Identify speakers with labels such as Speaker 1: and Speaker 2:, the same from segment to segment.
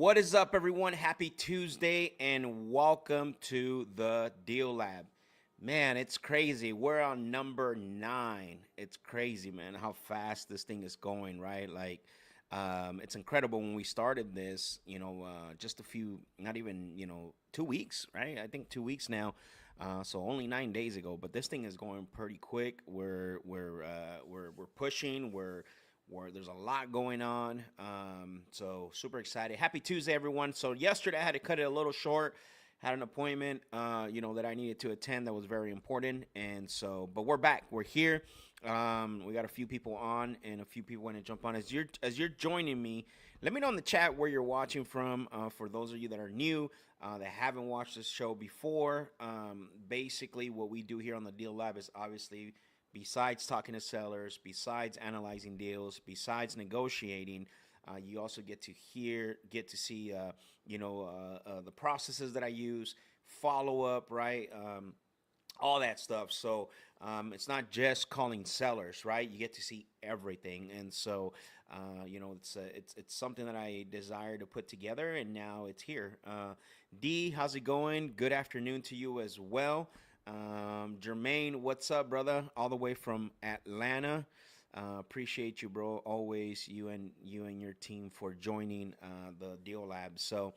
Speaker 1: What is up, everyone? Happy Tuesday and welcome to the Deal Lab. Man, it's crazy. We're on number 9. It's crazy, man, how fast this thing is going, right? It's incredible when we started this, just a few, not even, 2 weeks, right? I think 2 weeks now. So only 9 days ago, but this thing is going pretty quick. We're pushing. Where there's a lot going on. So super excited. Happy Tuesday, everyone. So yesterday I had to cut it a little short. Had an appointment, that I needed to attend that was very important. And so, but we're back. We're here. We got a few people on, and a few people want to jump on. As you're joining me, let me know in the chat where you're watching from. For those of you that are new, that haven't watched this show before, basically what we do here on the Deal Lab is obviously, besides talking to sellers, besides analyzing deals, besides negotiating, you also get to see, the processes that I use, follow up, right? All that stuff. So it's not just calling sellers, right? You get to see everything, and so it's something that I desire to put together, and now it's here. D, how's it going? Good afternoon to you as well. Jermaine, what's up, brother? All the way from Atlanta. Appreciate you, bro. Always you and your team for joining the Deal Lab. So,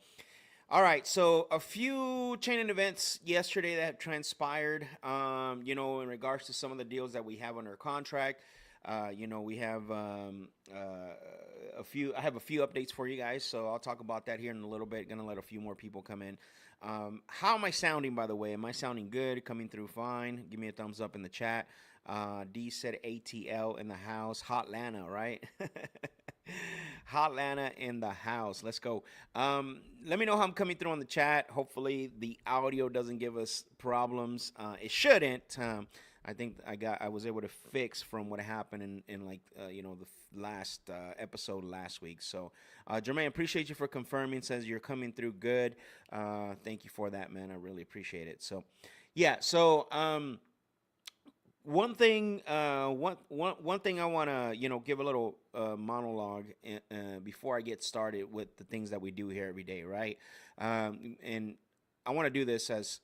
Speaker 1: all right. So a few chain of events yesterday that have transpired. In regards to some of the deals that we have under contract. We have a few. I have a few updates for you guys, so I'll talk about that here in a little bit. Gonna let a few more people come in. How am I sounding, by the way? Am I sounding good? Coming through fine? Give me a thumbs up in the chat. D said ATL in the house. Hot Lana, right? Hot Lana in the house. Let's go. Let me know how I'm coming through on the chat. Hopefully the audio doesn't give us problems. It shouldn't. I think I was able to fix from what happened in the last episode last week. So Jermaine, appreciate you for confirming. Says you're coming through good. Thank you for that, man. I really appreciate it. So yeah. So one thing I want to give a little monologue before I get started with the things that we do here every day, right? And I want to do this as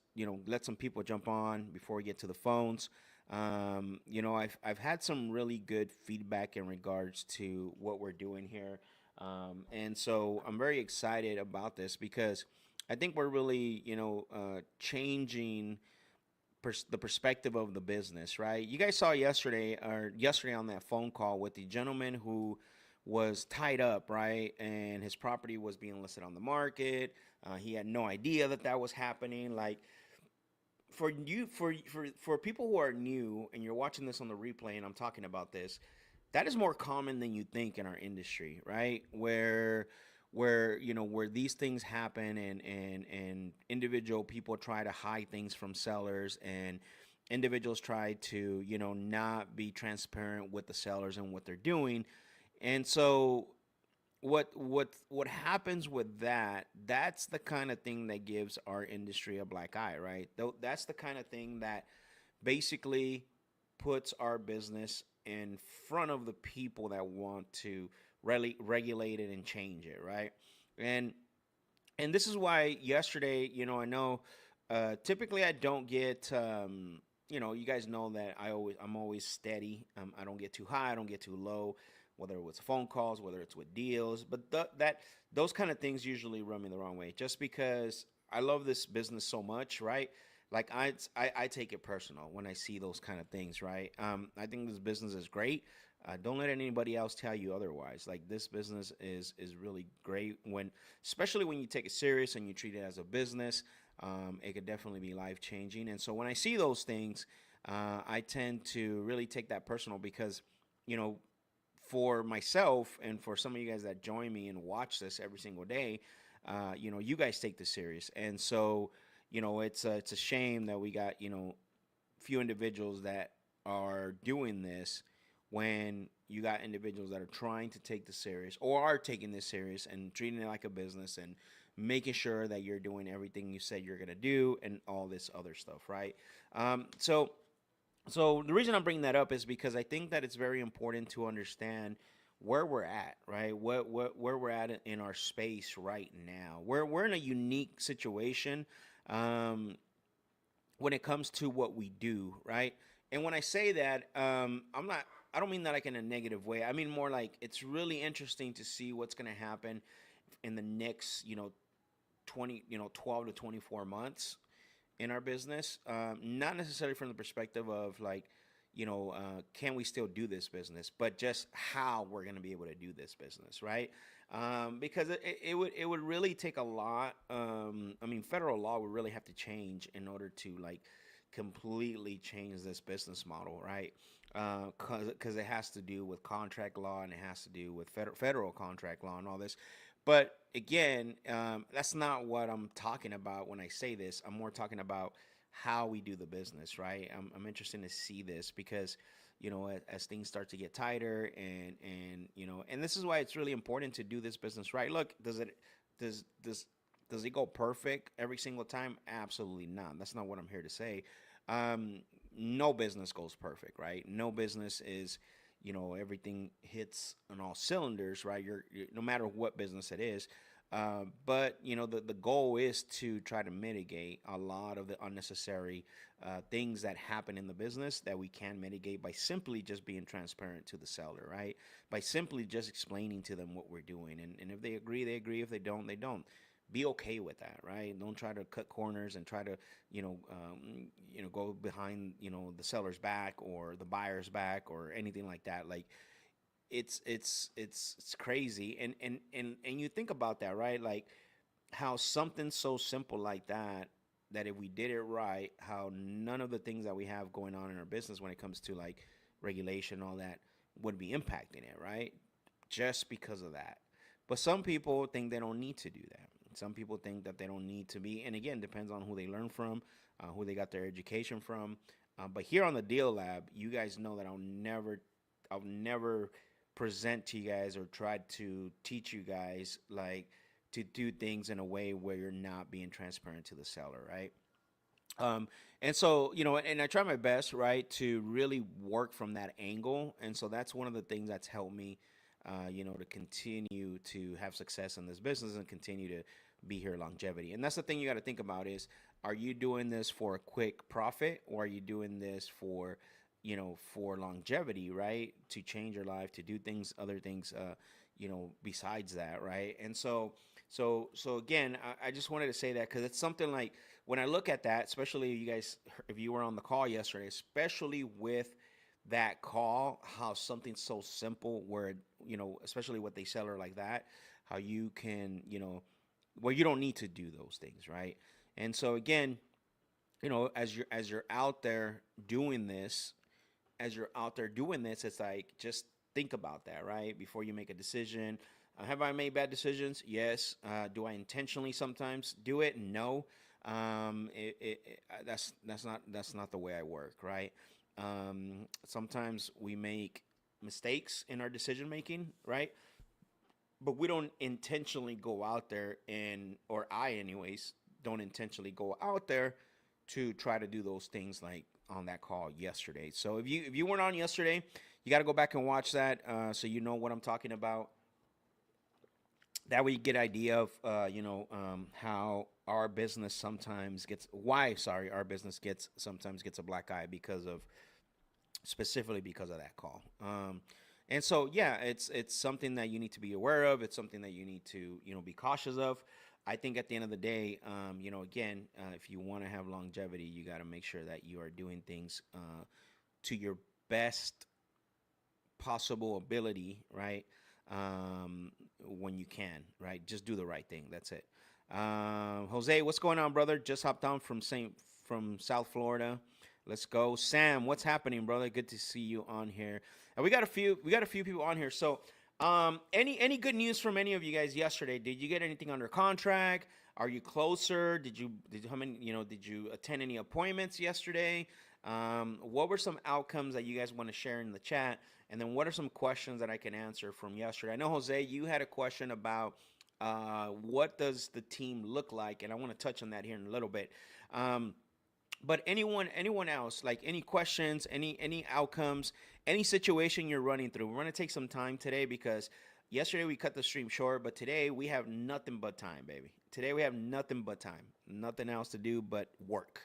Speaker 1: let some people jump on before we get to the phones. I've had some really good feedback in regards to what we're doing here, and so I'm very excited about this because I think we're really changing the perspective of the business, right? You guys saw yesterday on that phone call with the gentleman who was tied up, right? And his property was being listed on the market. He had no idea that was happening. Like, for people who are new and you're watching this on the replay and I'm talking about this, that is more common than you think in our industry, right? Where these things happen and individual people try to hide things from sellers, and individuals try to not be transparent with the sellers and what they're doing. And so what happens with that, that's the kind of thing that gives our industry a black eye, right? That's the kind of thing that basically puts our business in front of the people that want to really regulate it and change it, right? And this is why yesterday, I know typically I don't get you guys know that I'm always steady. I don't get too high, I don't get too low, whether it's phone calls, whether it's with deals, but those kind of things usually run me the wrong way, just because I love this business so much, right? Like I take it personal when I see those kind of things, right? I think this business is great. Don't let anybody else tell you otherwise. Like, this business is really great, especially when you take it serious and you treat it as a business. It could definitely be life changing. And so when I see those things, I tend to really take that personal because, for myself and for some of you guys that join me and watch this every single day, you guys take this serious. And so, it's a shame that we got, few individuals that are doing this when you got individuals that are trying to take this serious or are taking this serious and treating it like a business and making sure that you're doing everything you said you're going to do and all this other stuff, right? So the reason I'm bringing that up is because I think that it's very important to understand where we're at, right? What where we're at in our space right now. We're in a unique situation. Um, when it comes to what we do, right? And when I say that, I don't mean that like in a negative way. I mean more like it's really interesting to see what's going to happen in the next, 12 to 24 months in our business. Not necessarily from the perspective of like, can we still do this business, but just how we're going to be able to do this business, right? Because it would really take a lot. I mean, federal law would really have to change in order to like completely change this business model, right? Because it has to do with contract law and it has to do with federal contract law and all this. But again, that's not what I'm talking about when I say this. I'm more talking about how we do the business, right? I'm interested to see this because, as things start to get tighter and this is why it's really important to do this business right. Look, does does it go perfect every single time? Absolutely not. That's not what I'm here to say. Um, no business goes perfect, right? No business is, everything hits on all cylinders, right? No matter what business it is. But the goal is to try to mitigate a lot of the unnecessary things that happen in the business that we can mitigate by simply just being transparent to the seller, right? By simply just explaining to them what we're doing, and if they agree, they agree. If they don't, they don't. Be okay with that, right? Don't try to cut corners and try to go behind the seller's back or the buyer's back or anything like that. Like it's crazy, and you think about that, right? Like how something so simple like that if we did it right, how none of the things that we have going on in our business when it comes to like regulation and all that would be impacting it, right? Just because of that. But some people think they don't need to do that. Some people think that they don't need to be, and again, depends on who they learn from, who they got their education from. But here on the Deal Lab, you guys know that I'll never present to you guys or try to teach you guys like to do things in a way where you're not being transparent to the seller, right? Um, and so, and I try my best, right, to really work from that angle. And so that's one of the things that's helped me, to continue to have success in this business and continue to be here longevity. And that's the thing you got to think about is, are you doing this for a quick profit or are you doing this for longevity, right? To change your life, to do things, other things, besides that, right? And so again, I just wanted to say that because it's something like when I look at that, especially you guys, if you were on the call yesterday, especially with that call, how something so simple where, especially with a seller like that, how you can, well, you don't need to do those things, right? And so again, as you're out there doing this, it's like just think about that, right? Before you make a decision. Have I made bad decisions? Yes. Do I intentionally sometimes do it? No. That's not the way I work, right? Sometimes we make mistakes in our decision making, right? But we don't intentionally go out there or I anyways don't intentionally go out there to try to do those things like on that call yesterday. So if you weren't on yesterday, you got to go back and watch that so you know what I'm talking about. That way you get idea of how our business sometimes gets why sorry our business gets sometimes gets a black eye because of specifically because of that call. And so, yeah, it's something that you need to be aware of. It's something that you need to be cautious of. I think at the end of the day, again, if you want to have longevity, you got to make sure that you are doing things to your best possible ability, right? When you can, right? Just do the right thing. That's it. Jose, what's going on, brother? Just hopped on from South Florida. Let's go, Sam. What's happening, brother? Good to see you on here. And we got a few people on here. So, any good news from any of you guys yesterday? Did you get anything under contract? Are you closer? Did you how many? Did you attend any appointments yesterday? What were some outcomes that you guys want to share in the chat? And then what are some questions that I can answer from yesterday? I know, Jose, you had a question about what does the team look like, and I want to touch on that here in a little bit. But anyone else, like any questions, any outcomes, any situation you're running through, we're gonna take some time today because yesterday we cut the stream short, but today we have nothing but time, baby. Today we have nothing but time, nothing else to do but work,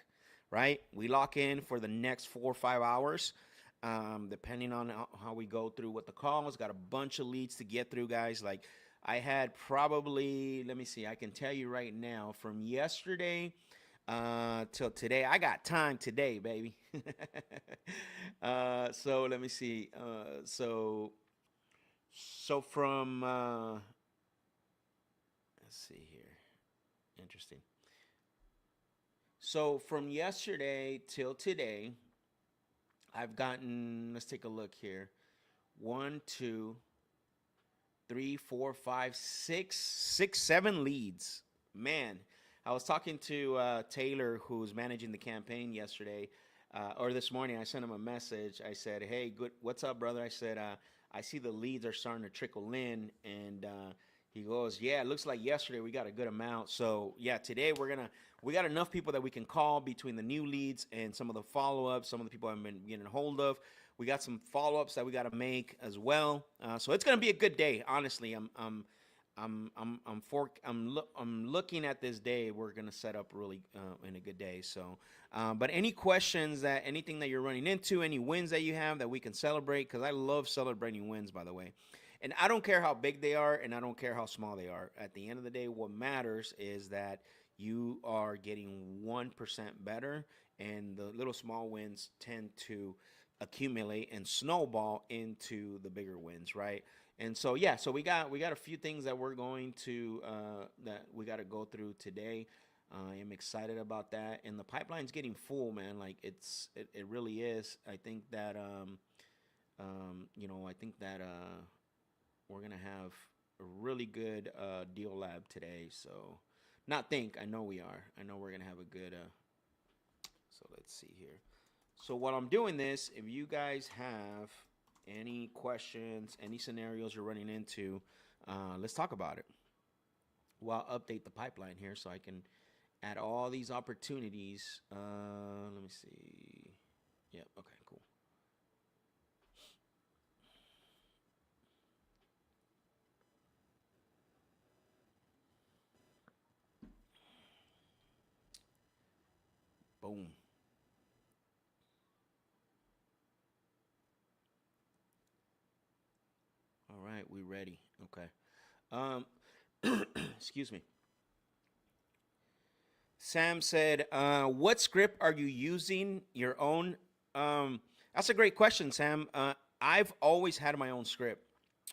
Speaker 1: right? We lock in for the next 4 or 5 hours, depending on how we go through with the calls. Got a bunch of leads to get through, guys. Like I had probably, let me see, I can tell you right now from yesterday till today. I got time today, baby. So let me see. So from let's see here. Interesting. So from yesterday till today, I've gotten. Let's take a look here. One, two, three, four, five, six, 7 leads. Man, I was talking to Taylor, who's managing the campaign yesterday, or this morning. I sent him a message. I said, "Hey, good, what's up, brother?" I said, "I see the leads are starting to trickle in," and he goes, "Yeah, it looks like yesterday we got a good amount." So yeah, today we got enough people that we can call between the new leads and some of the follow ups. Some of the people I've been getting a hold of. We got some follow ups that we got to make as well. So it's gonna be a good day. Honestly, I'm looking at this day. We're gonna set up really in a good day. So, but any questions, that anything that you're running into, any wins that you have that we can celebrate, because I love celebrating wins, by the way. And I don't care how big they are, and I don't care how small they are. At the end of the day, what matters is that you are getting 1% better, and the little small wins tend to accumulate and snowball into the bigger wins, right? And so yeah, so we got a few things that we're going to that we got to go through today. I am excited about that, and the pipeline's getting full, man. Like it really is. I think that I think that we're gonna have a really good deal lab today. So not think, I know we are. I know we're gonna have a good. So let's see here. So while I'm doing this, if you guys have any questions, any scenarios you're running into, let's talk about it. Well, I'll update the pipeline here so I can add all these opportunities. Let me see. Yeah, okay, cool. Boom. All right, we ready. Okay. Um, excuse me. Sam said, "What script are you using? Your own?" That's a great question, Sam. I've always had my own script.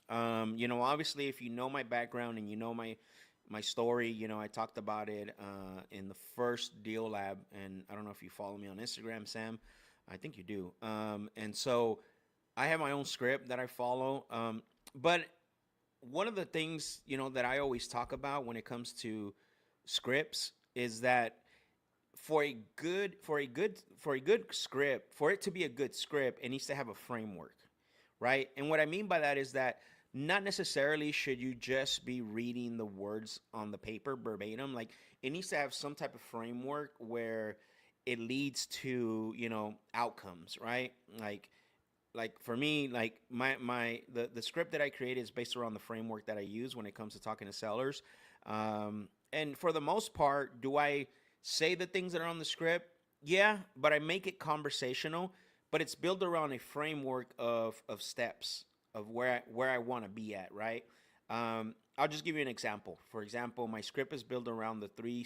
Speaker 1: Obviously, if you know my background and you know my story, I talked about it in the first deal lab, and I don't know if you follow me on Instagram, Sam. I think you do. And so I have my own script that I follow. But one of the things that I always talk about when it comes to scripts is that for a good script, for it to be a good script, it needs to have a framework, right? And what I mean by that is that not necessarily should you just be reading the words on the paper verbatim. Like it needs to have some type of framework where it leads to outcomes, right? Like for me, like the script that I create is based around the framework that I use when it comes to talking to sellers. And for the most part, do I say the things that are on the script? Yeah, but I make it conversational. But it's built around a framework of steps of where I want to be at, right? I'll just give you an example. For example, my script is built around the three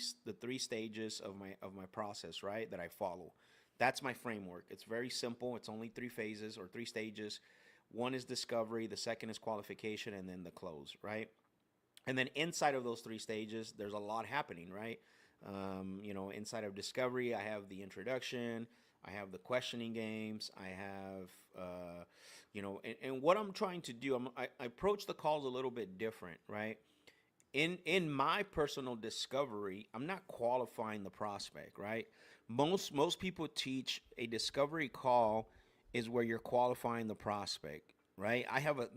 Speaker 1: stages of my process, right? That I follow. That's my framework. It's very simple. It's only 3 phases or 3 stages. One is discovery, the second is qualification, and then the close, right? And then inside of those 3 stages, there's a lot happening, right? Inside of discovery, I have the introduction, I have the questioning games, I have, and what I'm trying to do, I approach the calls a little bit different, right? In my personal discovery, I'm not qualifying the prospect, right? Most people teach a discovery call is where you're qualifying the prospect, right?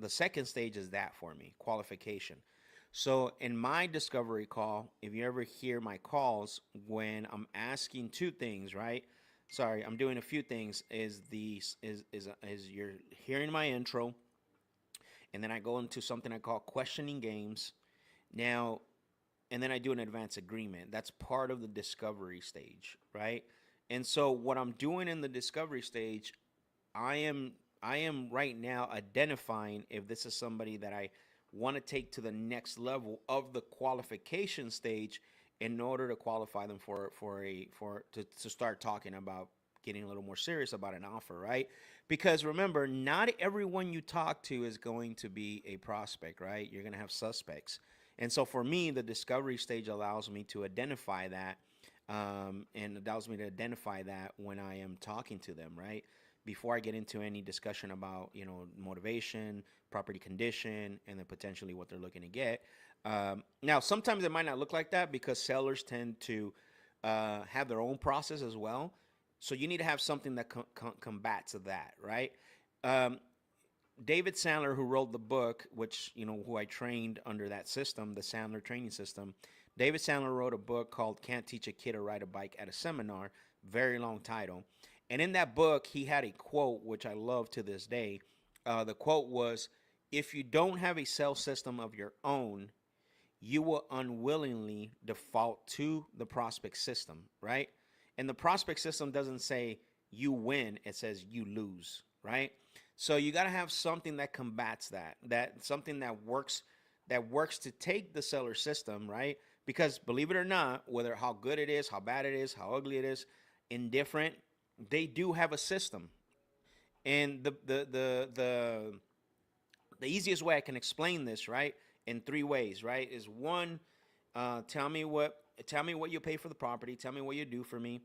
Speaker 1: The second stage is that for me, qualification. So in my discovery call, if you ever hear my calls, when I'm asking 2 things, right? sorry, I'm doing a few things. Is you're hearing my intro, and then I go into something I call questioning games. Now, and then I do an advance agreement. That's part of the discovery stage, right? And so what I'm doing in the discovery stage, I am I am right now identifying if this is somebody that I want to take to the next level of the qualification stage in order to qualify them to start talking about getting a little more serious about an offer, right? Because remember, not everyone you talk to is going to be a prospect, right? You're going to have suspects. And so for me, the discovery stage allows me to identify that, and allows me to identify that when I am talking to them, right? Before I get into any discussion about, motivation, property condition, and then potentially what they're looking to get. Now, sometimes it might not look like that because sellers tend to have their own process as well. So you need to have something that combats that, right? Um, David Sandler, who wrote the book, which, who I trained under that system, the Sandler training system. David Sandler wrote a book called "Can't Teach a Kid to Ride a Bike at a Seminar." Very long title. And in that book, he had a quote which I love to this day. The quote was, "If you don't have a sales system of your own, you will unwillingly default to the prospect system," right? And the prospect system doesn't say you win, it says you lose, right? So you got to have something that combats that something that works to take the seller system, right? Because believe it or not, whether how good it is, how bad it is, how ugly it is, indifferent, they do have a system. And the easiest way I can explain this, right, in three ways, right, is one, tell me what you pay for the property, tell me what you do for me.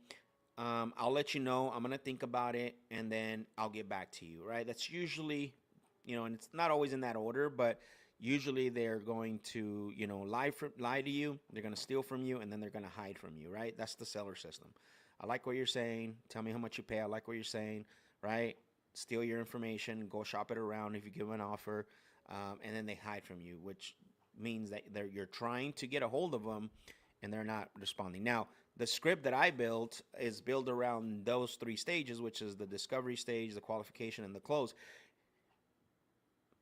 Speaker 1: I'll let you know. I'm gonna think about it, and then I'll get back to you, right? That's usually, and it's not always in that order, but usually they're going to, lie to you. They're gonna steal from you, and then they're gonna hide from you, right? That's the seller system. I like what you're saying. Tell me how much you pay. I like what you're saying, right? Steal your information. Go shop it around if you give an offer, and then they hide from you, which means that you're trying to get a hold of them, and they're not responding. Now, the script that I built is built around those three stages, which is the discovery stage, the qualification, and the close.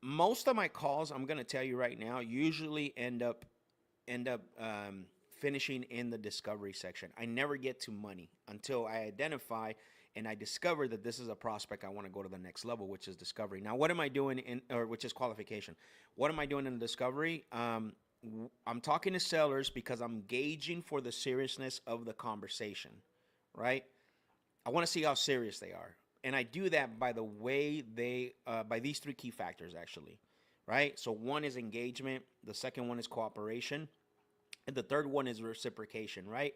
Speaker 1: Most of my calls, I'm going to tell you right now, usually end up finishing in the discovery section. I never get to money until I identify and I discover that this is a prospect I want to go to the next level, which is discovery. Now, what am I doing which is qualification? What am I doing in the discovery? I'm talking to sellers because I'm gauging for the seriousness of the conversation, right? I want to see how serious they are. And I do that by the way by these three key factors, actually, right? So one is engagement, the second one is cooperation, and the third one is reciprocation, right?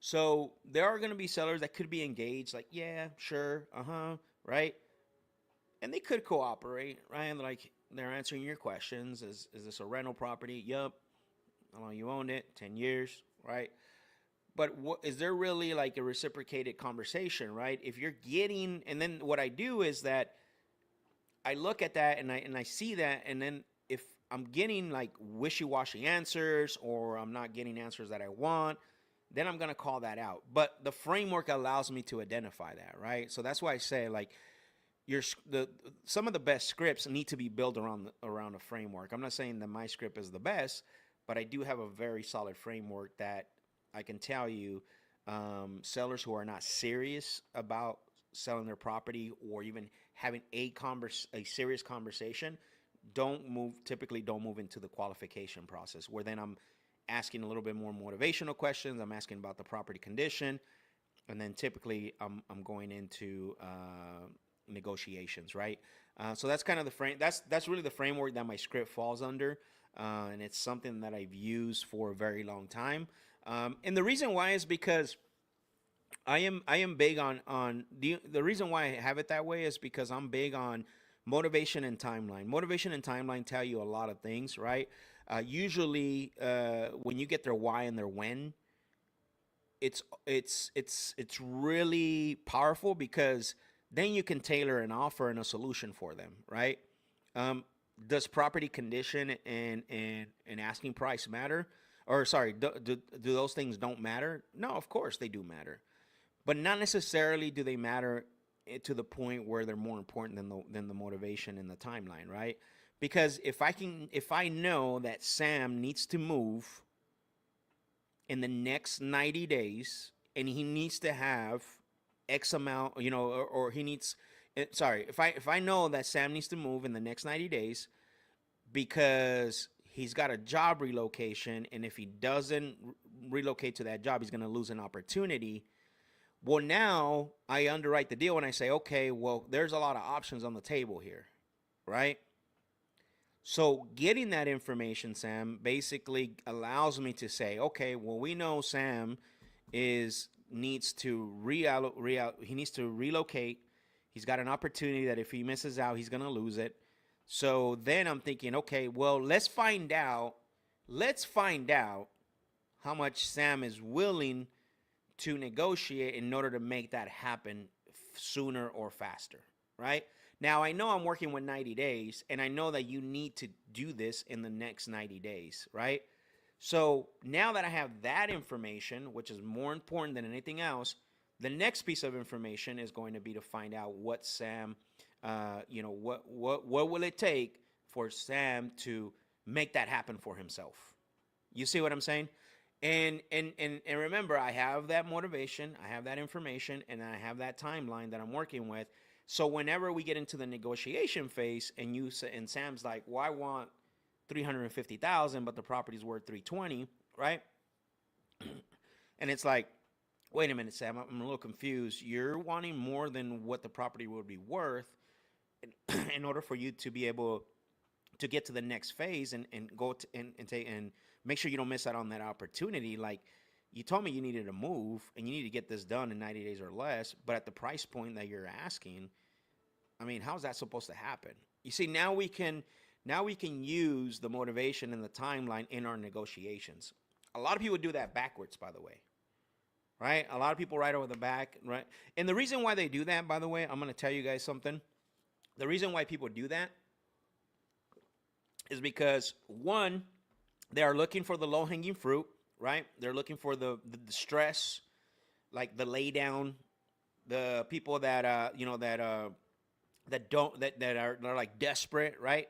Speaker 1: So there are going to be sellers that could be engaged, like, yeah, sure, right? And they could cooperate, right? And like they're answering your questions. Is this a rental property? Yup. How long you owned it? 10 years, right? But is there really like a reciprocated conversation, right? If you're getting, and then what I do is that I look at that and I see that, and then if I'm getting like wishy-washy answers or I'm not getting answers that I want, then I'm gonna call that out. But the framework allows me to identify that, right? So that's why I say like your the some of the best scripts need to be built around a framework. I'm not saying that my script is the best, but I do have a very solid framework that I can tell you, sellers who are not serious about selling their property or even having a serious conversation typically don't move into the qualification process, where then I'm asking a little bit more motivational questions. I'm asking about the property condition, and then typically I'm going into negotiations, right? So that's kind of the frame. That's really the framework that my script falls under, and it's something that I've used for a very long time. And the reason why is because I am big on the reason why I have it that way is because I'm big on motivation and timeline. Motivation and timeline tell you a lot of things, right? Usually, when you get their why and their when, it's really powerful because then you can tailor an offer and a solution for them, right? Um, does property condition and asking price matter? Or sorry, do those things don't matter? No, of course they do matter. but not necessarily do they matter to the point where they're more important than the motivation and the timeline, right? Because if I know that Sam needs to move in the next 90 days and he needs to have X amount, or he needs, sorry, if I know that Sam needs to move in the next 90 days because he's got a job relocation, and if he doesn't relocate to that job, he's going to lose an opportunity. Well, now I underwrite the deal and I say, okay, well, there's a lot of options on the table here, right? So getting that information, Sam, basically allows me to say, okay, well, we know Sam is needs to he needs to relocate. He's got an opportunity that if he misses out, he's gonna lose it. So then I'm thinking, okay, well, let's find out. Let's find out how much Sam is willing to negotiate in order to make that happen sooner or faster, right? Now, I know I'm working with 90 days, and I know that you need to do this in the next 90 days, right? So now that I have that information, which is more important than anything else, the next piece of information is going to be to find out what Sam, what will it take for Sam to make that happen for himself? You see what I'm saying? And remember, I have that motivation, I have that information, and I have that timeline that I'm working with. So whenever we get into the negotiation phase, and Sam's like, "Well, I want 350,000, but the property's worth 320," right? And it's like, "Wait a minute, Sam, I'm a little confused. You're wanting more than what the property would be worth in order for you to be able to get to the next phase and go to, and take and make sure you don't miss out on that opportunity. Like, you told me you needed to move and you need to get this done in 90 days or less, but at the price point that you're asking, I mean, how's that supposed to happen?" You see, now we can use the motivation and the timeline in our negotiations. A lot of people do that backwards, by the way, right? A lot of people right over the back, right? And the reason why they do that, by the way, I'm going to tell you guys something. The reason why people do that is because, one, they are looking for the low hanging fruit, right? They're looking for the stress, like the lay down, the people that that don't that are like desperate, right?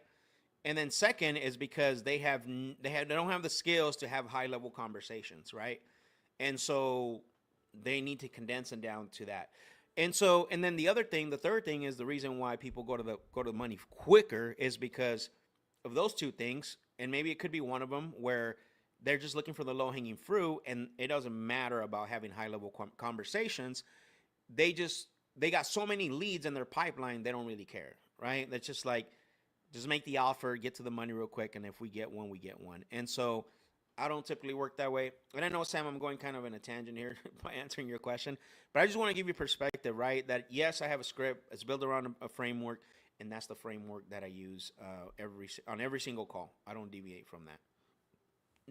Speaker 1: And then second is because they don't have the skills to have high level conversations, right? And so they need to condense them down to that. And then the third thing is the reason why people go to the money quicker is because of those two things, and maybe it could be one of them where they're just looking for the low hanging fruit, and it doesn't matter about having high level conversations. They got so many leads in their pipeline, they don't really care, right? That's just like, just make the offer, get to the money real quick, and if we get one, we get one. And so I don't typically work that way. And I know, Sam, I'm going kind of in a tangent here by answering your question, but I just want to give you perspective, right? That yes, I have a script. It's built around a framework, and that's the framework that I use on every single call. I don't deviate from that.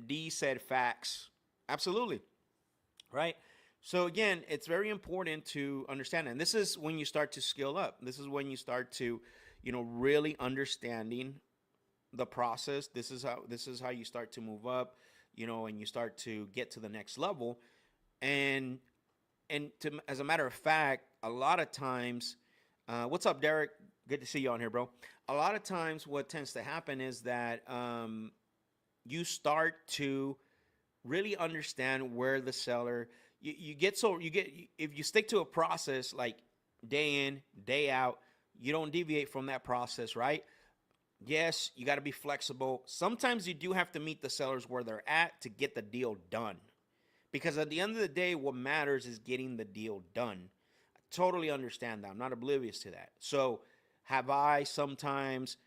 Speaker 1: D said facts. Absolutely, right? So again, it's very important to understand, and this is when you start to skill up. This is when you start to, really understanding the process. This is how you start to move up, and you start to get to the next level. And as a matter of fact, a lot of times, what's up, Derek? Good to see you on here, bro. A lot of times, what tends to happen is that you start to really understand where the seller you get if you stick to a process like day in, day out, you don't deviate from that process, right? Yes, you got to be flexible. Sometimes you do have to meet the sellers where they're at to get the deal done. Because at the end of the day, what matters is getting the deal done. I totally understand that. I'm not oblivious to that. So, have I sometimes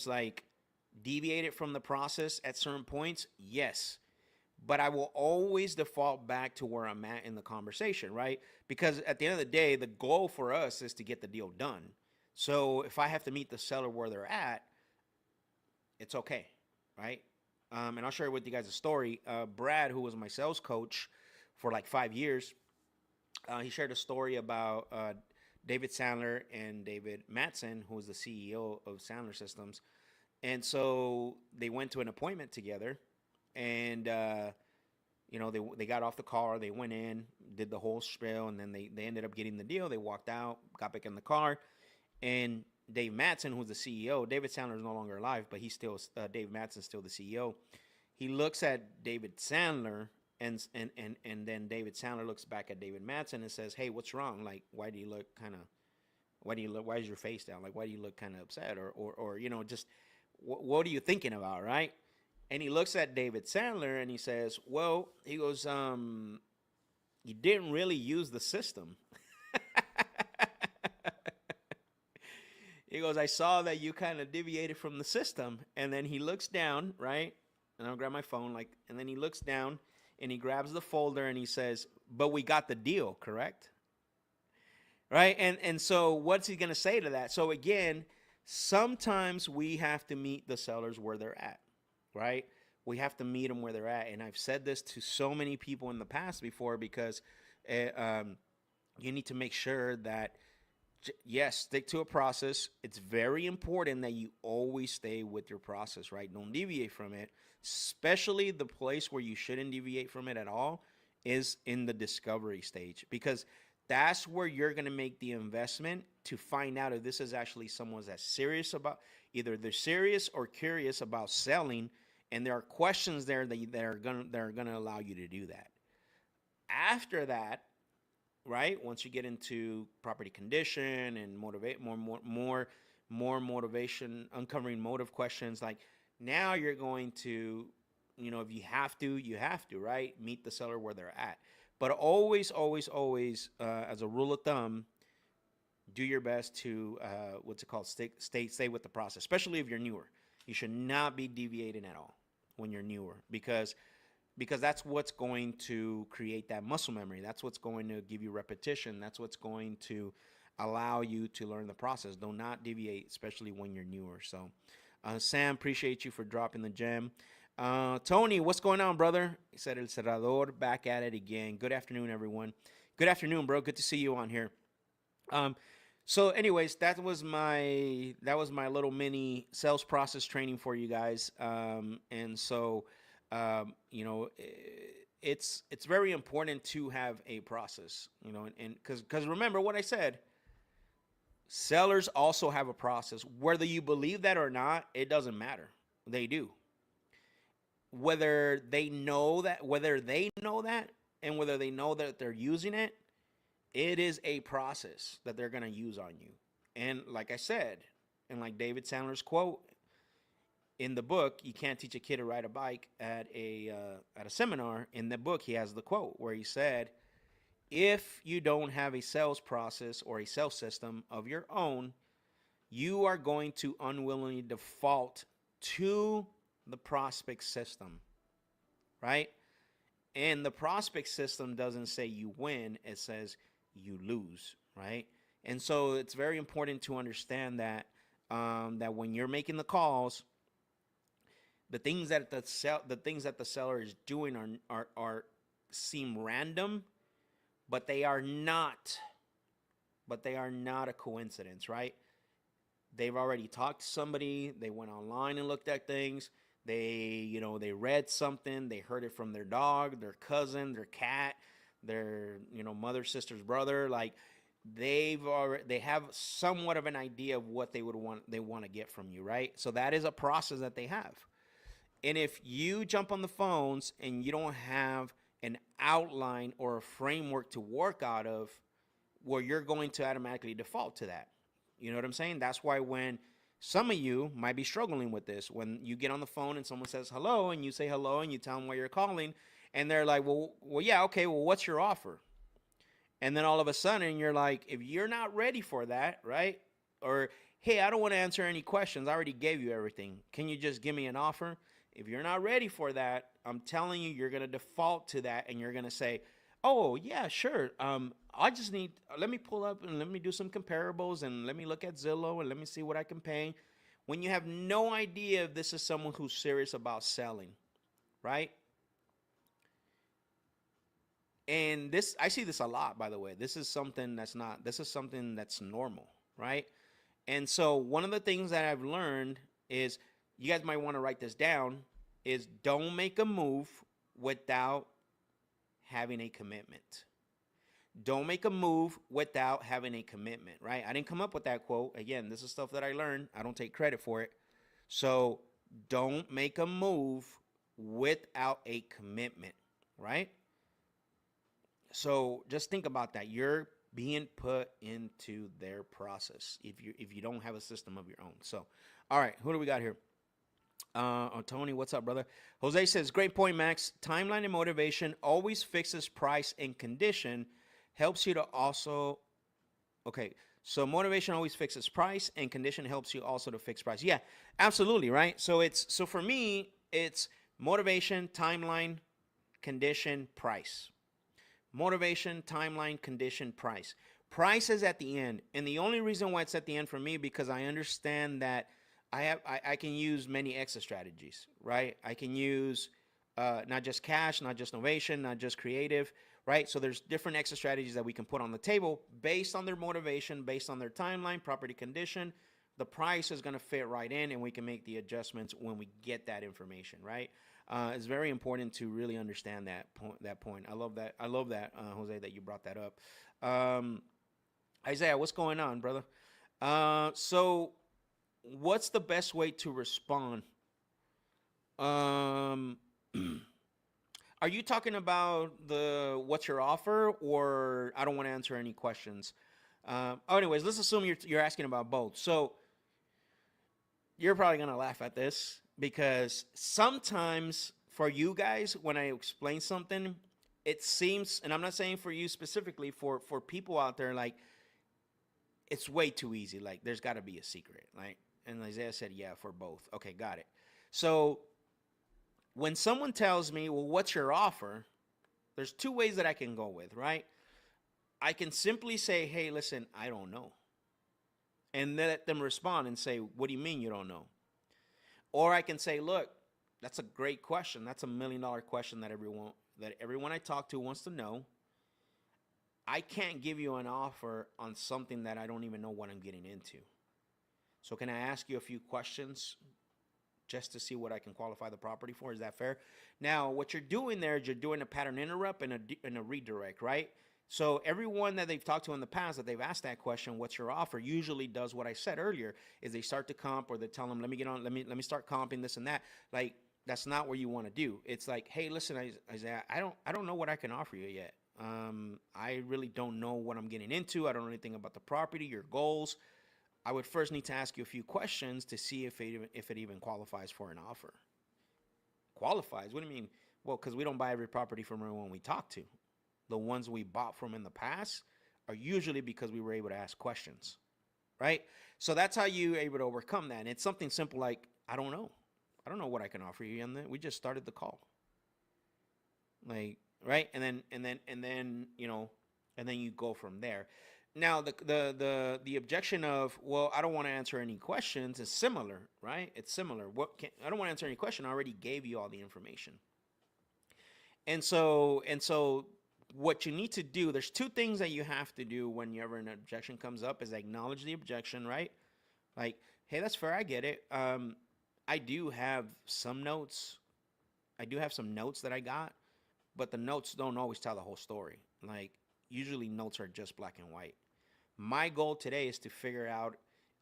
Speaker 1: like deviated from the process at certain points? Yes. But I will always default back to where I'm at in the conversation, right? Because at the end of the day, the goal for us is to get the deal done. So if I have to meet the seller where they're at, it's okay, right? And I'll share with you guys a story. Brad, who was my sales coach for like 5 years, he shared a story about David Sandler and David Mattson, who was the CEO of Sandler Systems. And so they went to an appointment together, and they got off the car, they went in, did the whole spiel, and then they ended up getting the deal. They walked out, got back in the car, and Dave Mattson, who's the CEO, David Sandler is no longer alive, but he's still Dave Mattson's still the CEO. He looks at David Sandler, and then David Sandler looks back at David Mattson and says, "Hey, what's wrong? Like, why do you look kind of, why is your face down? Like, why do you look kind of upset, or just what are you thinking about, right?" And he looks at David Sandler and he says, "Well," he goes, "you didn't really use the system." He goes, "I saw that you kind of deviated from the system." And then he looks down, right? And I'll grab my phone, and then he looks down and he grabs the folder and he says, "But we got the deal, correct?" Right? And so what's he going to say to that? So again, sometimes we have to meet the sellers where they're at, right? We have to meet them where they're at. And I've said this to so many people in the past before, because you need to make sure that, yes, stick to a process. It's very important that you always stay with your process, right? Don't deviate from it. Especially the place where you shouldn't deviate from it at all is in the discovery stage, because that's where you're going to make the investment to find out if this is actually someone that's serious about, either they're serious or curious about selling, and there are questions there that are going to allow you to do that. After that, right, once you get into property condition and more motivation, uncovering motive questions, like now you're going to, if you have to, right, meet the seller where they're at. But always, as a rule of thumb, do your best to stay with the process, especially if you're newer. You should not be deviating at all when you're newer, because that's what's going to create that muscle memory. That's what's going to give you repetition. That's what's going to allow you to learn the process. Do not deviate, especially when you're newer. So, Sam, appreciate you for dropping the gem. Tony, what's going on, brother? He said, El Cerrador, back at it again. Good afternoon, everyone. Good afternoon, bro. Good to see you on here. So anyways, that was my little mini sales process training for you guys. And so, it's very important to have a process, and because remember what I said, sellers also have a process. Whether you believe that or not, it doesn't matter. They do. Whether they know that, and whether they know that they're using it, it is a process that they're going to use on you. And like I said, and like David Sandler's quote in the book, "You can't teach a kid to ride a bike at a seminar." In the book, he has the quote where he said, "If you don't have a sales process or a sales system of your own, you are going to unwillingly default to the prospect system," right? And the prospect system doesn't say you win, it says you lose, right? And so it's very important to understand that that when you're making the calls, the things that the seller is doing are seem random, but they are not. But they are not a coincidence, right? They've already talked to somebody. They went online and looked at things. They read something. They heard it from their dog, their cousin, their cat, their mother, sister's brother. Like they have somewhat of an idea of what they want to get from you, right? So that is a process that they have. And if you jump on the phones and you don't have an outline or a framework to work out of, well, you're going to automatically default to that. You know what I'm saying? That's why when some of you might be struggling with this, when you get on the phone and someone says hello and you say hello and you tell them why you're calling, and they're like, well, yeah, okay, well, what's your offer? And then all of a sudden you're like, if you're not ready for that, right? Or, hey, I don't want to answer any questions. I already gave you everything. Can you just give me an offer? If you're not ready for that, I'm telling you, you're going to default to that, and you're going to say, oh, yeah, sure. I just let me pull up and let me do some comparables, and let me look at Zillow and let me see what I can pay. When you have no idea if this is someone who's serious about selling, right? And I see this a lot, by the way. This is something that's normal, right? And so one of the things that I've learned is, you guys might want to write this down, is don't make a move without having a commitment. Don't make a move without having a commitment, right? I didn't come up with that quote. Again, this is stuff that I learned. I don't take credit for it. So don't make a move without a commitment, right? So just think about that. You're being put into their process if you don't have a system of your own. So, all right, who do we got here? Tony, what's up, brother? Jose says, great point, Max. Timeline and motivation always fixes price and condition. Helps you to also, okay. So motivation always fixes price, and condition helps you also to fix price. Yeah, absolutely, right? So for me, it's motivation, timeline, condition, price. Motivation, timeline, condition, price. Price is at the end, and the only reason why it's at the end for me because I understand that I can use many exit strategies, right? I can use not just cash, not just innovation, not just creative, right? So there's different exit strategies that we can put on the table based on their motivation, based on their timeline, property condition. The price is going to fit right in, and we can make the adjustments when we get that information, right? It's very important to really understand that point. I love that. Jose, that you brought that up. Isaiah, what's going on, brother? So what's the best way to respond? Um, are you talking about the what's your offer, or I don't want to answer any questions? Anyways, let's assume you're asking about both. So you're probably gonna laugh at this because sometimes for you guys, when I explain something, it seems, and I'm not saying for you specifically, for people out there, like it's way too easy. Like there's got to be a secret, right? And Isaiah said, yeah, for both. Okay, got it. So when someone tells me, well, what's your offer? There's two ways that I can go with, right? I can simply say, hey, listen, I don't know. And let them respond and say, what do you mean you don't know? Or I can say, look, that's a great question. That's $1 million question that everyone I talk to wants to know. I can't give you an offer on something that I don't even know what I'm getting into. So can I ask you a few questions just to see what I can qualify the property for? Is that fair? Now, what you're doing there is you're doing a pattern interrupt and a redirect, right? So everyone that they've talked to in the past that they've asked that question, what's your offer, usually does what I said earlier, is they start to comp, or they tell them, let me start comping this and that. Like, that's not what you want to do. It's like, hey, listen, Isaiah, I don't know what I can offer you yet. I really don't know what I'm getting into. I don't know anything about the property, your goals. I would first need to ask you a few questions to see if it even qualifies for an offer. Qualifies? What do you mean? Well, because we don't buy every property from everyone we talk to. The ones we bought from in the past are usually because we were able to ask questions, right? So that's how you're able to overcome that. And it's something simple like, I don't know. I don't know what I can offer you. And then we just started the call. Like, right? And then you go from there. Now, the objection of, well, I don't want to answer any questions is similar, right? It's similar. I don't want to answer any question. I already gave you all the information. And so what you need to do, there's two things that you have to do whenever an objection comes up is acknowledge the objection, right? Like, hey, that's fair. I get it. I do have some notes. I do have some notes that I got, but the notes don't always tell the whole story. Like, usually notes are just black and white. My goal today is to figure out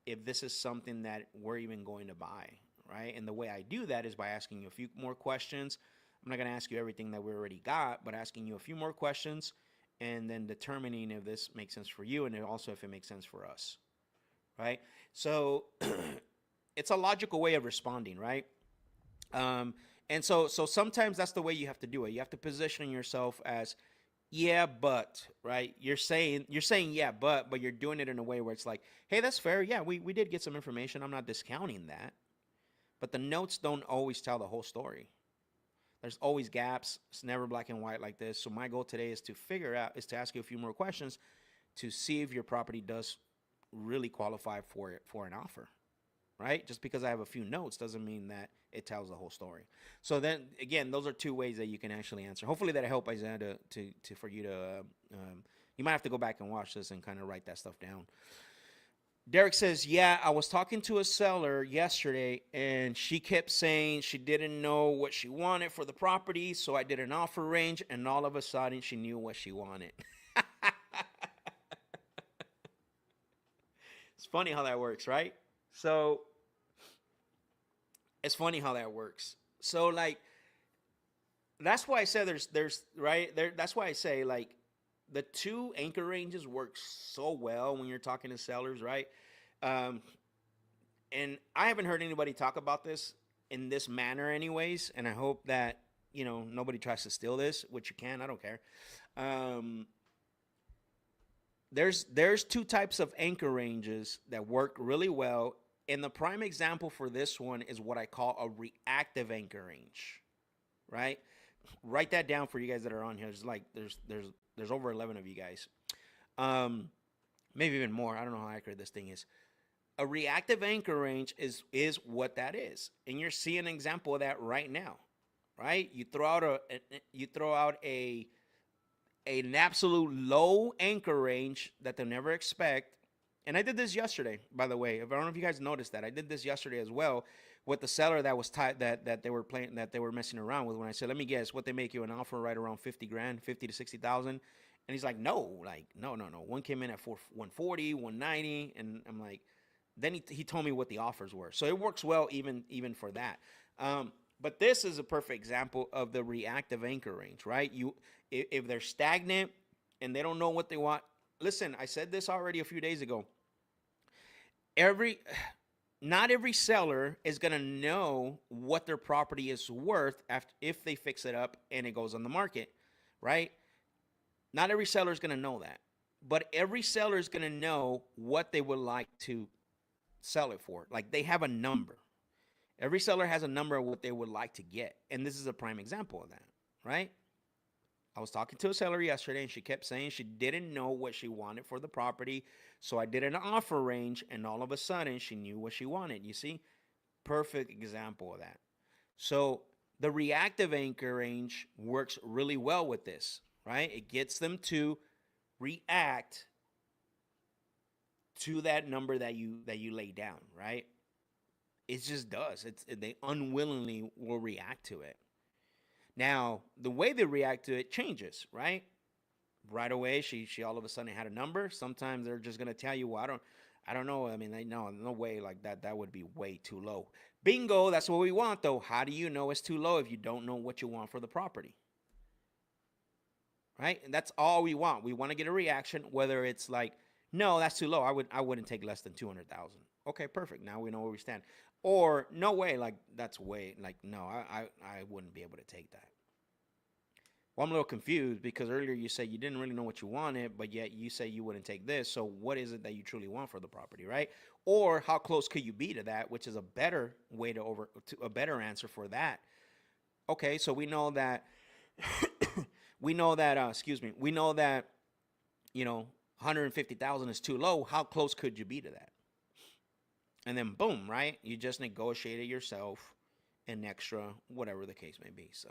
Speaker 1: if this is something that we're even going to buy, right? And the way I do that is by asking you a few more questions. I'm not going to ask you everything that we already got, but asking you a few more questions and then determining if this makes sense for you and also if it makes sense for us, right? So it's a logical way of responding, right? And so sometimes that's the way you have to do it. You have to position yourself as, yeah, but, right? You're saying yeah, but you're doing it in a way where it's like, hey, that's fair. Yeah, we did get some information. I'm not discounting that. But the notes don't always tell the whole story. There's always gaps. It's never black and white like this. So my goal today is to ask you a few more questions to see if your property does really qualify for an offer, right? Just because I have a few notes doesn't mean that it tells the whole story. So then again, those are two ways that you can actually answer. Hopefully that'll help, Isaiah, for you to, you might have to go back and watch this and kind of write that stuff down. Derek says, yeah, I was talking to a seller yesterday and she kept saying she didn't know what she wanted for the property. So I did an offer range and all of a sudden she knew what she wanted. It's funny how that works, right? So it's funny how that works. So like that's why I said there's right there. That's why I say like the two anchor ranges work so well when you're talking to sellers, right? Um, and I haven't heard anybody talk about this in this manner, anyways. And I hope that nobody tries to steal this, which you can. I don't care. Um, there's two types of anchor ranges that work really well, and the prime example for this one is what I call a reactive anchor range, right? Write that down for you guys that are on here. There's over 11 of you guys, um, maybe even more. I don't know how accurate this thing is. A reactive anchor range is what that is, and you're seeing an example of that right now, right? You throw out an absolute low anchor range that they'll never expect. And I did this yesterday, by the way. I don't know if you guys noticed that. I did this yesterday as well with the seller that was that they were playing, that they were messing around with. When I said, let me guess what they make you an offer right around 50 grand, 50 to 60,000. And he's like, no. One came in at 140, 190. And I'm like, then he told me what the offers were. So it works well even for that. But this is a perfect example of the reactive anchor range, right? If they're stagnant and they don't know what they want. Listen, I said this already a few days ago. Not every seller is going to know what their property is worth if they fix it up and it goes on the market, right? Not every seller is going to know that. But every seller is going to know what they would like to sell it for. Like they have a number. Every seller has a number of what they would like to get. And this is a prime example of that, right? I was talking to a seller yesterday and she kept saying she didn't know what she wanted for the property. So I did an offer range and all of a sudden she knew what she wanted. You see? Perfect example of that. So the reactive anchor range works really well with this, right? It gets them to react to that number that you lay down, right? It just does. They unwillingly will react to it. Now, the way they react to it changes, right? Right away, she all of a sudden had a number. Sometimes they're just gonna tell you, well, I don't know. I mean, no way like that. That would be way too low. Bingo, that's what we want though. How do you know it's too low if you don't know what you want for the property? Right? And that's all we want. We want to get a reaction, whether it's like, no, that's too low. I wouldn't take less than 200,000. Okay, perfect. Now we know where we stand. Or no way, like that's way like no, I wouldn't be able to take that. Well, I'm a little confused because earlier you said you didn't really know what you wanted, but yet you say you wouldn't take this. So what is it that you truly want for the property, right? Or how close could you be to that, which is a better way a better answer for that. Okay, so we know that we know that we know that 150,000 is too low. How close could you be to that? And then boom, right? You just negotiate it yourself an extra, whatever the case may be. So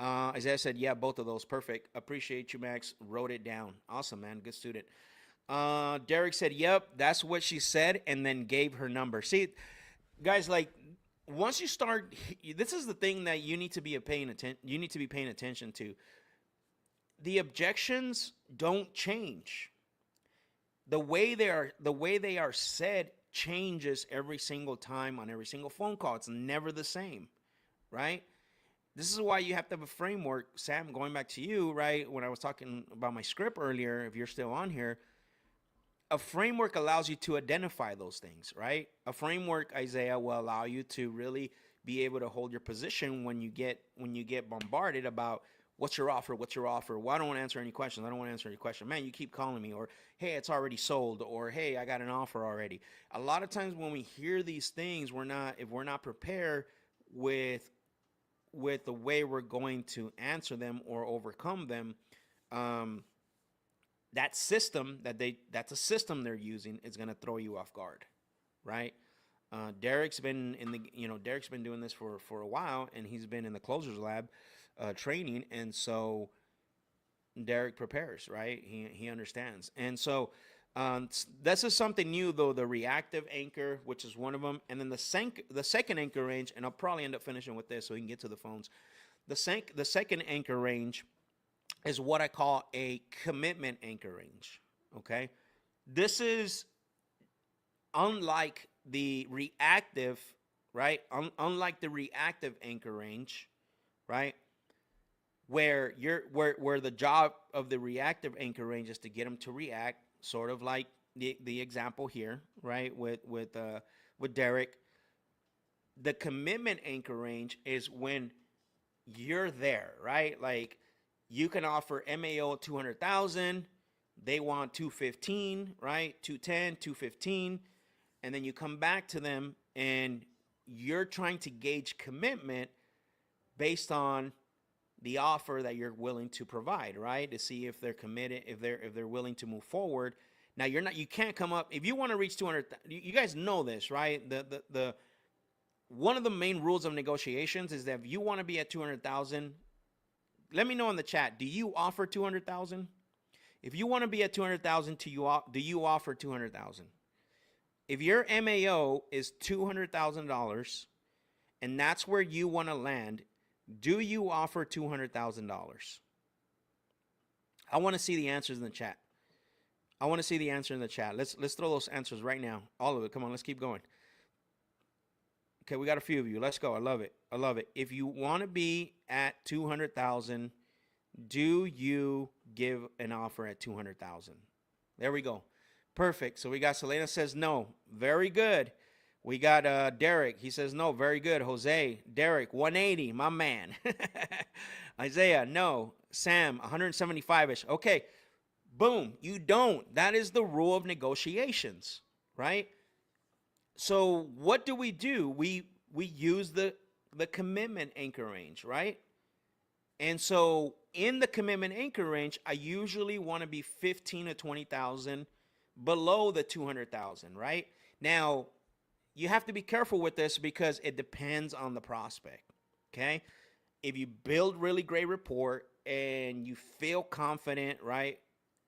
Speaker 1: Isaiah said, yeah, both of those. Perfect. Appreciate you, Max. Wrote it down. Awesome, man. Good student. Derek said, yep, that's what she said, and then gave her number. See, guys, like once you start, this is the thing that you need to be paying attention to. The objections don't change. The way they are said changes every single time on every single phone call. It's never the same, right? This is why you have to have a framework. Sam, going back to you, right? When I was talking about my script earlier, if you're still on here, a framework allows you to identify those things, right? A framework, Isaiah, will allow you to really be able to hold your position when you get bombarded about what's your offer, well, I don't want to answer any questions, man, you keep calling me, or hey, it's already sold, or hey, I got an offer already. A lot of times when we hear these things, if we're not prepared with the way we're going to answer them or overcome them, that's a system they're using is going to throw you off guard, right? Derek's been doing this for a while, and he's been in the closers lab training, and so Derek prepares, right? He understands, and so This is something new, though, the reactive anchor, which is one of them. And then the second anchor range, and I'll probably end up finishing with this so we can get to the phones. The second anchor range is what I call a commitment anchor range. Okay. This is unlike the reactive, right? Unlike the reactive anchor range, right? Where the job of the reactive anchor range is to get them to react, sort of like the example here, right? With Derek. The commitment anchor range is when you're there, right? Like you can offer MAO 200,000, they want 215, right? 210, 215, and then you come back to them and you're trying to gauge commitment based on the offer that you're willing to provide, right? To see if they're committed, if they're willing to move forward. Now you can't come up if you want to reach 200. You guys know this, right? The one of the main rules of negotiations is that if you want to be at 200,000, let me know in the chat. Do you offer 200,000? If you want to be at 200,000, do you offer 200,000? If your MAO is $200,000 and that's where you want to land, do you offer $200,000? I want to see the answers in the chat. I want to see the answer in the chat. Let's throw those answers right now. All of it. Come on, let's keep going. Okay, we got a few of you. Let's go. I love it. I love it. If you want to be at 200,000, do you give an offer at 200,000? There we go. Perfect. So we got Selena says no. Very good. We got Derek. He says no. Very good. Jose, Derek, 180. My man. Isaiah, no. Sam, 175-ish. Okay. Boom. You don't. That is the rule of negotiations, right? So what do? We use the commitment anchor range, right? And so in the commitment anchor range, I usually want to be 15 to 20,000 below the 200,000, right? Now, you have to be careful with this because it depends on the prospect, okay? If you build really great rapport and you feel confident, right,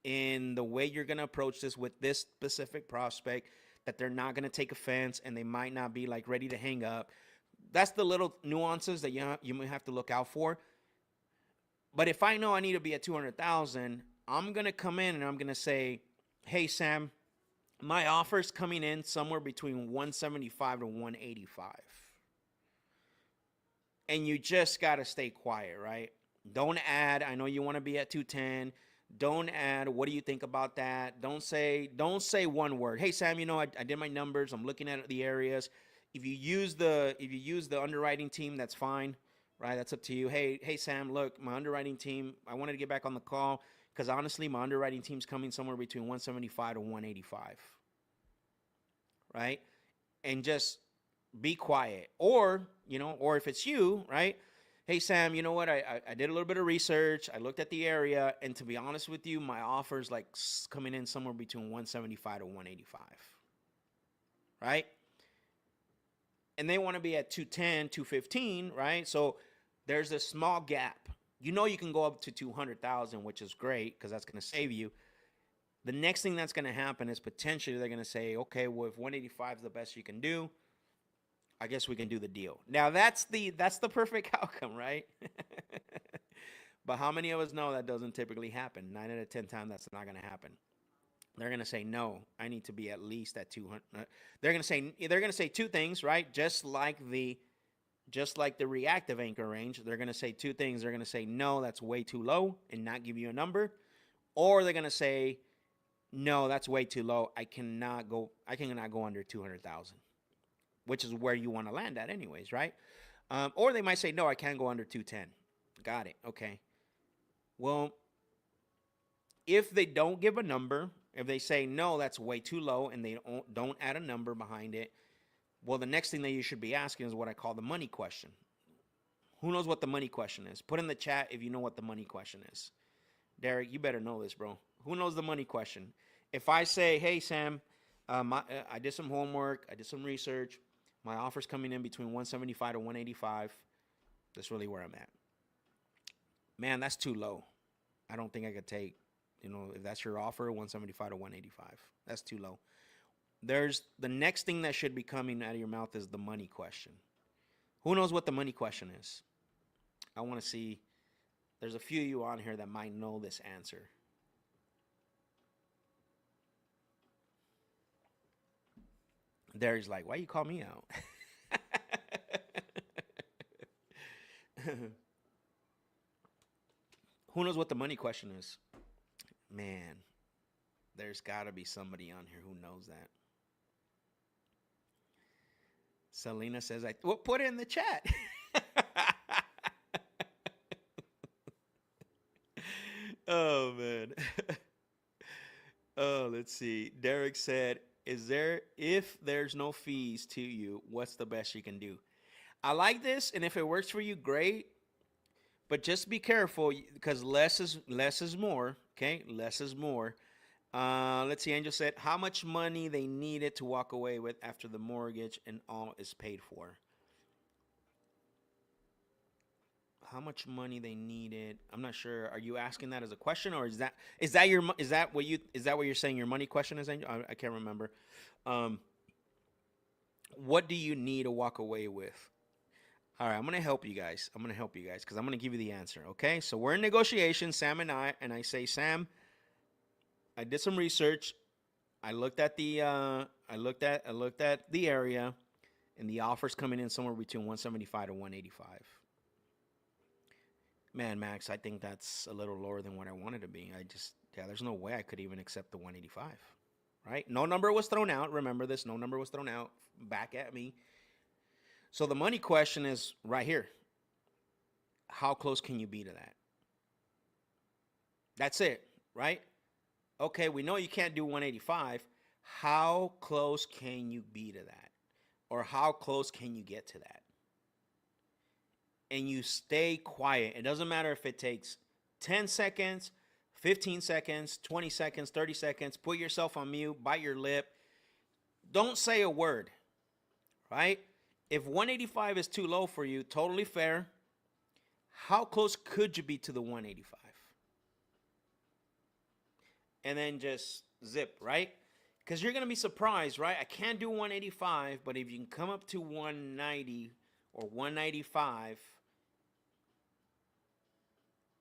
Speaker 1: in the way you're going to approach this with this specific prospect, that they're not going to take offense and they might not be like ready to hang up. That's the little nuances that you may have to look out for. But if I know I need to be at 200,000, I'm going to come in and I'm going to say, hey, Sam, my offer's coming in somewhere between 175 to 185. And you just got to stay quiet, right? Don't add. I know you want to be at 210. Don't add. What do you think about that? Don't say one word. Hey, Sam, I did my numbers. I'm looking at the areas. If you use the underwriting team, that's fine, right? That's up to you. Hey, Sam, look, my underwriting team, I wanted to get back on the call because honestly, my underwriting team's coming somewhere between 175 to 185, right? And just be quiet. Or if it's you, right? Hey, Sam, you know what? I did a little bit of research. I looked at the area. And to be honest with you, my offer's like coming in somewhere between 175 to 185. Right? And they want to be at 210, 215, right? So there's a small gap. You can go up to 200,000, which is great because that's going to save you. The next thing that's going to happen is potentially they're going to say, okay, well, if 185 is the best you can do, I guess we can do the deal. Now that's the perfect outcome, right? But how many of us know that doesn't typically happen? 9 out of 10 times that's not going to happen. They're going to say, no, I need to be at least at 200. They're going to say two things, right? Just like the reactive anchor range, they're going to say two things. They're going to say, no, that's way too low and not give you a number. Or they're going to say, no, that's way too low. I cannot go under 200,000. Which is where you want to land at anyways, right? Or they might say, no, I can't go under 210. Got it. Okay. Well, if they don't give a number, if they say, no, that's way too low, and they don't add a number behind it, well, the next thing that you should be asking is what I call the money question. Who knows what the money question is? Put in the chat if you know what the money question is. Derek, you better know this, bro. Who knows the money question? If I say, hey, Sam, I did some homework, I did some research, my offer's coming in between 175 to 185. That's really where I'm at. Man, that's too low. I don't think I could take, if that's your offer, 175 to 185. That's too low. There's the next thing that should be coming out of your mouth is the money question. Who knows what the money question is? I want to see. There's a few of you on here that might know this answer. Derek's like, why you call me out? Who knows what the money question is? Man, there's got to be somebody on here who knows that. Selena says, well, put it in the chat. Oh, man. Oh, let's see. Derek said, if there's no fees to you, what's the best you can do? I like this, and if it works for you, great. But just be careful because less is more. Okay, less is more. Let's see. Angel said how much money they needed to walk away with after the mortgage and all is paid for. How much money they needed? I'm not sure. Are you asking that as a question, or is that what you're saying? Your money question is, Angel? I can't remember. What do you need to walk away with? All right, I'm going to help you guys. Because I'm going to give you the answer, okay? So we're in negotiations, Sam and I say, Sam, I did some research. I looked at the area, and the offer's coming in somewhere between 175 to 185. Man, Max, I think that's a little lower than what I wanted to be. There's no way I could even accept the 185, right? No number was thrown out. Remember this, no number was thrown out back at me. So the money question is right here. How close can you be to that? That's it, right? Okay, we know you can't do 185. How close can you be to that? Or how close can you get to that? And you stay quiet. It doesn't matter if it takes 10 seconds, 15 seconds, 20 seconds, 30 seconds. Put yourself on mute, bite your lip. Don't say a word, right? If 185 is too low for you, totally fair. How close could you be to the 185? And then just zip, right? Because you're going to be surprised, right? I can't do 185, but if you can come up to 190 or 195,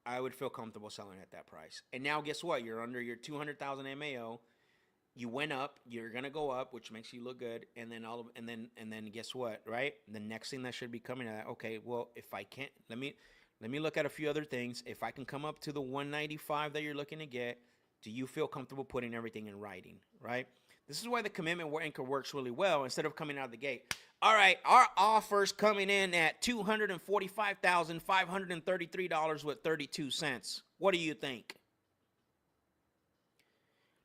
Speaker 1: I would feel comfortable selling at that price. And now guess what? You're under your 200,000 MAO. You went up, you're gonna go up, which makes you look good, and then guess what, right? The next thing that should be coming at, okay, well, if I can't, let me look at a few other things. If I can come up to the 195 that you're looking to get, do you feel comfortable putting everything in writing, right? This is why the commitment anchor works really well. Instead of coming out of the gate, all right, our offer's coming in at $245,533 with 32 cents. What do you think?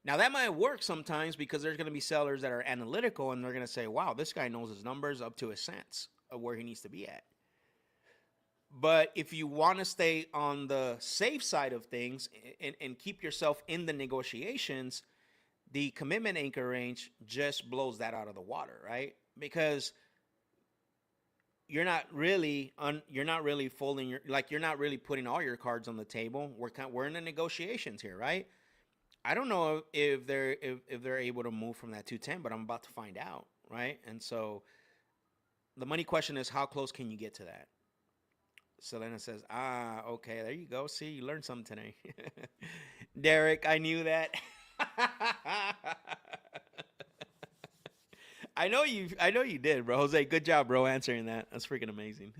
Speaker 1: Now, that might work sometimes because there's going to be sellers that are analytical and they're going to say, wow, this guy knows his numbers up to a cents of where he needs to be at. But if you want to stay on the safe side of things and keep yourself in the negotiations, the commitment anchor range just blows that out of the water, right? Because you're not really folding you're not really putting all your cards on the table. We're in the negotiations here, right? I don't know if they're able to move from that 210, but I'm about to find out, right? And so the money question is, how close can you get to that? Selena says, okay, there you go. See, you learned something today. Derek, I knew that. I know you did, bro. Jose, good job, bro, answering that. That's freaking amazing.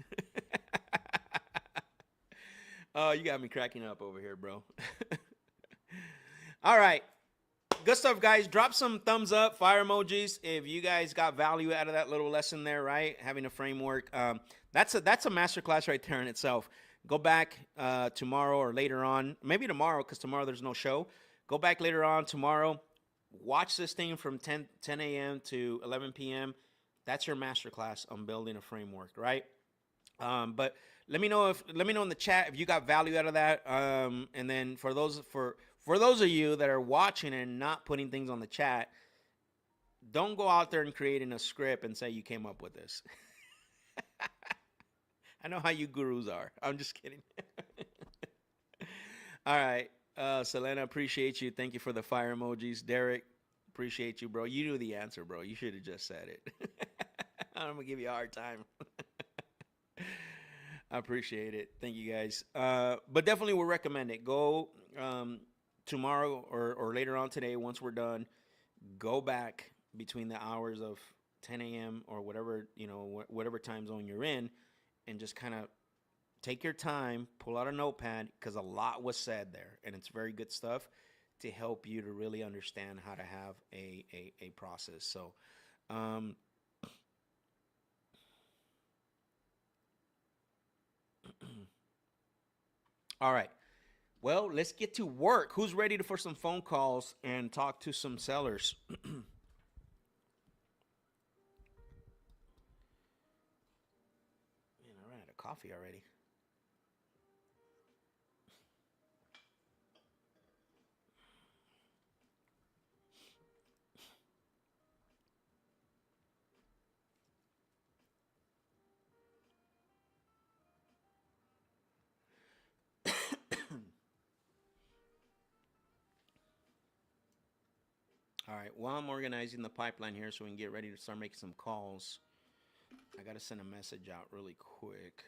Speaker 1: Oh, you got me cracking up over here, bro. All right. Good stuff, guys. Drop some thumbs up, fire emojis if you guys got value out of that little lesson there, right? Having a framework. That's a masterclass right there in itself. Go back tomorrow or later on. Maybe tomorrow, because tomorrow there's no show. Go back later on tomorrow. Watch this thing from 10 a.m. to 11 p.m. That's your masterclass on building a framework, right? But let me know in the chat if you got value out of that. And then for those of you that are watching and not putting things on the chat, don't go out there and creating a script and say you came up with this. I know how you gurus are. I'm just kidding. All right. Selena, appreciate you. Thank you for the fire emojis. Derek, Appreciate you, bro. You knew the answer, bro. You should have just said it. I'm gonna give you a hard time. I appreciate it. Thank you guys. But definitely would recommend it. Go tomorrow or later on today, once we're done, go back between the hours of 10 a.m. or whatever, whatever time zone you're in, and just kind of take your time, pull out a notepad, because a lot was said there, and it's very good stuff to help you to really understand how to have a process. So, um, all right. Well, let's get to work. Who's ready for some phone calls and talk to some sellers? Man, I ran out of coffee already. All right. While I'm organizing the pipeline here so we can get ready to start making some calls, I got to send a message out really quick.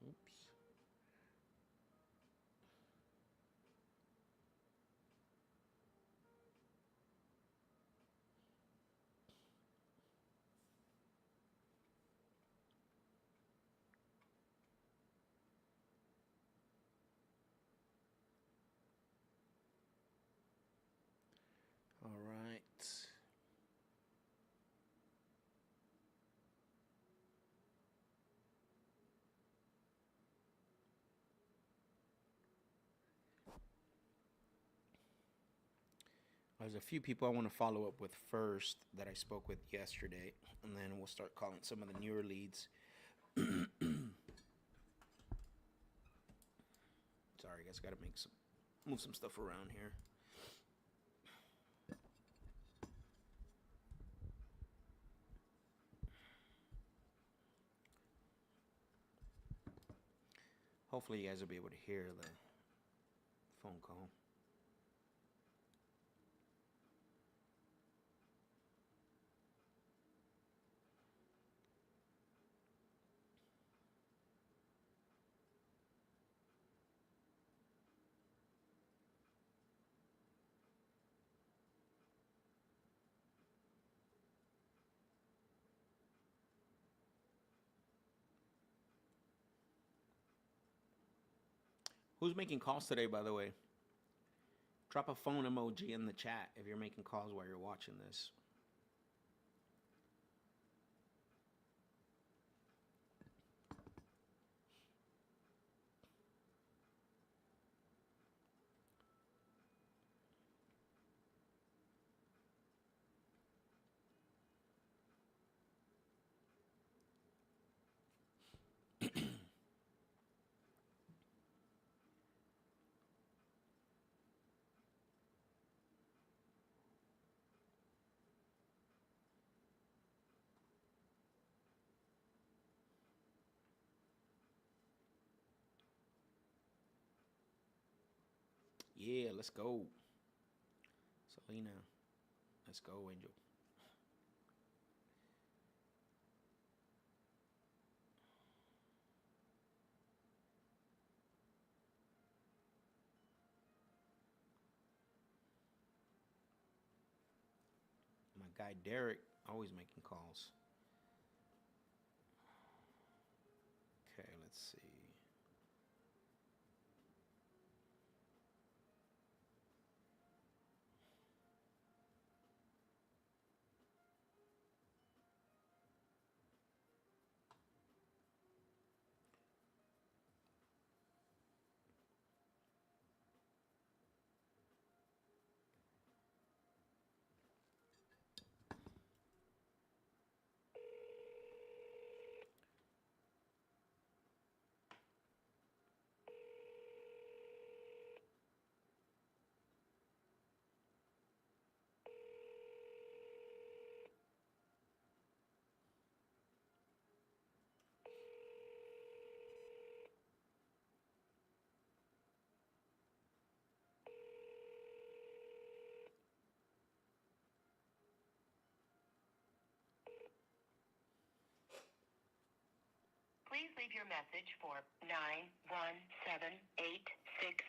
Speaker 1: Oops. All right. There's a few people I want to follow up with first that I spoke with yesterday, and then we'll start calling some of the newer leads. Sorry, guys, got to move some stuff around here. Hopefully, you guys will be able to hear the phone call. Who's making calls today, by the way? Drop a phone emoji in the chat if you're making calls while you're watching this. Yeah, let's go. Selena, let's go, Angel. My guy Derek, always making calls. Okay, let's see.
Speaker 2: Please leave your message for 91786.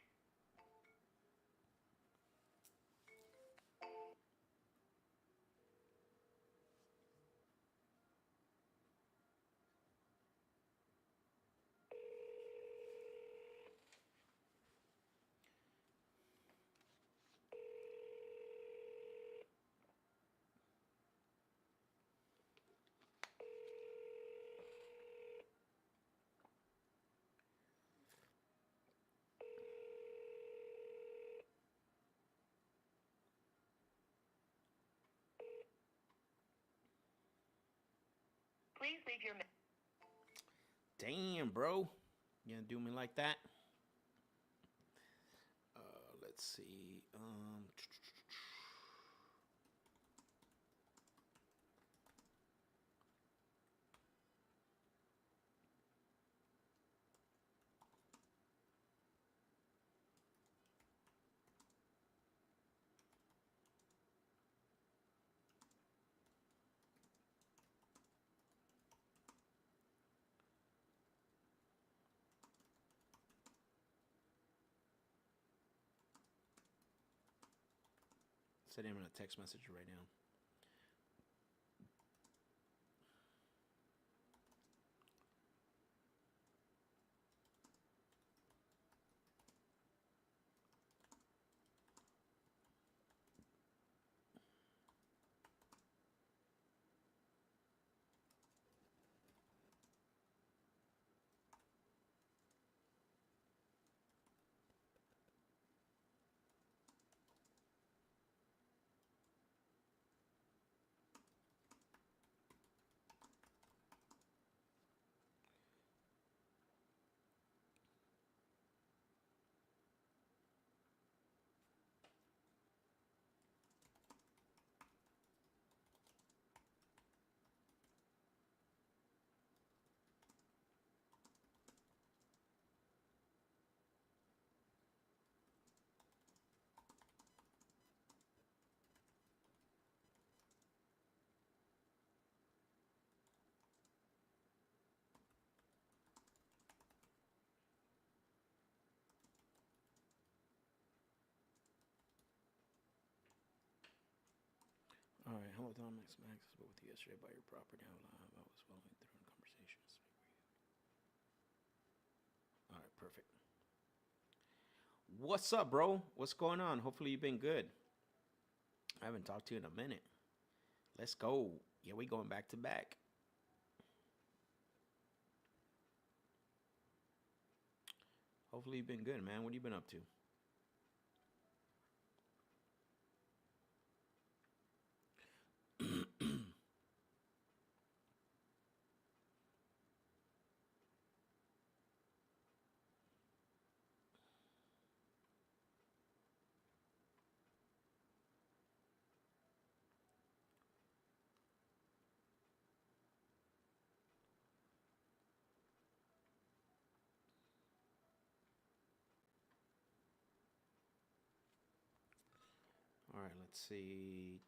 Speaker 2: Please leave your message.
Speaker 1: Damn, bro. You gonna do me like that? Let's see. Send him in a text message right now. All right, hold on, Max. I spoke with you yesterday about your property. How live I was following through in conversations. All right, perfect. What's up, bro? What's going on? Hopefully you've been good. I haven't talked to you in a minute. Let's go. Yeah, we going back to back. Hopefully you've been good, man. What have you been up to? right, let's see.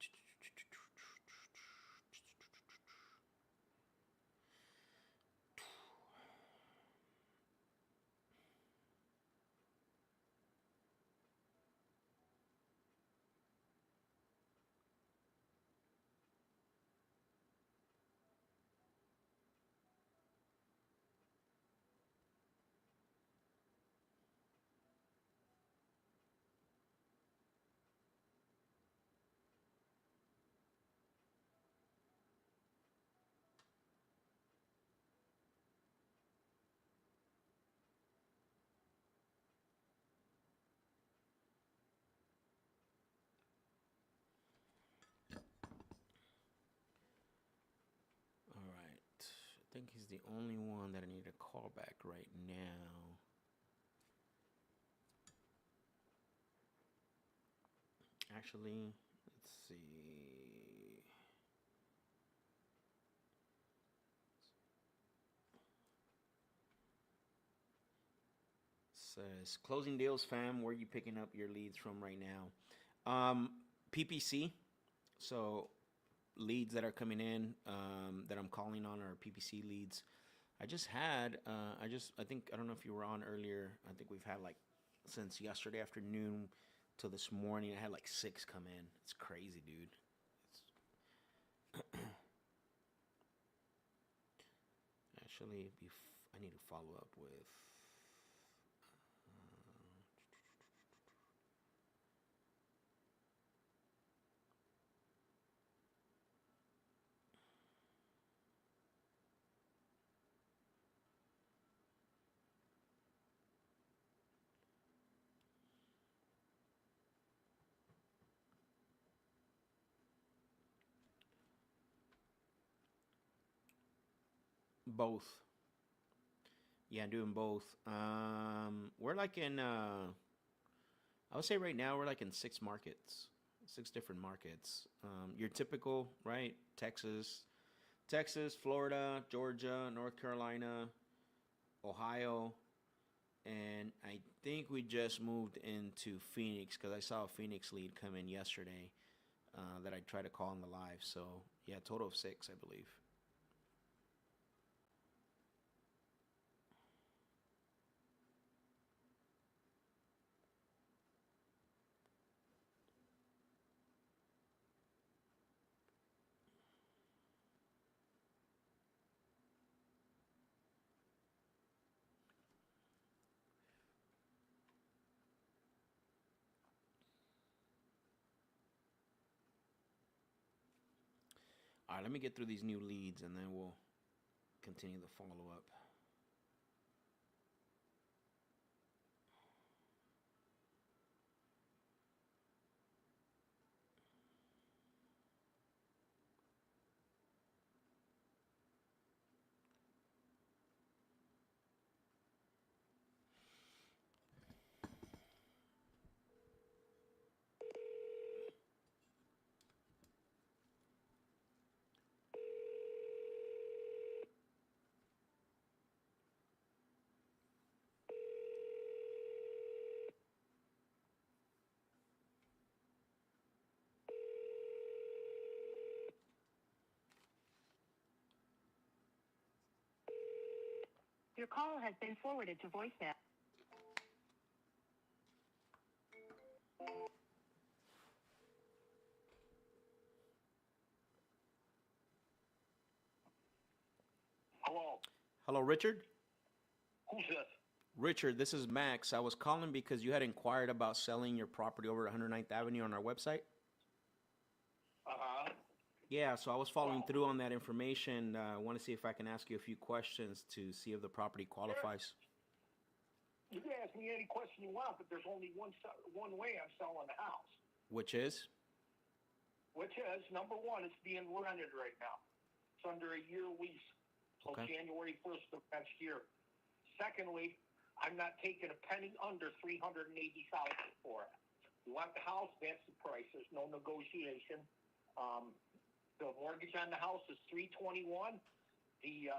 Speaker 1: All right. I think he's the only one that I need to call back right now. Actually, let's see. Says closing deals, fam. Where are you picking up your leads from right now? PPC. So leads that are coming in that I'm calling on are PPC leads. I just had. I think I don't know if you were on earlier. I think we've had like since yesterday afternoon till this morning. I had like 6 come in. It's crazy, dude. Actually, I need to follow up with. Both. Yeah, doing both. We're like in. I would say right now we're like in 6 markets, 6 different markets. Your typical, right? Texas, Florida, Georgia, North Carolina, Ohio, and I think we just moved into Phoenix because I saw a Phoenix lead come in yesterday that I tried to call in the live. So yeah, total of 6, I believe. All right, let me get through these new leads and then we'll continue the follow up.
Speaker 2: Your call has been forwarded to voicemail. Hello.
Speaker 1: Hello, Richard.
Speaker 2: Who's this?
Speaker 1: Richard, this is Max. I was calling because you had inquired about selling your property over at 109th Avenue on our website.
Speaker 2: Uh-huh.
Speaker 1: Yeah, so I was following through on that information. I want to see if I can ask you a few questions to see if the property qualifies.
Speaker 3: You can ask me any question you want, but there's only one way I'm selling the house,
Speaker 1: Which is?
Speaker 3: which is, number one, it's being rented right now. It's under a year lease, so
Speaker 1: Okay.
Speaker 3: January 1st of next year. Secondly, I'm not taking a penny under $380,000 for it. You want the house, that's the price. There's no negotiation. The mortgage on the house is $321. The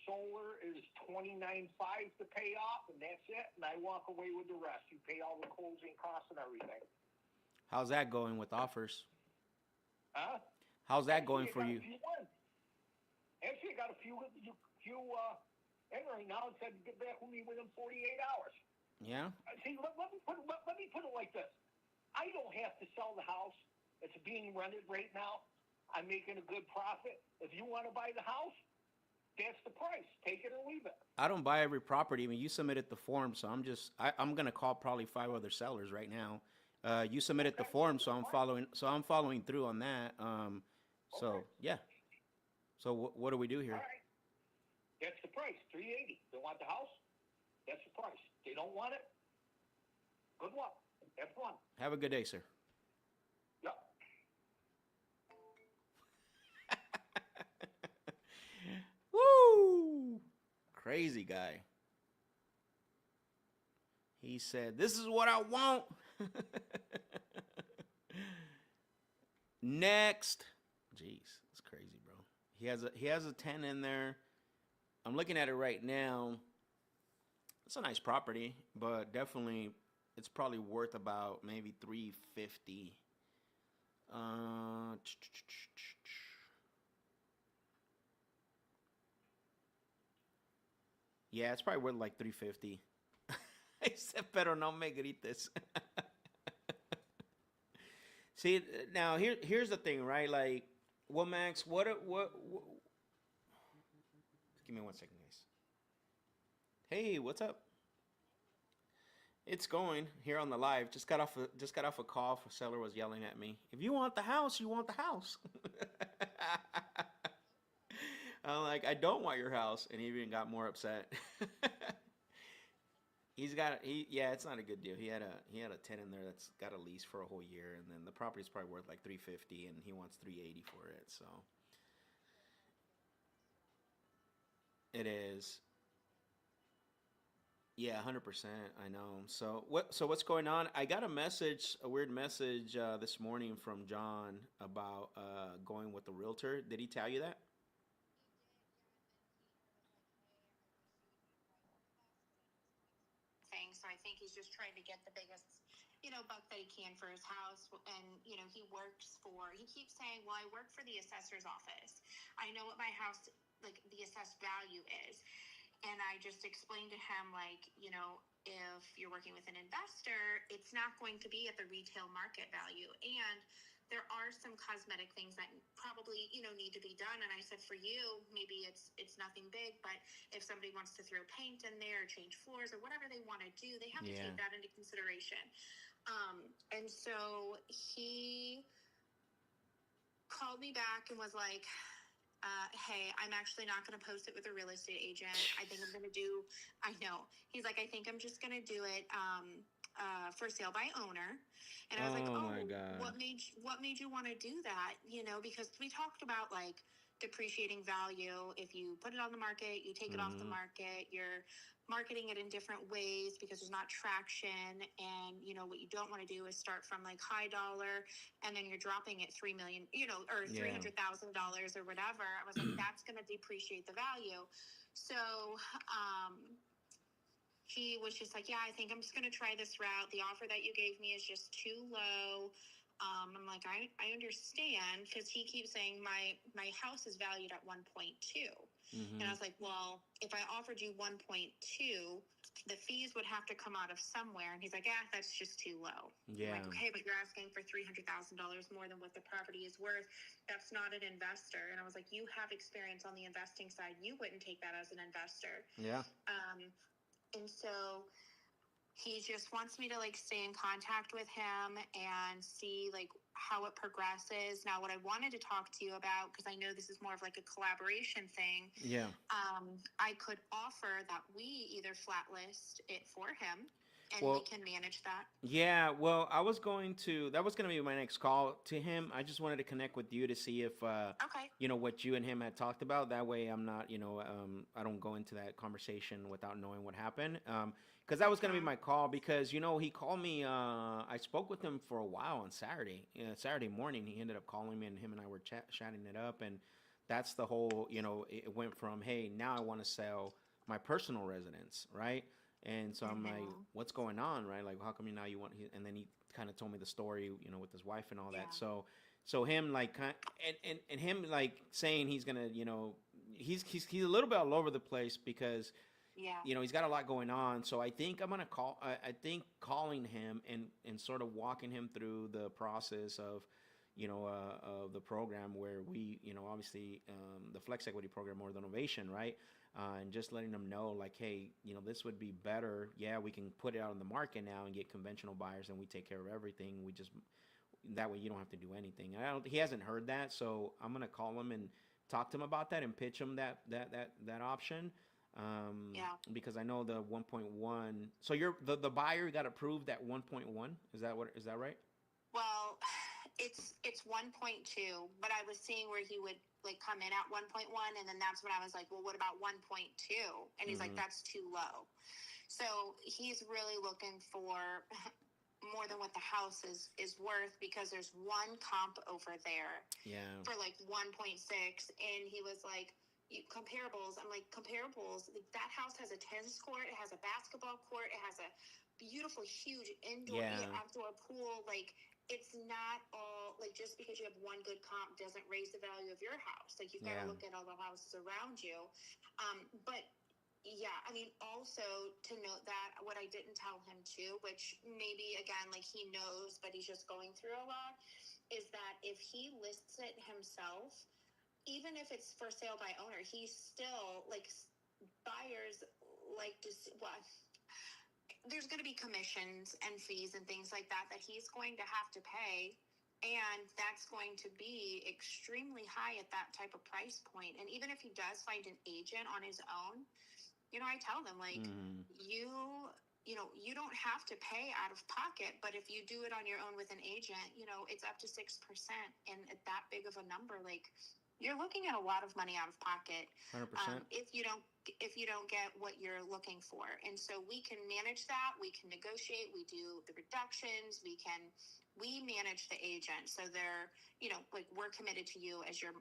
Speaker 3: solar is $29,500 to pay off, and that's it. And I walk away with the rest. You pay all the closing costs and everything.
Speaker 1: How's that going with offers?
Speaker 3: Huh?
Speaker 1: How's that going
Speaker 3: Actually,
Speaker 1: for you?
Speaker 3: Actually, I got a few in right now and said get back with me within 48 hours.
Speaker 1: Yeah.
Speaker 3: See, let me put it like this. I don't have to sell the house. It's being rented right now. I'm making a good profit. If you want to buy the house, that's the price. Take it or leave it.
Speaker 1: I don't buy every property. I mean, you submitted the form, so I'm gonna call probably 5 other sellers right now. You submitted the
Speaker 3: Okay,
Speaker 1: form, so
Speaker 3: that's fine.
Speaker 1: I'm following through on that.
Speaker 3: Okay.
Speaker 1: So yeah. So what do we do
Speaker 3: All
Speaker 1: here?
Speaker 3: right. That's the price. 380. They want the house. That's the price. They don't want it. Good luck. Have fun.
Speaker 1: Have a good day, sir.
Speaker 3: Yep.
Speaker 1: Woo! Crazy guy. He said, "This is what I want." Next. Jeez, it's crazy, bro. He has a 10 in there. I'm looking at it right now. It's a nice property, but definitely it's probably worth about maybe 350. Uh Yeah, it's probably worth like 350. I said, pero no me grites. See, now here's the thing, right? Like, well, Max, what? Give me 1 second, guys. Hey, what's up? It's going here on the live. Just got off a call. A seller was yelling at me. If you want the house, you want the house. I'm like, I don't want your house, and he even got more upset. Yeah, it's not a good deal. He had a 10 in there that's got a lease for a whole year, and then the property's probably worth like 350, and he wants 380 for it. So it is. Yeah, 100%. I know. So what's going on? I got a weird message this morning from John about going with the realtor. Did he tell you that?
Speaker 2: Thing. So I think he's just trying to get the biggest, buck that he can for his house. And, he keeps saying, well, I work for the assessor's office. I know what my house, like the assessed value is. And I just explained to him, like, if you're working with an investor, it's not going to be at the retail market value. And there are some cosmetic things that probably, need to be done. And I said, for you, maybe it's nothing big, but if somebody wants to throw paint in there or change floors or whatever they want to do, they have to
Speaker 1: Yeah.
Speaker 2: take that into consideration. And so he called me back and was like, hey, I'm actually not going to post it with a real estate agent. I think I'm going to I know. He's like, I think I'm just going to do it for sale by owner. And I was like,
Speaker 1: Oh
Speaker 2: oh,
Speaker 1: my God.
Speaker 2: what made you want to do that? Because we talked about like depreciating value. If you put it on the market, you take it off the market, you're marketing it in different ways because there's not traction. And, what you don't want to do is start from like high dollar and then you're dropping it 3 million, or $300,000 or whatever. I was like, that's going to depreciate the value. So, he was just like, yeah, I think I'm just going to try this route. The offer that you gave me is just too low. I'm like, I understand, because he keeps saying my house is valued at 1.2. And I was like, well, if I offered you 1.2, the fees would have to come out of somewhere. And he's like, yeah, that's just too low.
Speaker 1: Yeah.
Speaker 2: I'm like, okay, but you're asking for $300,000 more than what the property is worth. That's not an investor. And I was like, you have experience on the investing side. You wouldn't take that as an investor.
Speaker 1: Yeah.
Speaker 2: And so he just wants me to like stay in contact with him and see like how it progresses. Now, what I wanted to talk to you about, because I know this is more of like a collaboration thing.
Speaker 1: Yeah.
Speaker 2: I could offer that we either flat list it for him and
Speaker 1: Well,
Speaker 2: we can manage that.
Speaker 1: Yeah, well, that was going to be my next call to him. I just wanted to connect with you to see if,
Speaker 2: Okay.
Speaker 1: what you and him had talked about. That way I'm not, I don't go into that conversation without knowing what happened. Because that was going to be my call because, he called me, I spoke with him for a while on Saturday. Saturday morning, he ended up calling me and him and I were chatting it up. And that's the whole, it went from, hey, now I want to sell my personal residence, right? And so I'm like, what's going on, right? Like, how come now you want? And then he kind of told me the story, with his wife and all
Speaker 2: Yeah.
Speaker 1: that. So him like and him like saying he's gonna, he's a little bit all over the place because
Speaker 2: Yeah.
Speaker 1: he's got a lot going on. So I think I'm gonna call. I think calling him and sort of walking him through the process of the program where we, obviously the flex equity program or the innovation, right? And just letting them know like, hey, this would be better. Yeah, we can put it out on the market now and get conventional buyers, and we take care of everything. We just that way you don't have to do anything. He hasn't heard that, so I'm gonna call him and talk to him about that and pitch him that option.
Speaker 2: Yeah.
Speaker 1: Because I know the 1.1. So the buyer got approved at 1.1. Is that right?
Speaker 2: Well, it's 1.2, but I was seeing where he would like come in at 1.1, and then that's when I was like, well, what about 1.2? And he's like, that's too low. So he's really looking for more than what the house is worth, because there's one comp over there for like 1.6, and he was like, comparables. I'm like, comparables, like, that house has a tennis court, it has a basketball court, it has a beautiful huge indoor outdoor pool. Like, it's not all like, just because you have one good comp doesn't raise the value of your house. Like, you've got to look at all the houses around you. But yeah, I mean, also to note that what I didn't tell him too, which maybe again, like, he knows, but he's just going through a lot, is that if he lists it himself, even if it's for sale by owner, he's still like, buyers like to see, well, there's going to be commissions and fees and things like that he's going to have to pay. And that's going to be extremely high at that type of price point. And even if he does find an agent on his own, I tell them, like, you don't have to pay out of pocket, but if you do it on your own with an agent, it's up to 6%. And at that big of a number, like, you're looking at a lot of money out of pocket.
Speaker 1: 100%.
Speaker 2: If you don't get what you're looking for. And so we can manage that. We can negotiate. We do the reductions. We manage the agent. So they're, like, we're committed to you as you're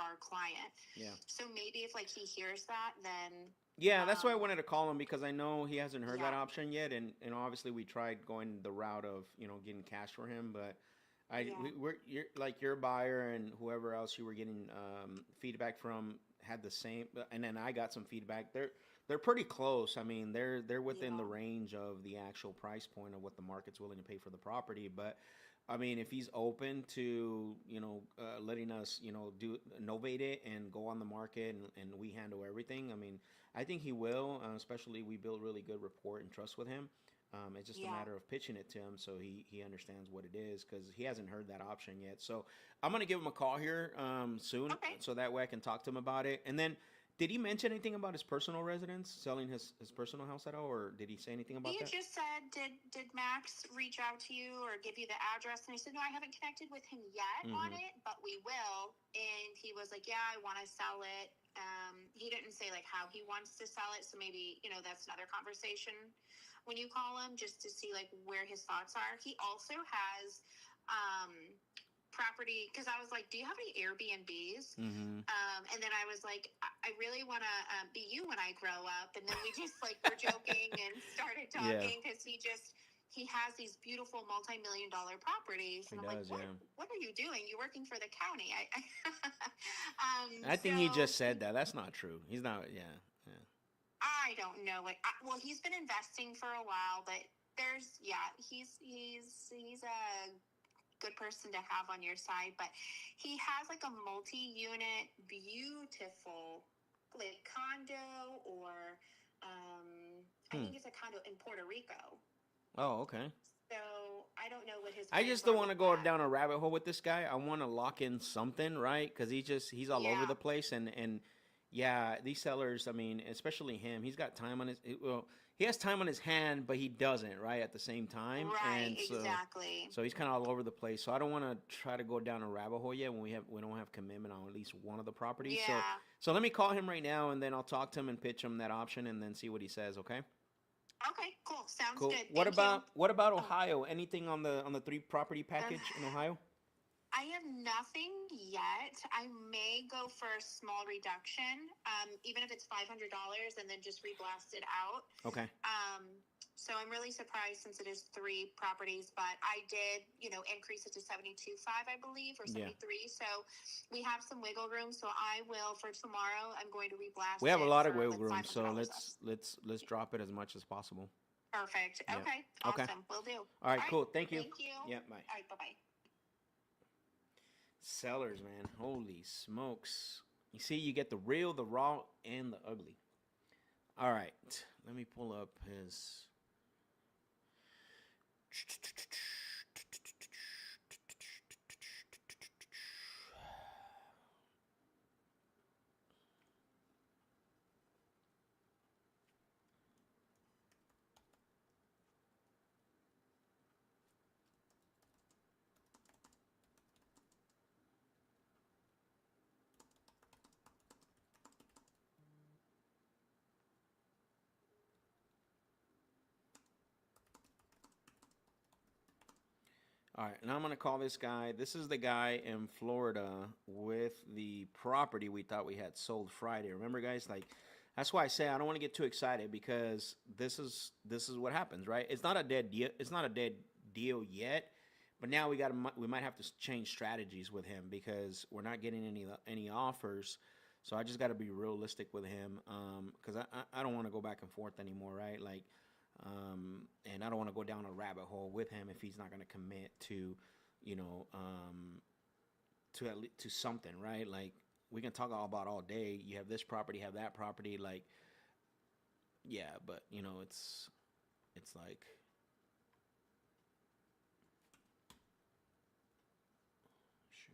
Speaker 2: our client. Yeah. So maybe if like he hears that, then.
Speaker 1: Yeah, that's why I wanted to call him, because I know he hasn't heard that option yet. And obviously we tried going the route of, getting cash for him, but you're like, your buyer and whoever else you were getting feedback from had the same, and then I got some feedback. They're pretty close. I mean, they're within the range of the actual price point of what the market's willing to pay for the property. But I mean, if he's open to letting us innovate it and go on the market and we handle everything, I mean, I think he will. Especially we build really good rapport and trust with him. It's just a matter of pitching it to him so he understands what it is, because he hasn't heard that option yet. So I'm going to give him a call here soon, so that way I can talk to him about it. And then, did he mention anything about his personal residence, selling his personal house at all, or did he say anything about that?
Speaker 2: He just said, did Max reach out to you or give you the address? And I said, no, I haven't connected with him yet on it, but we will. And he was like, yeah, I want to sell it. He didn't say like how he wants to sell it, so maybe that's another conversation when you call him, just to see like where his thoughts are. He also has property, because I was like, do you have any Airbnbs? And then I was like, I really want to be you when I grow up. And then we just like were joking and started talking, because he has these beautiful multi-million-dollar properties. And I'm like, what are you doing? You're working for the county.
Speaker 1: I think he just said that. That's not true. He's not.
Speaker 2: I don't know. Like, well, he's been investing for a while, but he's a good person to have on your side. But he has like a multi-unit, beautiful, like, condo, or I think it's a condo in Puerto Rico.
Speaker 1: Oh, okay.
Speaker 2: So I don't know what his.
Speaker 1: I just don't want to go down a rabbit hole with this guy. I want to lock in something, right? Because he's all over the place, and yeah, these sellers, I mean, especially him, he's got time on he has time on his hand, but he doesn't, right, at the same time.
Speaker 2: Right,
Speaker 1: and so,
Speaker 2: exactly.
Speaker 1: So he's kind of all over the place. So I don't want to try to go down a rabbit hole yet when we don't have commitment on at least one of the properties.
Speaker 2: Yeah.
Speaker 1: So let me call him right now, and then I'll talk to him and pitch him that option, and then see what he says. Okay.
Speaker 2: Okay. Cool. Sounds good.
Speaker 1: What about Ohio? Anything on the 3-property package in Ohio?
Speaker 2: I have nothing yet. I may go for a small reduction, even if it's $500, and then just reblast it out.
Speaker 1: Okay.
Speaker 2: So I'm really surprised since it is 3 properties, but I did, increase it to 72.5, I believe, or
Speaker 1: Yeah.
Speaker 2: 73. So we have some wiggle room. So I will, for tomorrow, I'm going to reblast
Speaker 1: We have a
Speaker 2: it
Speaker 1: lot of
Speaker 2: for
Speaker 1: wiggle
Speaker 2: like
Speaker 1: room,
Speaker 2: $500
Speaker 1: so
Speaker 2: less.
Speaker 1: let's drop it as much as possible.
Speaker 2: Perfect.
Speaker 1: Yeah.
Speaker 2: Okay.
Speaker 1: Okay.
Speaker 2: Awesome. Will do.
Speaker 1: All right. Cool. Thank you.
Speaker 2: Thank you.
Speaker 1: Yeah. Bye.
Speaker 2: All right. Bye-bye.
Speaker 1: Sellers, man. Holy smokes. You see, you get the real, the raw, and the ugly. All right. Let me pull up his. All right, now I'm gonna call this guy. This is the guy in Florida with the property we thought we had sold Friday. Remember, guys? Like, that's why I say I don't want to get too excited because this is what happens, right? It's not a dead deal. It's not a dead deal yet, but now we might have to change strategies with him because we're not getting any offers. So I just got to be realistic with him because I don't want to go back and forth anymore, right? Like. And I don't want to go down a rabbit hole with him if he's not going to commit to, you know, to something, right? Like we can talk all about all day. You have this property, have that property, like, yeah, but it's like, shoot.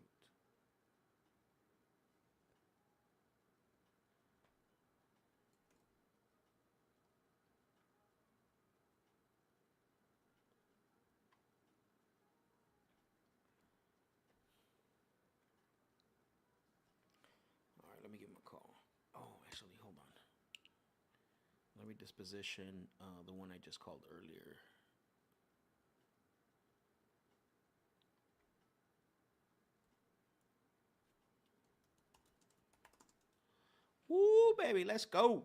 Speaker 1: All right, let me give him a call. Oh, actually, hold on. Let me disposition the one I just called earlier. Woo, baby, let's go.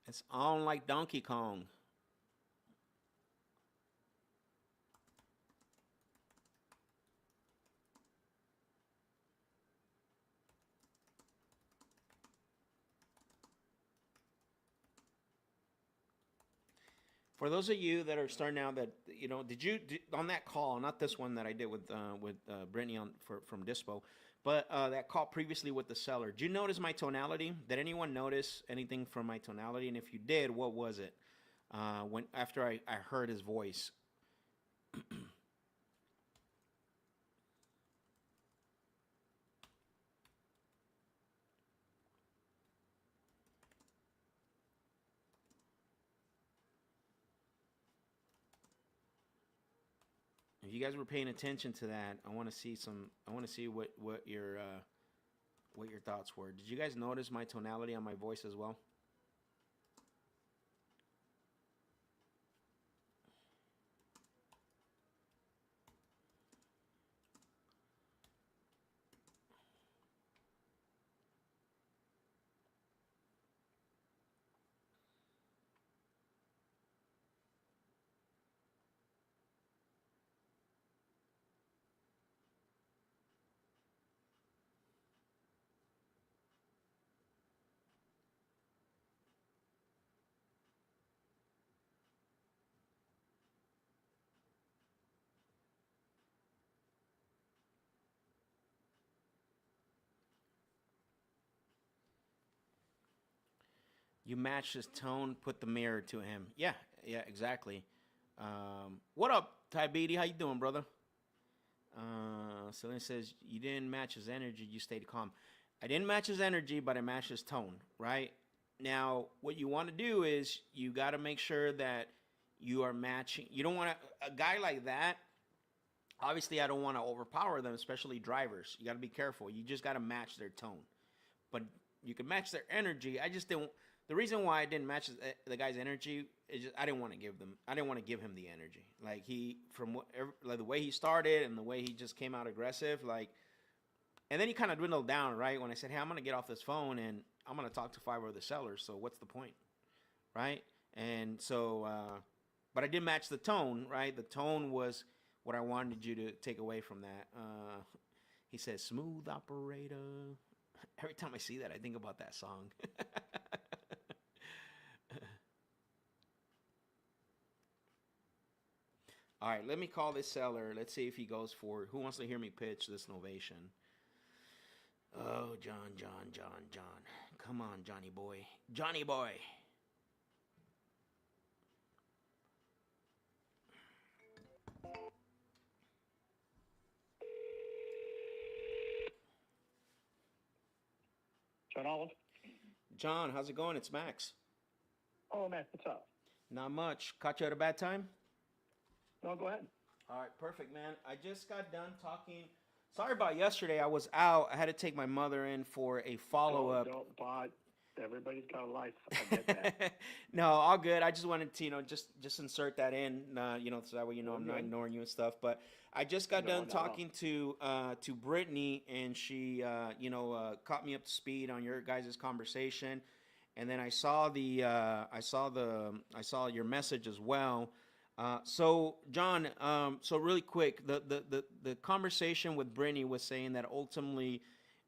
Speaker 1: It's on like Donkey Kong. For those of you that are starting out, that on that call, not this one that I did with Brittany from Dispo, but that call previously with the seller. Did you notice my tonality? Did anyone notice anything from my tonality? And if you did, what was it? When after I heard his voice. If you guys were paying attention to that, I want to see some. I want to see what your thoughts were. Did you guys notice my tonality on my voice as well? You match his tone, put the mirror to him. Yeah, yeah, exactly. What up, Ty Beatty? How you doing, brother? Celine says you didn't match his energy. You stayed calm. I didn't match his energy, but I matched his tone. Right now, what you want to do is you got to make sure that you are matching. You don't want a guy like that. Obviously, I don't want to overpower them, especially drivers. You got to be careful. You just got to match their tone, but you can match their energy. I just didn't. The reason why I didn't match the guy's energy is just I didn't want to give them. I didn't want to give him the energy. Like like the way he started and the way he just came out aggressive. Like, and then he kind of dwindled down. Right when I said, "Hey, I'm gonna get off this phone and I'm gonna talk to 5 other sellers." So what's the point, right? And so, but I did match the tone, right? The tone was what I wanted you to take away from that. He says, "Smooth operator." Every time I see that, I think about that song. All right, let me call this seller. Let's see if he goes for it. Who wants to hear me pitch this novation? Oh, John, John, John, John. Come on, Johnny boy. Johnny boy.
Speaker 3: John Olive.
Speaker 1: John, how's it going? It's Max.
Speaker 3: Oh, man, what's up?
Speaker 1: Not much. Caught you at a bad time?
Speaker 3: No, go ahead.
Speaker 1: All right, perfect, man. I just got done talking. Sorry about yesterday. I was out. I had to take my mother in for a follow-up.
Speaker 3: Don't bot. Everybody's got a life. I get that.
Speaker 1: No, all good. I just wanted to, just insert that in, so that way I'm not
Speaker 3: Okay.
Speaker 1: ignoring you and stuff. But I just got done
Speaker 3: No.
Speaker 1: talking to Brittany, and she, caught me up to speed on your guys' conversation, and then I saw your message as well. So John, so really quick, the conversation with Brittany was saying that ultimately,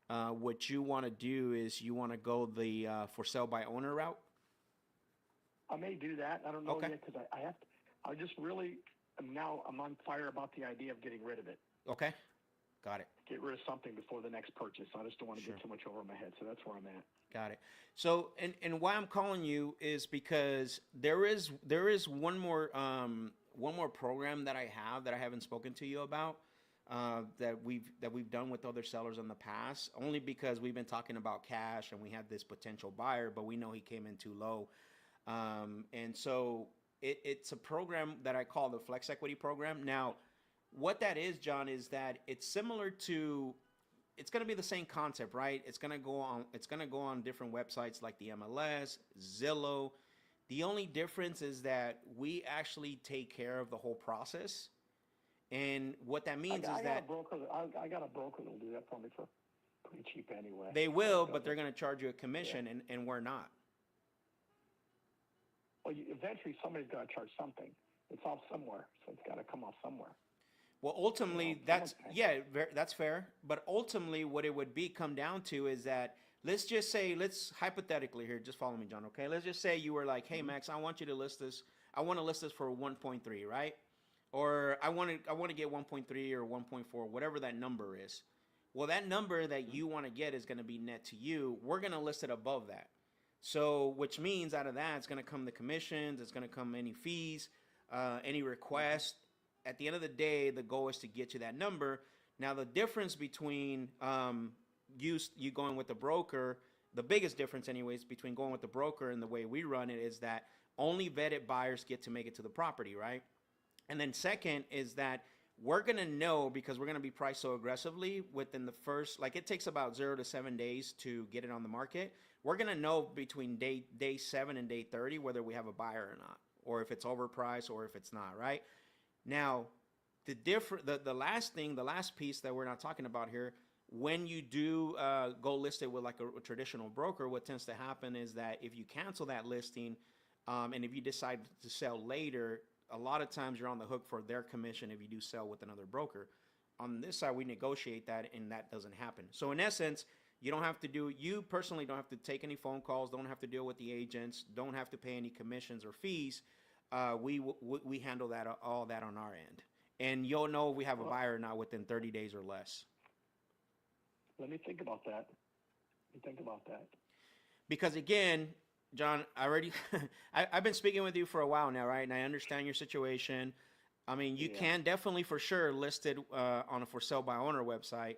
Speaker 1: what you want to do is you want to go the for sale by owner route.
Speaker 3: I may do that. I don't know
Speaker 1: Okay.
Speaker 3: yet because I have to. I just really I'm on fire about the idea of getting rid of it.
Speaker 1: Okay, got it.
Speaker 3: Get rid of something before the next purchase. I just don't want to
Speaker 1: Sure.
Speaker 3: get too much over my head. So that's where I'm at.
Speaker 1: Got it. So, and why I'm calling you is because there is one more program that I haven't spoken to you about, that we've done with other sellers in the past. Only because we've been talking about cash and we had this potential buyer, but we know he came in too low, and so it's a program that I call the Flex Equity program. Now, what that is, John, is that it's similar to. It's going to be the same concept, right? It's going to go on different websites like the MLS, Zillow. The only difference is that we actually take care of the whole process. And what that means is that
Speaker 3: I got a broker that'll do that for me for pretty cheap anyway.
Speaker 1: they will, but they're going to charge you a commission, and we're not.
Speaker 3: Well, eventually somebody's got to charge something. It's off somewhere, so it's got to come off somewhere.
Speaker 1: Well, ultimately,
Speaker 3: Well,
Speaker 1: that's fair. But ultimately, what it would come down to is that let's hypothetically here, just follow me, John. Okay, let's just say you were like, hey, Max, I want you to list this. I want to list this for 1.3, right? Or I want to get 1.3 or 1.4, whatever that number is. Well, that number that you want to get is going to be net to you. We're going to list it above that. So, which means out of that, it's going to come the commissions. It's going to come any fees, any requests. At the end of the day, the goal is to get you that number. Now, the difference between you going with the broker, the biggest difference anyways, between going with the broker and the way we run it is that only vetted buyers get to make it to the property, right? And then second is that we're going to know, because we're going to be priced so aggressively within the first, like it takes about 0 to 7 days to get it on the market. We're going to know between day 7 and day 30 whether we have a buyer or not, or if it's overpriced or if it's not, right? Now, the last piece that we're not talking about here, when you do go list it with like a traditional broker, what tends to happen is that if you cancel that listing, and if you decide to sell later, a lot of times you're on the hook for their commission if you do sell with another broker. On this side, we negotiate that, and that doesn't happen. So in essence, you personally don't have to take any phone calls, don't have to deal with the agents, don't have to pay any commissions or fees. We handle all that on our end, and you'll know if we have a buyer or not within 30 days or less.
Speaker 3: Let me think about that.
Speaker 1: Because again, John, I've been speaking with you for a while now, right? And I understand your situation. I mean, you can definitely for sure list it on a for sale by owner website,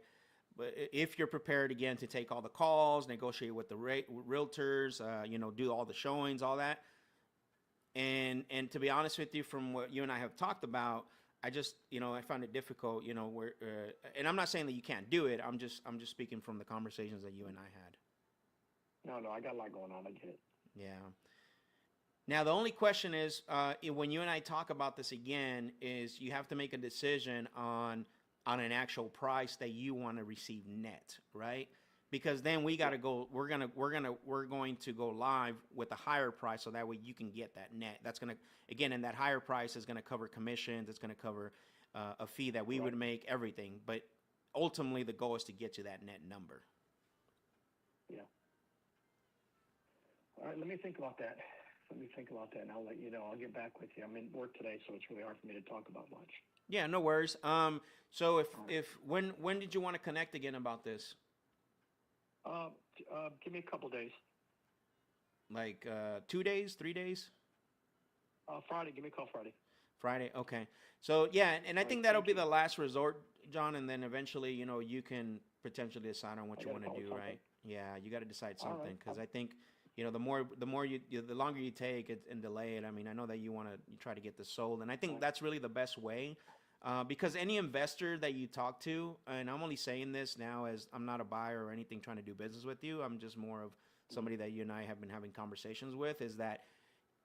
Speaker 1: but if you're prepared again to take all the calls, negotiate with the realtors, do all the showings, all that. And to be honest with you, from what you and I have talked about, I just, I found it difficult, where, and I'm not saying that you can't do it. I'm just speaking from the conversations that you and I had.
Speaker 3: No, I got a lot going on. I get it.
Speaker 1: Yeah. Now, the only question is, when you and I talk about this again, is you have to make a decision on an actual price that you want to receive net, right? because then we got
Speaker 3: Yeah.
Speaker 1: to go. We're going to go live with a higher price, so that way you can get that net. That's gonna again, and that higher price is gonna cover commissions. It's gonna cover a fee that we would
Speaker 3: Right.
Speaker 1: make, everything. But ultimately, the goal is to get you that net number.
Speaker 3: Yeah. All right. Let me think about that. Let me think about that, and I'll let you know. I'll get back with you. I'm in work today, so it's really hard for me to talk about much.
Speaker 1: Yeah, no worries. So
Speaker 3: All right.
Speaker 1: if when did you want to connect again about this?
Speaker 3: Uh, Give me a couple days.
Speaker 1: Like 2 days, 3 days?
Speaker 3: Friday. Give me a call Friday.
Speaker 1: Friday. Okay. So yeah, and I
Speaker 3: All right.
Speaker 1: think that'll
Speaker 3: Thank
Speaker 1: be
Speaker 3: you.
Speaker 1: the last resort, John, and then eventually, you can potentially decide on what
Speaker 3: I
Speaker 1: you
Speaker 3: got to
Speaker 1: want to
Speaker 3: call it
Speaker 1: do,
Speaker 3: something.
Speaker 1: right? Yeah, you got to decide
Speaker 3: All right.
Speaker 1: something because I think, the more the longer you take it and delay it. I mean, I know that you try to get this sold, and I think
Speaker 3: Right.
Speaker 1: that's really the best way. Because any investor that you talk to, and I'm only saying this now as I'm not a buyer or anything trying to do business with you, I'm just more of
Speaker 3: Mhm.
Speaker 1: somebody that you and I have been having conversations with, is that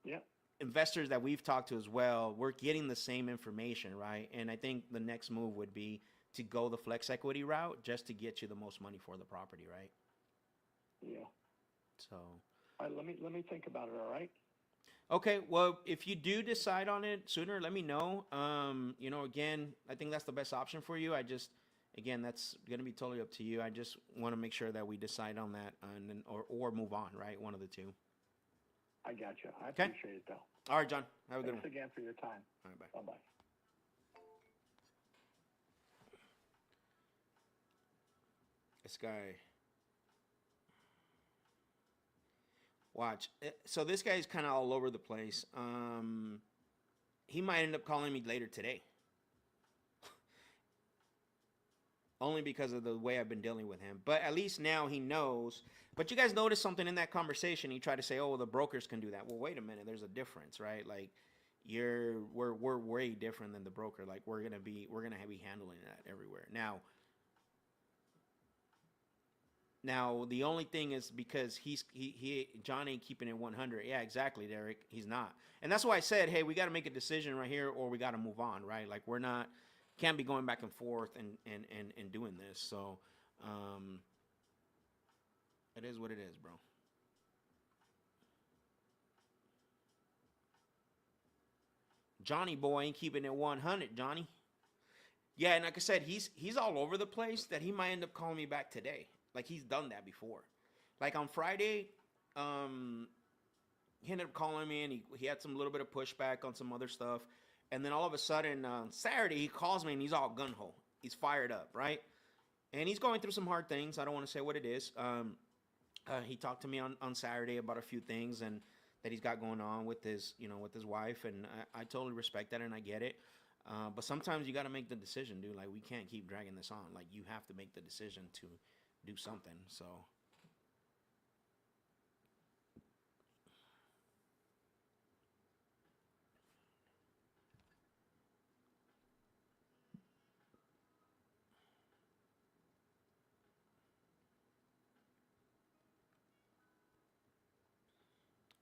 Speaker 3: Yeah.
Speaker 1: investors that we've talked to as well, we're getting the same information, right? And I think the next move would be to go the flex equity route just to get you the most money for the property, right?
Speaker 3: Yeah.
Speaker 1: So,
Speaker 3: All right. Let me think about it. All right.
Speaker 1: okay, well, if you do decide on it sooner, let me know. Again, I think that's the best option for you. Again, that's going to be totally up to you. I just want to make sure that we decide on that and then, or move on, right? One of the two.
Speaker 3: I got you. I
Speaker 1: Okay.
Speaker 3: appreciate it, though.
Speaker 1: All right, John. Have a good
Speaker 3: Thanks
Speaker 1: one.
Speaker 3: again for your time.
Speaker 1: All right, bye.
Speaker 3: Bye bye.
Speaker 1: This guy. Watch. So this guy's kind of all over the place. He might end up calling me later today, only because of the way I've been dealing with him. But at least now he knows. But you guys noticed something in that conversation. He tried to say, "Oh, well, the brokers can do that." Well, wait a minute. There's a difference, right? Like, we're way different than the broker. Like, we're gonna be handling that everywhere. Now, the only thing is because he John ain't keeping it 100. Yeah, exactly, Derek. He's not, and that's why I said, hey, we got to make a decision right here, or we got to move on, right? Like we're not can't be going back and forth and doing this. So, um, it is what it is, bro. Johnny boy ain't keeping it 100, Johnny. Yeah, and like I said, he's all over the place. That he might end up calling me back today. Like he's done that before. Like on Friday, um, he ended up calling me and he had some little bit of pushback on some other stuff. And then all of a sudden, Saturday, he calls me and he's all gun ho. He's fired up, right? And he's going through some hard things. I don't want to say what it is. He talked to me on Saturday about a few things and that he's got going on with his wife. And I totally respect that and I get it. But sometimes you got to make the decision, dude. Like, we can't keep dragging this on. Like, you have to make the decision to do something. So,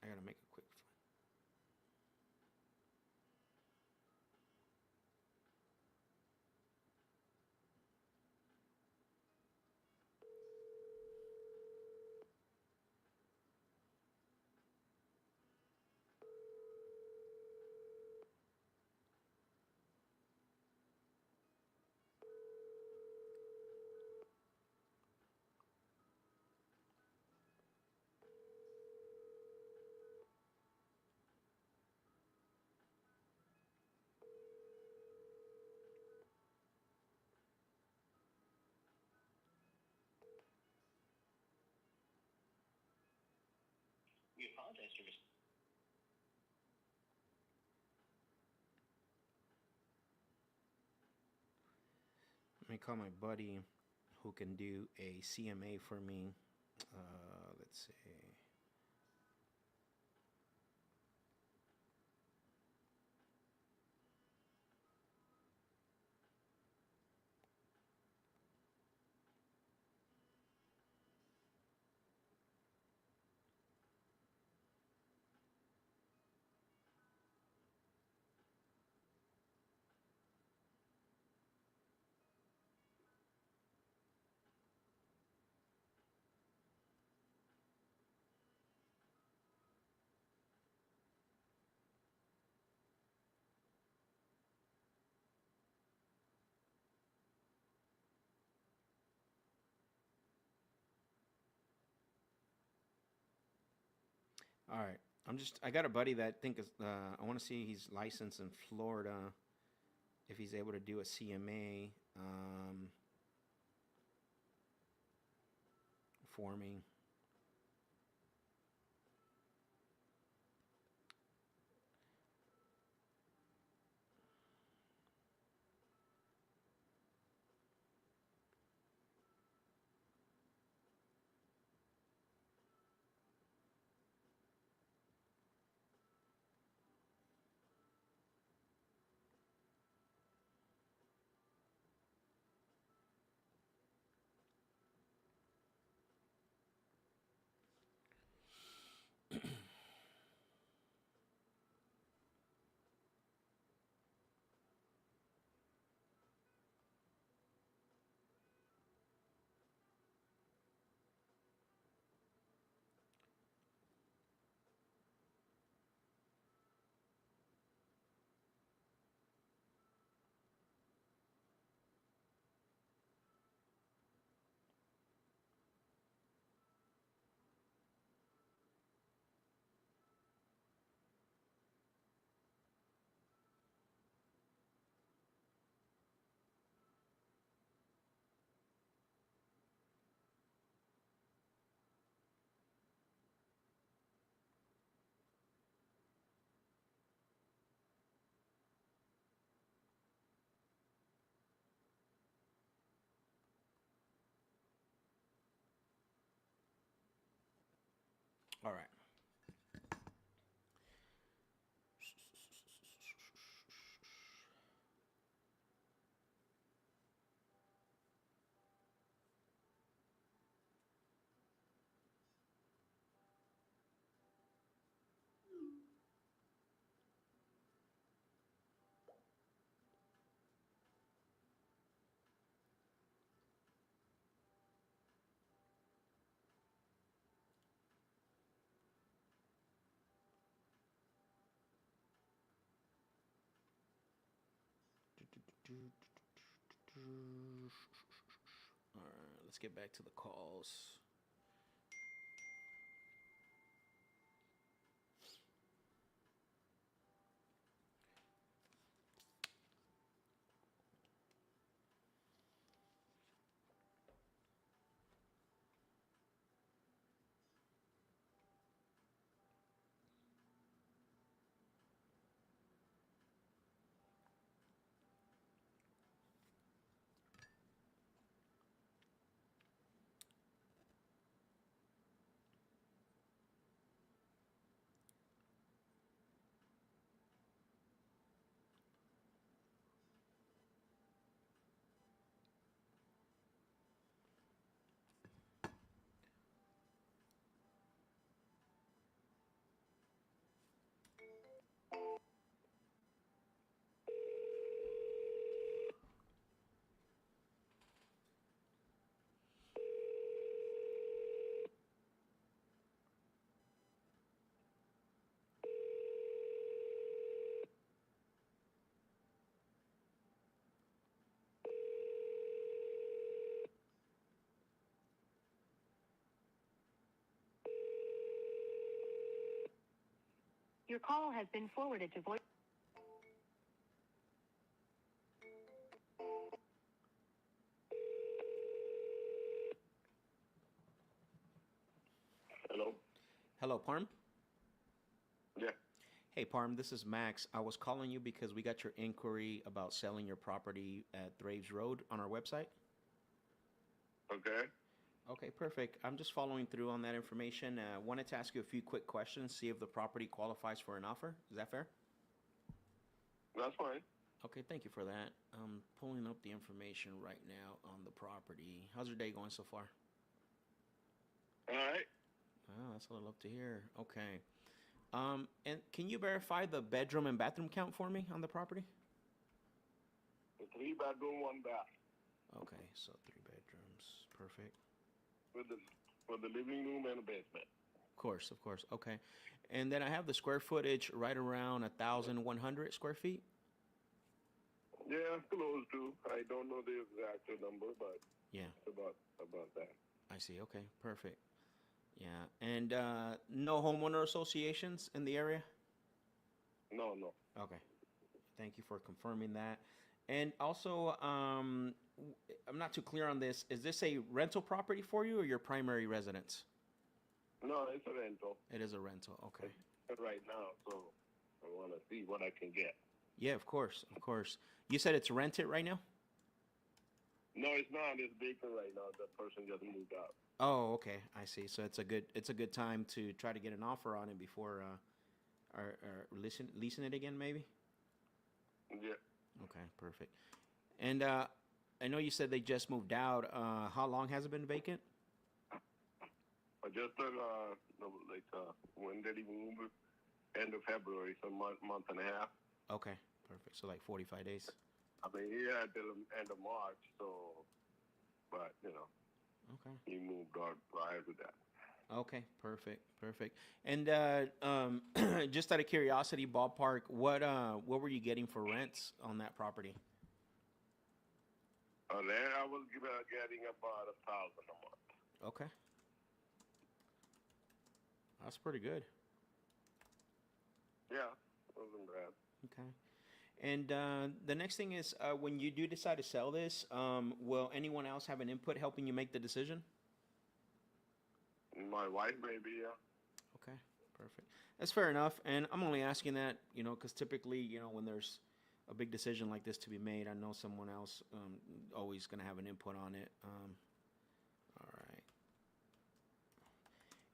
Speaker 1: I got to make a quick.
Speaker 3: We apologize for
Speaker 1: Let me call my buddy who can do a CMA for me. Let's see. All right. I got a buddy that think is, I want to see he's licensed in Florida. If he's able to do a CMA for me. All right. All right, let's get back to the calls.
Speaker 2: Your call has been forwarded to voice.
Speaker 3: Hello?
Speaker 1: Hello, Parm.
Speaker 3: Yeah.
Speaker 1: Hey, Parm, this is Max. I was calling you because we got your inquiry about selling your property at Thraves Road on our website.
Speaker 3: Okay.
Speaker 1: Okay, perfect. I'm just following through on that information. Wanted to ask you a few quick questions, see if the property qualifies for an offer. Is that fair?
Speaker 3: That's fine.
Speaker 1: Okay, thank you for that. I'm pulling up the information right now on the property. How's your day going so far?
Speaker 3: All right.
Speaker 1: Oh, that's what I love to hear. Okay. And can you verify the bedroom and bathroom count for me on the property?
Speaker 3: A 3-bedroom, 1 bath.
Speaker 1: Okay, so 3 bedrooms. Perfect.
Speaker 3: With the living room and a basement.
Speaker 1: Of course, of course. Okay. And then I have the square footage right around 1,100 square feet.
Speaker 3: Yeah, close to. I don't know the exact number, but
Speaker 1: Yeah,
Speaker 3: it's about that.
Speaker 1: I see. Okay, perfect. Yeah. And no homeowner associations in the area?
Speaker 3: No, no.
Speaker 1: Okay. Thank you for confirming that. And also, I'm not too clear on this. Is this a rental property for you or your primary residence?
Speaker 3: No, it's a rental.
Speaker 1: It is a rental. Okay.
Speaker 3: It's right now, so I want to see what I can get.
Speaker 1: Yeah, of course, of course. You said it's rented right now?
Speaker 3: No, it's not. It's vacant right now. The person just moved out.
Speaker 1: Oh, okay. I see. So it's a good time to try to get an offer on it before leasing it again, maybe.
Speaker 3: Yeah.
Speaker 1: Okay, perfect. And I know you said they just moved out. How long has it been vacant?
Speaker 3: I just when did he move? End of February, so month and a half.
Speaker 1: Okay, perfect. So like 45 days.
Speaker 3: I mean, he had till the end of March, so, but
Speaker 1: Okay.
Speaker 3: he moved out prior to that.
Speaker 1: Okay, perfect, perfect. And just out of curiosity, ballpark, what were you getting for rents on that property?
Speaker 3: Then I was getting about 1,000 a month.
Speaker 1: Okay, that's pretty good.
Speaker 3: Yeah, wasn't bad.
Speaker 1: Okay. And the next thing is, when you do decide to sell this, will anyone else have an input helping you make the decision?
Speaker 3: My wife, maybe, yeah.
Speaker 1: Okay, perfect. That's fair enough. And I'm only asking that, because typically, when there's a big decision like this to be made, I know someone else always going to have an input on it. All right.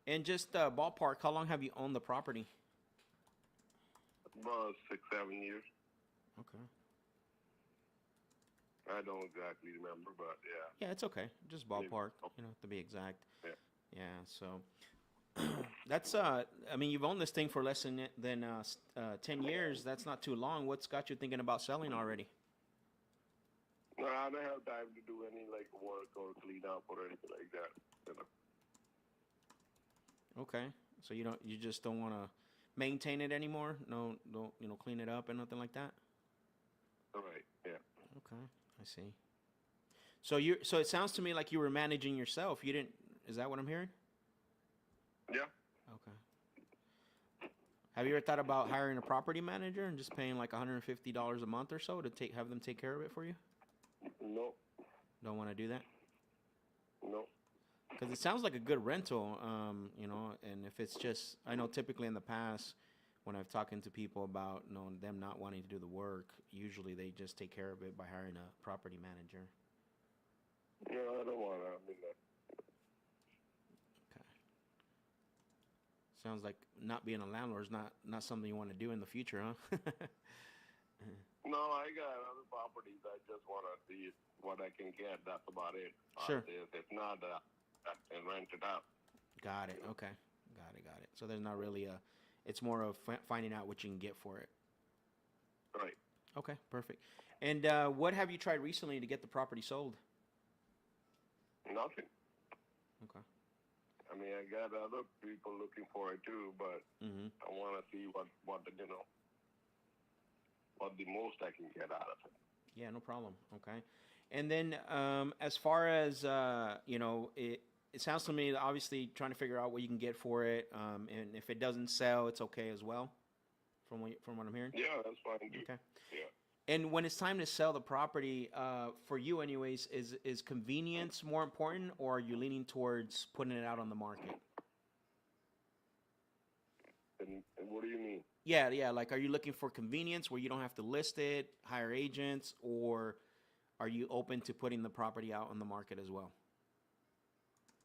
Speaker 1: And just ballpark, how long have you owned the property?
Speaker 3: About 6, 7 years.
Speaker 1: Okay.
Speaker 3: I don't exactly remember, but yeah.
Speaker 1: Yeah, it's okay. Just ballpark, to be exact.
Speaker 3: Yeah.
Speaker 1: Yeah, so that's you've owned this thing for less than 10 years. That's not too long. What's got you thinking about selling already?
Speaker 3: No, I don't have time to do any work or clean up or anything like that.
Speaker 1: Okay. So you just don't want to maintain it anymore? No, don't, clean it up and nothing like that?
Speaker 3: All right. Yeah.
Speaker 1: Okay, I see. So it sounds to me like you were managing yourself. You didn't, is that what I'm hearing?
Speaker 3: Yeah.
Speaker 1: Okay. Have you ever thought about hiring a property manager and just paying like $150 a month or so to have them take care of it for you?
Speaker 3: No.
Speaker 1: Don't want to do that?
Speaker 3: No.
Speaker 1: Because it sounds like a good rental, and if it's just, I know typically in the past, when I've talking to people about them not wanting to do the work, usually they just take care of it by hiring a property manager.
Speaker 3: No, I don't want to.
Speaker 1: Okay. Sounds like not being a landlord is not something you want to do in the future, huh?
Speaker 3: No, I got other properties. I just want to see what I can get. That's about it.
Speaker 1: Sure.
Speaker 3: If not, I can rent it out.
Speaker 1: Got it. Okay. Got it. So there's not really it's more of finding out what you can get for it.
Speaker 3: Right.
Speaker 1: Okay, perfect. And what have you tried recently to get the property sold?
Speaker 3: Nothing.
Speaker 1: Okay.
Speaker 3: I mean, I got other people looking for it too, but I want to see what the most I can get out of it.
Speaker 1: Yeah, no problem. Okay. And then as far as it sounds to me obviously trying to figure out what you can get for it, and if it doesn't sell, it's okay as well. From what I'm hearing.
Speaker 3: Yeah, that's fine. Dude.
Speaker 1: Okay.
Speaker 3: Yeah.
Speaker 1: And when it's time to sell the property, for you anyways, is convenience more important, or are you leaning towards putting it out on the market?
Speaker 3: And what do you mean?
Speaker 1: Yeah. Like, are you looking for convenience where you don't have to list it, hire agents, or are you open to putting the property out on the market as well?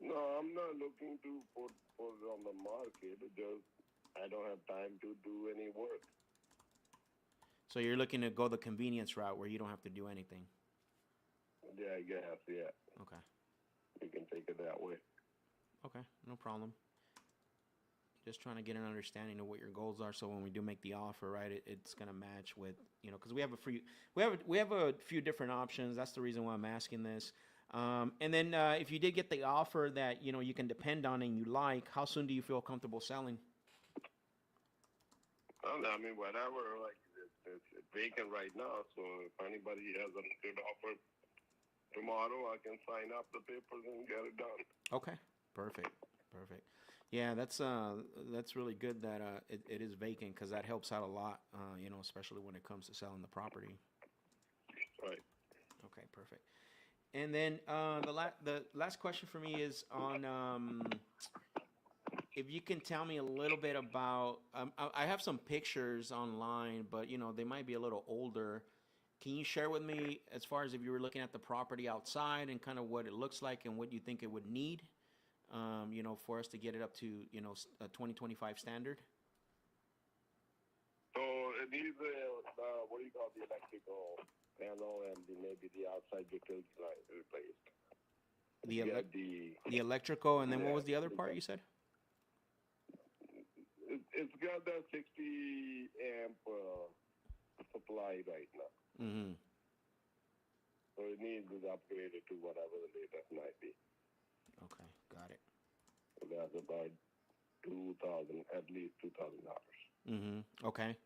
Speaker 3: No, I'm not looking to put it on the market. It just I don't have time to do any work.
Speaker 1: So you're looking to go the convenience route where you don't have to do anything.
Speaker 3: Yeah, I guess. Yeah.
Speaker 1: Okay.
Speaker 3: You can take it that way.
Speaker 1: Okay, no problem. Just trying to get an understanding of what your goals are, so when we do make the offer, right, it's gonna match with, because we have a few different options. That's the reason why I'm asking this. And then if you did get the offer that you can depend on and you like, how soon do you feel comfortable selling?
Speaker 3: I mean, whatever. It's vacant right now, so if anybody has a good offer tomorrow, I can sign up the papers and get it done.
Speaker 1: Okay, perfect. Yeah, that's really good that it is vacant because that helps out a lot. You know, especially when it comes to selling the property.
Speaker 4: Right.
Speaker 1: Okay, perfect. And then the last question for me is on if you can tell me a little bit about I have some pictures online, but you know they might be a little older. Can you share with me as far as if you were looking at the property outside and kind of what it looks like and what you think it would need, you know, for us to get it up to you know a 2025 standard?
Speaker 4: So it needs what do you call the electrical panel and maybe the outside utility line replaced.
Speaker 1: The
Speaker 4: You
Speaker 1: elec
Speaker 4: got
Speaker 1: the electrical, and then what
Speaker 4: yeah,
Speaker 1: was the other part you said?
Speaker 4: it's got that 60 amp supply right now.
Speaker 1: Mm-hmm.
Speaker 4: So it needs to upgrade it to whatever the latest might be.
Speaker 1: Okay, got it.
Speaker 4: So that's about 2,000, at least $2,000.
Speaker 1: Mm-hmm. Okay.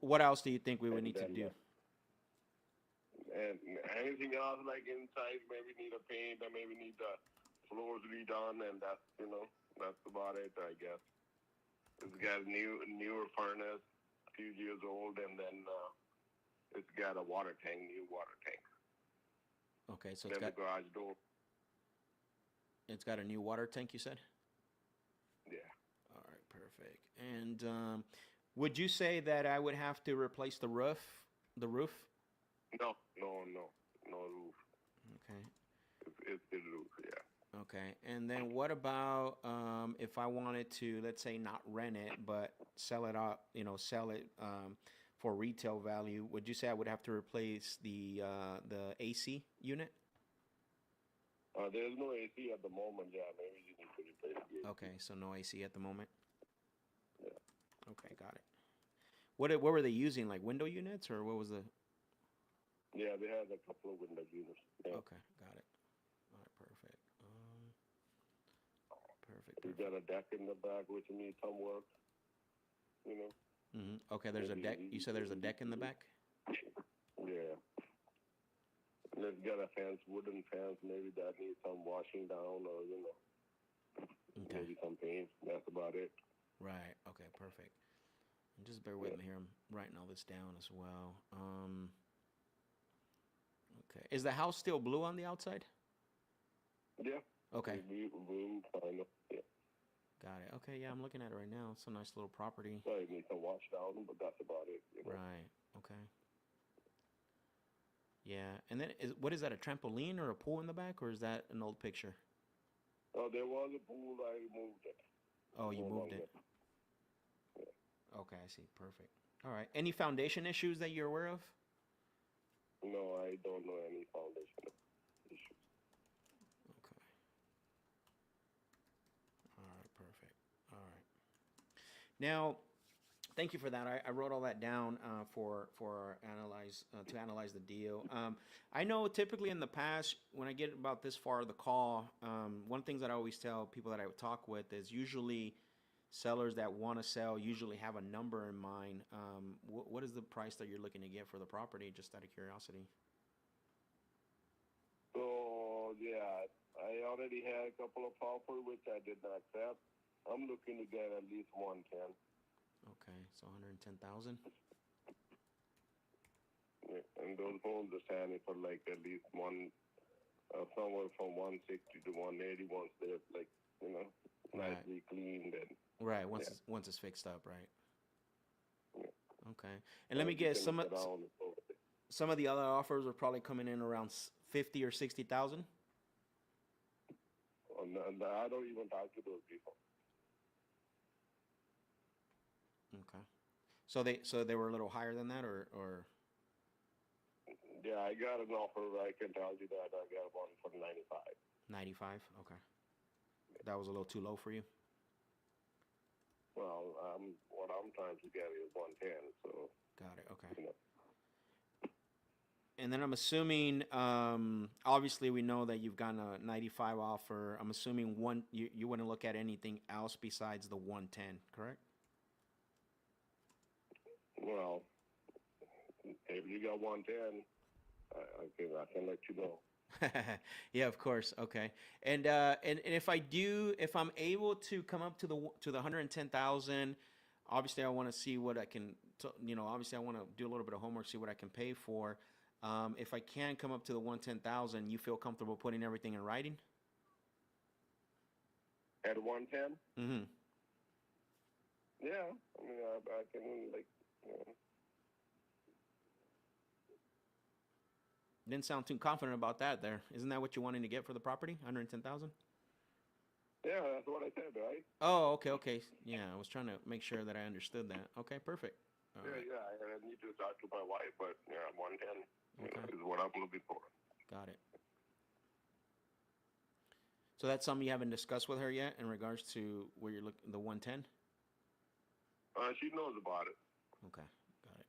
Speaker 1: What else do you think we would
Speaker 4: And
Speaker 1: need to
Speaker 4: then
Speaker 1: do?
Speaker 4: and anything else like inside, maybe need a paint or maybe need the floors redone, and that's about it, I guess. It's got a newer furnace, a few years old, and then it's got a water tank, new water tank.
Speaker 1: Okay, so
Speaker 4: Then the garage door.
Speaker 1: it's got a new water tank. You said.
Speaker 4: Yeah.
Speaker 1: All right, perfect. And would you say that I would have to replace the roof? The roof?
Speaker 4: No roof.
Speaker 1: Okay.
Speaker 4: It's the roof, yeah.
Speaker 1: Okay. And then what about if I wanted to, let's say, not rent it, but sell it out, you know, sell it for retail value? Would you say I would have to replace the AC unit?
Speaker 4: There's no AC at the moment, yeah. Maybe you need to replace the AC.
Speaker 1: Okay, so no AC at the moment.
Speaker 4: Yeah.
Speaker 1: Okay, got it. What were they using? Like window units, or what was the?
Speaker 4: Yeah, they have a couple of window units. Yeah.
Speaker 1: Okay, got it. All right, perfect. Perfect.
Speaker 4: We got a deck in the back which needs some work, you know.
Speaker 1: Okay, there's a deck. You said there's a deck in the back.
Speaker 4: Yeah. And it's got a fence, wooden fence. Maybe that needs some washing down, or
Speaker 1: Okay.
Speaker 4: maybe some paint. That's about it.
Speaker 1: Right. Okay. Perfect. And just bear with me here. I'm writing all this down as well. Okay. Is the house still blue on the outside?
Speaker 4: Yeah.
Speaker 1: Okay.
Speaker 4: Room, kind of. Yeah.
Speaker 1: Got it. Okay. Yeah, I'm looking at it right now. It's a nice little property.
Speaker 4: So it needs some wash down, but that's about it.
Speaker 1: Right. Okay. Yeah. And then what is that? A trampoline or a pool in the back, or is that an old picture?
Speaker 4: Oh, there was a pool. I removed it.
Speaker 1: Oh, you
Speaker 4: No
Speaker 1: moved
Speaker 4: longer.
Speaker 1: it. Okay, I see. Perfect. All right. Any foundation issues that you're aware of?
Speaker 4: No, I don't know any foundation issues.
Speaker 1: Okay. All right, perfect. All right. Now, thank you for that. I wrote all that down for analyze to analyze the deal. I know typically in the past when I get about this far of the call, one thing that I always tell people that I would talk with is usually sellers that want to sell usually have a number in mind. What is the price that you're looking to get for the property? Just out of curiosity.
Speaker 4: So yeah, I already had a couple of offers which I did not accept. I'm looking to get at least 110.
Speaker 1: Okay, so 110,000.
Speaker 4: Yeah, and those homes are standing for like at least somewhere from 160 to 180 once they're like
Speaker 1: Right.
Speaker 4: nicely cleaned and
Speaker 1: Right.
Speaker 4: Yeah.
Speaker 1: Once it's fixed up, right?
Speaker 4: Yeah.
Speaker 1: Okay. And let me guess, some of the other offers are probably coming in around 50 or 60,000.
Speaker 4: I don't even talk to those people.
Speaker 1: Okay. So they were a little higher than that, or
Speaker 4: Yeah, I got an offer. I can tell you that I got one for 95.
Speaker 1: 95. Okay. That was a little too low for you.
Speaker 4: Well, what I'm trying to get is 110. So
Speaker 1: Got it. Okay.
Speaker 4: you know.
Speaker 1: And then I'm assuming, obviously we know that you've gotten a 95 offer. I'm assuming you wouldn't look at anything else besides the 110, correct?
Speaker 4: Well, if you got 110, I can let you know.
Speaker 1: Yeah, of course. Okay. And if I'm able to come up to the 110,000, obviously I want to see what I can, obviously I want to do a little bit of homework, see what I can pay for. If I can come up to the 110,000, you feel comfortable putting everything in writing?
Speaker 4: At 110?
Speaker 1: Mm-hmm.
Speaker 4: Yeah. I mean, I can, like, you know,
Speaker 1: Didn't sound too confident about that there. Isn't that what you wanting to get for the property? 110,000?
Speaker 4: yeah, that's what I said, right?
Speaker 1: Oh, okay, okay. Yeah, I was trying to make sure that I understood that. Okay, perfect. All
Speaker 4: Yeah,
Speaker 1: right.
Speaker 4: yeah. I need to talk to my wife, but yeah, 110
Speaker 1: Okay.
Speaker 4: is what I'm looking for.
Speaker 1: Got it. So that's something you haven't discussed with her yet in regards to where you're looking, the 110?
Speaker 4: She knows about it.
Speaker 1: Okay, got it.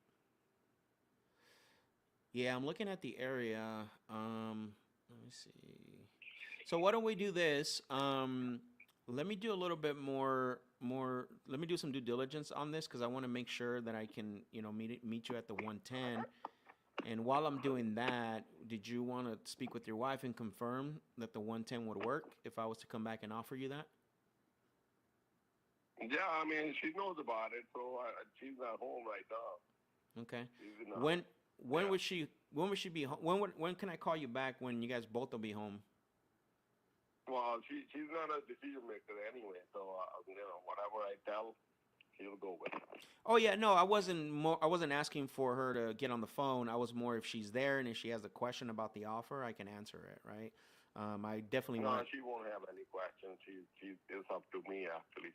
Speaker 1: Yeah, I'm looking at the area. Let me see. So why don't we do this? Let me do a little bit more. Let me do some due diligence on this because I want to make sure that I can, meet you at the 110. And while I'm doing that, did you want to speak with your wife and confirm that the 110 would work if I was to come back and offer you that?
Speaker 4: Yeah, I mean, she knows about it, so she's not home right now.
Speaker 1: Okay.
Speaker 4: She's in,
Speaker 1: When
Speaker 4: yeah.
Speaker 1: would she be home? When can I call you back when you guys both will be home?
Speaker 4: Well, she's not a decision maker anyway, so whatever I tell, she'll go with.
Speaker 1: Oh yeah, no, I wasn't asking for her to get on the phone. I was more if she's there and if she has a question about the offer, I can answer it, right? I definitely
Speaker 4: No,
Speaker 1: want.
Speaker 4: she won't have any questions. It's up to me actually.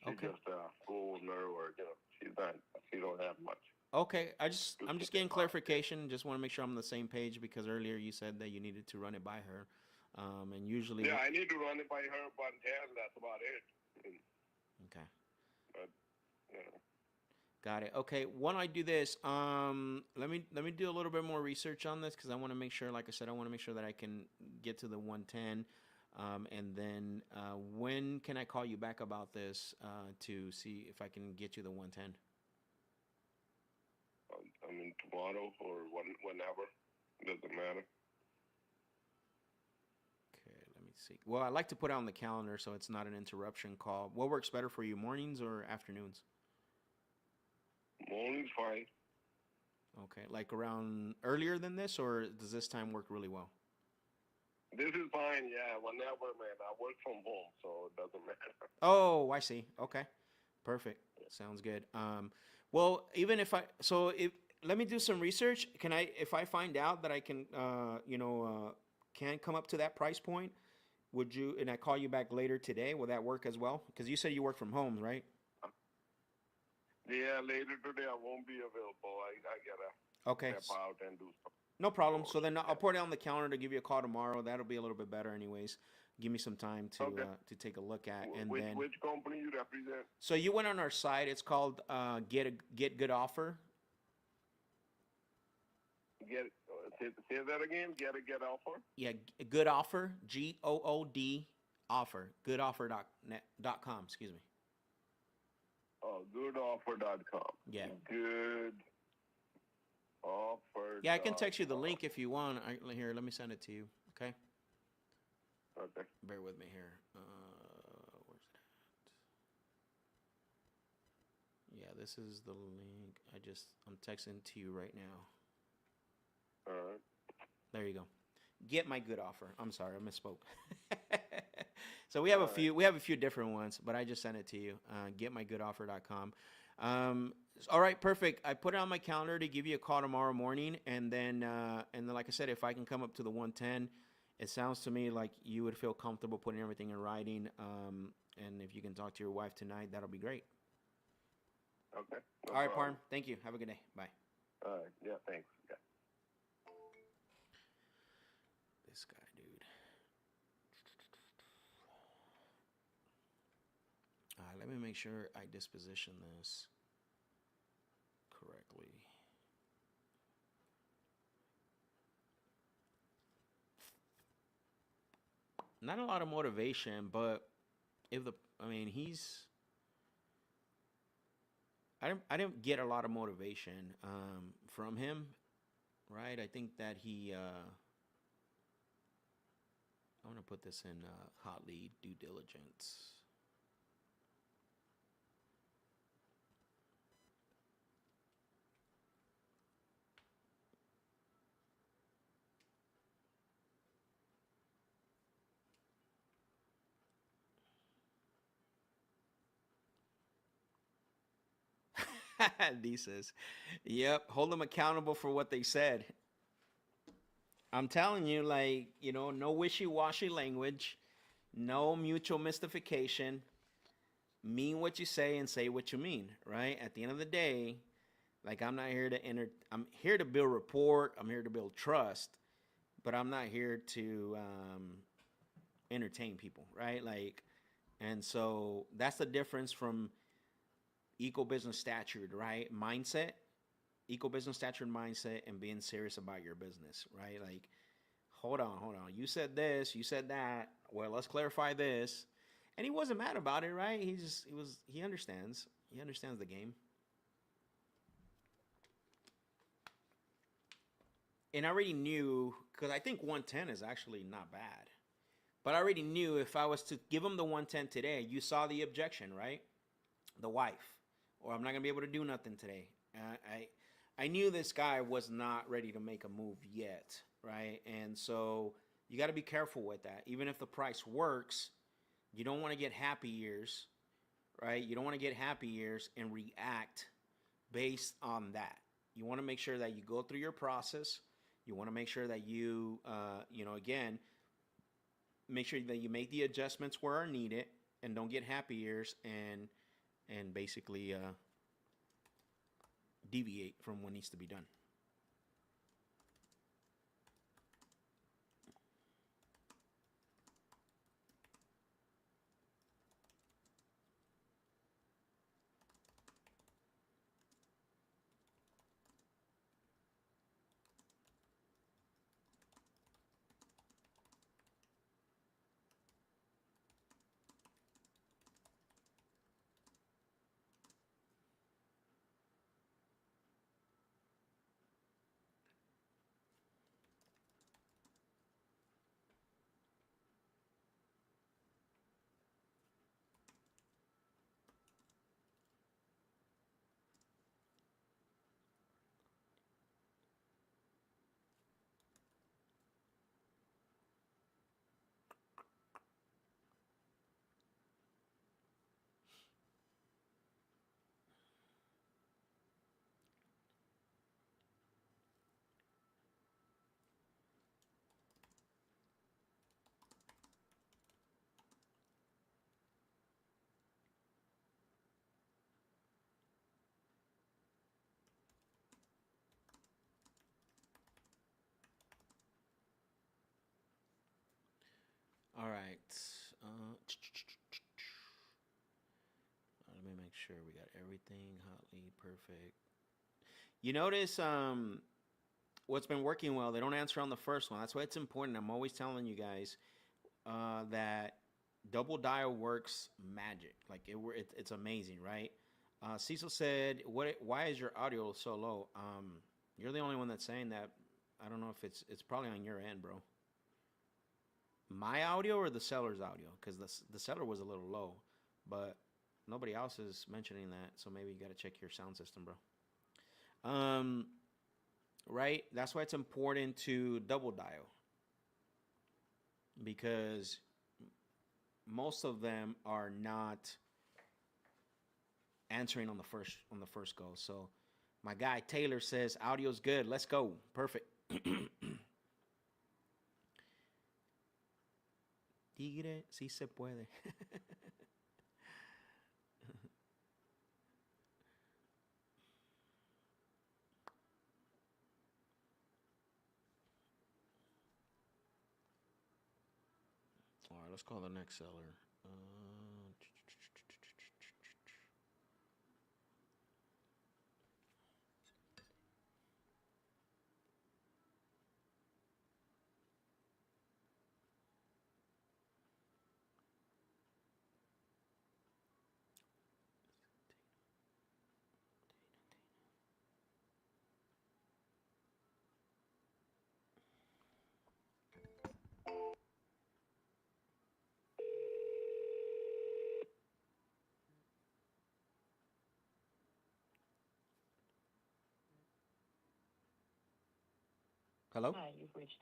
Speaker 4: She
Speaker 1: Okay.
Speaker 4: just owner, or she don't have much.
Speaker 1: Okay,
Speaker 4: to
Speaker 1: I'm just
Speaker 4: say
Speaker 1: getting
Speaker 4: about it.
Speaker 1: clarification. Just want to make sure I'm on the same page because earlier you said that you needed to run it by her, and usually.
Speaker 4: Yeah, I need to run it by her, but that's about it.
Speaker 1: Okay.
Speaker 4: But, you know.
Speaker 1: Got it. Okay. Why don't I do this? Let me do a little bit more research on this because I want to make sure, like I said, I want to make sure that I can get to the 110. And then when can I call you back about this to see if I can get you the 110?
Speaker 4: I mean, tomorrow or whenever. Doesn't matter.
Speaker 1: Okay. Let me see. Well, I like to put it on the calendar so it's not an interruption call. What works better for you, mornings or afternoons?
Speaker 4: Morning's fine.
Speaker 1: Okay. Like around earlier than this, or does this time work really well?
Speaker 4: This is fine, yeah. Whenever, man. I work from home, so it doesn't matter.
Speaker 1: Oh, I see. Okay. Perfect. Sounds good. Well, even if I, so if, let me do some research. If I find out that I can, can come up to that price point, and I call you back later today, will that work as well? Because you said you work from home, right?
Speaker 4: Yeah, later today I won't be available. I gotta
Speaker 1: Okay.
Speaker 4: step out and do something.
Speaker 1: No problem. So then I'll put it on the calendar to give you a call tomorrow. That'll be a little bit better, anyways. Give me some time to
Speaker 4: Okay.
Speaker 1: take a look at, and
Speaker 4: Which
Speaker 1: then.
Speaker 4: which company you represent?
Speaker 1: So you went on our site. It's called Get Good Offer.
Speaker 4: Say that again. Get offer.
Speaker 1: Yeah, Good Offer. GOOD offer. Goodoffer.com. Excuse me.
Speaker 4: Oh, goodoffer.com.
Speaker 1: Yeah.
Speaker 4: Good offer.
Speaker 1: Yeah, I can text you the link if you want. Here, let me send it to you. Okay.
Speaker 4: Okay.
Speaker 1: Bear with me here. Where's it at? Yeah, this is the link. I'm texting to you right now.
Speaker 4: All right.
Speaker 1: There you go. Get my good offer. I'm sorry, I misspoke. So we have a few different ones, but I just sent it to you. Getmygoodoffer.com. All right, perfect. I put it on my calendar to give you a call tomorrow morning, and then like I said, if I can come up to the 110, it sounds to me like you would feel comfortable putting everything in writing. And if you can talk to your wife tonight, that'll be great.
Speaker 4: Okay.
Speaker 1: All right, Parm. Thank you. Have a good day. Bye.
Speaker 4: All right. Yeah. Thanks. Yeah.
Speaker 1: This guy, dude. Let me make sure I disposition this correctly. Not a lot of motivation, but I didn't get a lot of motivation from him, right? I think that he gonna put this in hot lead due diligence. D says, "Yep, hold them accountable for what they said." I'm telling you, like, no wishy-washy language, no mutual mystification. Mean what you say and say what you mean, right? At the end of the day, like, I'm not here to I'm here to build rapport. I'm here to build trust, but I'm not here to entertain people, right? Like, and so that's the difference from eco business stature, right? Mindset, eco business stature mindset, and being serious about your business, right? Like, hold on. You said this, you said that. Well, let's clarify this. And he wasn't mad about it, right? He understands. He understands the game. And I already knew, because I think 110 is actually not bad. But I already knew if I was to give him the 110 today, you saw the objection, right? The wife, or I'm not gonna be able to do nothing today. I knew this guy was not ready to make a move yet, right? And so you got to be careful with that. Even if the price works, you don't want to get happy ears, right? You don't want to get happy ears and react based on that. You want to make sure that you go through your process. You want to make sure that you, again, make sure that you make the adjustments where are needed, and don't get happy ears and basically deviate from what needs to be done. All right. Let me make sure we got everything hotly perfect. You notice what's been working well. They don't answer on the first one. That's why it's important. I'm always telling you guys that double dial works magic. Like it's amazing, right? Cecil said, Why is your audio so low?" You're the only one that's saying that. I don't know if it's probably on your end, bro. My audio or the seller's audio? Because the seller was a little low, but nobody else is mentioning that. So maybe you got to check your sound system, bro. Right? That's why it's important to double dial, because most of them are not answering on the first go. So my guy Taylor says audio's good. Let's go. Perfect. Tigre, si se puede. All right, let's call the next seller. Hello?
Speaker 5: Hi, you've reached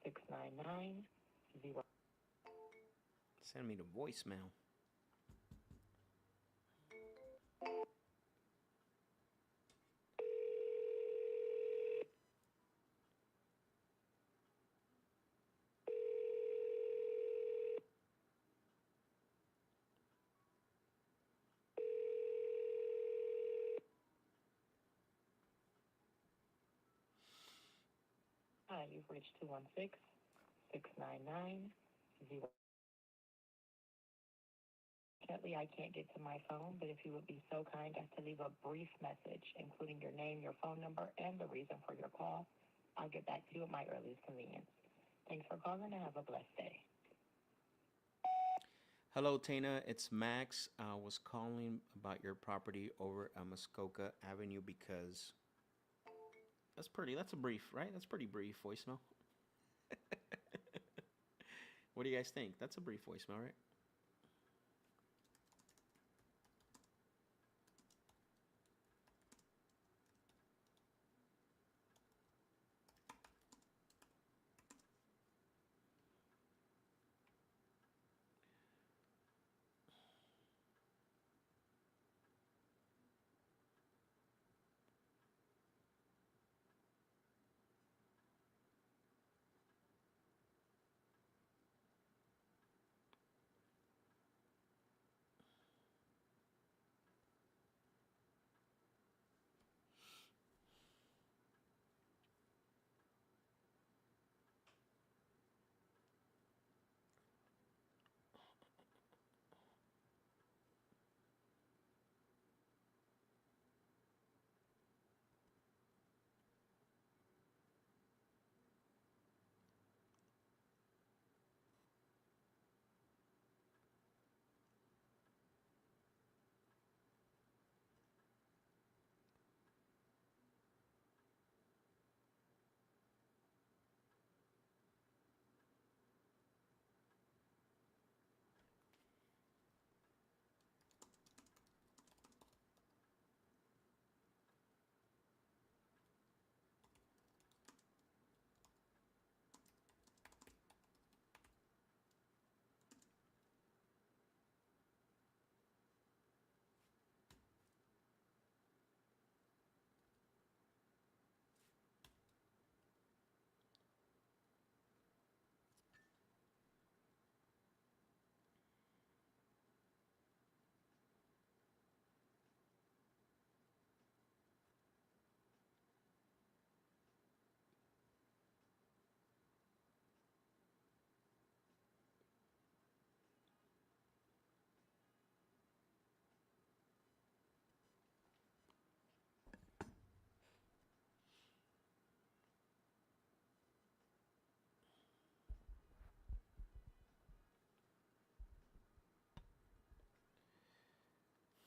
Speaker 5: 216-699-0.
Speaker 1: Send me the voicemail.
Speaker 5: Hi, you've reached 216-699-0. Unfortunately, I can't get to my phone, but if you would be so kind as to leave a brief message, including your name, your phone number, and the reason for your call, I'll get back to you at my earliest convenience. Thanks for calling and have a blessed day.
Speaker 1: Hello, Tana. It's Max. I was calling about your property over at Muskoka Avenue because that's a brief, right? That's pretty brief voicemail. What do you guys think? That's a brief voicemail, right?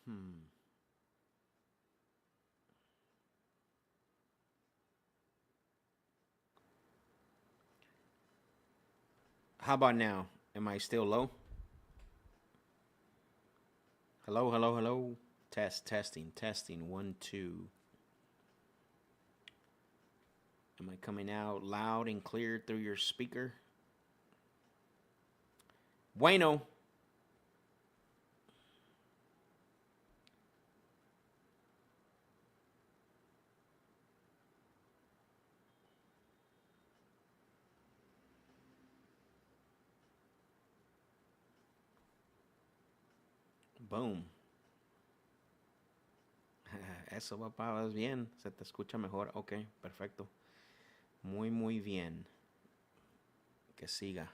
Speaker 1: Hmm. How about now? Am I still low? Hello, hello, hello. Testing. 1, 2. Am I coming out loud and clear through your speaker? Bueno. Boom. Eso, papá, vas bien. Se te escucha mejor. Ok, perfecto. Muy bien. Que siga.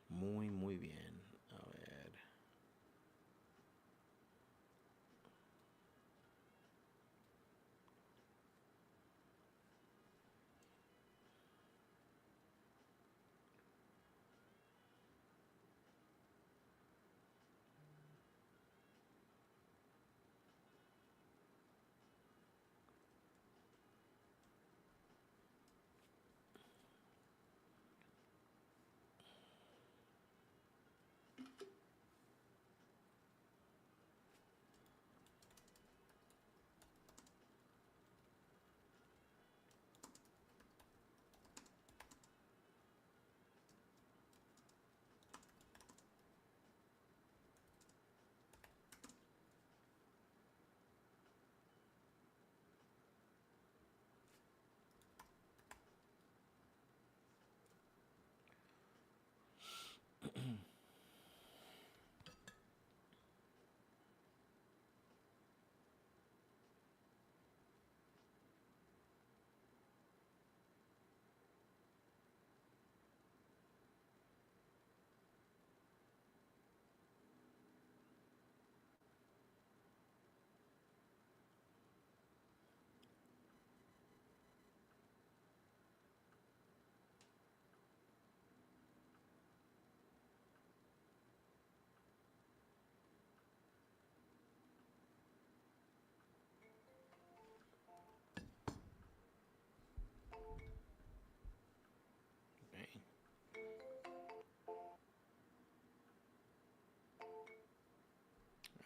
Speaker 1: Muy bien. A ver.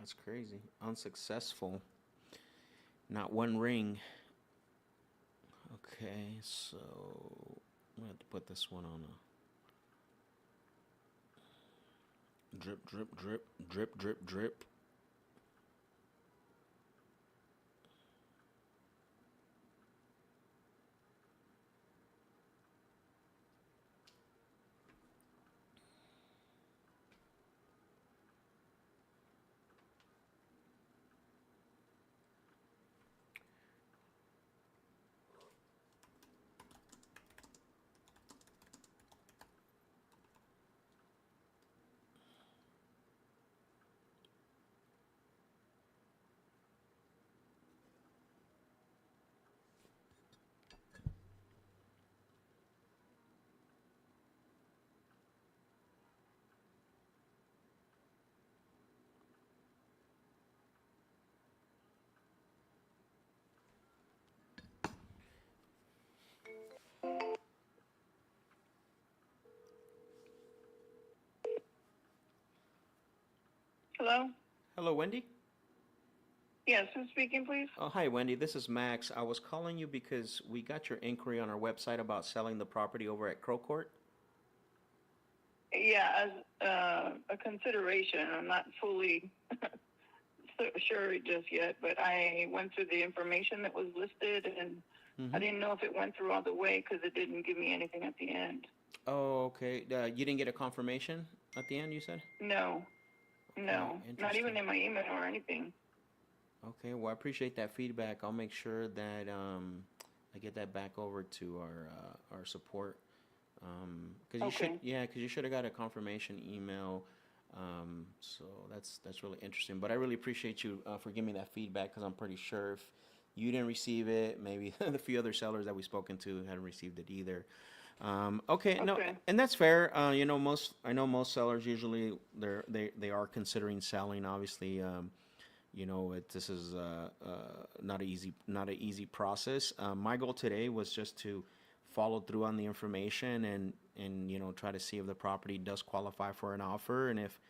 Speaker 1: That's crazy. Unsuccessful. Not one ring. Okay, so I'm gonna have to put this one on a drip, drip, drip, drip, drip, drip.
Speaker 6: Hello?
Speaker 1: Hello, Wendy.
Speaker 6: Yes, who's speaking, please?
Speaker 1: Oh, hi, Wendy. This is Max. I was calling you because we got your inquiry on our website about selling the property over at Crow Court.
Speaker 6: Yeah, as a consideration, I'm not fully sure just yet, but I went through the information that was listed, and I didn't know if it went through all the way because it didn't give me anything at the end.
Speaker 1: Oh, okay. You didn't get a confirmation at the end, you said?
Speaker 6: No,
Speaker 1: Okay,
Speaker 6: not
Speaker 1: interesting.
Speaker 6: even in my email or anything.
Speaker 1: Okay, well, I appreciate that feedback. I'll make sure that I get that back over to our support. Because
Speaker 6: Okay.
Speaker 1: you should have got a confirmation email. So that's really interesting. But I really appreciate you for giving me that feedback because I'm pretty sure if you didn't receive it, maybe the few other sellers that we've spoken to hadn't received it either. Okay, no,
Speaker 6: Okay.
Speaker 1: and that's fair. I know most sellers usually they are considering selling. Obviously, this is not a easy process. My goal today was just to follow through on the information and try to see if the property does qualify for an offer, and if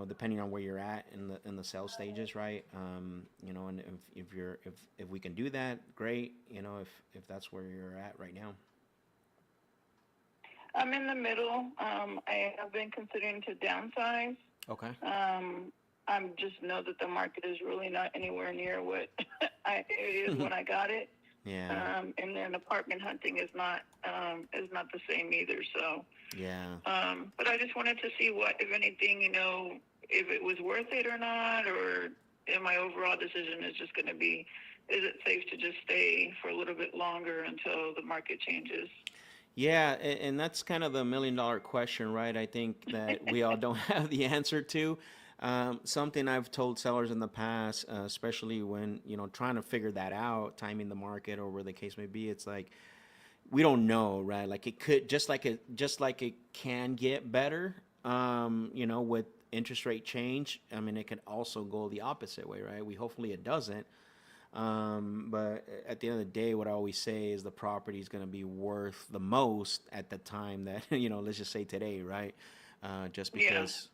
Speaker 1: depending on where you're at in the sales stages, right? And if we can do that, great. If that's where you're at right now.
Speaker 6: I'm in the middle. I have been considering to downsize.
Speaker 1: Okay.
Speaker 6: I just know that the market is really not anywhere near what it is when I got it.
Speaker 1: Yeah.
Speaker 6: And then apartment hunting is not the same either. So,
Speaker 1: Yeah.
Speaker 6: but I just wanted to see what, if anything, if it was worth it or not, or if my overall decision is just going to be, is it safe to just stay for a little bit longer until the market changes?
Speaker 1: Yeah, and that's kind of the $1 million question, right? I think that we all don't have the answer to. Something I've told sellers in the past, especially when trying to figure that out, timing the market or where the case may be, it's like we don't know, right? Like it could just like it can get better, with interest rate change. I mean, it can also go the opposite way, right? Hopefully it doesn't. But at the end of the day, what I always say is the property is going to be worth the most at the time that, let's just say today, right? Just because,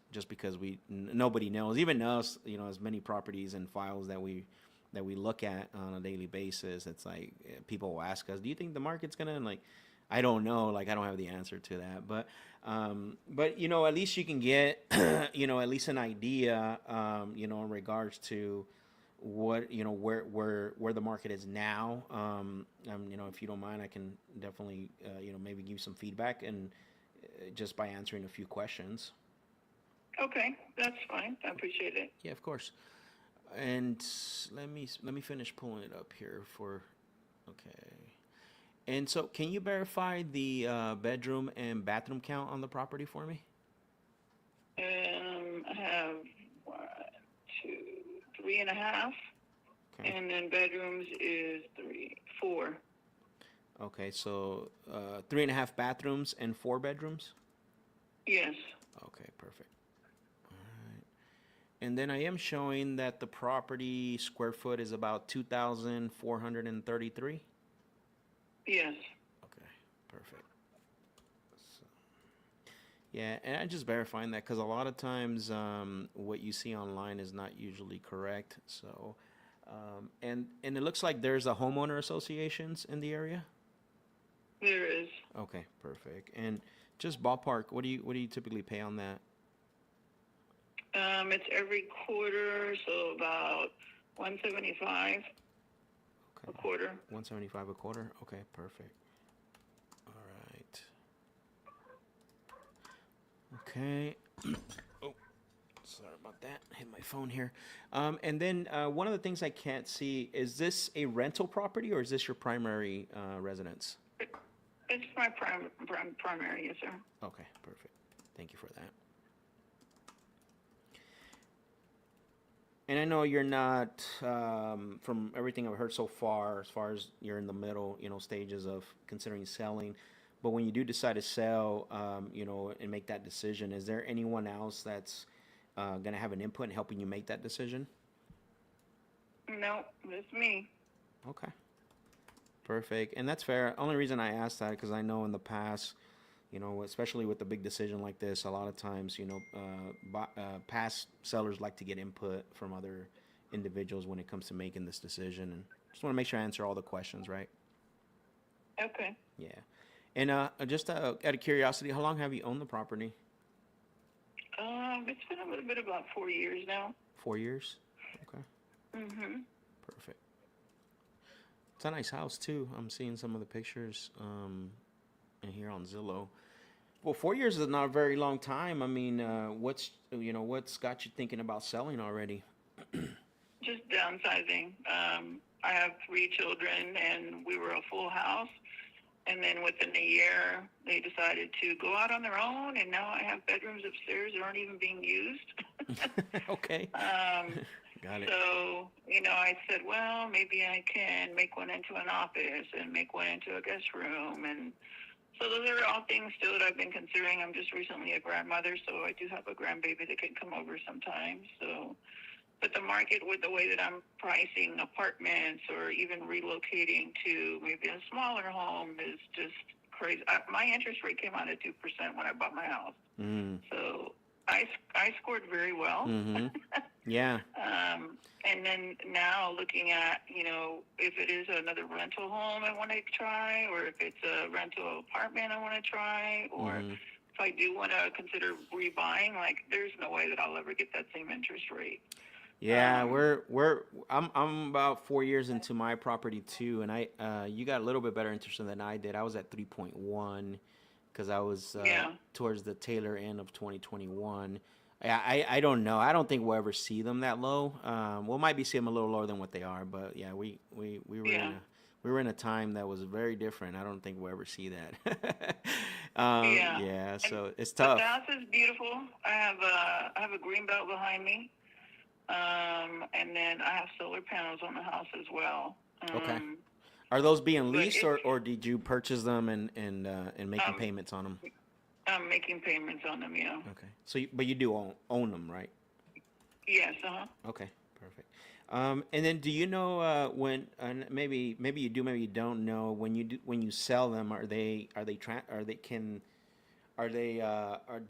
Speaker 1: nobody knows, even us, as many properties and files that we look at on a daily basis. It's like people will ask us, do you think the market's going to, like, I don't know, like, I don't have the answer to that, but at least you can get, at least an idea, in regards to what where the market is now. If you don't mind, I can definitely maybe give you some feedback and just by answering a few questions.
Speaker 6: Okay, that's fine. I appreciate it.
Speaker 1: Yeah, of course. And let me finish pulling it up here for. Okay. And so, can you verify the bedroom and bathroom count on the property for me?
Speaker 6: I have 1, 2, 3.5,
Speaker 1: Okay.
Speaker 6: and then bedrooms is 4.
Speaker 1: Okay, so 3.5 bathrooms and 4 bedrooms?
Speaker 6: Yes.
Speaker 1: Okay, perfect. All right. And then I am showing that the property square foot is about 2,433.
Speaker 6: Yes.
Speaker 1: Okay, perfect. So, Yeah, and I just verifying that because a lot of times what you see online is not usually correct. So, and it looks like there's a homeowner associations in the area.
Speaker 6: There is.
Speaker 1: Okay, perfect. And just ballpark, what do you typically pay on that?
Speaker 6: It's every quarter, so about 175 a
Speaker 1: Okay,
Speaker 6: quarter.
Speaker 1: 175 a quarter. Okay, perfect. All right. Okay. Oh, sorry about that. Hit my phone here. And then one of the things I can't see is this a rental property or is this your primary residence?
Speaker 6: It's my primary, yes, sir.
Speaker 1: Okay, perfect. Thank you for that. And I know you're not, from everything I've heard so far as you're in the middle, stages of considering selling. But when you do decide to sell, and make that decision, is there anyone else that's going to have an input in helping you make that decision?
Speaker 6: No, it's me.
Speaker 1: Okay, perfect. And that's fair. Only reason I asked that because I know in the past, especially with a big decision like this, a lot of times, past sellers like to get input from other individuals when it comes to making this decision. And just want to make sure I answer all the questions, right?
Speaker 6: Okay.
Speaker 1: Yeah. And just out of curiosity, how long have you owned the property?
Speaker 6: It's been a little bit about 4 years now.
Speaker 1: 4 years? Okay,
Speaker 6: Mm-hmm.
Speaker 1: perfect. It's a nice house, too. I'm seeing some of the pictures in here on Zillow. Well, 4 years is not a very long time. I mean, what's got you thinking about selling already?
Speaker 6: Just downsizing. I have 3 children, and we were a full house. And then within a year, they decided to go out on their own, and now I have bedrooms upstairs that aren't even being used.
Speaker 1: Okay. Got it.
Speaker 6: So, I said, well, maybe I can make one into an office and make one into a guest room. And so those are all things still that I've been considering. I'm just recently a grandmother, so I do have a grandbaby that can come over sometimes. So, but the market with the way that I'm pricing apartments or even relocating to maybe a smaller home is just crazy. My interest rate came out at 2% when I bought my house.
Speaker 1: Mm.
Speaker 6: So I scored very well.
Speaker 1: Mm-hmm. Yeah.
Speaker 6: And then now looking at, if it is another rental home I want to try, or if it's a rental apartment I want to try, or if I do want to consider rebuying, like there's no way that I'll ever get that same interest rate.
Speaker 1: Yeah, I'm about 4 years into my property too, and you got a little bit better interest than I did. I was at 3.1 because I was towards the tailor end of 2021. I don't know. I don't think we'll ever see them that low. We'll might be seeing them a little lower than what they are, but yeah, we were in a time that was very different. I don't think we'll ever see that. Yeah, so it's tough.
Speaker 6: The house is beautiful. I have a green belt behind me. And then I have solar panels on the house as well.
Speaker 1: Okay. Are those being leased or did you purchase them and making payments on them?
Speaker 6: I'm making payments on them, yeah.
Speaker 1: Okay. So, but you do own them, right?
Speaker 6: Yes.
Speaker 1: Okay. Perfect. And then do you know when? Maybe you do, maybe you don't know when you sell them. Or do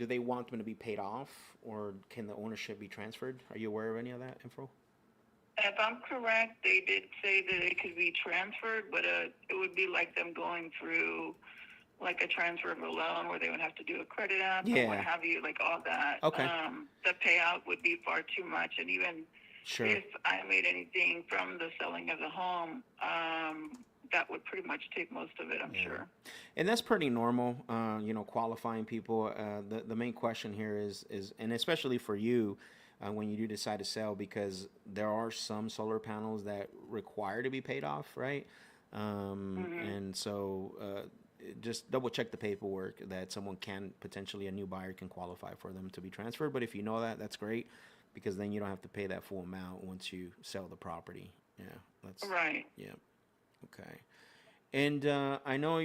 Speaker 1: they want them to be paid off, or can the ownership be transferred? Are you aware of any of that info?
Speaker 6: If I'm correct, they did say that it could be transferred, but it would be like them going through like a transfer of a loan where they would have to do a credit app or what have you, like all that.
Speaker 1: Okay.
Speaker 6: The payout would be far too much, and even if I made anything from the selling of the home, that would pretty much take most of it, I'm sure.
Speaker 1: And that's pretty normal, qualifying people. The main question here is, and especially for you, when you do decide to sell, because there are some solar panels that require to be paid off, right? And so just double check the paperwork that a new buyer can qualify for them to be transferred. But if you know that, that's great, because then you don't have to pay that full amount once you sell the property. Yeah, that's
Speaker 6: right.
Speaker 1: Yeah. Okay. And I know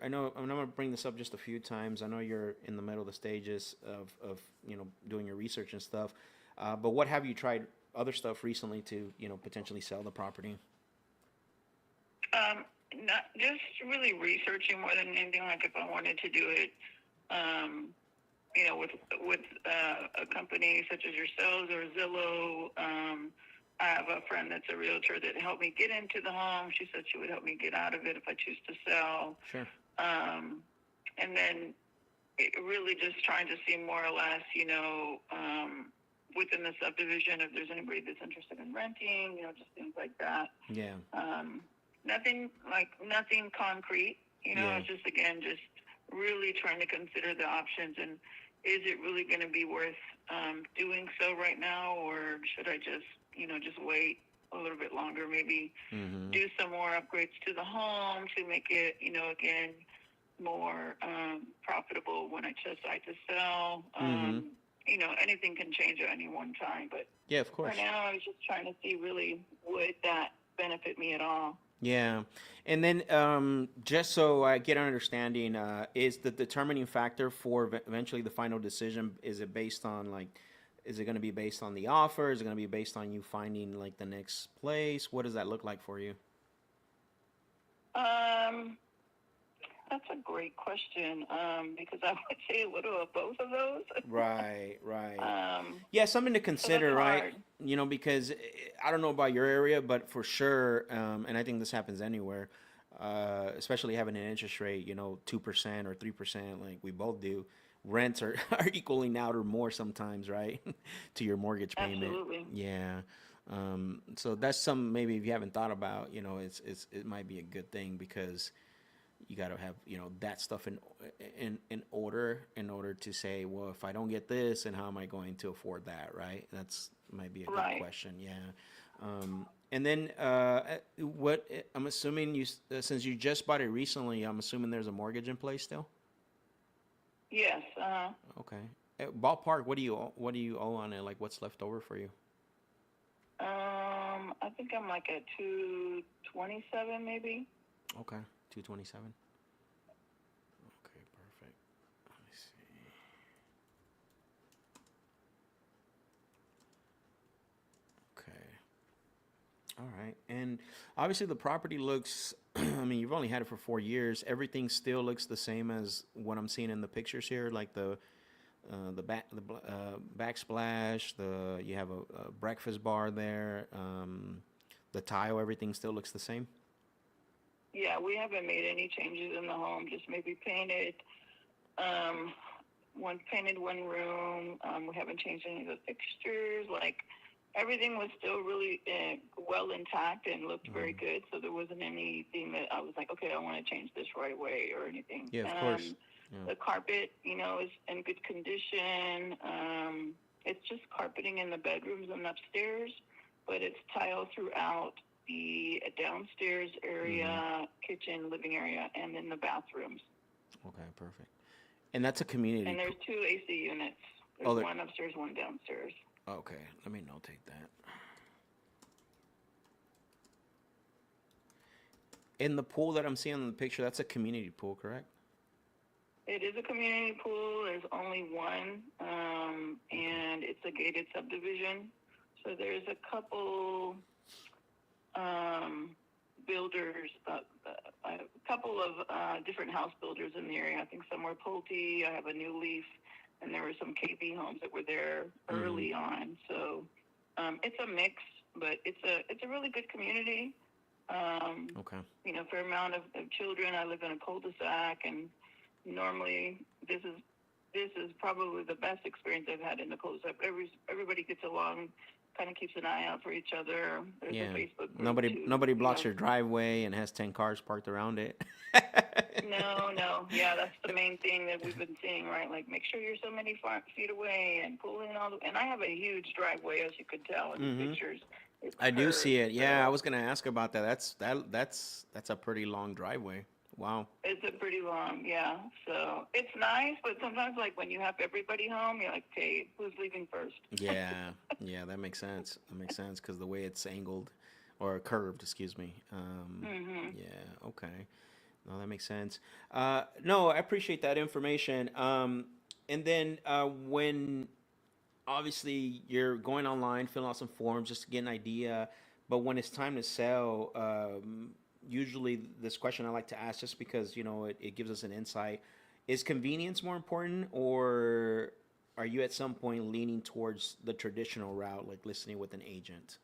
Speaker 1: I'm going to bring this up just a few times. I know you're in the middle of the stages of doing your research and stuff. But what have you tried other stuff recently to, potentially sell the property?
Speaker 6: Not just really researching more than anything. Like if I wanted to do it, with a company such as yourselves or Zillow. I have a friend that's a realtor that helped me get into the home. She said she would help me get out of it if I choose to sell.
Speaker 1: Sure.
Speaker 6: And then really just trying to see more or less, within the subdivision, if there's anybody that's interested in renting, just things like that.
Speaker 1: Yeah.
Speaker 6: Nothing concrete,
Speaker 1: Yeah.
Speaker 6: just really trying to consider the options, and is it really going to be worth doing so right now, or should I just wait a little bit longer, maybe do some more upgrades to the home to make it, again, more profitable when I decide to sell. Anything can change at any one time, but
Speaker 1: Yeah, of course.
Speaker 6: for now, I was just trying to see really would that benefit me at all.
Speaker 1: Yeah. And then just so I get an understanding, is the determining factor for eventually the final decision, is it based on is it going to be based on the offer? Is it going to be based on you finding like the next place? What does that look like for you?
Speaker 6: That's a great question, because I would say a little of both of those.
Speaker 1: Right. Yeah, something to consider, right?
Speaker 6: Hard.
Speaker 1: Because I don't know about your area, but for sure, and I think this happens anywhere, especially having an interest rate, 2% or 3%, like we both do. Rents are equaling out or more sometimes, right, to your mortgage payment.
Speaker 6: Absolutely.
Speaker 1: Yeah. So that's something maybe if you haven't thought about, it might be a good thing because you got to have that stuff in order to say, well, if I don't get this, and how am I going to afford that, right? That's might be a good question. Yeah. And then what I'm assuming since you just bought it recently, I'm assuming there's a mortgage in place still.
Speaker 6: Yes.
Speaker 1: Okay. Ballpark, what do you owe on it? Like what's left over for you?
Speaker 6: I think I'm like at 227 maybe.
Speaker 1: Okay. 227. Okay, perfect. Let me see. Okay. All right. And obviously the property looks, I mean, you've only had it for 4 years. Everything still looks the same as what I'm seeing in the pictures here, like the backsplash, you have a breakfast bar there, the tile, everything still looks the same.
Speaker 6: Yeah, we haven't made any changes in the home. Just maybe painted one room. We haven't changed any of the fixtures. Like everything was still really well intact and looked very good. So there wasn't anything that I was like, okay, I want to change this right away or anything.
Speaker 1: Yeah, of course. Yeah.
Speaker 6: The carpet, is in good condition. It's just carpeting in the bedrooms and upstairs, but it's tile throughout the downstairs area, kitchen, living area, and in the bathrooms.
Speaker 1: Okay, perfect. And that's a community.
Speaker 6: And there's 2 AC units. There's one upstairs, one downstairs.
Speaker 1: Okay, let me notate that. In the pool that I'm seeing in the picture, that's a community pool, correct?
Speaker 6: It is a community pool. There's only one, and it's a gated subdivision. So there's a couple builders, a couple of different house builders in the area. I think some were Pulte. I have a New Leaf, and there were some KB homes that were there early on. So it's a mix, but it's a really good community.
Speaker 1: Okay.
Speaker 6: Fair amount of children. I live in a cul-de-sac, and normally this is probably the best experience I've had in the cul-de-sac. Everybody gets along, kind of keeps an eye out for each other. There's a Facebook group
Speaker 1: nobody blocks your driveway and has 10 cars parked around it.
Speaker 6: No. Yeah, that's the main thing that we've been seeing, right? Like, make sure you're so many feet away and pull in and I have a huge driveway, as you could tell in the pictures.
Speaker 1: I do see it. Yeah, I was gonna ask about that. That's a pretty long driveway. Wow.
Speaker 6: It's a pretty long, yeah. So it's nice, but sometimes, like, when you have everybody home, you're like, okay, who's leaving first?
Speaker 1: Yeah, that makes sense. That makes sense because the way it's angled or curved, excuse me. Yeah, okay. No, that makes sense. No, I appreciate that information. And then when obviously you're going online, filling out some forms just to get an idea, but when it's time to sell, usually this question I like to ask just because, it gives us an insight. Is convenience more important, or are you at some point leaning towards the traditional route, like listening with an agent?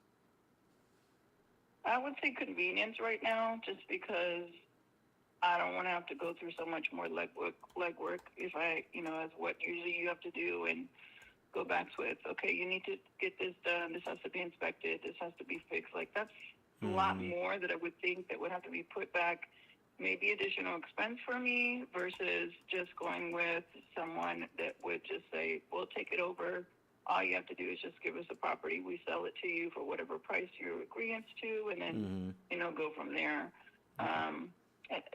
Speaker 6: I would say convenience right now, just because I don't want to have to go through so much more legwork if I, as what usually you have to do and go back with, okay, you need to get this done. This has to be inspected. This has to be fixed. Like, that's a lot
Speaker 1: Mm-hmm.
Speaker 6: more that I would think that would have to be put back, maybe additional expense for me versus just going with someone that would just say, we'll take it over. All you have to do is just give us a property. We sell it to you for whatever price you're agreeing to, and then,
Speaker 1: Mm-hmm.
Speaker 6: go from there.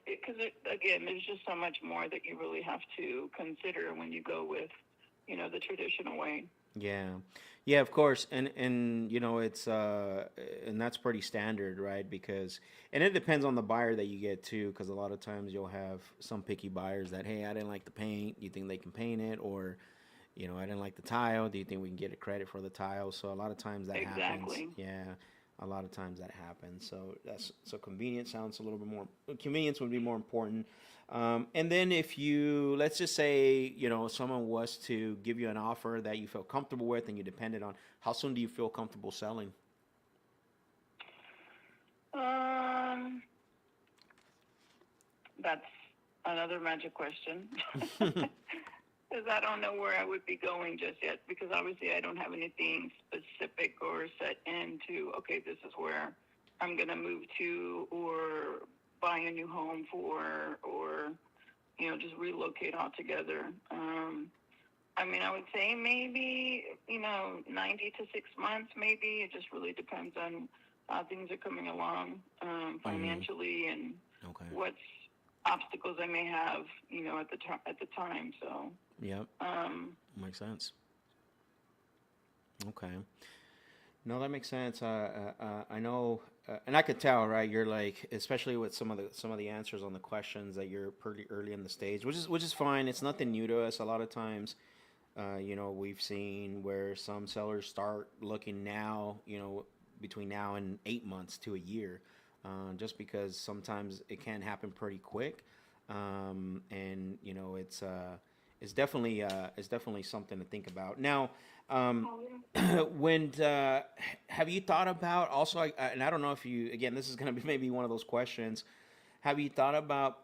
Speaker 6: Because, again, there's just so much more that you really have to consider when you go with, the traditional way.
Speaker 1: Yeah, yeah, of course, and it's and that's pretty standard, right? Because and it depends on the buyer that you get too, because a lot of times you'll have some picky buyers that, hey, I didn't like the paint. Do you think they can paint it? Or I didn't like the tile. Do you think we can get a credit for the tile? So a lot of times that happens.
Speaker 6: Exactly.
Speaker 1: Yeah, a lot of times that happens. So convenience sounds a little bit more. Convenience would be more important. And then if you, let's just say, someone was to give you an offer that you felt comfortable with and you depended on, how soon do you feel comfortable selling?
Speaker 6: Um, that's another magic question. Because I don't know where I would be going just yet. Because obviously I don't have anything specific or set into, okay, this is where I'm going to move to or buy a new home for or, just relocate altogether. I would say maybe, 90 to 6 months, maybe. It just really depends on how things are coming along
Speaker 1: Mm,
Speaker 6: financially and
Speaker 1: okay.
Speaker 6: what's obstacles I may have, at the time. So,
Speaker 1: Yep.
Speaker 6: um,
Speaker 1: Makes sense. Okay. No, that makes sense. I know, and I could tell, right? You're like, especially with some of the answers on the questions, that you're pretty early in the stage, which is fine. It's nothing new to us. A lot of times, we've seen where some sellers start looking now, between now and 8 months to a year, just because sometimes it can happen pretty quick, and it's definitely something to think about. Now, when have you thought about also? And I don't know if you, again, this is going to be maybe one of those questions. Have you thought about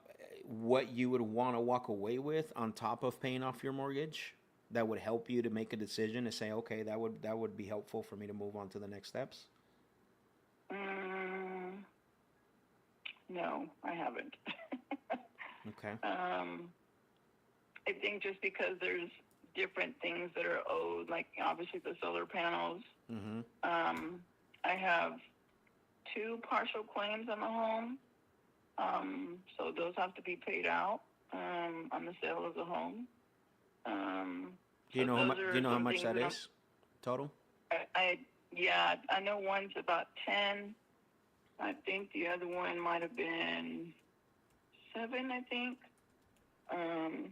Speaker 1: what you would want to walk away with on top of paying off your mortgage? That would help you to make a decision to say, okay, that would be helpful for me to move on to the next steps.
Speaker 6: mm, no, I haven't.
Speaker 1: Okay.
Speaker 6: I think just because there's different things that are owed, like obviously the solar panels.
Speaker 1: Mm-hmm.
Speaker 6: I have two partial claims on the home, so those have to be paid out on the sale of the home. Um,
Speaker 1: Do you
Speaker 6: so
Speaker 1: know how
Speaker 6: those
Speaker 1: much? Do
Speaker 6: are
Speaker 1: you know how
Speaker 6: some
Speaker 1: much
Speaker 6: things
Speaker 1: that
Speaker 6: that I'm.
Speaker 1: is total?
Speaker 6: Yeah, I know one's about 10. I think the other one might have been 7. I think. Um,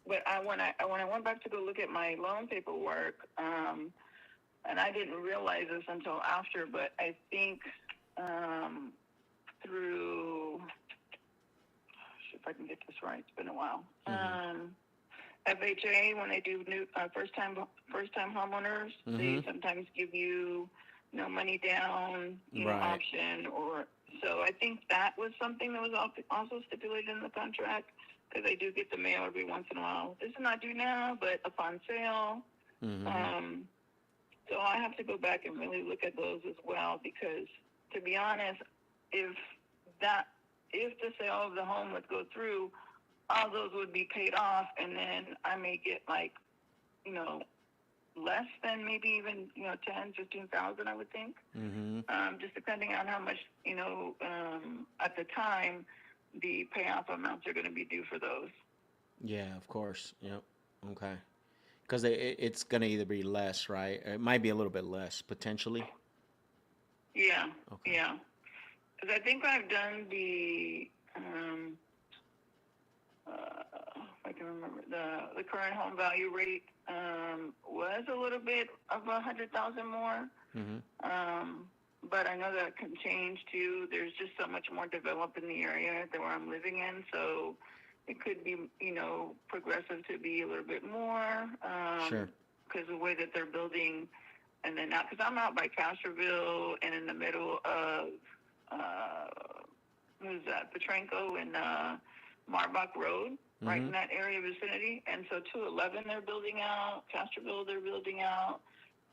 Speaker 6: but when I went back to go look at my loan paperwork, and I didn't realize this until after, but I think um, through, if I can get this right, it's been a while.
Speaker 1: Mm-hmm.
Speaker 6: FHA, when they do new first time homeowners,
Speaker 1: Mm-hmm.
Speaker 6: they sometimes give you money down,
Speaker 1: Right.
Speaker 6: option, or so I think that was something that was also stipulated in the contract, because I do get the mail every once in a while. This is not due now, but upon sale.
Speaker 1: Mm-hmm.
Speaker 6: Um, so I have to go back and really look at those as well, because to be honest, if that if the sale of the home would go through, all those would be paid off, and then I may get like, you know, less than maybe even 10, 15,000, I would think,
Speaker 1: Mm-hmm.
Speaker 6: just depending on how much at the time the payoff amounts are going to be due for those.
Speaker 1: Yeah, of course. Yep. Okay. Because it's gonna either be less, right? It might be a little bit less potentially.
Speaker 6: Yeah,
Speaker 1: Okay.
Speaker 6: yeah. Because I think I've done the I can remember the current home value rate was a little bit of 100,000 more.
Speaker 1: Mm-hmm.
Speaker 6: But I know that can change too. There's just so much more developed in the area that where I'm living in, so it could be, progressive to be a little bit more,
Speaker 1: Sure.
Speaker 6: because the way that they're building, and then because I'm out by Castroville and in the middle of, uh, who's that, Petranco and Marbach Road, right in that area vicinity. And so 211 they're building out, Castroville they're building out,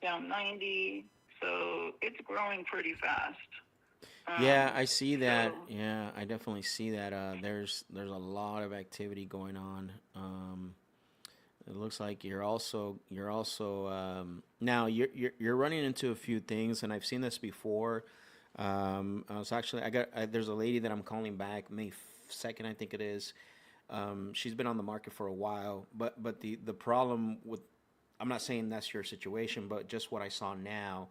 Speaker 6: down 90. So it's growing pretty fast.
Speaker 1: Yeah, I see that.
Speaker 6: So
Speaker 1: Yeah, I definitely see that. There's a lot of activity going on. It looks like you're also now you're running into a few things, and I've seen this before. I was actually there's a lady that I'm calling back May 2nd, I think it is. She's been on the market for a while, but the problem with, I'm not saying that's your situation, but just what I saw now,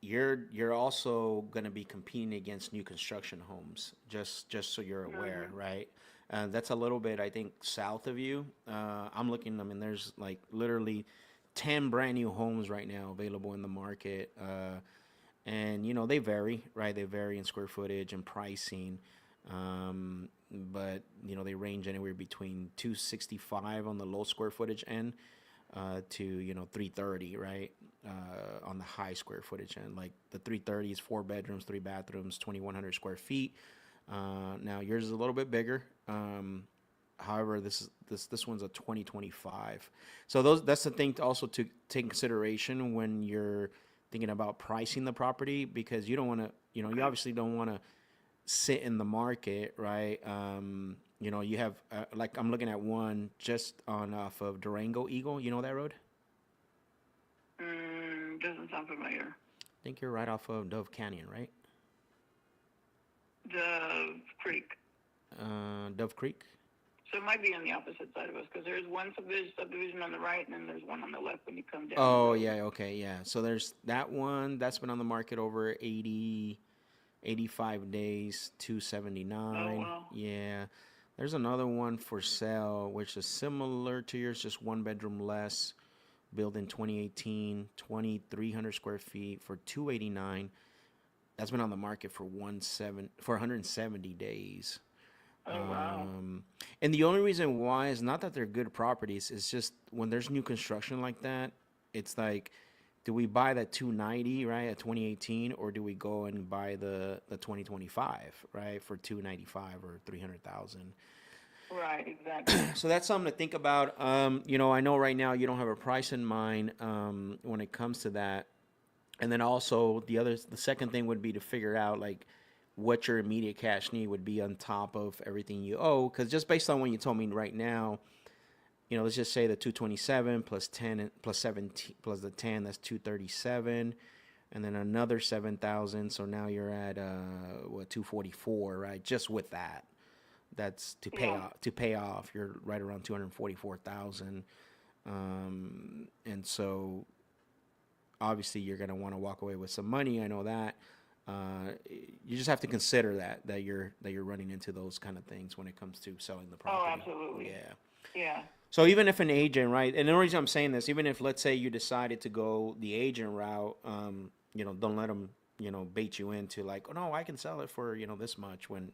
Speaker 1: you're also going to be competing against new construction homes. Just so you're aware, right? That's a little bit, I think, south of you. I'm looking. I mean, there's like literally 10 brand new homes right now available in the market, and they vary, right? They vary in square footage and pricing, but they range anywhere between 265 on the low square footage end, to 330, right, on the high square footage end. Like the 330 is 4 bedrooms, 3 bathrooms, 2,100 square feet. Now yours is a little bit bigger. However, this one's a 2025. So that's the thing to also to take in consideration when you're thinking about pricing the property, because you don't want to, you obviously don't want to sit in the market, right? You have like I'm looking at one just on off of Durango Eagle. You know that road?
Speaker 6: Doesn't sound familiar.
Speaker 1: I think you're right off of Dove Canyon, right?
Speaker 6: Dove Creek.
Speaker 1: Dove Creek.
Speaker 6: So it might be on the opposite side of us, because there's one subdivision on the right, and then there's one on the left when you come down.
Speaker 1: Oh, yeah, okay, yeah. So there's that one that's been on the market over 85 days, 279.
Speaker 6: Oh, wow.
Speaker 1: Yeah. There's another one for sale, which is similar to yours, just 1 bedroom less, built in 2018, 2,300 square feet for 289. That's been on the market for 170 days.
Speaker 6: Oh, wow.
Speaker 1: And the only reason why is not that they're good properties. It's just when there's new construction like that, it's like, do we buy that 290, right, at 2018, or do we go and buy the 2025, right, for 295 or 300,000?
Speaker 6: Right, exactly.
Speaker 1: So that's something to think about. I know right now you don't have a price in mind when it comes to that. And then also the second thing would be to figure out like what your immediate cash need would be on top of everything you owe. Because just based on what you told me right now, let's just say the 227 plus 10 plus 17 plus the 10, that's 237, and then another 7,000. So now you're at 244, right? Just with that, that's to pay off. To pay off, you're right around 244,000, and so obviously you're gonna want to walk away with some money. I know that. You just have to consider that you're running into those kind of things when it comes to selling the property.
Speaker 6: Oh, absolutely.
Speaker 1: Yeah.
Speaker 6: Yeah.
Speaker 1: So even if an agent, right, and the reason I'm saying this, even if let's say you decided to go the agent route, don't let them, bait you into like, oh no, I can sell it for this much, when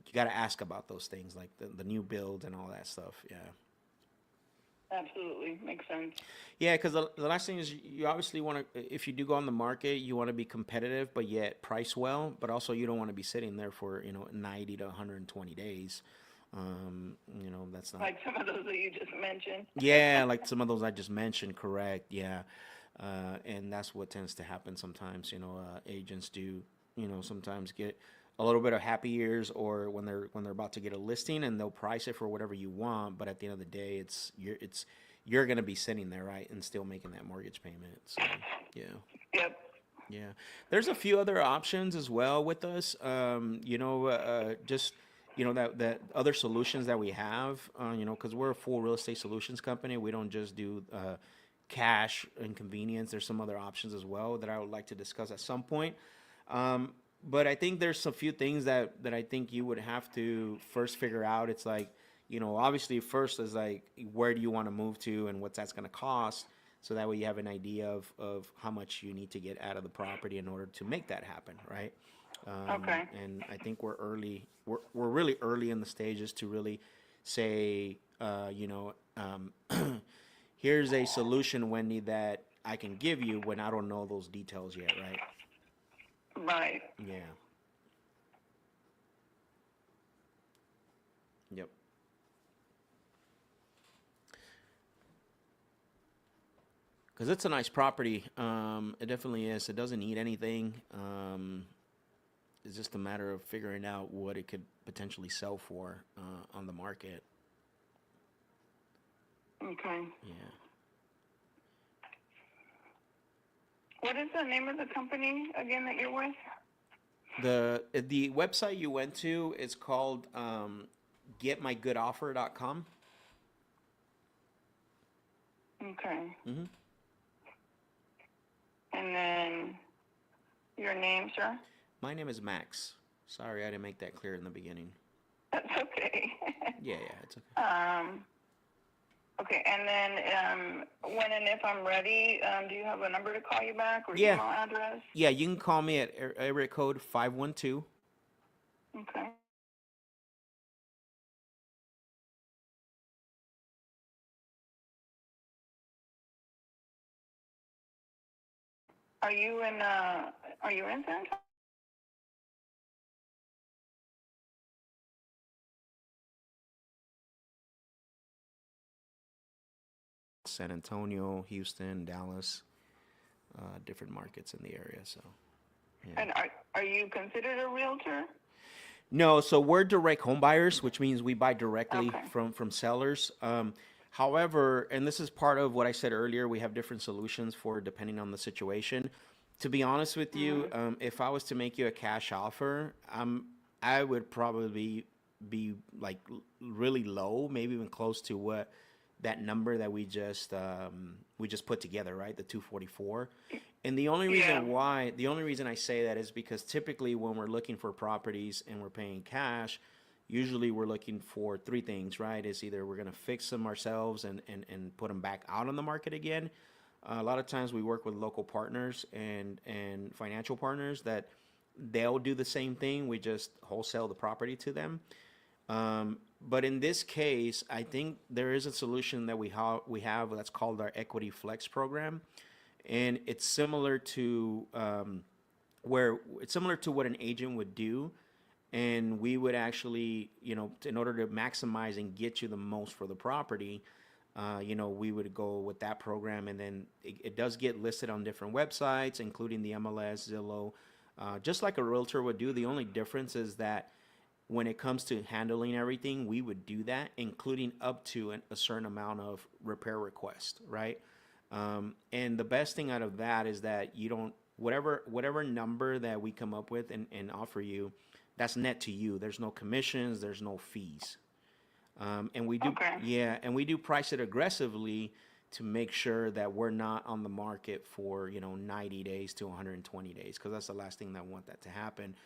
Speaker 1: you got to ask about those things like the new builds and all that stuff. Yeah.
Speaker 6: Absolutely. Makes sense.
Speaker 1: Yeah, because the last thing is you obviously want to, if you do go on the market, you want to be competitive, but yet price well, but also you don't want to be sitting there for, 90 to 120 days. That's not.
Speaker 6: Like some of those that you just mentioned.
Speaker 1: Yeah, like some of those I just mentioned, correct. Yeah. And that's what tends to happen sometimes. Agents do, sometimes get a little bit of happy ears, or when they're about to get a listing, and they'll price it for whatever you want, but at the end of the day, you're going to be sitting there, right, and still making that mortgage payment. So yeah.
Speaker 6: Yep.
Speaker 1: Yeah, there's a few other options as well with us. Just that other solutions that we have. Because we're a full real estate solutions company. We don't just do cash and convenience. There's some other options as well that I would like to discuss at some point. But I think there's a few things that I think you would have to first figure out. It's like, obviously first is like, where do you want to move to and what that's going to cost? So that way you have an idea of how much you need to get out of the property in order to make that happen, right?
Speaker 6: Okay.
Speaker 1: And I think we're really early in the stages to really say, here's a solution, Wendy, that I can give you when I don't know those details yet, right?
Speaker 6: Right.
Speaker 1: Yeah. Yep. Because it's a nice property. It definitely is. It doesn't need anything. It's just a matter of figuring out what it could potentially sell for on the market.
Speaker 6: Okay.
Speaker 1: Yeah.
Speaker 6: What is the name of the company again that you're with?
Speaker 1: The website you went to is called getmygoodoffer.com.
Speaker 6: Okay.
Speaker 1: Mm-hmm.
Speaker 6: And then your name, sir?
Speaker 1: My name is Max. Sorry, I didn't make that clear in the beginning.
Speaker 6: That's okay.
Speaker 1: Yeah, it's okay.
Speaker 6: Okay, and then when and if I'm ready, do you have a number to call you back or
Speaker 1: Yeah.
Speaker 6: email address?
Speaker 1: Yeah, you can call me at area code 512.
Speaker 6: Okay. Are you in San Antonio?
Speaker 1: San Antonio, Houston, Dallas, different markets in the area. So, yeah.
Speaker 6: And are you considered a realtor?
Speaker 1: No, so we're direct home buyers, which means we buy directly
Speaker 6: Okay.
Speaker 1: from sellers. However, and this is part of what I said earlier, we have different solutions for depending on the situation. To be honest with you, if I was to make you a cash offer, I would probably be like really low, maybe even close to what that number that we just put together, right? The 244. And
Speaker 6: Yeah.
Speaker 1: the only reason I say that is because typically when we're looking for properties and we're paying cash, usually we're looking for three things, right? It's either we're going to fix them ourselves and put them back out on the market again. A lot of times we work with local partners and financial partners that they'll do the same thing. We just wholesale the property to them. But in this case, I think there is a solution that we have that's called our Equity Flex program, and it's similar to what an agent would do, and we would actually, in order to maximize and get you the most for the property, we would go with that program, and then it does get listed on different websites, including the MLS, Zillow, just like a realtor would do. The only difference is that when it comes to handling everything, we would do that, including up to a certain amount of repair request, right? And the best thing out of that is that you don't, whatever number that we come up with and offer you, that's net to you. There's no commissions, there's no fees. And we do,
Speaker 6: Okay.
Speaker 1: yeah, and we do price it aggressively to make sure that we're not on the market for 90 days to 120 days, because that's the last thing that I want that to happen.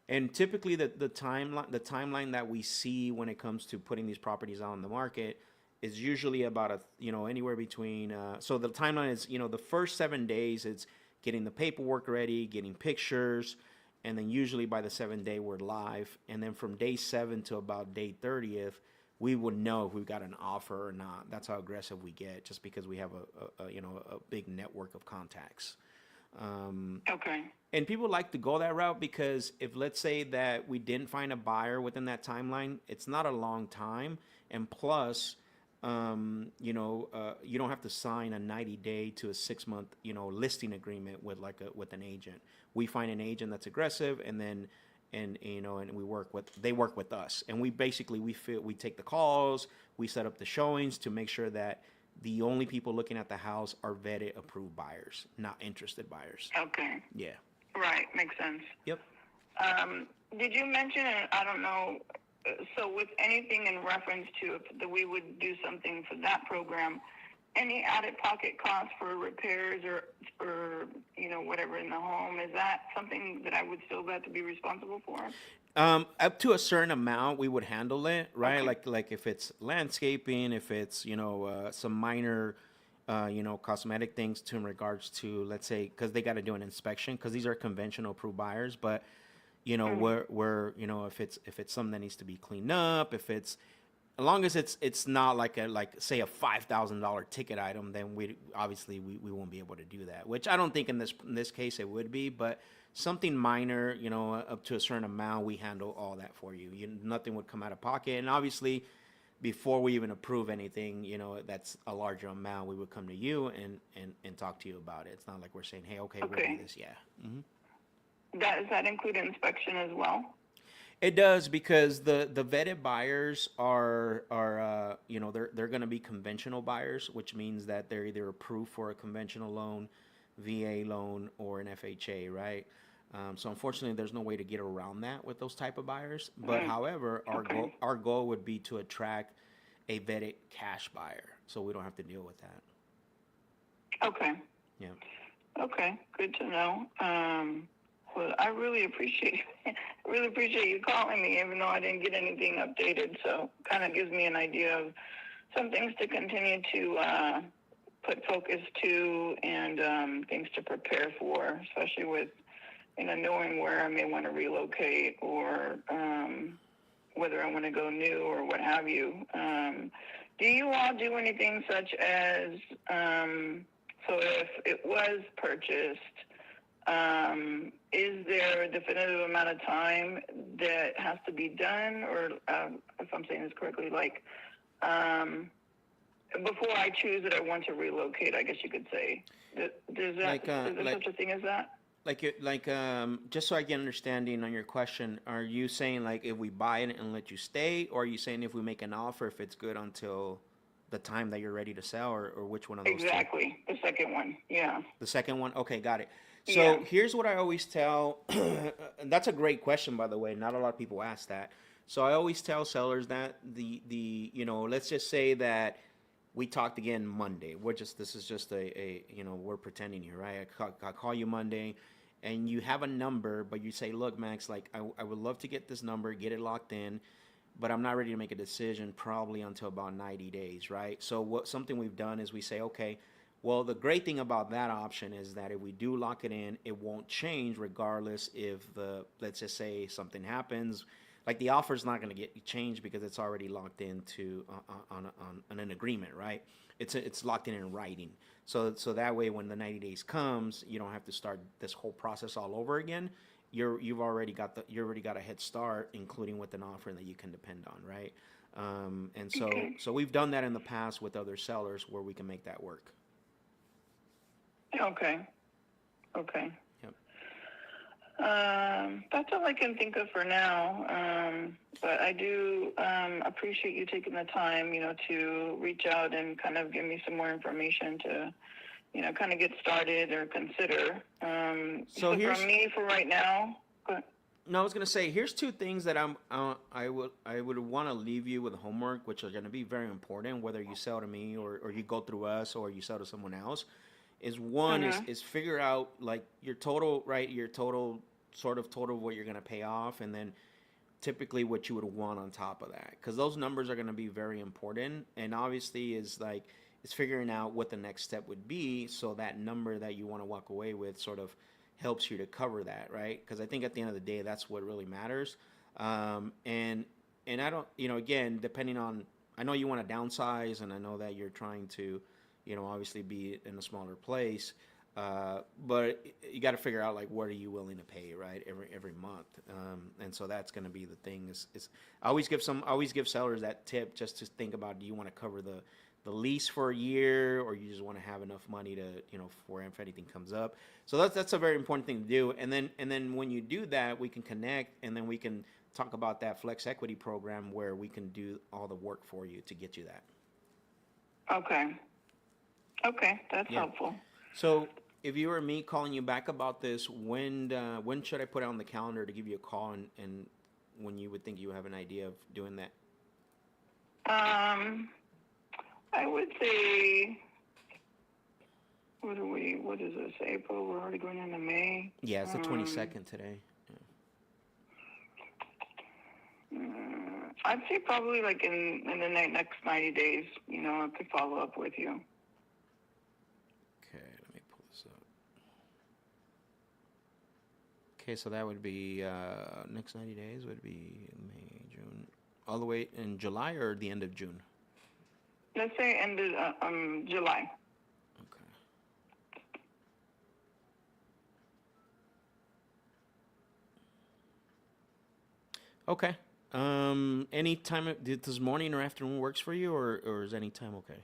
Speaker 1: And typically the timeline that we see when it comes to putting these properties on the market is usually about anywhere between so the timeline is, the first 7 days it's getting the paperwork ready, getting pictures, and then usually by the 7th day we're live, and then from day 7 to about day 30th we would know if we've got an offer or not. That's how aggressive we get, just because we have a big network of contacts.
Speaker 6: Okay.
Speaker 1: And people like to go that route because if, let's say that we didn't find a buyer within that timeline, it's not a long time, and plus, you don't have to sign a 90-day to a 6-month, listing agreement with an agent. We find an agent that's aggressive, and then and they work with us, and we take the calls, we set up the showings to make sure that the only people looking at the house are vetted, approved buyers, not interested buyers.
Speaker 6: Okay.
Speaker 1: Yeah.
Speaker 6: Right. Makes sense.
Speaker 1: Yep.
Speaker 6: Did you mention, and I don't know, so with anything in reference to that we would do something for that program, any out-of-pocket costs for repairs or whatever in the home, is that something that I would still have to be responsible for?
Speaker 1: Up to a certain amount, we would handle it, right?
Speaker 6: Okay.
Speaker 1: Like if it's landscaping, if it's some minor, cosmetic things in regards to, let's say, because they got to do an inspection, because these are conventional approved buyers, but we're if it's something that needs to be cleaned up, if it's as long as it's not like say a $5,000 ticket item, then we obviously we won't be able to do that. Which I don't think in this case it would be, but something minor, up to a certain amount, we handle all that for you. Nothing would come out of pocket, and obviously, before we even approve anything, that's a larger amount, we would come to you and talk to you about it. It's not like we're saying, hey, okay, we'll do this. Yeah. Mm-hmm.
Speaker 6: Does that include inspection as well?
Speaker 1: It does, because the vetted buyers are they're going to be conventional buyers, which means that they're either approved for a conventional loan, VA loan, or an FHA, right? So unfortunately, there's no way to get around that with those type of buyers. But however, our goal would be to attract a vetted cash buyer, so we don't have to deal with that.
Speaker 6: Okay.
Speaker 1: Yeah.
Speaker 6: Okay. Good to know. Well, I really appreciate you calling me, even though I didn't get anything updated. So kind of gives me an idea of some things to continue to put focus to, and things to prepare for, especially with knowing where I may want to relocate, or whether I want to go new or what have you. Do you all do anything such as, so if it was purchased, is there a definitive amount of time that has to be done, or if I'm saying this correctly, like before I choose that I want to relocate, I guess you could say, is there such a thing as that?
Speaker 1: Just so I get understanding on your question, are you saying like if we buy it and let you stay, or are you saying if we make an offer, if it's good until the time that you're ready to sell, or which one of those?
Speaker 6: Exactly, the second one, yeah.
Speaker 1: The second one? Okay, got it. So here's what I always tell, and that's a great question, by the way. Not a lot of people ask that. So I always tell sellers that let's just say that we talked again Monday. This is just we're pretending here, right? I call you Monday, and you have a number, but you say, look, Max, like I would love to get this number, get it locked in, but I'm not ready to make a decision probably until about 90 days, right? So something we've done is we say, okay, well, the great thing about that option is that if we do lock it in, it won't change regardless if let's just say something happens. Like the offer is not going to get changed because it's already locked into on an agreement, right? It's locked in writing. So that way, when the 90 days comes, you don't have to start this whole process all over again. You've already got a head start, including with an offer that you can depend on, right? And so we've done that in the past with other sellers where we can make that work.
Speaker 6: Okay.
Speaker 1: Yep.
Speaker 6: That's all I can think of for now. But I do appreciate you taking the time, to reach out and kind of give me some more information to, kind of get started or consider. So from me for right now. Go ahead.
Speaker 1: No, I was gonna say here's two things that I would want to leave you with homework, which are gonna be very important, whether you sell to me or you go through us or you sell to someone else. Is one is figure out like your total, right? Your total what you're gonna pay off, and then typically what you would want on top of that, because those numbers are gonna be very important. And obviously is figuring out what the next step would be, so that number that you want to walk away with sort of helps you to cover that, right? Because I think at the end of the day, that's what really matters. And I don't, again, depending on, I know you want to downsize, and I know that you're trying to, obviously be in a smaller place, but you got to figure out like what are you willing to pay, right? Every month, and so that's going to be the thing. Is I always give sellers that tip, just to think about, do you want to cover the lease for a year, or you just want to have enough money to, for if anything comes up. So that's a very important thing to do. And then when you do that, we can connect, and then we can talk about that flex equity program where we can do all the work for you to get you that.
Speaker 6: Okay, that's helpful.
Speaker 1: So if you were me calling you back about this, when should I put it on the calendar to give you a call, and when you would think you have an idea of doing that?
Speaker 6: I would say, what is this, April? We're already going into May.
Speaker 1: Yeah, it's the 22nd today.
Speaker 6: I'd say probably like in the next 90 days, I could follow up with you.
Speaker 1: Okay, let me pull this up. Okay, so that would be, next 90 days would be May, June. all the way in July or the end of June?
Speaker 6: Let's say ended July.
Speaker 1: Okay. Okay. Any time this morning or afternoon works for you, or is any time okay?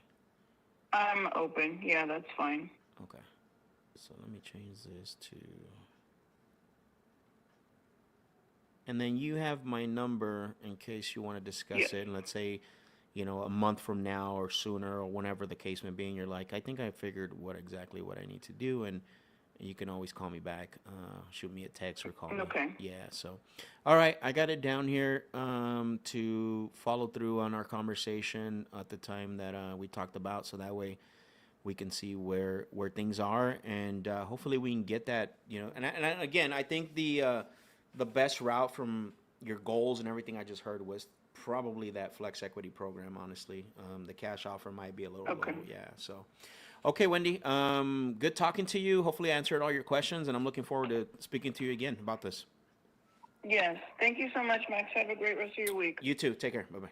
Speaker 6: I'm open. Yeah, that's fine.
Speaker 1: Okay. So let me change this to. And then you have my number in case you want to discuss it. And let's say, a month from now or sooner or whenever the case may be, and you're like, I think I figured exactly what I need to do, and you can always call me back, shoot me a text or call me.
Speaker 6: Okay.
Speaker 1: Yeah. So, all right, I got it down here to follow through on our conversation at the time that we talked about, so that way we can see where things are, and hopefully we can get that. Again, I think the best route from your goals and everything I just heard was probably that flex equity program. Honestly, the cash offer might be a little low. Yeah. So, okay, Wendy. Good talking to you. Hopefully, I answered all your questions, and I'm looking forward to speaking to you again about this.
Speaker 6: Yes. Thank you so much, Max. Have a great rest of your week.
Speaker 1: You too. Take care. Bye bye.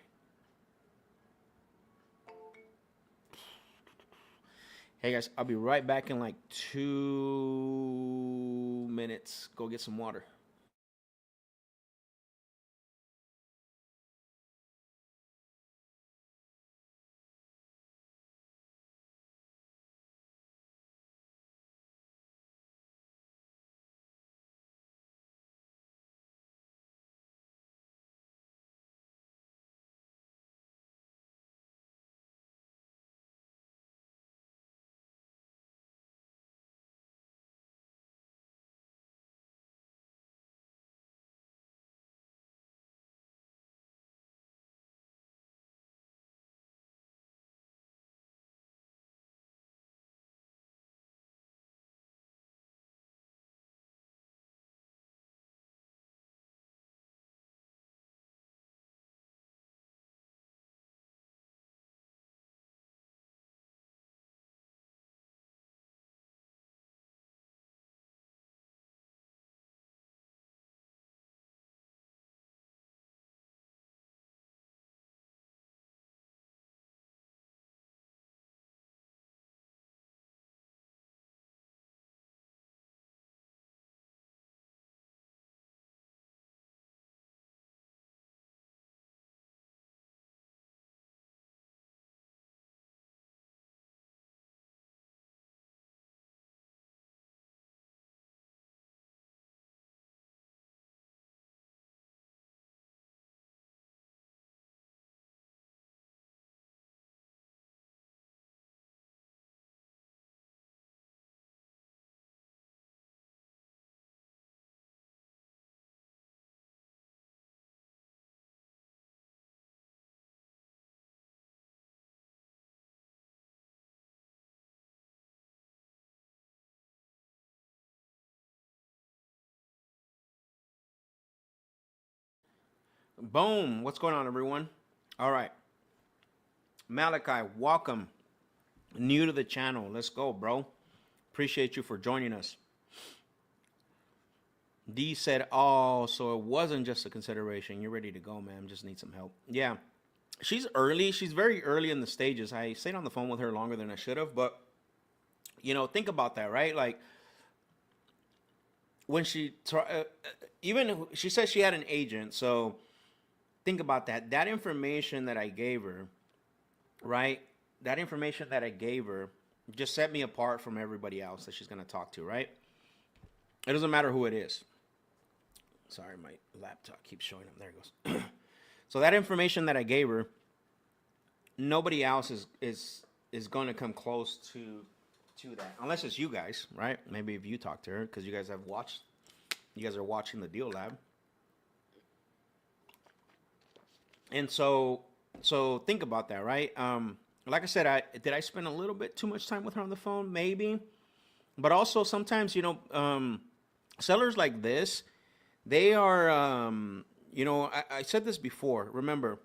Speaker 1: Hey guys, I'll be right back in like 2 minutes. Go get some water. Boom. What's going on, everyone? All right. Malachi, welcome. New to the channel. Let's go, bro. Appreciate you for joining us. D said, oh, so it wasn't just a consideration. You're ready to go, man. Just need some help. Yeah. She's early. She's very early in the stages. I stayed on the phone with her longer than I should have, but, think about that, right? Like, when even she said she had an agent, so think about that. That information that I gave her, right? That information that I gave her just set me apart from everybody else that she's going to talk to, right? It doesn't matter who it is. Sorry, my laptop keeps showing up. There it goes. So that information that I gave her, nobody else is going to come close to that, unless it's you guys, right? Maybe if you talk to her, because you guys are watching the Deal Lab. And so think about that, right? Like I said, did I spend a little bit too much time with her on the phone? Maybe. But also sometimes, sellers like this, they are, I said this before. Remember,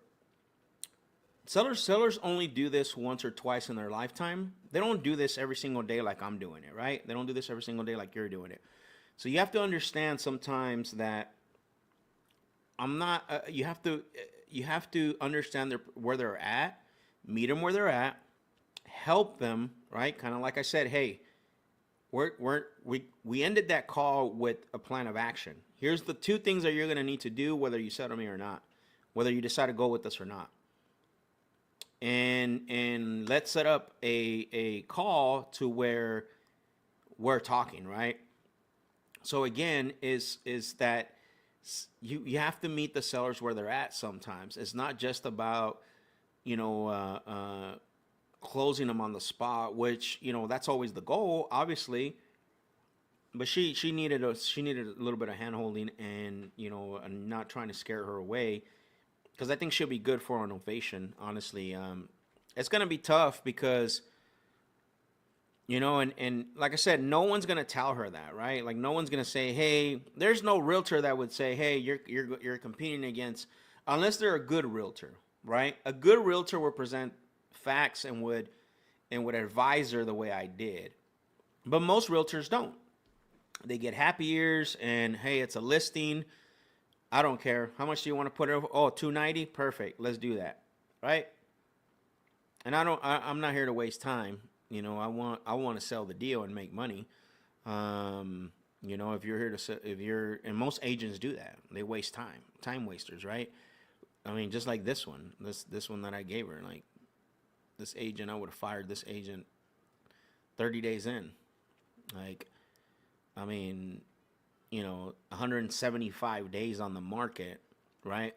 Speaker 1: sellers only do this once or twice in their lifetime. They don't do this every single day like I'm doing it, right? They don't do this every single day like you're doing it. So you have to understand sometimes that I'm not, you you have to understand where they're at, meet them where they're at, help them, right? Kind of like I said, hey, we ended that call with a plan of action. Here's the two things that you're going to need to do, whether you settle me or not, whether you decide to go with us or not. And let's set up a call to where we're talking, right? So again, is that you have to meet the sellers where they're at sometimes. It's not just about, closing them on the spot, which, that's always the goal, obviously. But she needed a little bit of hand holding and, and not trying to scare her away, because I think she'll be good for an ovation, honestly. It's going to be tough because, and like I said, no one's going to tell her that, right? Like, no one's going to say, hey, there's no realtor that would say, hey, you're competing against, unless they're a good realtor, right? A good realtor would present facts and would advise her the way I did. But most realtors don't. They get happy ears and, hey, it's a listing. I don't care. How much do you want to put it over? Oh, $290? Perfect. Let's do that. Right? And I'm not here to waste time. I want to sell the deal and make money. If you're here to sell, and most agents do that. They waste time wasters, right? I mean, just like this one that I gave her, like this agent, I would have fired this agent 30 days in. Like, I mean, 175 days on the market, right?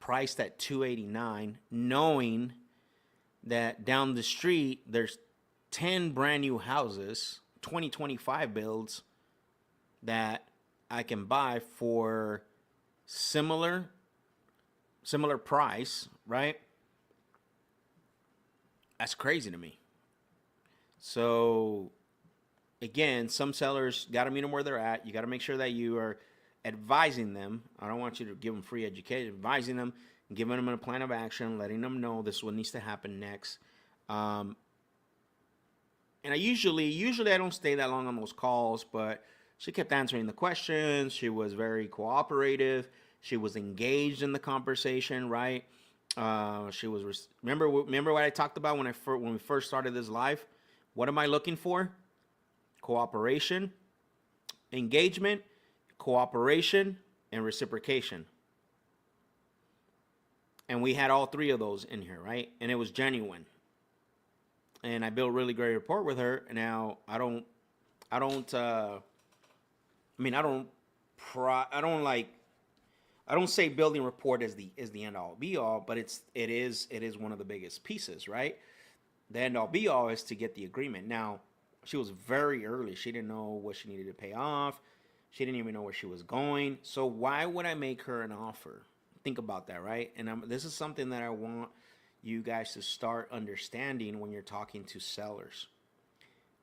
Speaker 1: Priced at $289, knowing that down the street there's 10 brand new houses, 2025 builds that I can buy for similar price, right? That's crazy to me. So again, some sellers got to meet them where they're at. You got to make sure that you are advising them. I don't want you to give them free education. Advising them, giving them a plan of action, letting them know this is what needs to happen next. And I usually I don't stay that long on those calls, but she kept answering the questions. She was very cooperative. She was engaged in the conversation, right? She was remember what I talked about when we first started this live? What am I looking for? Cooperation, engagement, cooperation, and reciprocation. And we had all three of those in here, right? And it was genuine. And I built a really great rapport with her. Now I don't say building rapport is the end all be all, but it is one of the biggest pieces, right? The end all be all is to get the agreement. Now, she was very early. She didn't know what she needed to pay off. She didn't even know where she was going. So why would I make her an offer? Think about that, right? And this is something that I want you guys to start understanding when you're talking to sellers.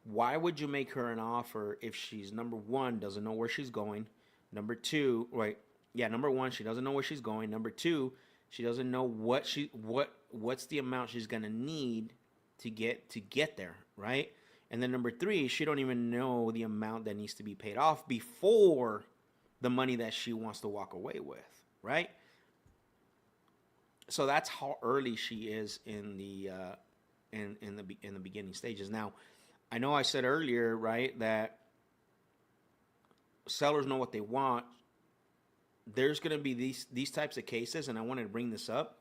Speaker 1: Why would you make her an offer if she's, number one, doesn't know where she's going? Number two, right? Yeah, number one, she doesn't know where she's going. Number two, she doesn't know what's the amount she's gonna need to get there, right? And then number three, she don't even know the amount that needs to be paid off before the money that she wants to walk away with, right? So that's how early she is in the beginning stages. Now, I know I said earlier, right, that sellers know what they want. There's going to be these types of cases, and I wanted to bring this up,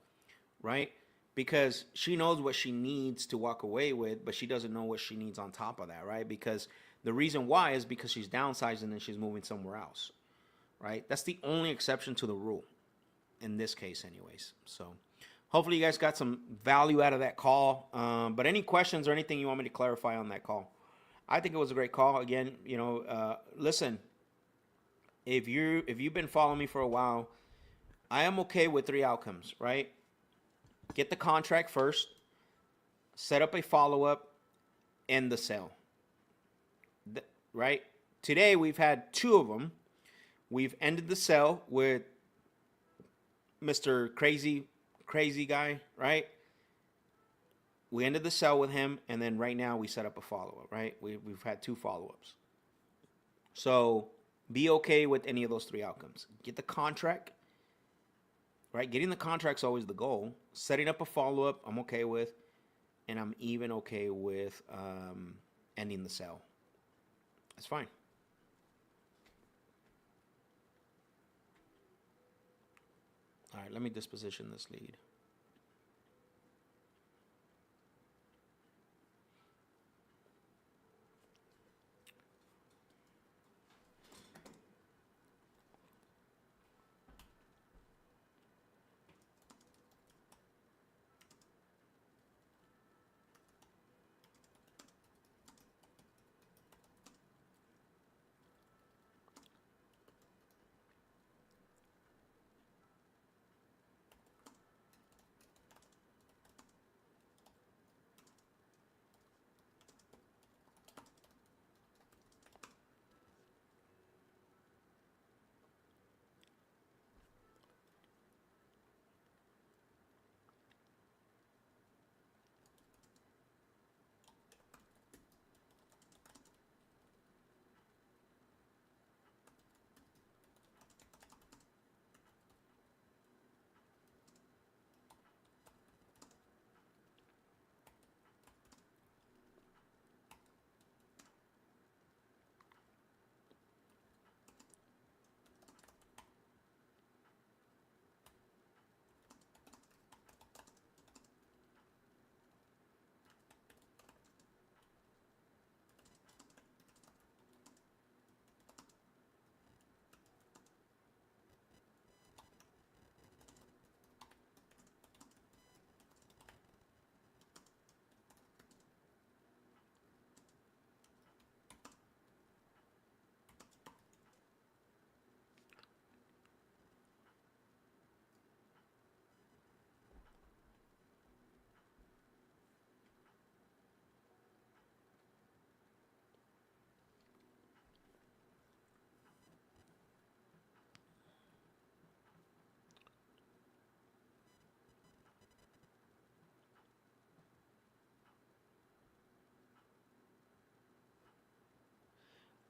Speaker 1: right? Because she knows what she needs to walk away with, but she doesn't know what she needs on top of that, right? Because the reason why is because she's downsizing and she's moving somewhere else, right? That's the only exception to the rule in this case anyways. So hopefully you guys got some value out of that call. But any questions or anything you want me to clarify on that call? I think it was a great call. Again, listen, if you've been following me for a while, I am okay with three outcomes, right? Get the contract first, set up a follow-up, end the sale. Right? Today we've had two of them. We've ended the sale with Mr. Crazy guy, right? We ended the sale with him, and then right now we set up a follow-up, right? We've had two follow-ups. So be okay with any of those three outcomes. Get the contract, right? Getting the contract's always the goal. Setting up a follow up, I'm okay with, and I'm even okay with ending the sale. That's fine. All right, let me disposition this lead.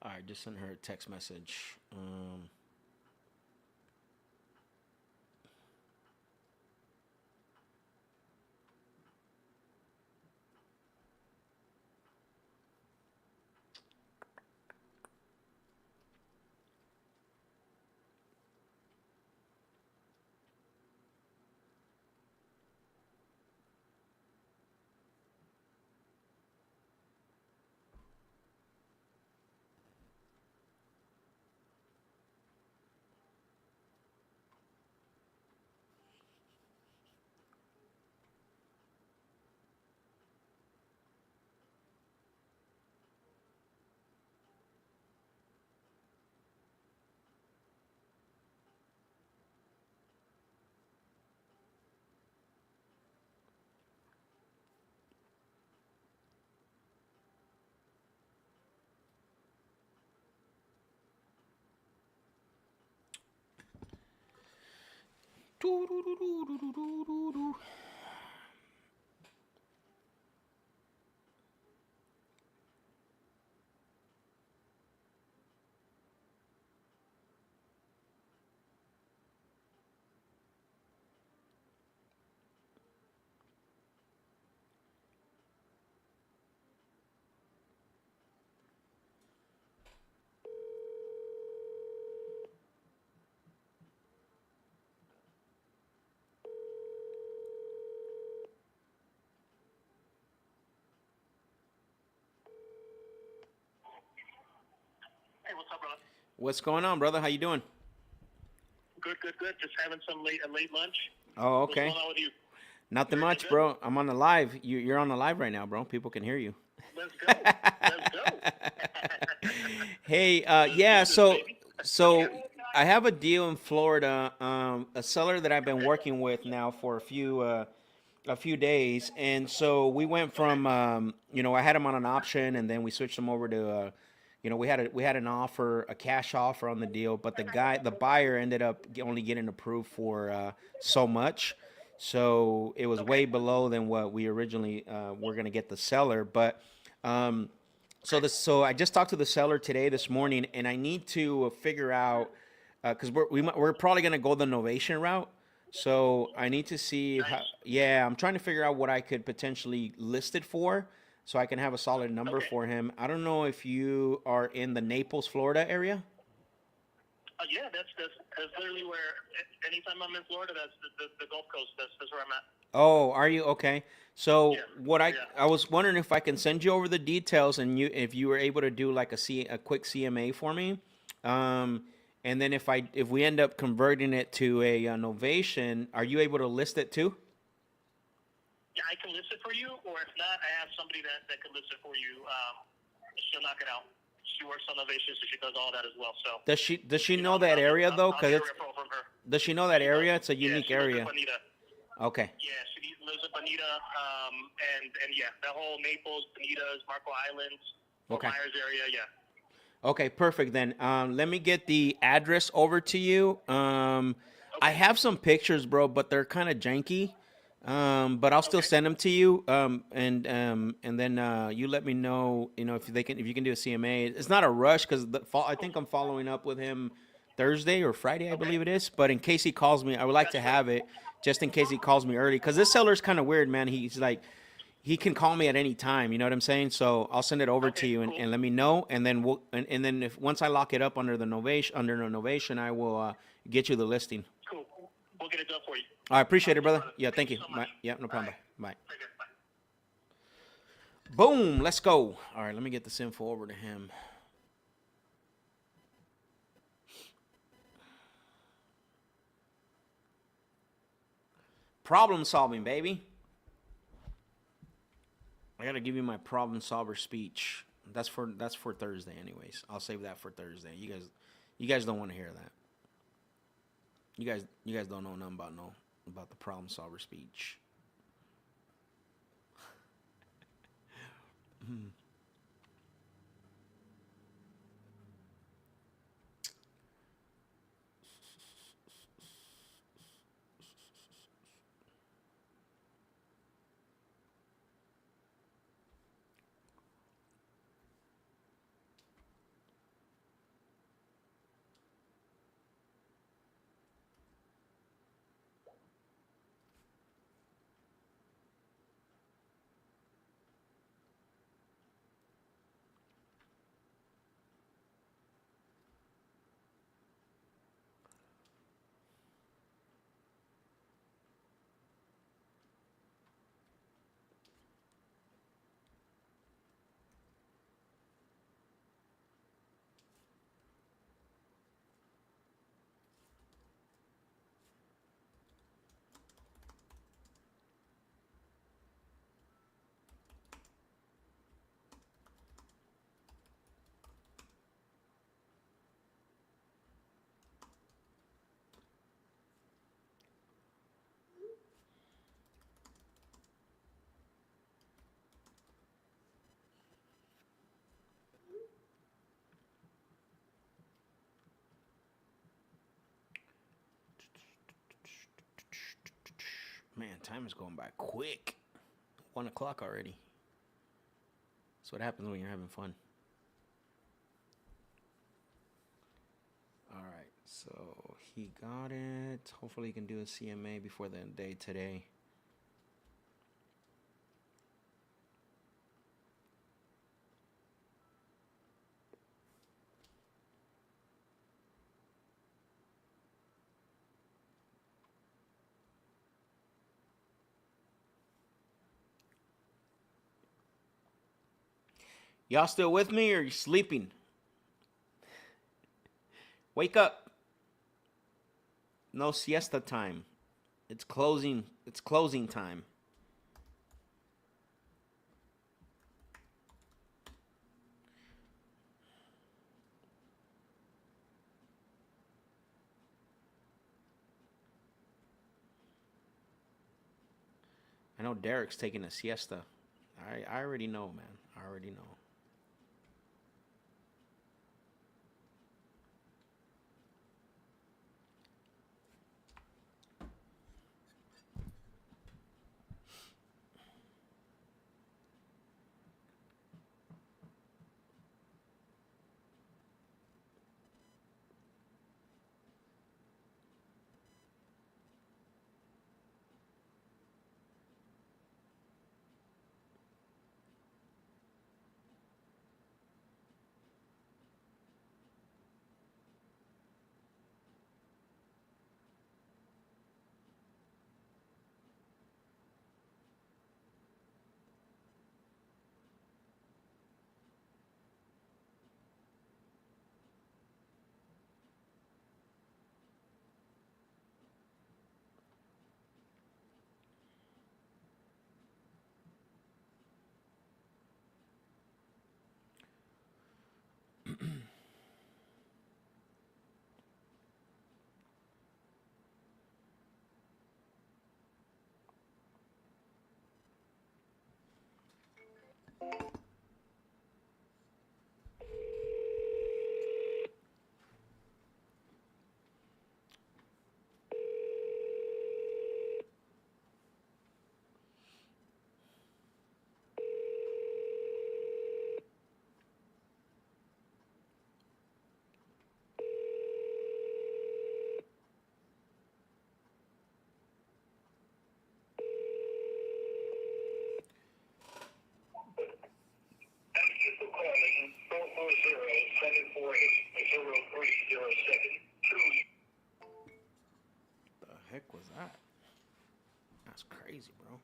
Speaker 1: All right, just send her a text message.
Speaker 3: Hey, what's up, brother?
Speaker 1: What's going on, brother? How you doing?
Speaker 3: Good. Just having some late lunch.
Speaker 1: Oh,
Speaker 3: What's
Speaker 1: okay.
Speaker 3: going on with you?
Speaker 1: Nothing
Speaker 3: Everything
Speaker 1: much,
Speaker 3: good?
Speaker 1: bro. I'm on the live. You're on the live right now, bro. People can hear you.
Speaker 3: Let's go. Let's go.
Speaker 1: Hey,
Speaker 3: Let's
Speaker 1: yeah.
Speaker 3: do this,
Speaker 1: So,
Speaker 3: baby.
Speaker 1: so I have a deal in Florida. A seller that I've been working with now for a few days, and so we went from I had him on an option, and then we switched him over to we had an offer, a cash offer on the deal, but the buyer ended up only getting approved for so much. So it was way below than what we originally were going to get the seller. But um, so I just talked to the seller today, this morning, and I need to figure out because we're probably going to go the novation route. So I need to see how.
Speaker 7: Nice.
Speaker 1: Yeah, I'm trying to figure out what I could potentially list it for, so I can have a solid number
Speaker 7: Okay.
Speaker 1: for him. I don't know if you are in the Naples, Florida area.
Speaker 7: Yeah, that's literally where. Anytime I'm in Florida, that's the Gulf Coast. That's where I'm at.
Speaker 1: Oh, are you okay? So
Speaker 7: Yeah.
Speaker 1: what I
Speaker 7: Yeah.
Speaker 1: I was wondering if I can send you over the details and you if you were able to do like a quick CMA for me, um, and then if we end up converting it to a novation, are you able to list it too?
Speaker 7: Yeah, I can list it for you, or if not, I have somebody that can list it for you. She'll knock it out. She works on Novation, so she does all that as well. So,
Speaker 1: Does she
Speaker 7: you know,
Speaker 1: know that area though?
Speaker 7: I'll
Speaker 1: Cause
Speaker 7: get a
Speaker 1: it's
Speaker 7: referral from her.
Speaker 1: does she know that
Speaker 7: She does.
Speaker 1: area? It's a
Speaker 7: Yeah,
Speaker 1: unique
Speaker 7: she lives in
Speaker 1: area.
Speaker 7: Bonita.
Speaker 1: Okay.
Speaker 7: Yeah, she lives in Bonita, and yeah, the whole Naples, Bonitas, Marco Islands, Fort
Speaker 1: Okay.
Speaker 7: Myers area. Yeah.
Speaker 1: Okay, perfect then. Let me get the address over to you. I
Speaker 7: Okay.
Speaker 1: have some pictures, bro, but they're kind of janky. But I'll still
Speaker 7: Okay.
Speaker 1: send them to you. And then you let me know. You know if you can do a CMA. It's not a rush because I think I'm following up with him Thursday or Friday, I
Speaker 7: Okay.
Speaker 1: believe it is. But in case he calls me, I would like to
Speaker 7: Gotcha.
Speaker 1: have it just in case he calls me early because this seller's kind of weird, man. He's like he can call me at any time. You know what I'm saying? So I'll send it over to
Speaker 7: Okay.
Speaker 1: you
Speaker 7: Cool.
Speaker 1: and let me know, and then and then if once I lock it up under the novation, I will get you the listing.
Speaker 7: Cool. We'll get it done for you.
Speaker 1: I appreciate
Speaker 7: Sounds
Speaker 1: it,
Speaker 7: good,
Speaker 1: brother.
Speaker 7: brother.
Speaker 1: Yeah,
Speaker 7: Thank
Speaker 1: thank
Speaker 7: you
Speaker 1: you.
Speaker 7: so much.
Speaker 1: Bye. Yeah, no
Speaker 7: All
Speaker 1: problem.
Speaker 7: right.
Speaker 1: Bye. Bye.
Speaker 7: Take care. Bye.
Speaker 1: Boom. Let's go. All right, let me get this info over to him. Problem solving, baby. I gotta give you my problem solver speech. That's for Thursday, anyways. I'll save that for Thursday. You guys don't want to hear that. You guys don't know nothing about the problem solver speech. Man, time is going by quick. 1 o'clock already. That's what happens when you're having fun. All right, so he got it. Hopefully, he can do a CMA before the day today. Y'all still with me or you sleeping? Wake up. No siesta time. It's closing. It's closing time. I know Derek's taking a siesta. I already know, man. I already know. The heck was that? That's crazy, bro.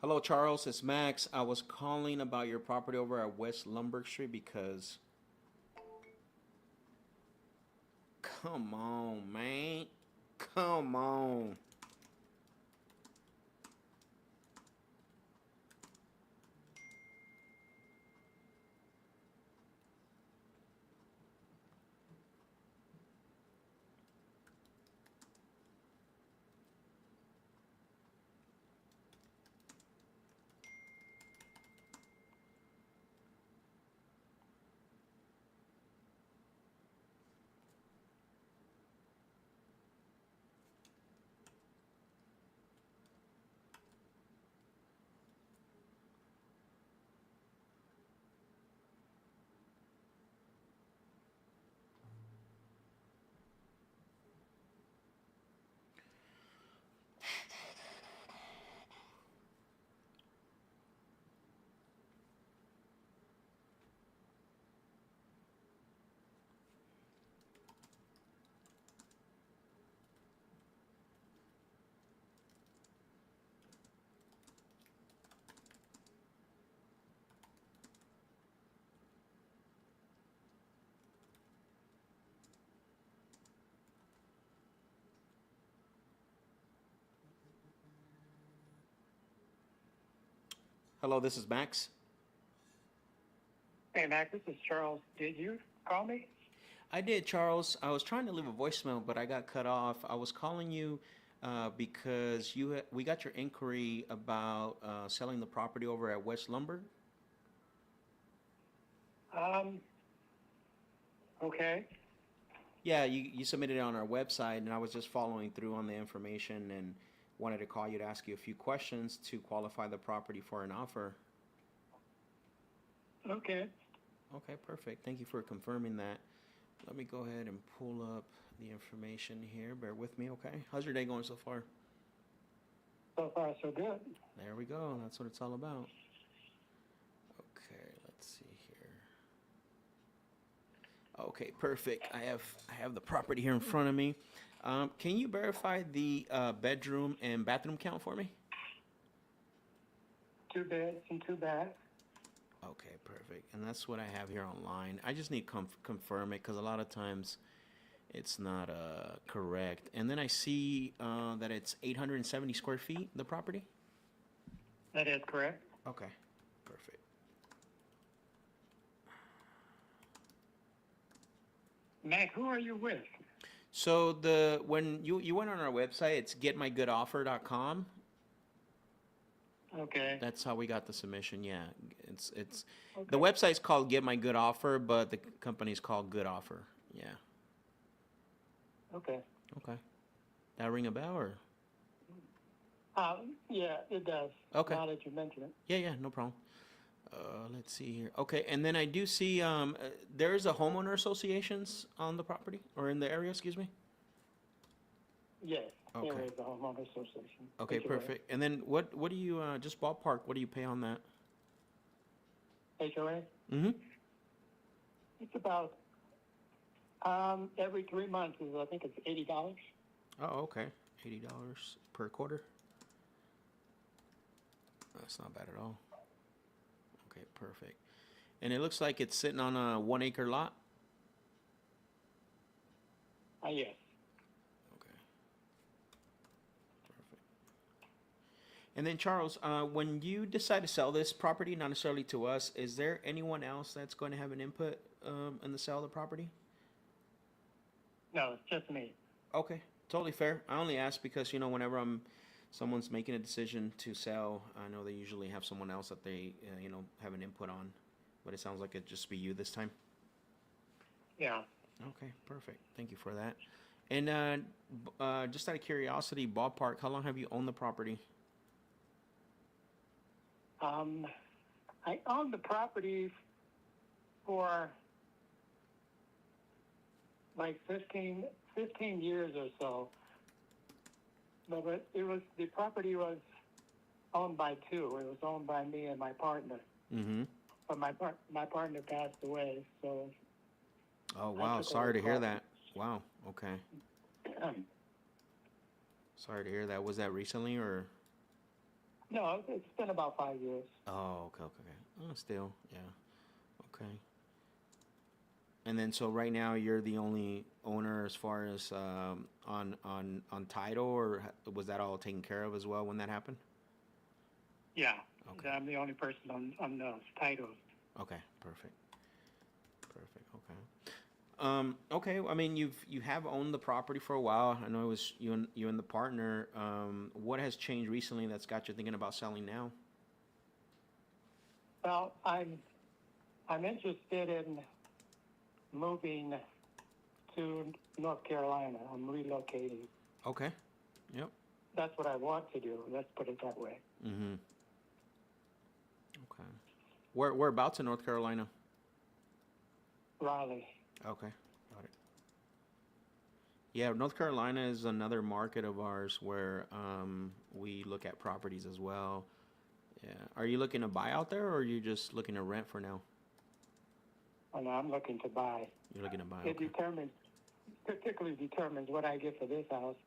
Speaker 1: Hello, Charles. It's Max. I was calling about your property over at West Lumberg Street because. Come on, man. Come on. Hello, this is Max.
Speaker 8: Hey, Mac, this is Charles. Did you call me?
Speaker 1: I did, Charles. I was trying to leave a voicemail, but I got cut off. I was calling you because we got your inquiry about selling the property over at West Lumber.
Speaker 8: Okay.
Speaker 1: Yeah, you submitted it on our website, and I was just following through on the information and wanted to call you to ask you a few questions to qualify the property for an offer.
Speaker 8: Okay.
Speaker 1: Okay, perfect. Thank you for confirming that. Let me go ahead and pull up the information here. Bear with me, okay? How's your day going so far?
Speaker 8: So far, so good.
Speaker 1: There we go. That's what it's all about. Okay, let's see here. Okay, perfect. I have the property here in front of me. Can you verify the bedroom and bathroom count for me?
Speaker 8: 2 beds and 2 baths.
Speaker 1: Okay, perfect. And that's what I have here online. I just need to confirm it because a lot of times it's not correct. And then I see that it's 870 square feet, the property?
Speaker 8: That is correct.
Speaker 1: Okay, perfect.
Speaker 8: Mac, who are you with?
Speaker 1: So when you went on our website, it's getmygoodoffer.com.
Speaker 8: Okay.
Speaker 1: That's how we got the submission. Yeah, it's
Speaker 8: Okay.
Speaker 1: the website's called Get My Good Offer, but the company's called Good Offer. Yeah.
Speaker 8: Okay.
Speaker 1: Okay. That ring a bell or?
Speaker 8: Yeah, it does.
Speaker 1: Okay.
Speaker 8: Now that you mention it.
Speaker 1: Yeah, no problem. Let's see here. Okay, and then I do see there's a homeowner associations on the property or in the area. Excuse me.
Speaker 8: Yes.
Speaker 1: Okay.
Speaker 8: There is a homeowner association.
Speaker 1: Okay,
Speaker 8: HOA.
Speaker 1: perfect. And then what do you just ballpark? What do you pay on that?
Speaker 8: HOA?
Speaker 1: Mm-hmm.
Speaker 8: It's about every 3 months is, I think it's $80.
Speaker 1: Oh, okay. $80 per quarter. That's not bad at all. Okay, perfect. And it looks like it's sitting on a 1 acre lot.
Speaker 8: Yes.
Speaker 1: Okay. Perfect. And then Charles, when you decide to sell this property, not necessarily to us, is there anyone else that's going to have an input in the sale of the property?
Speaker 8: No, it's just me.
Speaker 1: Okay, totally fair. I only ask because whenever someone's making a decision to sell, I know they usually have someone else that they have an input on, but it sounds like it'd just be you this time.
Speaker 8: Yeah.
Speaker 1: Okay, perfect. Thank you for that. And just out of curiosity, ballpark, how long have you owned the property?
Speaker 8: I owned the property for like 15 years or so. But the property was owned by two. It was owned by me and my partner.
Speaker 1: Mm-hmm.
Speaker 8: But my partner passed away, so.
Speaker 1: Oh, wow. Sorry to hear that. Wow. Okay. Sorry to hear that. Was that recently or?
Speaker 8: No, it's been about 5 years.
Speaker 1: Oh, okay. Oh, still, yeah. Okay. And then, so right now you're the only owner as far as on title, or was that all taken care of as well when that happened?
Speaker 8: Yeah.
Speaker 1: Okay.
Speaker 8: I'm the only person on the titles.
Speaker 1: Okay, perfect. Okay. Okay. I mean, you have owned the property for a while. I know it was you and the partner. What has changed recently that's got you thinking about selling now?
Speaker 8: Well, I'm interested in moving to North Carolina. I'm relocating.
Speaker 1: Okay. Yep.
Speaker 8: That's what I want to do. Let's put it that way.
Speaker 1: Mm-hmm. Okay. Whereabouts in North Carolina?
Speaker 8: Raleigh.
Speaker 1: Okay, got it. Yeah, North Carolina is another market of ours where we look at properties as well. Yeah. Are you looking to buy out there, or are you just looking to rent for now?
Speaker 8: Oh, no, I'm looking to buy.
Speaker 1: You're looking to buy.
Speaker 8: It
Speaker 1: Okay.
Speaker 8: particularly determines what I get for this house.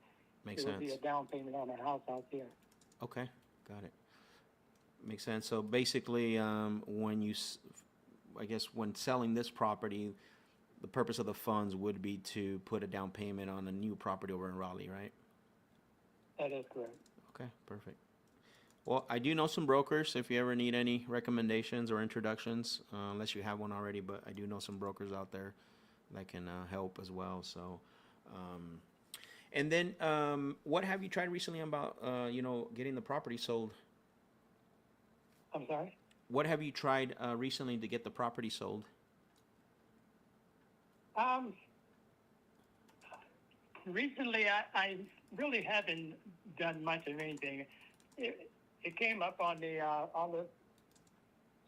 Speaker 1: Makes
Speaker 8: it would
Speaker 1: sense.
Speaker 8: be a down payment on a house out there.
Speaker 1: Okay, got it. Makes sense. So basically, I guess when selling this property, the purpose of the funds would be to put a down payment on a new property over in Raleigh, right?
Speaker 8: That is correct.
Speaker 1: Okay, perfect. Well, I do know some brokers if you ever need any recommendations or introductions, unless you have one already, but I do know some brokers out there that can help as well. So, and then what have you tried recently about, getting the property sold?
Speaker 8: I'm sorry?
Speaker 1: What have you tried recently to get the property sold?
Speaker 8: Recently, I really haven't done much of anything. It came up on the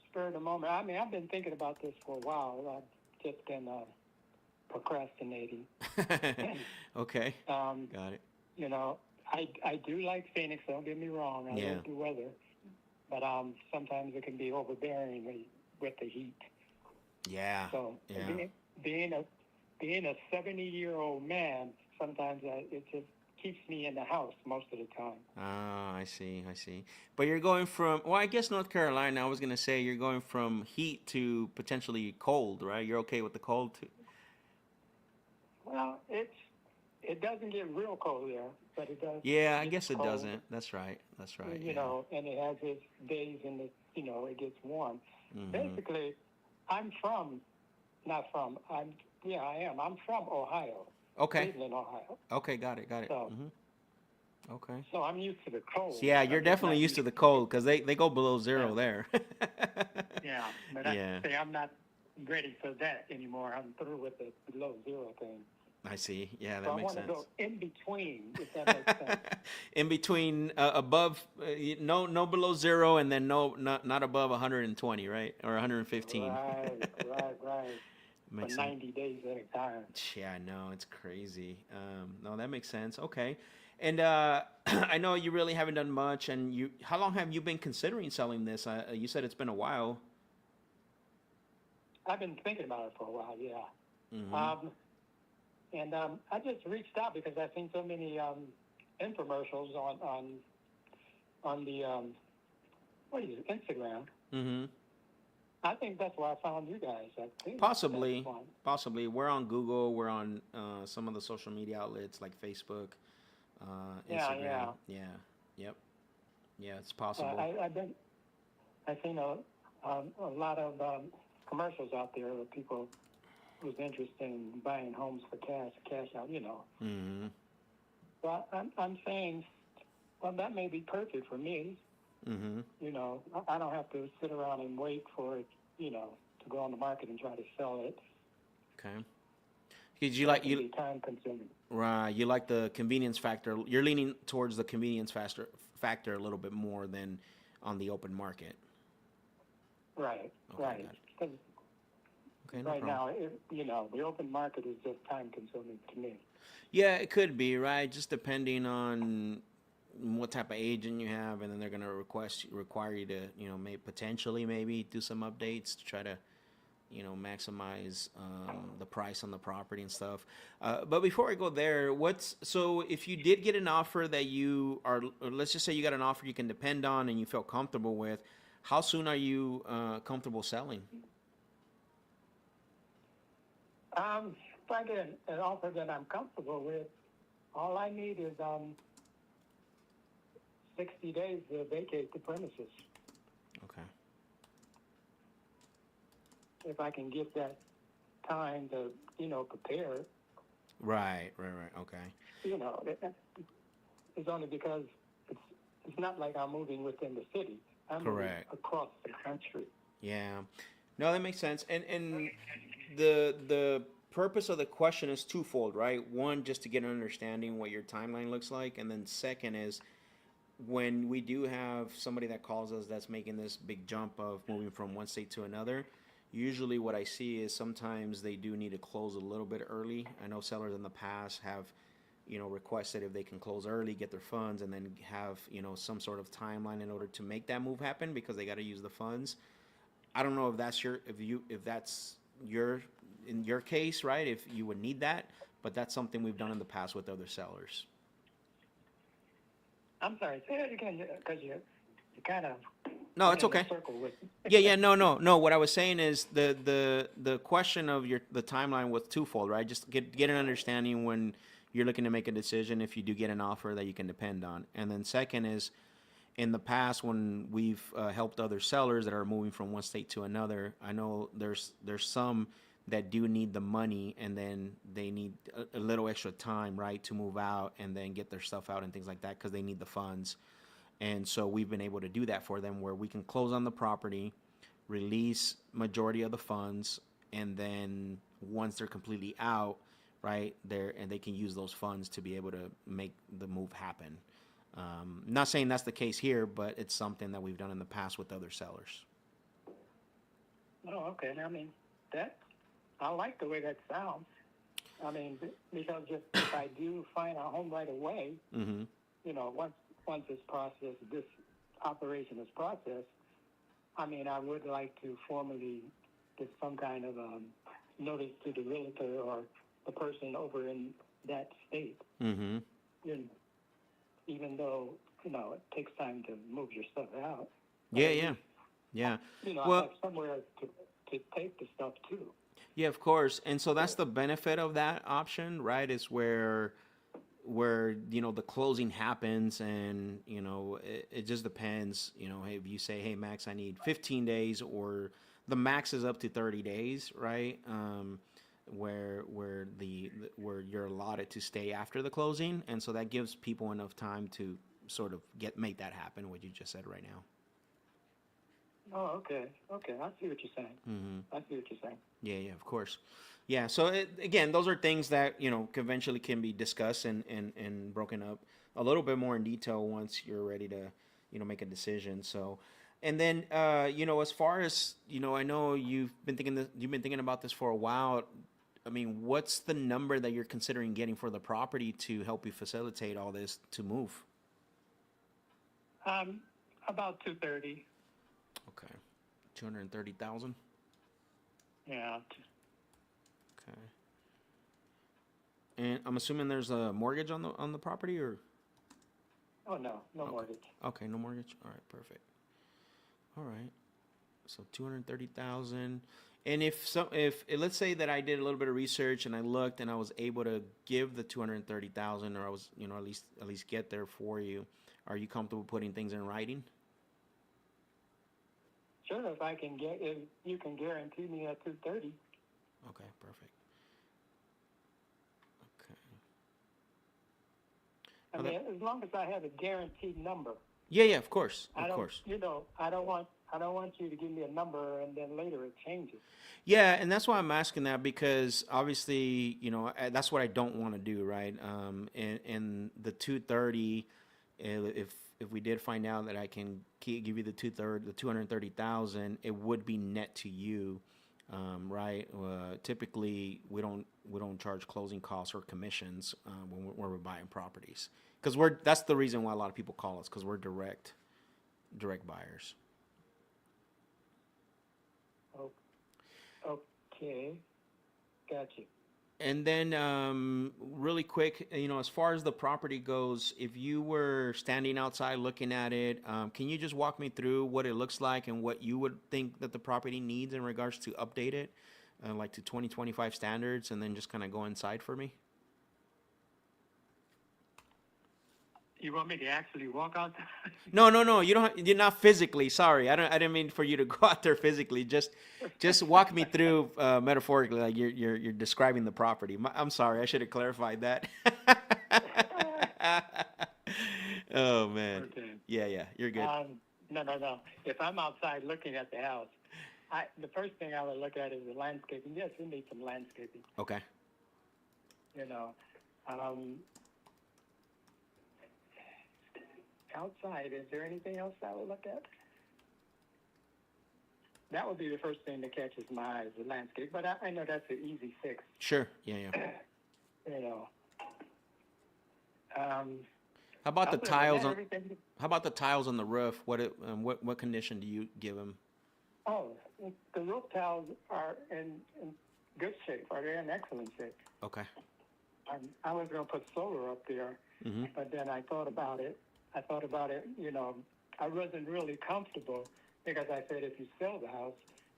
Speaker 8: spur of the moment. I mean, I've been thinking about this for a while. I've just been procrastinating.
Speaker 1: Okay, got it.
Speaker 8: I do like Phoenix. Don't get me wrong. I like the weather, but sometimes it can be overbearing with the heat.
Speaker 1: Yeah.
Speaker 8: So
Speaker 1: yeah.
Speaker 8: being a 70-year-old man, sometimes it just keeps me in the house most of the time.
Speaker 1: Ah, I see. But you're going from, well, I guess North Carolina, I was going to say you're going from heat to potentially cold, right? You're okay with the cold too?
Speaker 8: Well, it doesn't get real cold there, but it does.
Speaker 1: Yeah, I guess it
Speaker 8: cold.
Speaker 1: doesn't. That's right.
Speaker 8: You know, and it has its days and it gets warm.
Speaker 1: Mm-hmm.
Speaker 8: Basically, I am. I'm from Ohio.
Speaker 1: Okay.
Speaker 8: Cleveland, Ohio.
Speaker 1: Okay, got it.
Speaker 8: So,
Speaker 1: Okay.
Speaker 8: So I'm used to the cold.
Speaker 1: So yeah, you're definitely used to the cold because they go below zero there.
Speaker 8: Yeah, but I'm not ready for that anymore. I'm through with the below zero thing.
Speaker 1: I see. Yeah, that makes sense.
Speaker 8: I want to go in between, if that makes sense.
Speaker 1: In between, above, no below zero, and then not above 120, right, or 115.
Speaker 8: Right.
Speaker 1: Makes
Speaker 8: for
Speaker 1: sense.
Speaker 8: 90 days at a time.
Speaker 1: Yeah, I know, it's crazy. No, that makes sense. Okay, and I know you really haven't done much. And how long have you been considering selling this? You said it's been a while.
Speaker 8: I've been thinking about it for a while. Yeah.
Speaker 1: Mm-hmm.
Speaker 8: And I just reached out because I've seen so many infomercials on the Instagram.
Speaker 1: Mm-hmm.
Speaker 8: I think that's where I found you guys. I think
Speaker 1: Possibly. We're on Google. We're on some of the social media outlets like Facebook, Instagram. Yeah. Yep. Yeah, it's possible.
Speaker 8: I've seen a lot of commercials out there of people was interested in buying homes for cash out,
Speaker 1: Mm-hmm.
Speaker 8: So I'm saying, well, that may be perfect for me.
Speaker 1: Mm-hmm.
Speaker 8: I don't have to sit around and wait for it, to go on the market and try to sell it.
Speaker 1: Okay. Did
Speaker 8: That can be time consuming.
Speaker 1: right? You like the convenience factor. You're leaning towards the convenience factor a little bit more than on the open market.
Speaker 8: Right,
Speaker 1: Okay,
Speaker 8: right.
Speaker 1: got it.
Speaker 8: 'Cause
Speaker 1: Okay, no
Speaker 8: right
Speaker 1: problem.
Speaker 8: now, the open market is just time consuming to me.
Speaker 1: Yeah, it could be, right? Just depending on what type of agent you have, and then they're gonna require you to, potentially maybe do some updates to try to, maximize the price on the property and stuff. But before I go there, so if you did get an offer that you are, or let's just say you got an offer you can depend on and you feel comfortable with, how soon are you comfortable selling?
Speaker 8: If I get an offer that I'm comfortable with, all I need is 60 days to vacate the premises.
Speaker 1: Okay.
Speaker 8: If I can get that time to, prepare,
Speaker 1: Right. Okay.
Speaker 8: it's only because it's not like I'm moving within the city. I'm moving
Speaker 1: Correct.
Speaker 8: across the country.
Speaker 1: Yeah. No, that makes sense. And the purpose of the question is twofold, right? One, just to get an understanding what your timeline looks like, and then second is when we do have somebody that calls us that's making this big jump of moving from one state to another. Usually, what I see is sometimes they do need to close a little bit early. I know sellers in the past have, requested if they can close early, get their funds, and then have, some sort of timeline in order to make that move happen because they got to use the funds. I don't know if that's in your case, right? If you would need that, but that's something we've done in the past with other sellers.
Speaker 8: I'm sorry, say that again, because you kind of
Speaker 1: No, it's
Speaker 8: went in a
Speaker 1: okay.
Speaker 8: circle with me.
Speaker 1: Yeah. No. What I was saying is the question of the timeline was twofold, right? Just get an understanding when you're looking to make a decision if you do get an offer that you can depend on, and then second is in the past when we've helped other sellers that are moving from one state to another. I know there's some that do need the money, and then they need a little extra time, right, to move out and then get their stuff out and things like that because they need the funds. And so we've been able to do that for them where we can close on the property, release majority of the funds, and then once they're completely out, right, and they can use those funds to be able to make the move happen. Not saying that's the case here, but it's something that we've done in the past with other sellers.
Speaker 8: Oh, okay. I mean, I like the way that sounds. I mean, because if I do find a home right away,
Speaker 1: Mm-hmm.
Speaker 8: Once this operation is processed, I mean, I would like to formally get some kind of notice to the realtor or the person over in that state.
Speaker 1: Mm-hmm.
Speaker 8: Even though, it takes time to move your stuff out.
Speaker 1: Yeah.
Speaker 8: I
Speaker 1: Well,
Speaker 8: have somewhere to take the stuff to.
Speaker 1: yeah, of course. And so that's the benefit of that option, right? Is where the closing happens, and it just depends. If you say, hey Max, I need 15 days, or the max is up to 30 days, right? Where you're allotted to stay after the closing, and so that gives people enough time to sort of make that happen, what you just said right now.
Speaker 8: Oh, okay. I see what you're saying.
Speaker 1: Mm-hmm.
Speaker 8: I see what you're saying.
Speaker 1: Yeah, of course. Yeah, so again, those are things that conventionally can be discussed and broken up a little bit more in detail once you're ready to make a decision. So, and then as far as I know you've been thinking about this for a while. I mean, what's the number that you're considering getting for the property to help you facilitate all this to move?
Speaker 8: About 230.
Speaker 1: Okay, 230,000.
Speaker 8: Yeah.
Speaker 1: Okay. And I'm assuming there's a mortgage on the property, or?
Speaker 8: Oh no mortgage.
Speaker 1: Okay, no mortgage. All right, perfect. All right, so 230,000. And if let's say that I did a little bit of research and I looked and I was able to give the 230,000, or I was at least get there for you, are you comfortable putting things in writing?
Speaker 8: Sure, if you can guarantee me at 230.
Speaker 1: Okay, perfect. Okay.
Speaker 8: I mean, as long as I have a guaranteed number.
Speaker 1: Yeah, of course,
Speaker 8: I
Speaker 1: of
Speaker 8: don't,
Speaker 1: course.
Speaker 8: I don't want you to give me a number and then later it changes.
Speaker 1: Yeah, and that's why I'm asking that because obviously, that's what I don't want to do, right? And the 230, if we did find out that I can give you the 230,000, it would be net to you, right? Typically, we don't charge closing costs or commissions when we're buying properties because that's the reason why a lot of people call us because we're direct buyers.
Speaker 8: Okay, gotcha.
Speaker 1: And then, really quick, as far as the property goes, if you were standing outside looking at it, can you just walk me through what it looks like and what you would think that the property needs in regards to update it, like to 2025 standards, and then just kind of go inside for me?
Speaker 8: You want me to actually walk out there?
Speaker 1: No. You don't. You're not physically. Sorry, I didn't mean for you to go out there physically. Just walk me through metaphorically, like you're describing the property. I'm sorry, I should have clarified that. Oh man.
Speaker 8: Okay.
Speaker 1: Yeah, you're good.
Speaker 8: No. If I'm outside looking at the house, the first thing I would look at is the landscaping. Yes, we need some landscaping.
Speaker 1: Okay.
Speaker 8: Outside, is there anything else I would look at? That would be the first thing that catches my eyes, the landscape. But I know that's an easy fix.
Speaker 1: Sure. Yeah. How about the tiles on? How about the tiles on the roof? What condition do you give them?
Speaker 8: Oh, the roof tiles are in good shape. Are they in excellent shape?
Speaker 1: Okay.
Speaker 8: I was going to put solar up there, but then I thought about it. I wasn't really comfortable because I said if you sell the house,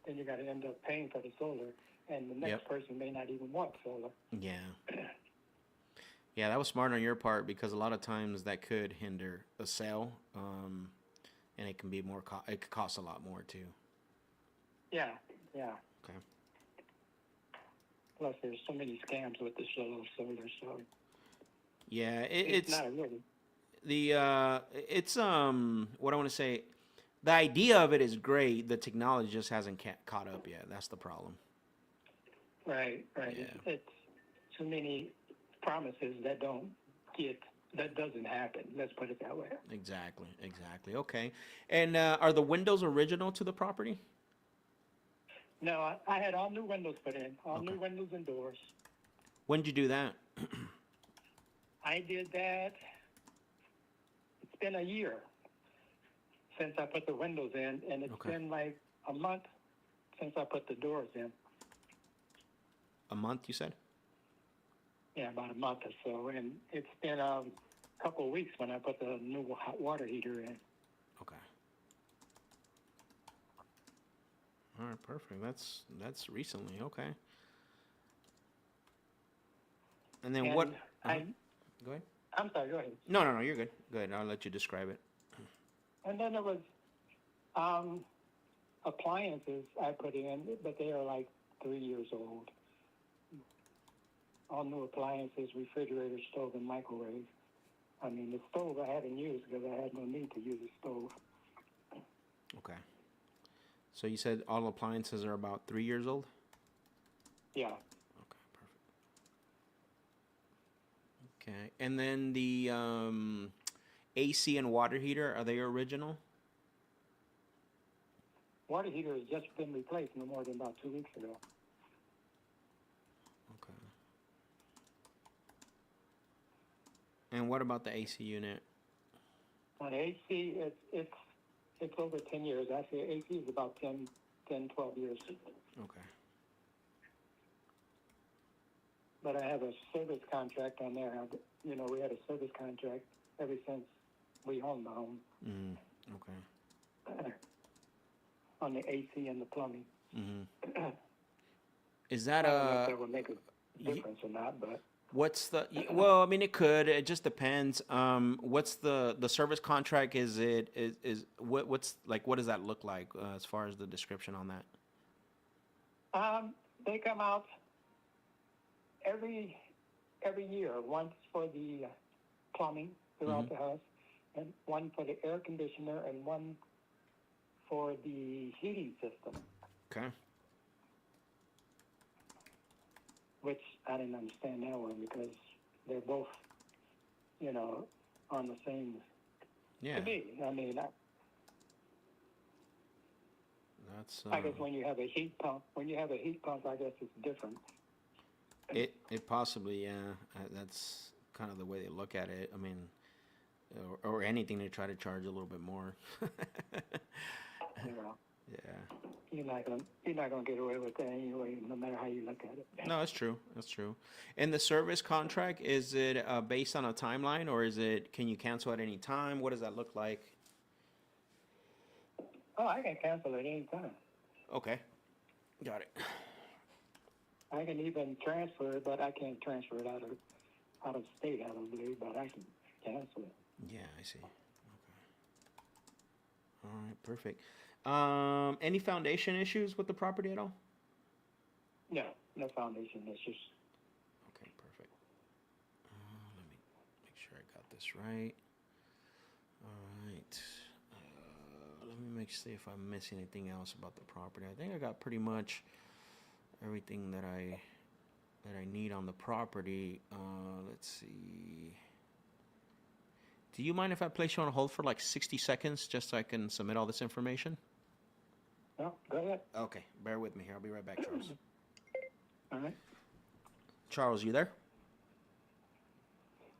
Speaker 8: then you got to end up paying for the solar, and the next person may not even want solar.
Speaker 1: Yeah. Yeah, that was smart on your part because a lot of times that could hinder a sale, and it can be more. It could cost a lot more too.
Speaker 8: Yeah.
Speaker 1: Okay.
Speaker 8: Plus, there's so many scams with the solar, so.
Speaker 1: Yeah,
Speaker 8: it's not really.
Speaker 1: It's what I want to say. The idea of it is great. The technology just hasn't caught up yet. That's the problem.
Speaker 8: Right.
Speaker 1: Yeah.
Speaker 8: It's too many promises that doesn't happen. Let's put it that way.
Speaker 1: Exactly. Okay. And are the windows original to the property?
Speaker 8: No, I had all new windows put in, new windows and doors.
Speaker 1: When did you do that?
Speaker 8: I did that. It's been a year since I put the windows in, and it's been like a month since I put the doors in.
Speaker 1: A month, you said?
Speaker 8: Yeah, about a month or so, and it's been a couple of weeks when I put the new hot water heater in.
Speaker 1: Okay. All right, perfect. That's recently. Okay. And then what? Go ahead.
Speaker 8: I'm sorry. Go ahead.
Speaker 1: No. You're good. Go ahead. I'll let you describe it.
Speaker 8: And then there was appliances I put in, but they are like 3 years old. All new appliances, refrigerator, stove, and microwave. I mean, the stove I haven't used because I had no need to use a stove.
Speaker 1: Okay. So you said all appliances are about 3 years old?
Speaker 8: Yeah.
Speaker 1: Okay, perfect. Okay. And then the AC and water heater, are they original?
Speaker 8: Water heater has just been replaced no more than about 2 weeks ago.
Speaker 1: Okay. And what about the AC unit?
Speaker 8: On AC, it's over 10 years. Actually, AC is about 10, 12 years.
Speaker 1: Okay.
Speaker 8: But I have a service contract on there. We had a service contract ever since we owned the home.
Speaker 1: Okay.
Speaker 8: On the AC and the plumbing.
Speaker 1: Is that
Speaker 8: I don't know if that would make a difference or not, but...
Speaker 1: What's the? Well, I mean, it could. It just depends. What's the service contract? Is what's like? What does that look like as far as the description on that?
Speaker 8: They come out every year, once for the plumbing throughout the house, and one for the air conditioner, and one for the heating system.
Speaker 1: Okay.
Speaker 8: Which I didn't understand that one because they're both, on the same.
Speaker 1: Yeah.
Speaker 8: To me, I mean,
Speaker 1: That's.
Speaker 8: I guess when you have a heat pump, I guess it's different.
Speaker 1: It possibly, yeah. That's kind of the way they look at it. I mean, or anything they try to charge a little bit more. Yeah.
Speaker 8: You're not gonna get away with that anyway, no matter how you look at it.
Speaker 1: No, that's true. That's true. And the service contract, is it based on a timeline, or can you cancel at any time? What does that look like?
Speaker 8: Oh, I can cancel at any time.
Speaker 1: Okay. Got it.
Speaker 8: I can even transfer it, but I can't transfer it out of state, I don't believe, but I can cancel it.
Speaker 1: Yeah, I see. Okay. All right, perfect. Any foundation issues with the property at all?
Speaker 8: No foundation issues.
Speaker 1: Okay, perfect. Let me make sure I got this right. All right. Let me see if I'm missing anything else about the property. I think I got pretty much everything that I need on the property. Let's see. Do you mind if I place you on hold for like 60 seconds just so I can submit all this information?
Speaker 8: No, go ahead.
Speaker 1: Okay, bear with me here. I'll be right back, Charles.
Speaker 8: All right.
Speaker 1: Charles, you there?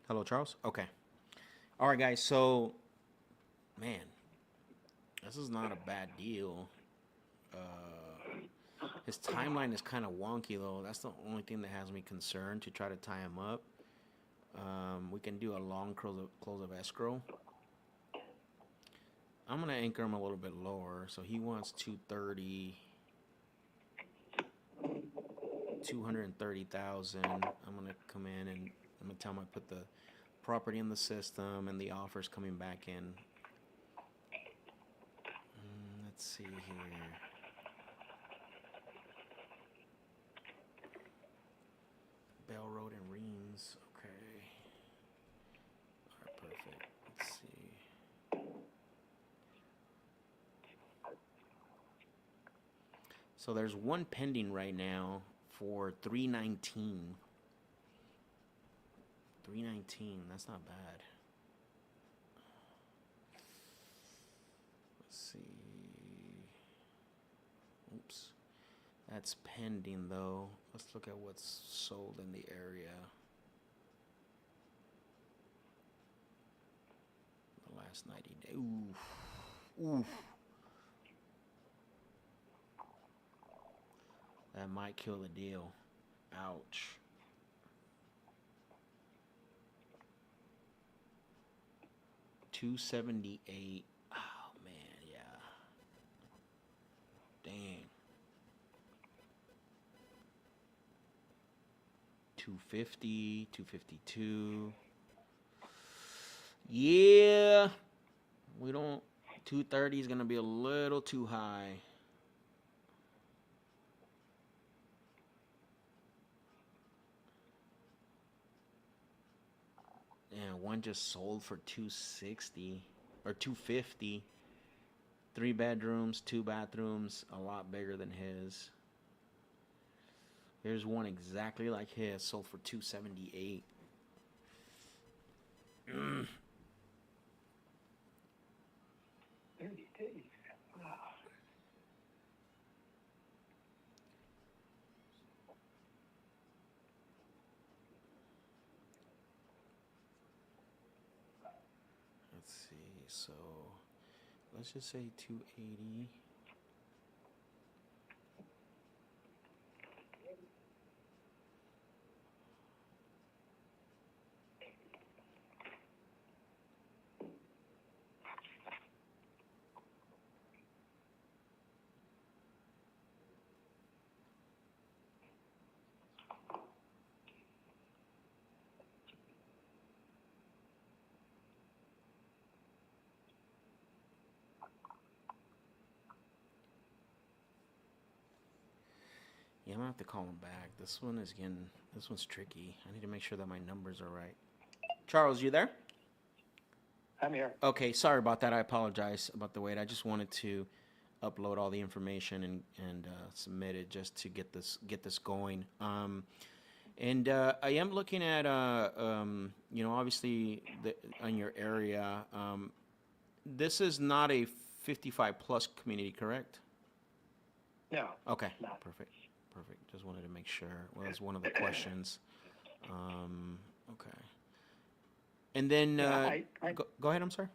Speaker 1: Hello, Charles? Okay. All right, guys. So, man, this is not a bad deal. His timeline is kind of wonky, though. That's the only thing that has me concerned to try to tie him up. We can do a long close of escrow. I'm going to anchor him a little bit lower. So he wants 230. 230,000. I'm gonna come in and I'm gonna tell him I put the property in the system and the offer's coming back in. Let's see here. Bell Road and Reams. Okay. All right, perfect. Let's see. So there's one pending right now for 319. 319, that's not bad. Let's see. Oops. That's pending though. Let's look at what's sold in the area. The last 90 days. Oof. Oof. That might kill the deal. Ouch. $278. Oh man, yeah. Dang. 250, 252. Yeah. We don't. 230 is gonna be a little too high. And one just sold for 260 or 250. 3 bedrooms, 2 bathrooms, a lot bigger than his. Here's one exactly like his, sold for 278.
Speaker 8: 30 days. Wow.
Speaker 1: Let's see. So let's just say 280. Yeah, I'm gonna have to call him back. This one's tricky. I need to make sure that my numbers are right. Charles, you there?
Speaker 8: I'm here.
Speaker 1: Okay, sorry about that. I apologize about the wait. I just wanted to upload all the information and submit it just to get this going. And I am looking at obviously on your area. This is not a 55 plus community, correct?
Speaker 8: No.
Speaker 1: Okay,
Speaker 8: No.
Speaker 1: perfect. Just wanted to make sure. Well, that's one of the questions. Okay. And then go ahead. I'm sorry.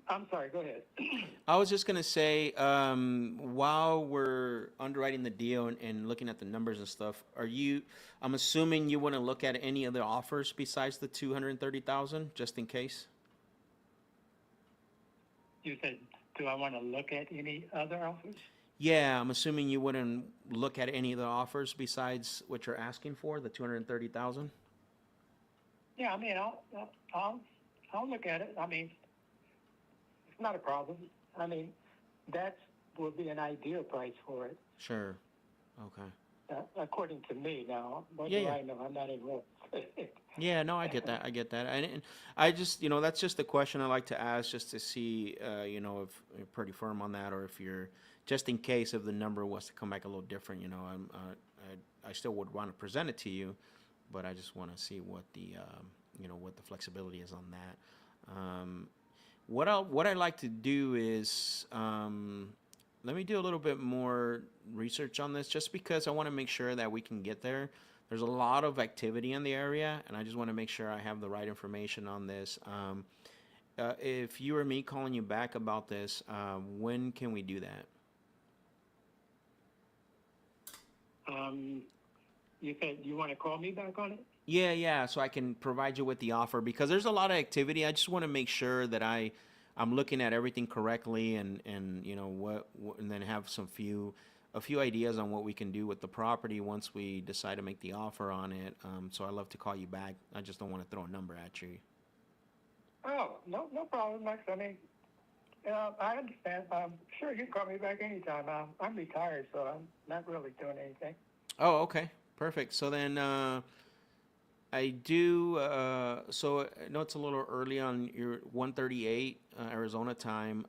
Speaker 8: I'm sorry. Go ahead.
Speaker 1: I was just gonna say, while we're underwriting the deal and looking at the numbers and stuff, I'm assuming you want to look at any other offers besides the 230,000, just in case.
Speaker 8: You said, do I want to look at any other offers?
Speaker 1: Yeah, I'm assuming you wouldn't look at any of the offers besides what you're asking for, the 230,000.
Speaker 8: Yeah, I mean, I'll look at it. I mean, it's not a problem. I mean, that would be an ideal price for it.
Speaker 1: Sure. Okay.
Speaker 8: According to me now. What
Speaker 1: Yeah,
Speaker 8: do
Speaker 1: yeah.
Speaker 8: I know? I'm not in real estate.
Speaker 1: Yeah, no, I get that. And I just, that's just a question I like to ask just to see, if you're pretty firm on that or if you're, just in case if the number was to come back a little different, I still would want to present it to you, but I just want to see what what the flexibility is on that. What I'd like to do is, let me do a little bit more research on this just because I want to make sure that we can get there. There's a lot of activity in the area, and I just want to make sure I have the right information on this. If you or me calling you back about this, when can we do that?
Speaker 8: You said you want to call me back on it?
Speaker 1: Yeah, so I can provide you with the offer because there's a lot of activity. I just want to make sure that I'm looking at everything correctly and what and then have a few ideas on what we can do with the property once we decide to make the offer on it. So I'd love to call you back. I just don't want to throw a number at you.
Speaker 8: Oh, no problem, Max. I mean, I understand. Sure, you can call me back anytime. I'm retired, so I'm not really doing anything.
Speaker 1: Oh, okay. Perfect. So then I do, so I know it's a little early on your 1:38 Arizona time.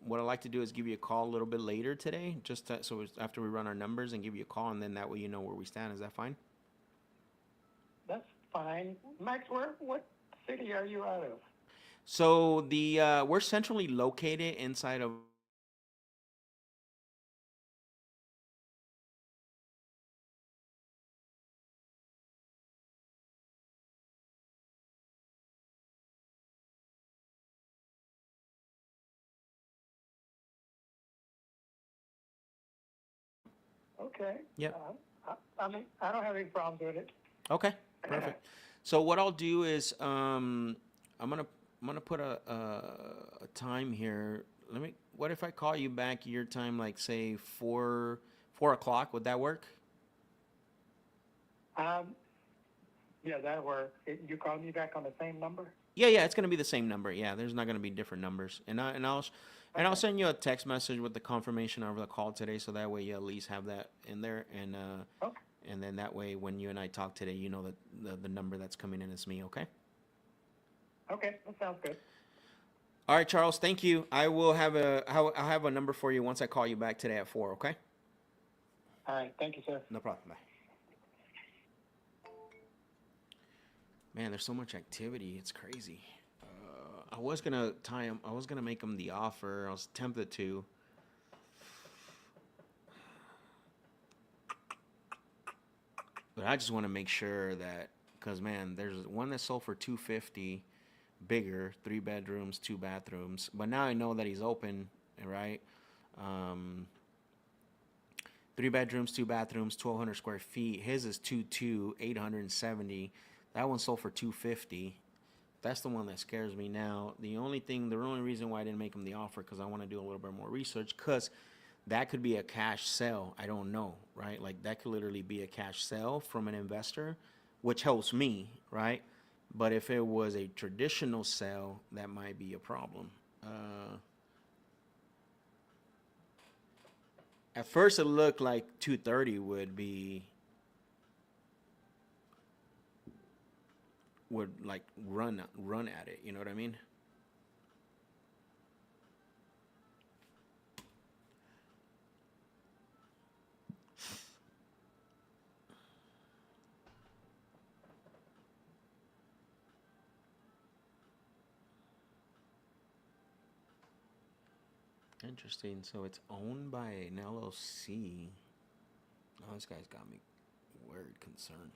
Speaker 1: What I'd like to do is give you a call a little bit later today, so after we run our numbers and give you a call, and then that way you know where we stand. Is that fine?
Speaker 8: That's fine. Max, what city are you out of?
Speaker 1: So we're centrally located inside of.
Speaker 8: Okay.
Speaker 1: Yep.
Speaker 8: I mean, I don't have any problems with it.
Speaker 1: Okay, perfect. So what I'll do is I'm gonna put a time here. What if I call you back your time, like say 4 o'clock? Would that work?
Speaker 8: Yeah, that'll work. You call me back on the same number?
Speaker 1: Yeah, it's gonna be the same number. Yeah, there's not gonna be different numbers, and I'll send you a text message with the confirmation over the call today, so that way you at least have that in there, and
Speaker 8: Okay.
Speaker 1: and then that way when you and I talk today, you know that the number that's coming in is me. Okay.
Speaker 8: Okay, that sounds good.
Speaker 1: All right, Charles. Thank you. I'll have a number for you once I call you back today at 4. Okay.
Speaker 8: All right, thank you, sir.
Speaker 1: No problem. Bye. Man, there's so much activity. It's crazy. I was gonna tie him. I was gonna make him the offer. I was tempted to. But I just want to make sure that, because man, there's one that sold for 250, bigger, 3 bedrooms, 2 bathrooms. But now I know that he's open, right? 3 bedrooms, 2 bathrooms, 1,200 square feet. His is 2.2, 870. That one sold for 250. That's the one that scares me now. The only reason why I didn't make him the offer, because I want to do a little bit more research, because that could be a cash sale. I don't know, right? Like that could literally be a cash sale from an investor, which helps me, right? But if it was a traditional sale, that might be a problem. At first, it looked like 230 would like run at it. You know what I mean? Interesting. So it's owned by an LLC. Oh, this guy's got me worried, concerned.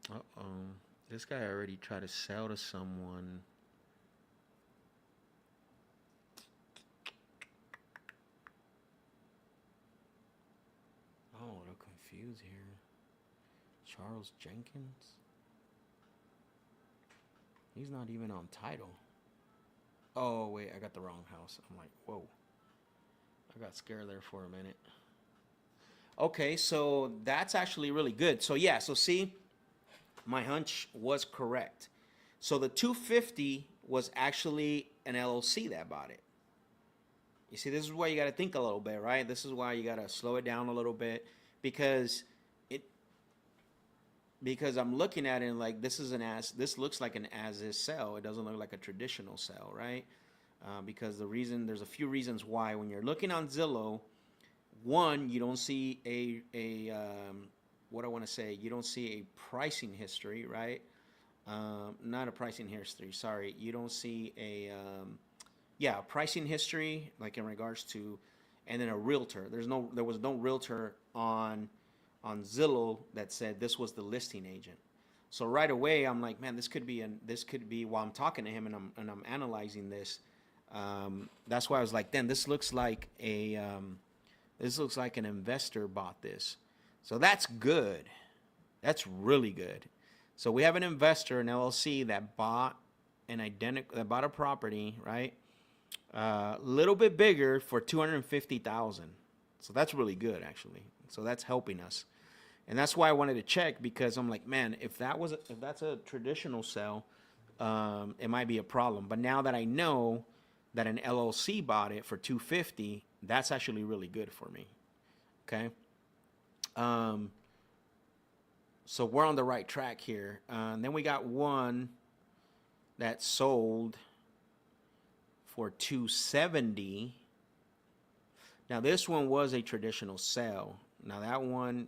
Speaker 1: Uh-oh. This guy already tried to sell to someone. Oh, a little confused here. Charles Jenkins? He's not even on title. Oh, wait, I got the wrong house. I'm like, whoa. I got scared there for a minute. Okay, so that's actually really good. So yeah, so see, my hunch was correct. So the 250 was actually an LLC that bought it. You see, this is why you got to think a little bit, right? This is why you got to slow it down a little bit, because I'm looking at it and like this looks like an as is sale. It doesn't look like a traditional sale, right? Because there's a few reasons why. When you're looking on Zillow, one, you don't see you don't see a pricing history, right? Not a pricing history, sorry. You don't see a pricing history, like in regards to, and then a realtor. There was no realtor on Zillow that said this was the listing agent. So right away, I'm like, man, this could be while I'm talking to him and I'm analyzing this. That's why I was like, then this looks like an investor bought this. So that's good. That's really good. So we have an investor, an LLC, that bought a property, right? A little bit bigger for $250,000. So that's really good, actually. So that's helping us, and that's why I wanted to check, because I'm like, man, if that's a traditional sale, it might be a problem. But now that I know that an LLC bought it for $250,000, that's actually really good for me. Okay. So we're on the right track here. And then we got one that sold for $270,000. Now this one was a traditional sale. Now that one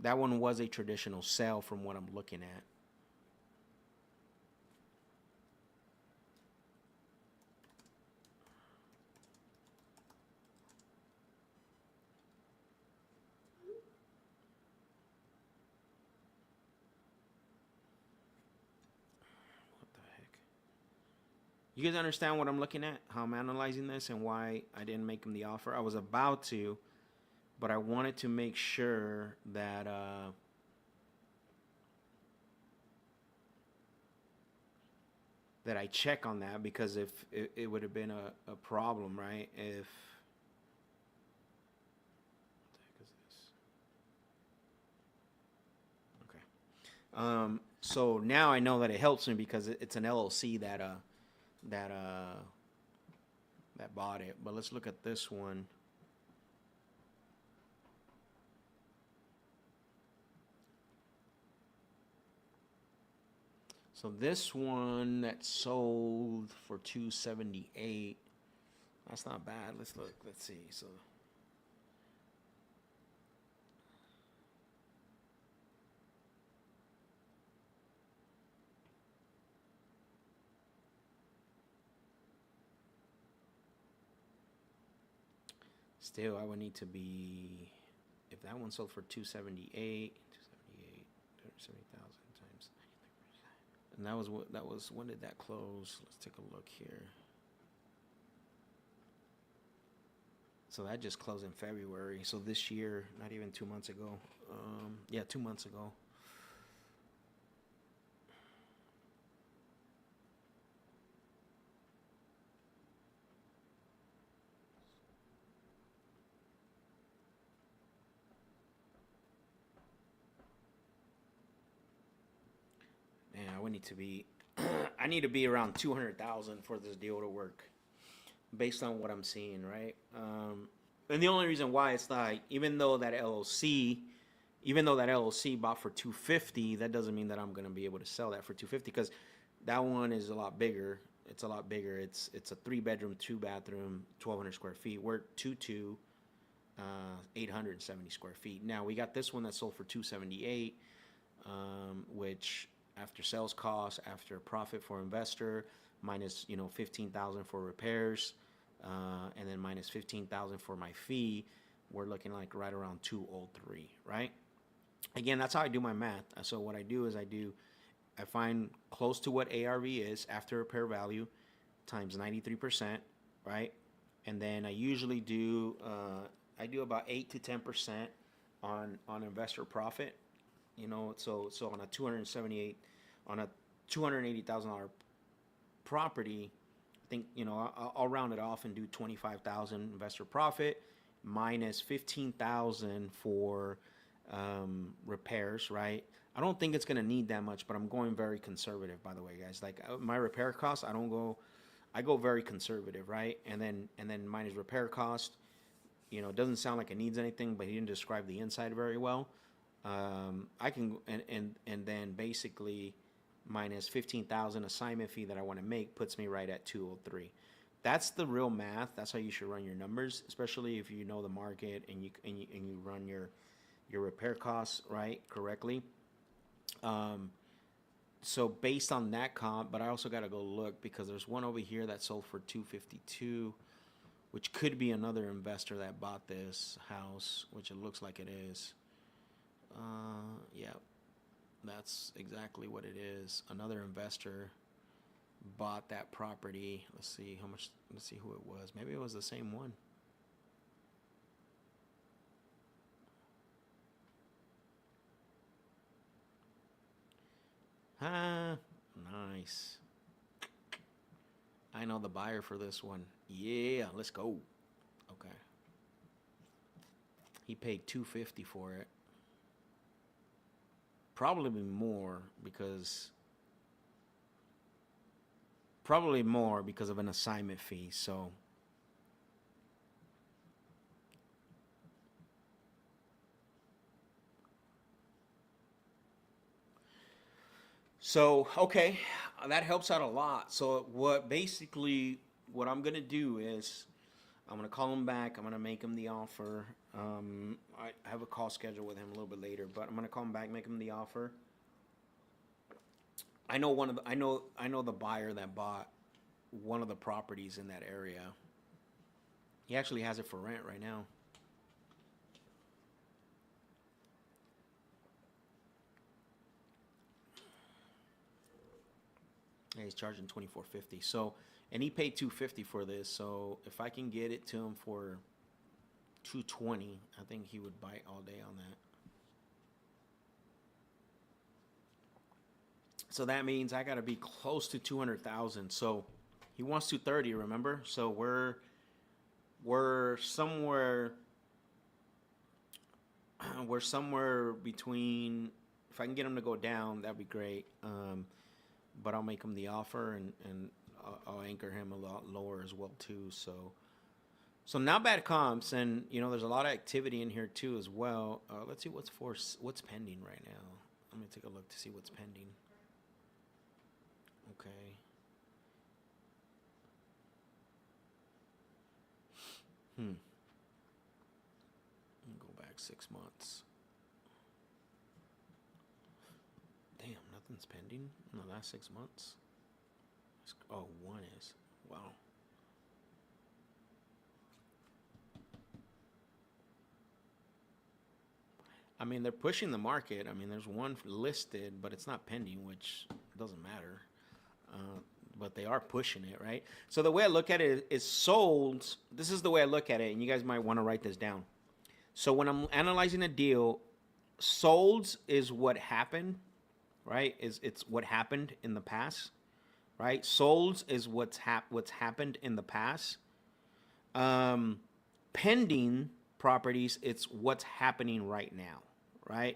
Speaker 1: was a traditional sale from what I'm looking at. You guys understand what I'm looking at? How I'm analyzing this and why I didn't make him the offer? I was about to, but I wanted to make sure that that I check on that, because if it would have been a problem, right? If what the heck is this? Okay. So now I know that it helps me because it's an LLC that bought it. But let's look at this one. So this one that sold for $278, that's not bad. Let's look. Let's see. So still, I would need to be, if that one sold for 278, 270,000 times 93%. And that was when did that close? Let's take a look here. So that just closed in February. So this year, not even 2 months ago. 2 months ago. need to be I need to be around 200,000 for this deal to work, based on what I'm seeing, right? And the only reason why it's like, even though that LLC bought for 250, that doesn't mean that I'm gonna be able to sell that for 250, because that one is a lot bigger. It's a lot bigger. It's a 3-bedroom, 2-bathroom, 1,200 square feet. We're 870 square feet. Now we got this one that sold for 278, which after sales costs, after profit for investor, minus 15,000 for repairs, and then minus 15,000 for my fee, we're looking like right around 203, right? Again, that's how I do my math. So what I do is I find close to what ARV is after repair value times 93%, right? And then I usually do about 8 to 10% on investor profit. So on a $280,000 property, I think I'll round it off and do 25,000 investor profit minus 15,000 for repairs, right? I don't think it's gonna need that much, but I'm going very conservative, by the way, guys. Like my repair costs, I go very conservative, right? And then minus repair cost. It doesn't sound like it needs anything, but he didn't describe the inside very well. I can and then basically minus 15,000 assignment fee that I want to make puts me right at 203. That's the real math. That's how you should run your numbers, especially if you know the market and you run your repair costs right correctly. So based on that comp, but I also got to go look, because there's one over here that sold for 252, which could be another investor that bought this house, which it looks like it is. Yeah, that's exactly what it is. Another investor bought that property. Let's see how much. Let's see who it was. Maybe it was the same one. Nice. I know the buyer for this one. Yeah, let's go. Okay. He paid $250 for it. Probably more because of an assignment fee. So okay, that helps out a lot. So what I'm gonna do is I'm gonna call him back. I'm gonna make him the offer. I have a call scheduled with him a little bit later, but I'm gonna call him back, make him the offer. I know the buyer that bought one of the properties in that area. He actually has it for rent right now. Yeah, he's charging $24.50. So, and he paid $250 for this. So if I can get it to him for $220, I think he would bite all day on that. So that means I got to be close to 200,000. So he wants 230, remember? So we're somewhere between. If I can get him to go down, that'd be great. But I'll make him the offer, and I'll anchor him a lot lower as well too. So not bad comps, and there's a lot of activity in here too as well. Let's see what's pending right now. Let me take a look to see what's pending. Okay. Go back 6 months. Damn, nothing's pending in the last 6 months. Oh, one is. Wow. I mean, they're pushing the market. I mean, there's one listed, but it's not pending, which doesn't matter. But they are pushing it, right? So the way I look at it is sold. This is the way I look at it, and you guys might want to write this down. So when I'm analyzing a deal, solds is what happened, right? It's what happened in the past, right? Solds is what's happened in the past. Pending properties, it's what's happening right now, right?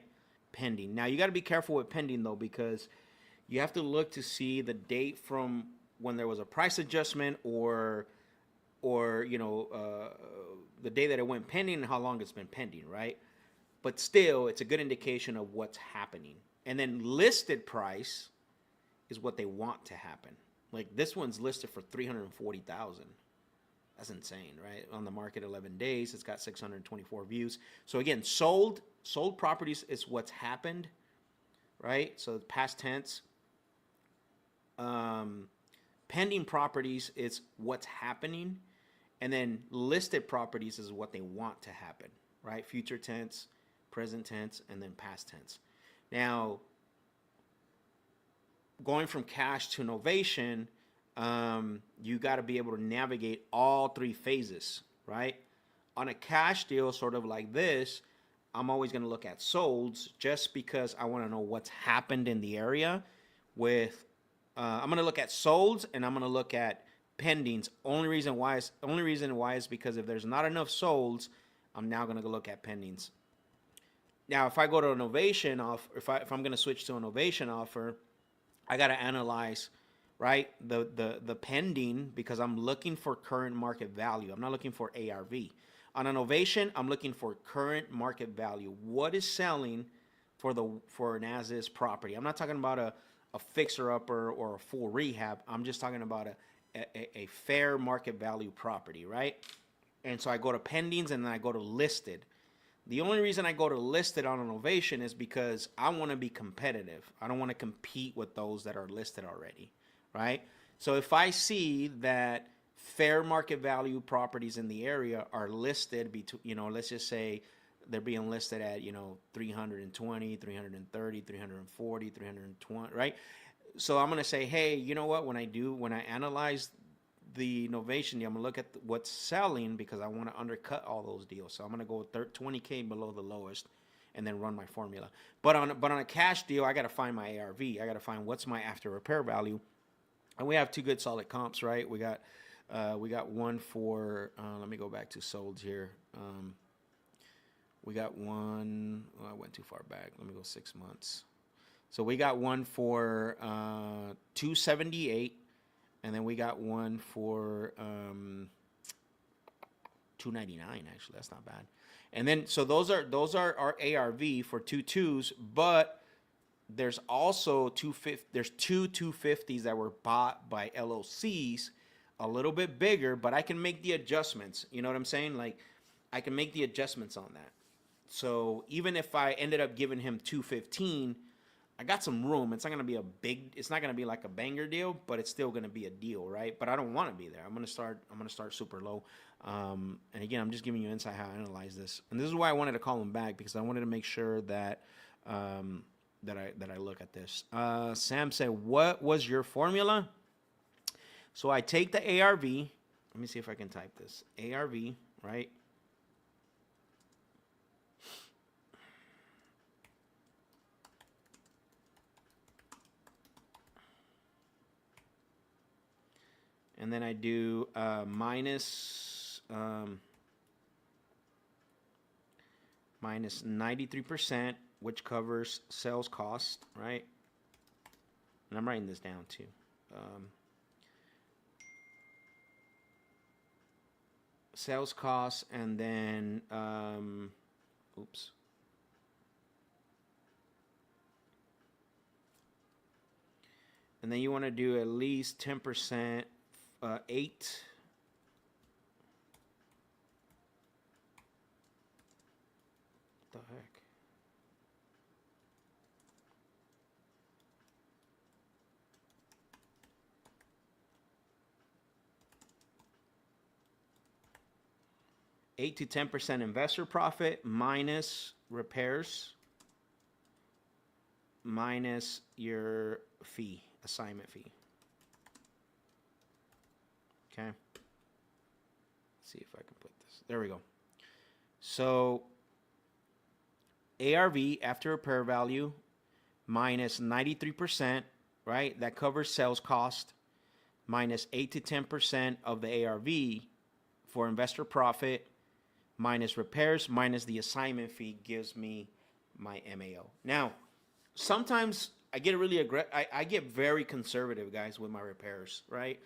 Speaker 1: Pending. Now you got to be careful with pending though, because you have to look to see the date from when there was a price adjustment, or the day that it went pending and how long it's been pending, right? But still, it's a good indication of what's happening. And then listed price is what they want to happen. Like this one's listed for 340,000. That's insane, right? On the market 11 days, it's got 624 views. So again, sold properties is what's happened, right? So past tense. Pending properties is what's happening, and then listed properties is what they want to happen, right? Future tense, present tense, and then past tense. Now, going from cash to novation, you got to be able to navigate all three phases, right? On a cash deal, sort of like this, I'm always going to look at solds just because I want to know what's happened in the area. With I'm going to look at solds and I'm going to look at pendings. Only reason why is because if there's not enough solds, I'm now going to go look at pendings. Now, if I go to a novation offer, if I'm going to switch to a novation offer, I got to analyze, right, the pending, because I'm looking for current market value. I'm not looking for ARV. On a novation, I'm looking for current market value. What is selling for an as-is property? I'm not talking about a fixer-upper or a full rehab. I'm just talking about a fair market value property, right? And so I go to pendings and then I go to listed. The only reason I go to listed on a novation is because I want to be competitive. I don't want to compete with those that are listed already, right? So if I see that fair market value properties in the area are listed between, let's just say they're being listed at, 320, 330, 340, 320, right? So I'm going to say, hey, you know what? When I analyze the novation, I'm going to look at what's selling, because I want to undercut all those deals. So I'm going to go 20K below the lowest and then run my formula. But on a cash deal, I got to find my ARV. I got to find what's my after repair value. And we have two good solid comps, right? We got one for, let me go back to solds here. We got one, I went too far back. Let me go 6 months. So we got one for 278, and then we got one for 299. Actually, that's not bad. And then so those are our ARV for 2.2s, but there's also two 250s that were bought by LOCs, a little bit bigger, but I can make the adjustments. You know what I'm saying? Like, I can make the adjustments on that. So even if I ended up giving him 215, I got some room. It's not going to be like a banger deal, but it's still going to be a deal, right? But I don't want to be there. I'm going to start super low. And again, I'm just giving you insight how I analyze this. And this is why I wanted to call him back, because I wanted to make sure that that I look at this. Sam said, what was your formula? So I take the ARV. Let me see if I can type this. ARV, right? And then I do minus 93%, which covers sales cost, right? And I'm writing this down too. Sales costs, and then, oops. And then you want to do at least 10%, 8. What the heck? $8 to 10% investor profit minus repairs minus your fee, assignment fee. Okay. Let's see if I can put this. There we go. So ARV, after repair value, minus 93%, right? That covers sales cost, minus 8 to 10% of the ARV for investor profit, minus repairs, minus the assignment fee gives me my MAO. Now, sometimes I get really I get very conservative, guys, with my repairs, right?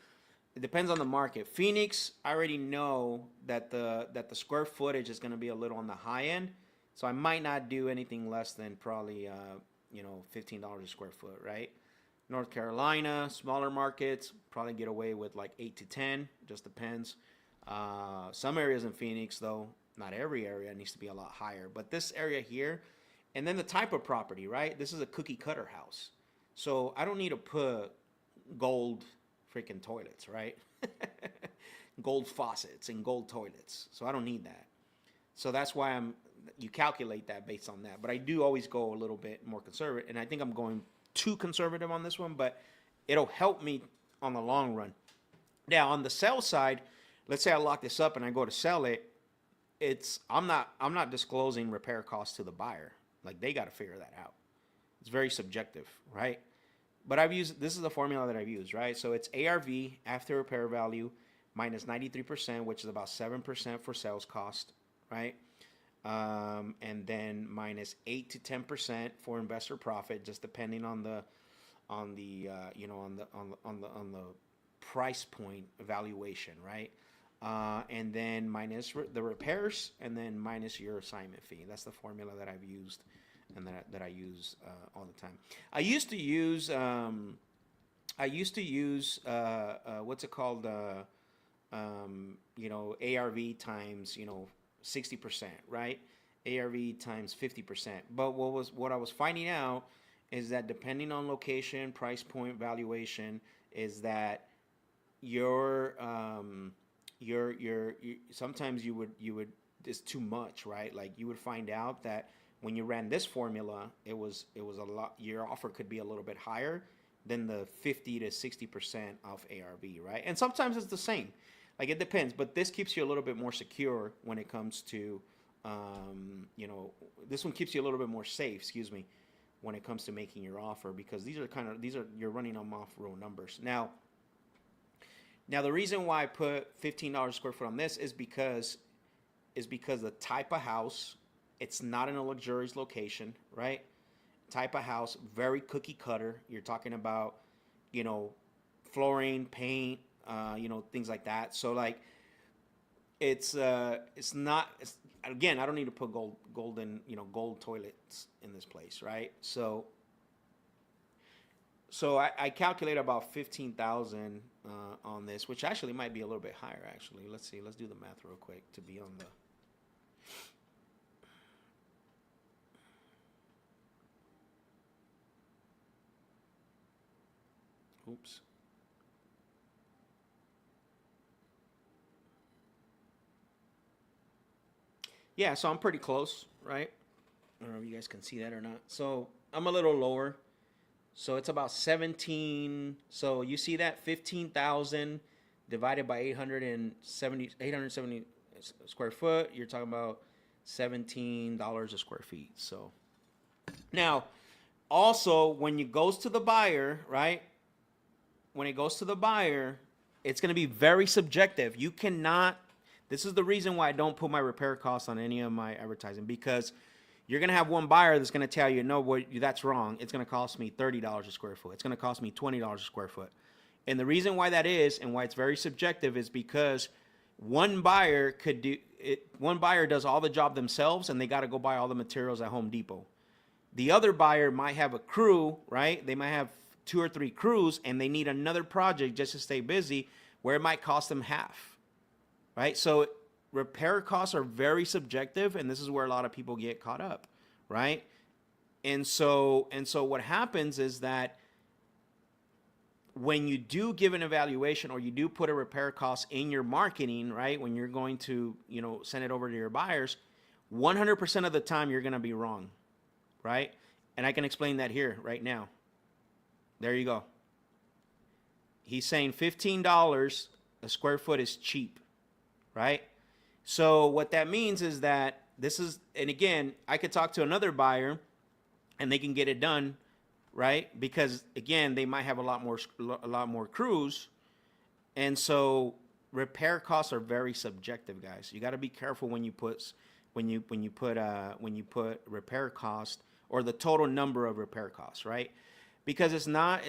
Speaker 1: It depends on the market. Phoenix, I already know that the square footage is going to be a little on the high end, so I might not do anything less than probably $15 a square foot, right? North Carolina, smaller markets, probably get away with like 8 to 10, just depends. Some areas in Phoenix, though, not every area needs to be a lot higher, but this area here, and then the type of property, right? This is a cookie cutter house, so I don't need to put gold freaking toilets, right? Gold faucets and gold toilets, so I don't need that. So that's why you calculate that based on that. But I do always go a little bit more conservative, and I think I'm going too conservative on this one, but it'll help me on the long run. Now, on the sell side, let's say I lock this up and I go to sell it. I'm not disclosing repair costs to the buyer. Like, they got to figure that out. It's very subjective, right? But this is the formula that I've used, right? So it's ARV, after repair value, minus 93%, which is about 7% for sales cost, right? And then minus 8 to 10% for investor profit, just depending on the price point evaluation, right? And then minus the repairs, and then minus your assignment fee. That's the formula that I've used and that I use all the time. I used to use what's it called? ARV times 60%, right? ARV times 50%. But what I was finding out is that depending on location, price point, valuation, is that your sometimes you would it's too much, right? Like, you would find out that when you ran this formula, it was a lot. Your offer could be a little bit higher than the 50 to 60% of ARV, right? And sometimes it's the same. Like, it depends, but this keeps you a little bit more secure when it comes to, this one keeps you a little bit more safe, when it comes to making your offer, because you're running them off real numbers. Now the reason why I put $15 a square foot on this is because the type of house, it's not in a luxurious location, right? Type of house, very cookie cutter. You're talking about, flooring, paint, things like that. So, like, again, I don't need to put gold toilets in this place, right? So I calculate about 15,000 on this, which actually might be a little bit higher. Actually, let's see. Let's do the math real quick to be on the. Oops. Yeah, so I'm pretty close, right? I don't know if you guys can see that or not. So I'm a little lower. So it's about 17. So you see that 15,000 divided by 870 square foot. You're talking about $17 a square feet. So now, also, when it goes to the buyer, right? When it goes to the buyer, it's going to be very subjective. You cannot. This is the reason why I don't put my repair costs on any of my advertising, because you're going to have one buyer that's going to tell you, no, that's wrong. It's going to cost me $30 a square foot. It's going to cost me $20 a square foot. And the reason why that is, and why it's very subjective, is because one buyer does all the job themselves, and they got to go buy all the materials at Home Depot. The other buyer might have a crew, right? They might have 2 or 3 crews, and they need another project just to stay busy, where it might cost them half, right? So repair costs are very subjective, and this is where a lot of people get caught up, right? And so what happens is that when you do give an evaluation, or you do put a repair cost in your marketing, right, when you're going to, send it over to your buyers, 100% of the time you're going to be wrong, right? And I can explain that here right now. There you go. He's saying $15 a square foot is cheap, right? So what that means is that and again, I could talk to another buyer and they can get it done, right? Because again, they might have a lot more crews. And so repair costs are very subjective, guys. You got to be careful when you put repair cost, or the total number of repair costs, right? because it's not.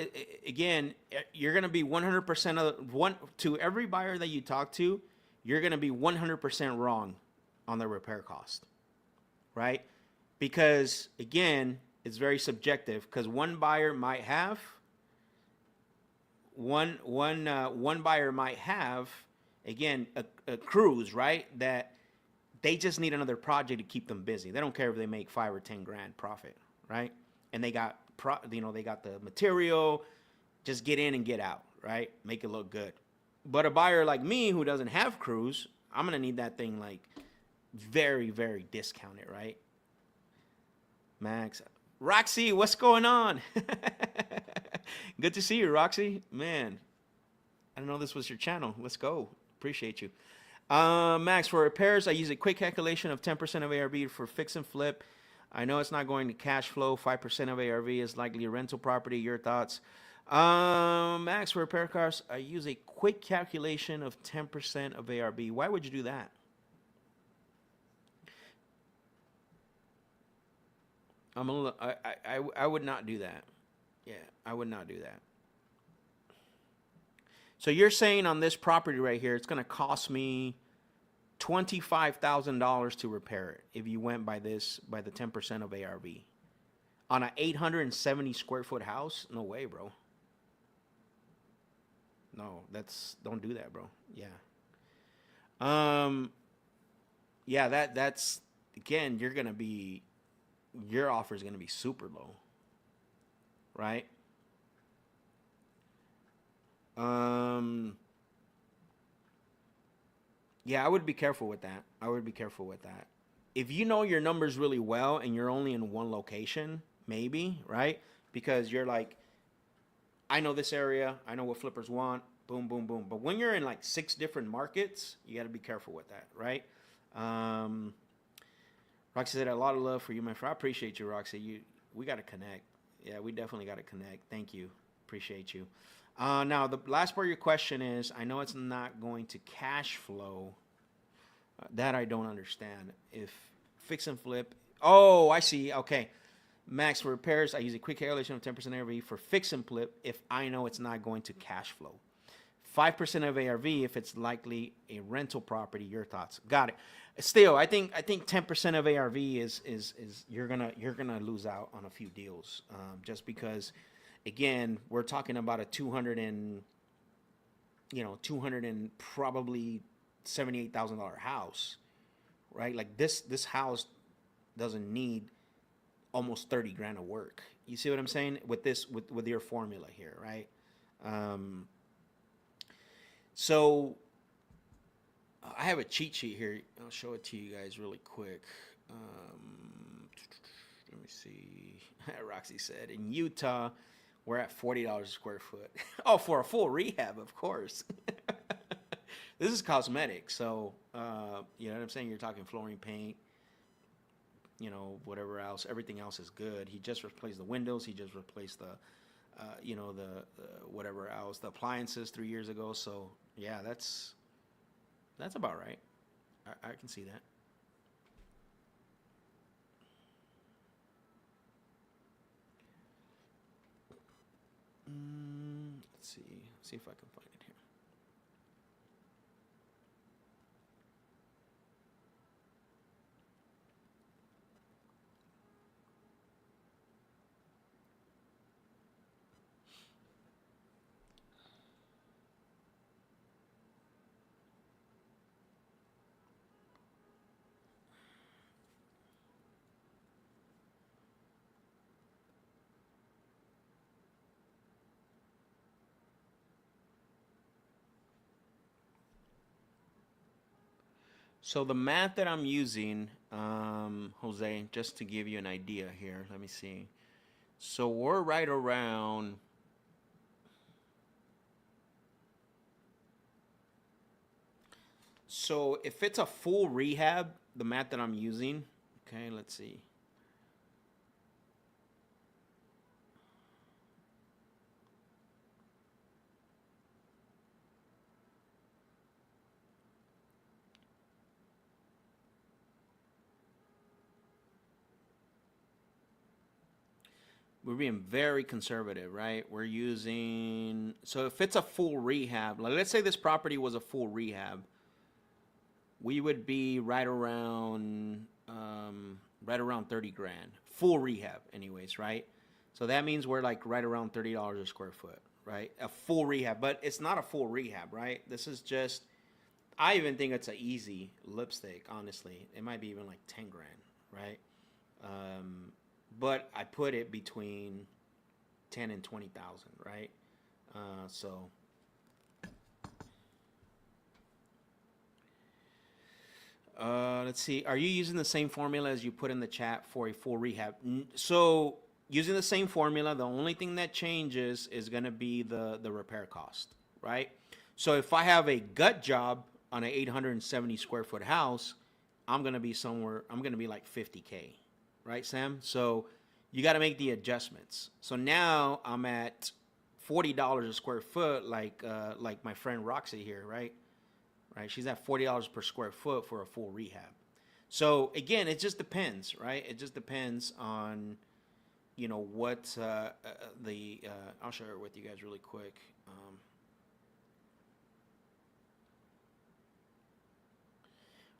Speaker 1: Again, you're gonna be 100% of one to every buyer that you talk to. You're gonna be 100% wrong on the repair cost, right? Because again, it's very subjective. Because one buyer might have one buyer might have again a cruise, right? That they just need another project to keep them busy. They don't care if they make 5 or 10 grand profit, right? And they got they got the material, just get in and get out, right? Make it look good. But a buyer like me who doesn't have crews, I'm gonna need that thing like very, very discounted, right? Max, Roxy, what's going on? Good to see you, Roxy. Man, I didn't know this was your channel. Let's go. Appreciate you. Max, for repairs, I use a quick calculation of 10% of ARV for fix and flip. I know it's not going to cash flow. 5% of ARV is likely a rental property. Your thoughts? Max, for repair cars, I use a quick calculation of 10% of ARV. Why would you do that? I would not do that. Yeah, I would not do that. So you're saying on this property right here, it's going to cost me $25,000 to repair it if you went by the 10% of ARV on an 870 square foot house? No way, bro. No, don't do that, bro. Yeah. Yeah, that's again, your offer is gonna be super low, right? Yeah, I would be careful with that. If you know your numbers really well and you're only in one location, maybe, right? Because you're like, I know this area, I know what flippers want, boom, boom, boom. But when you're in like 6 different markets, you got to be careful with that, right? Roxy said, a lot of love for you, my friend. I appreciate you, Roxy. We got to connect. Yeah, we definitely got to connect. Thank you. Appreciate you. Now, the last part of your question is, I know it's not going to cash flow. That I don't understand. If fix and flip. Oh, I see. Okay. Max, for repairs, I use a quick calculation of 10% ARV for fix and flip if I know it's not going to cash flow. 5% of ARV if it's likely a rental property. Your thoughts? Got it. Still, I think 10% of ARV is you're gonna lose out on a few deals, just because, again, we're talking about a 200 and probably $78,000 house, right? Like this house doesn't need almost 30 grand of work. You see what I'm saying with your formula here, right? So I have a cheat sheet here. I'll show it to you guys really quick. Let me see. Roxy said, in Utah, we're at $40 a square foot. Oh, for a full rehab, of course. This is cosmetic, so you know what I'm saying? You're talking flooring, paint, whatever else. Everything else is good. He just replaced the windows. He just replaced the whatever else, the appliances 3 years ago. So yeah, that's about right. I can see that. Let's see if I can find it here. So the math that I'm using, Jose, just to give you an idea here, let me see. So we're right around, so if it's a full rehab, the math that I'm using, okay, let's see. we're being very conservative, right? We're using, so if it's a full rehab, like let's say this property was a full rehab, we would be right around 30 grand. Full rehab anyways, right? So that means we're like right around $30 a square foot, right? A full rehab, but it's not a full rehab, right? This is just, I even think it's an easy lipstick, honestly. It might be even like 10 grand, right? But I put it between 10 and 20,000, right? So let's see. Are you using the same formula as you put in the chat for a full rehab? So using the same formula, the only thing that changes is going to be the repair cost, right? So if I have a gut job on an 870 square foot house, I'm going to be like 50K, right, Sam? So you got to make the adjustments. So now I'm at $40 a square foot, like my friend Roxy here, right? Right, she's at $40 per square foot for a full rehab. So again, it just depends, right? It just depends on, you know, what I'll share it with you guys really quick.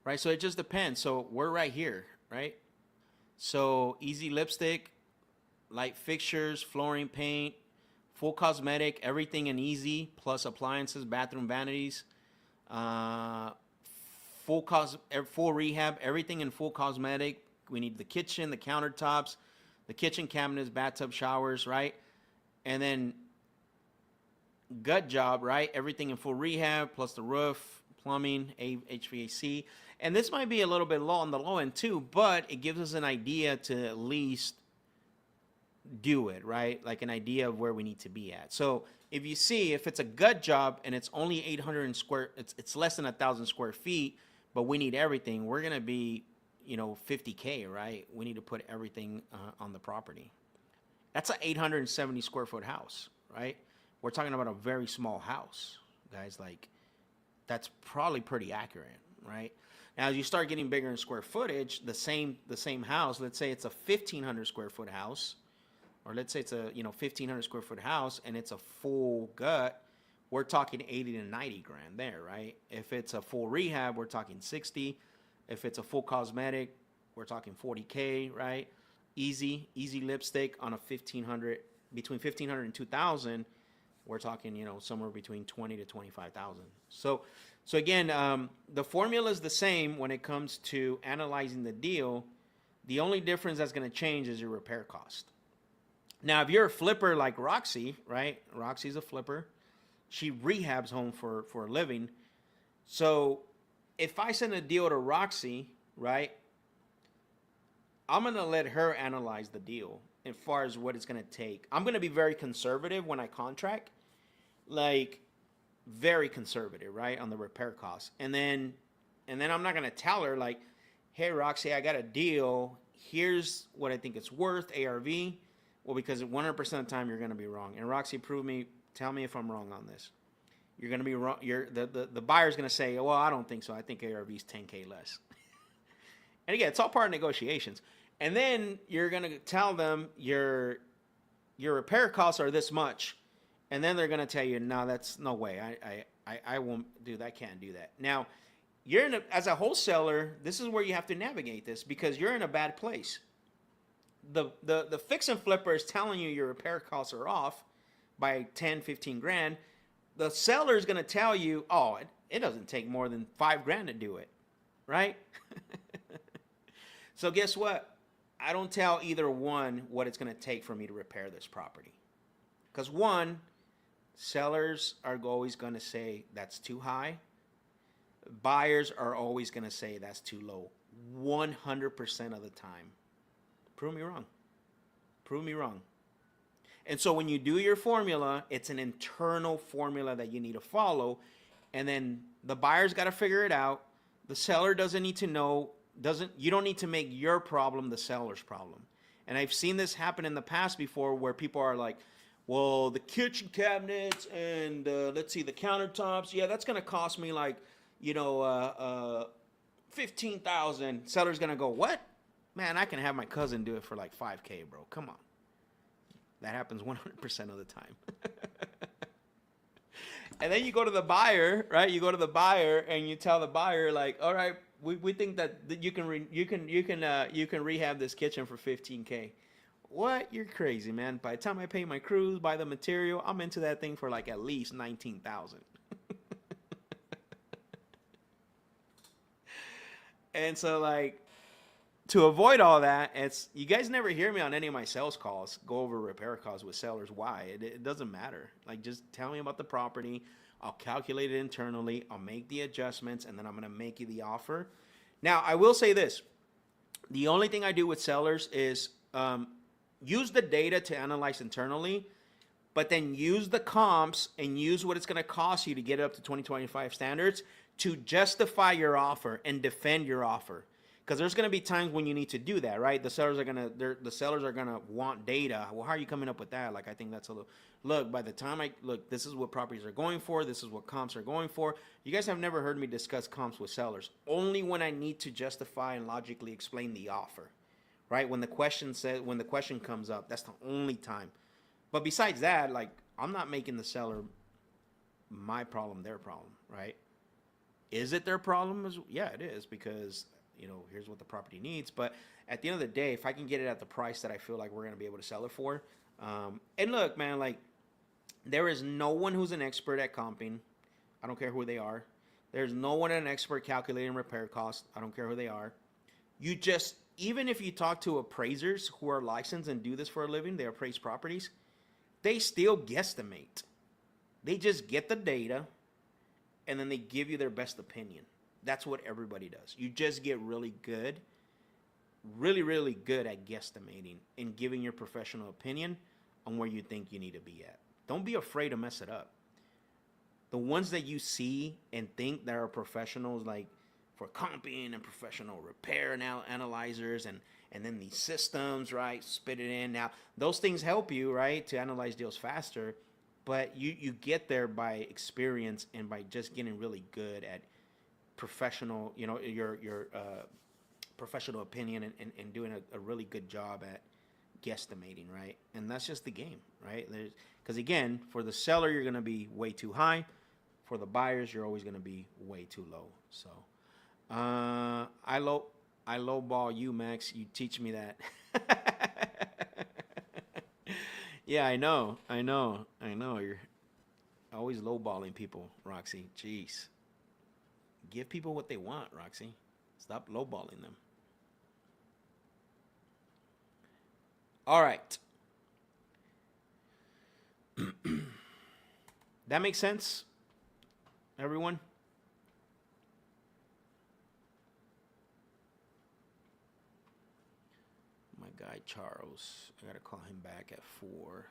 Speaker 1: Right, so it just depends. So we're right here, right? So easy lipstick, light fixtures, flooring, paint, full cosmetic, everything in easy, plus appliances, bathroom vanities, full rehab, everything in full cosmetic. We need the kitchen, the countertops, the kitchen cabinets, bathtub, showers, right? And then gut job, right? Everything in full rehab, plus the roof, plumbing, HVAC. And this might be a little bit low on the low end too, but it gives us an idea to at least do it, right? Like an idea of where we need to be at. So if you see, if it's a gut job and it's only 800 square, it's less than 1,000 square feet, but we need everything, we're going to be, you know, 50K, right? We need to put everything on the property. That's an 870 square foot house, right? We're talking about a very small house, guys. Like, that's probably pretty accurate, right? Now, as you start getting bigger in square footage, the same house, let's say it's a 1,500 square foot house, or let's say it's a 1,500 square foot house and it's a full gut, we're talking 80 to 90 grand there, right? If it's a full rehab, we're talking 60. If it's a full cosmetic, we're talking 40K, right? Easy lipstick on a 1,500, between 1,500 and 2,000, we're talking, somewhere between 20 to 25,000. So again, the formula is the same when it comes to analyzing the deal. The only difference that's going to change is your repair cost. Now, if you're a flipper like Roxy, right? Roxy's a flipper. She rehabs home for a living. So if I send a deal to Roxy, right, I'm going to let her analyze the deal as far as what it's going to take. I'm going to be very conservative when I contract, like very conservative, right, on the repair costs. And then I'm not going to tell her like, hey, Roxy, I got a deal. Here's what I think it's worth, ARV. Well, because 100% of the time you're going to be wrong. And Roxy, tell me if I'm wrong on this. You're going to be wrong. The buyer's going to say, well, I don't think so. I think ARV is 10K less. And again, it's all part of negotiations. And then you're going to tell them your repair costs are this much. And then they're going to tell you, no, that's no way. I won't do that. I can't do that. Now, as a wholesaler, this is where you have to navigate this because you're in a bad place. The fix and flipper is telling you your repair costs are off by 10, 15 grand. The seller is going to tell you, oh, it doesn't take more than 5 grand to do it, right? So guess what? I don't tell either one what it's going to take for me to repair this property. Because one, sellers are always going to say that's too high. Buyers are always going to say that's too low. 100% of the time. Prove me wrong. Prove me wrong. And so when you do your formula, it's an internal formula that you need to follow. And then the buyer's got to figure it out. The seller doesn't need to know. You don't need to make your problem the seller's problem. And I've seen this happen in the past before where people are like, well, the kitchen cabinets and let's see, the countertops. Yeah, that's going to cost me like, $15,000. Seller's going to go, what? Man, I can have my cousin do it for like 5K, bro. Come on. That happens 100% of the time. And then you go to the buyer, right? You go to the buyer and you tell the buyer, like, all right, we think that you can rehab this kitchen for 15K. What? You're crazy, man. By the time I pay my crews, buy the material, I'm into that thing for like at least 19,000. And so like, to avoid all that, it's, you guys never hear me on any of my sales calls go over repair costs with sellers. Why? It doesn't matter. Like, just tell me about the property. I'll calculate it internally. I'll make the adjustments, and then I'm going to make you the offer. Now, I will say this. The only thing I do with sellers is use the data to analyze internally, but then use the comps and use what it's going to cost you to get it up to 2025 standards to justify your offer and defend your offer. Because there's going to be times when you need to do that, right? The sellers are gonna want data. Well, how are you coming up with that? Like, I think that's a little. Look, by the time this is what properties are going for. This is what comps are going for. You guys have never heard me discuss comps with sellers. Only when I need to justify and logically explain the offer, right? When the question comes up, that's the only time. But besides that, like, I'm not making the seller my problem, their problem, right? Is it their problem? Yeah, it is, because here's what the property needs. But at the end of the day, if I can get it at the price that I feel like we're going to be able to sell it for. And look, man, like, there is no one who's an expert at comping. I don't care who they are. There's no one an expert calculating repair costs. I don't care who they are. Even if you talk to appraisers who are licensed and do this for a living, they appraise properties, they still guesstimate. They just get the data and then they give you their best opinion. That's what everybody does. You just get really good, really, really good at guesstimating and giving your professional opinion on where you think you need to be at. Don't be afraid to mess it up. The ones that you see and think that are professionals, like for comping and professional repair analyzers and then these systems, right, spit it in. Now, those things help you, right, to analyze deals faster, but you get there by experience and by just getting really good at professional, your professional opinion and doing a really good job at guesstimating, right? And that's just the game, right? Because again, for the seller, you're going to be way too high. For the buyers, you're always going to be way too low. So I lowball you, Max. You teach me that. Yeah, I know. You're always lowballing people, Roxy. Jeez. Give people what they want, Roxy. Stop lowballing them. All right. That makes sense, everyone? My guy, Charles. I got to call him back at 4.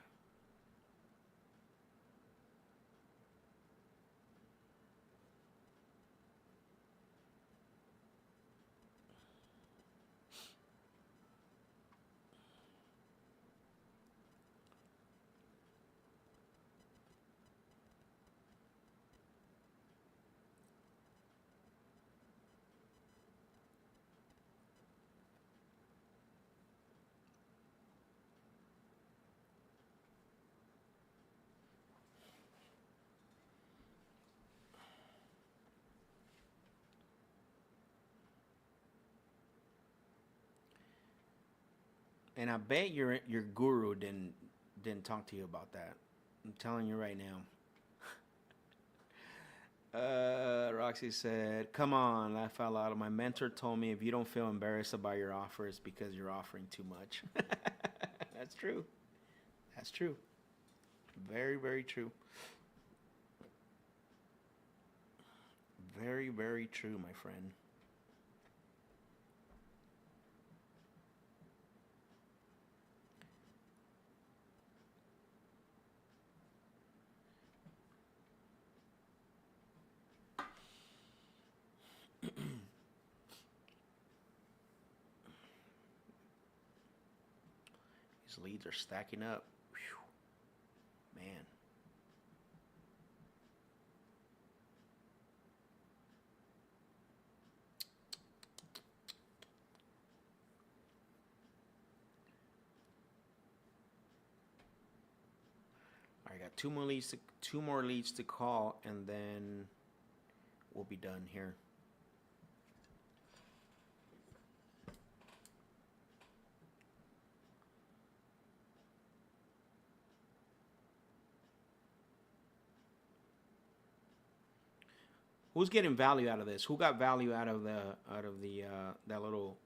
Speaker 1: And I bet your guru didn't talk to you about that. I'm telling you right now. Roxy said, "Come on, laugh out loud. My mentor told me if you don't feel embarrassed about your offer, it's because you're offering too much." That's true. That's true. Very, very true. Very, very true, my friend. These leads are stacking up. Whew. Man. got two more leads to call, and then we'll be done here. Who's getting value out of this? Who got value out of the that little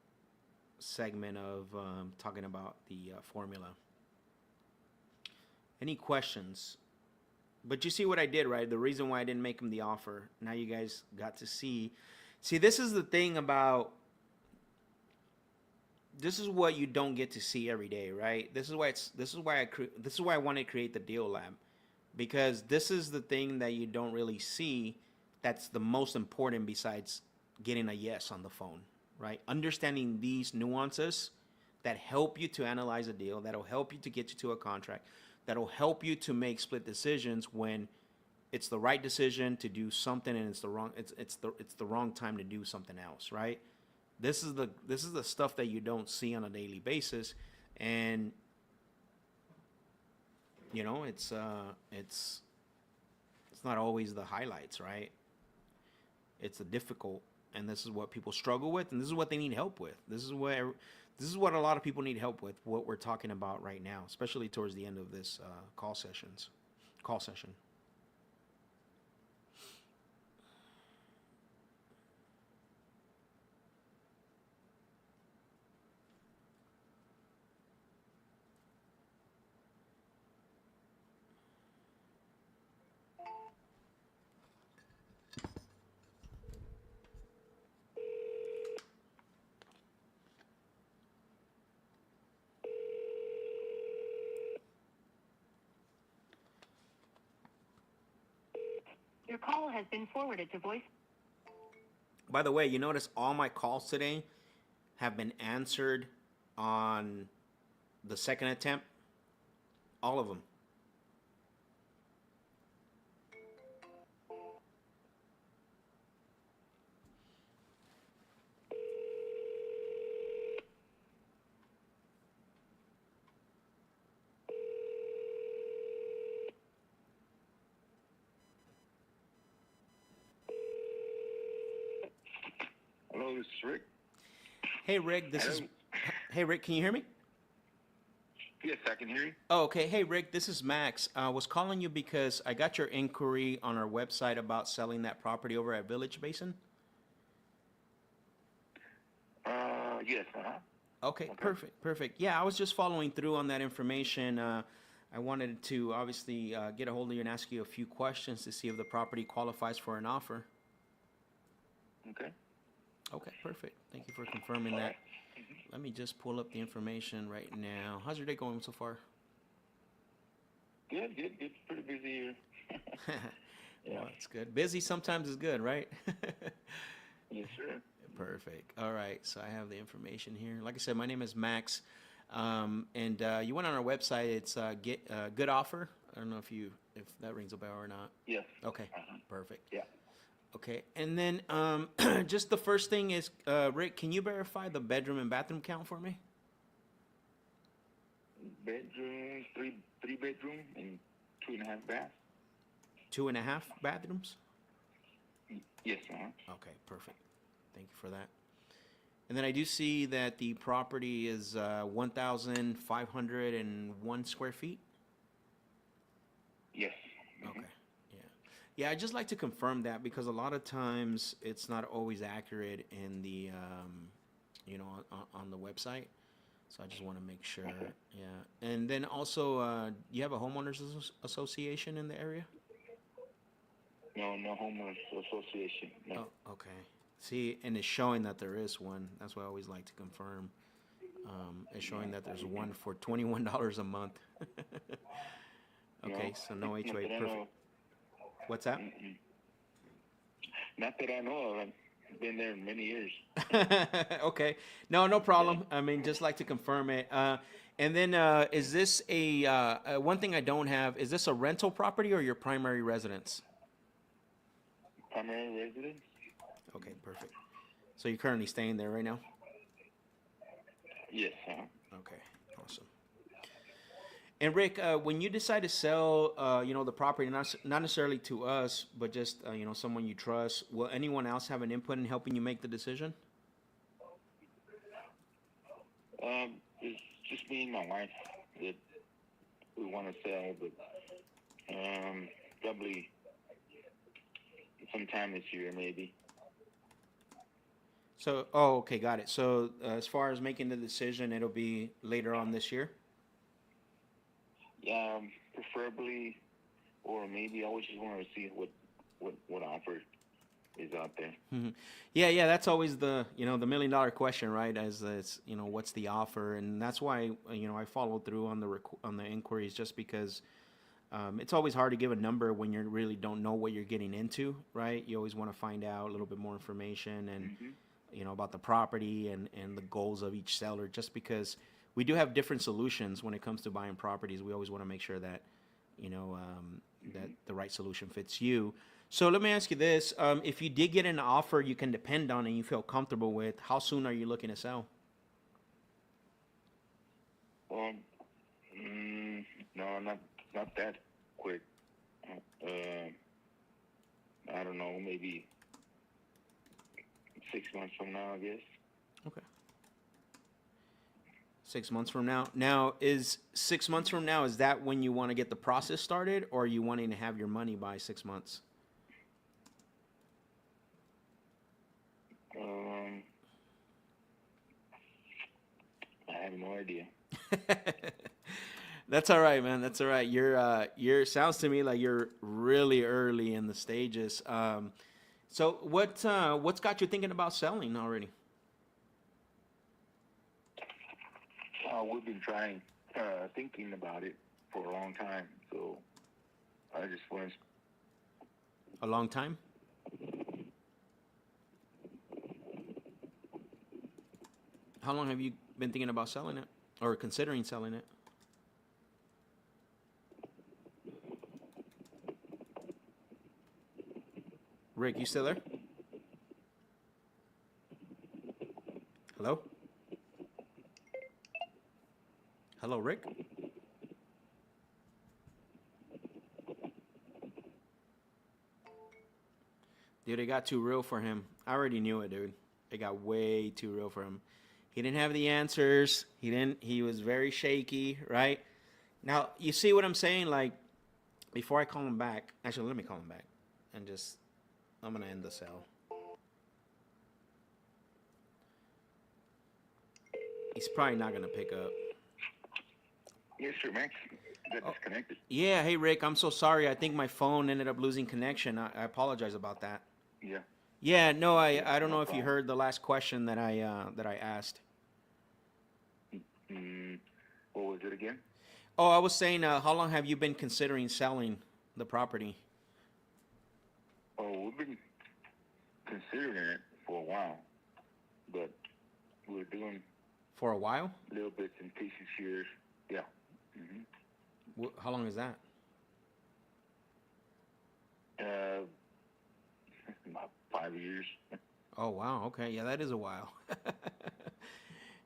Speaker 1: segment of talking about the formula? Any questions? But you see what I did, right? The reason why I didn't make him the offer. Now you guys got to see. See, this is the thing about. This is what you don't get to see every day, right? This is why I wanted to create the Deal Lab, because this is the thing that you don't really see. That's the most important besides getting a yes on the phone, right? Understanding these nuances that help you to analyze a deal, that'll help you to get you to a contract, that'll help you to make split decisions when it's the right decision to do something and it's the wrong time to do something else, right? This is the stuff that you don't see on a daily basis, and you know it's not always the highlights, right? It's the difficult, and this is what people struggle with, and this is what they need help with. This is what a lot of people need help with. What we're talking about right now, especially towards the end of this call session.
Speaker 5: Your call has been forwarded to voice.
Speaker 1: By the way, you notice all my calls today have been answered on the second attempt. All of them.
Speaker 9: Hello, this is Rick.
Speaker 1: Hey Rick, Hey Rick, can you hear me?
Speaker 9: Yes, I can hear you.
Speaker 1: Oh, okay. Hey Rick, this is Max. I was calling you because I got your inquiry on our website about selling that property over at Village Basin.
Speaker 9: Yes,
Speaker 1: Okay, perfect. Yeah, I was just following through on that information. I wanted to obviously get a hold of you and ask you a few questions to see if the property qualifies for an offer.
Speaker 9: Okay.
Speaker 1: Okay, perfect. Thank you for confirming that. Let me just pull up the information right now. How's your day going so far?
Speaker 9: Good. It's pretty busy here.
Speaker 1: Well, it's good. Busy sometimes is good, right?
Speaker 9: Yes, sir.
Speaker 1: Perfect. All right, so I have the information here. Like I said, my name is Max, and you went on our website. It's Good Offer. I don't know if that rings a bell or not.
Speaker 9: Yes.
Speaker 1: Okay, perfect.
Speaker 9: Yeah.
Speaker 1: Okay, and then just the first thing is, Rick, can you verify the bedroom and bathroom count for me?
Speaker 9: Bedroom, three bedroom and 2.5 baths.
Speaker 1: 2.5 bathrooms?
Speaker 9: Yes,
Speaker 1: Okay, perfect. Thank you for that. And then I do see that the property is 1,501 square feet.
Speaker 9: Yes.
Speaker 1: Okay. Yeah, I'd just like to confirm that because a lot of times it's not always accurate in the, on the website. So I just want to make sure. Yeah. And then also, you have a homeowners association in the area?
Speaker 9: No homeowners association. No.
Speaker 1: Oh, okay. See, and it's showing that there is one. That's why I always like to confirm. It's showing that there's one for $21 a month. Okay, so no HOA. Perfect. What's that?
Speaker 9: Not that I know of. I've been there many years.
Speaker 1: Okay. No problem. I mean, just like to confirm it. And then is this one thing I don't have, is this a rental property or your primary residence?
Speaker 9: Primary residence.
Speaker 1: Okay, perfect. So you're currently staying there right now?
Speaker 9: Yes,
Speaker 1: Okay, awesome. And Rick, when you decide to sell, the property, not necessarily to us, but just someone you trust, will anyone else have an input in helping you make the decision?
Speaker 9: It's just me and my wife that we want to sell, but probably sometime this year, maybe.
Speaker 1: So, okay, got it. So, as far as making the decision, it'll be later on this year?
Speaker 9: Preferably, or maybe I would just want to see what offer is out there.
Speaker 1: Mm-hmm. Yeah, that's always the the $1 million question, right? As it's what's the offer, and that's why I followed through on the inquiries, just because it's always hard to give a number when you really don't know what you're getting into, right? You always want to find out a little bit more information and about the property and the goals of each seller, just because we do have different solutions when it comes to buying properties. We always want to make sure that that the right solution fits you. So let me ask you this: if you did get an offer you can depend on and you feel comfortable with, how soon are you looking to sell?
Speaker 9: No, not that quick. I don't know, maybe 6 months from now, I guess.
Speaker 1: Okay. 6 months from now. Now, is 6 months from now, is that when you want to get the process started, or are you wanting to have your money by 6 months?
Speaker 9: I have no idea.
Speaker 1: That's all right, man. That's all right. You're sounds to me like you're really early in the stages. So what's got you thinking about selling already?
Speaker 9: We've been thinking about it for a long time. So I just want
Speaker 1: A long time? How long have you been thinking about selling it, or considering selling it? Rick, you still there? Hello? Hello, Rick? Dude, it got too real for him. I already knew it, dude. It got way too real for him. He didn't have the answers. He was very shaky, right? Now, you see what I'm saying? Like, before I call him back, actually, let me call him back and I'm going to end the sale. He's probably not going to pick up.
Speaker 9: Yes, sir, Max. Got disconnected.
Speaker 1: Yeah, hey, Rick, I'm so sorry. I think my phone ended up losing connection. I apologize about that.
Speaker 9: Yeah.
Speaker 1: Yeah, no, I don't know if you heard the last question that I asked.
Speaker 9: What was it again?
Speaker 1: Oh, I was saying, how long have you been considering selling the property?
Speaker 9: Oh, we've been considering it for a while, but we're doing
Speaker 1: For a while?
Speaker 9: little bits and pieces here. Yeah.
Speaker 1: How long is that?
Speaker 9: About 5 years.
Speaker 1: Oh, wow. Okay, yeah, that is a while.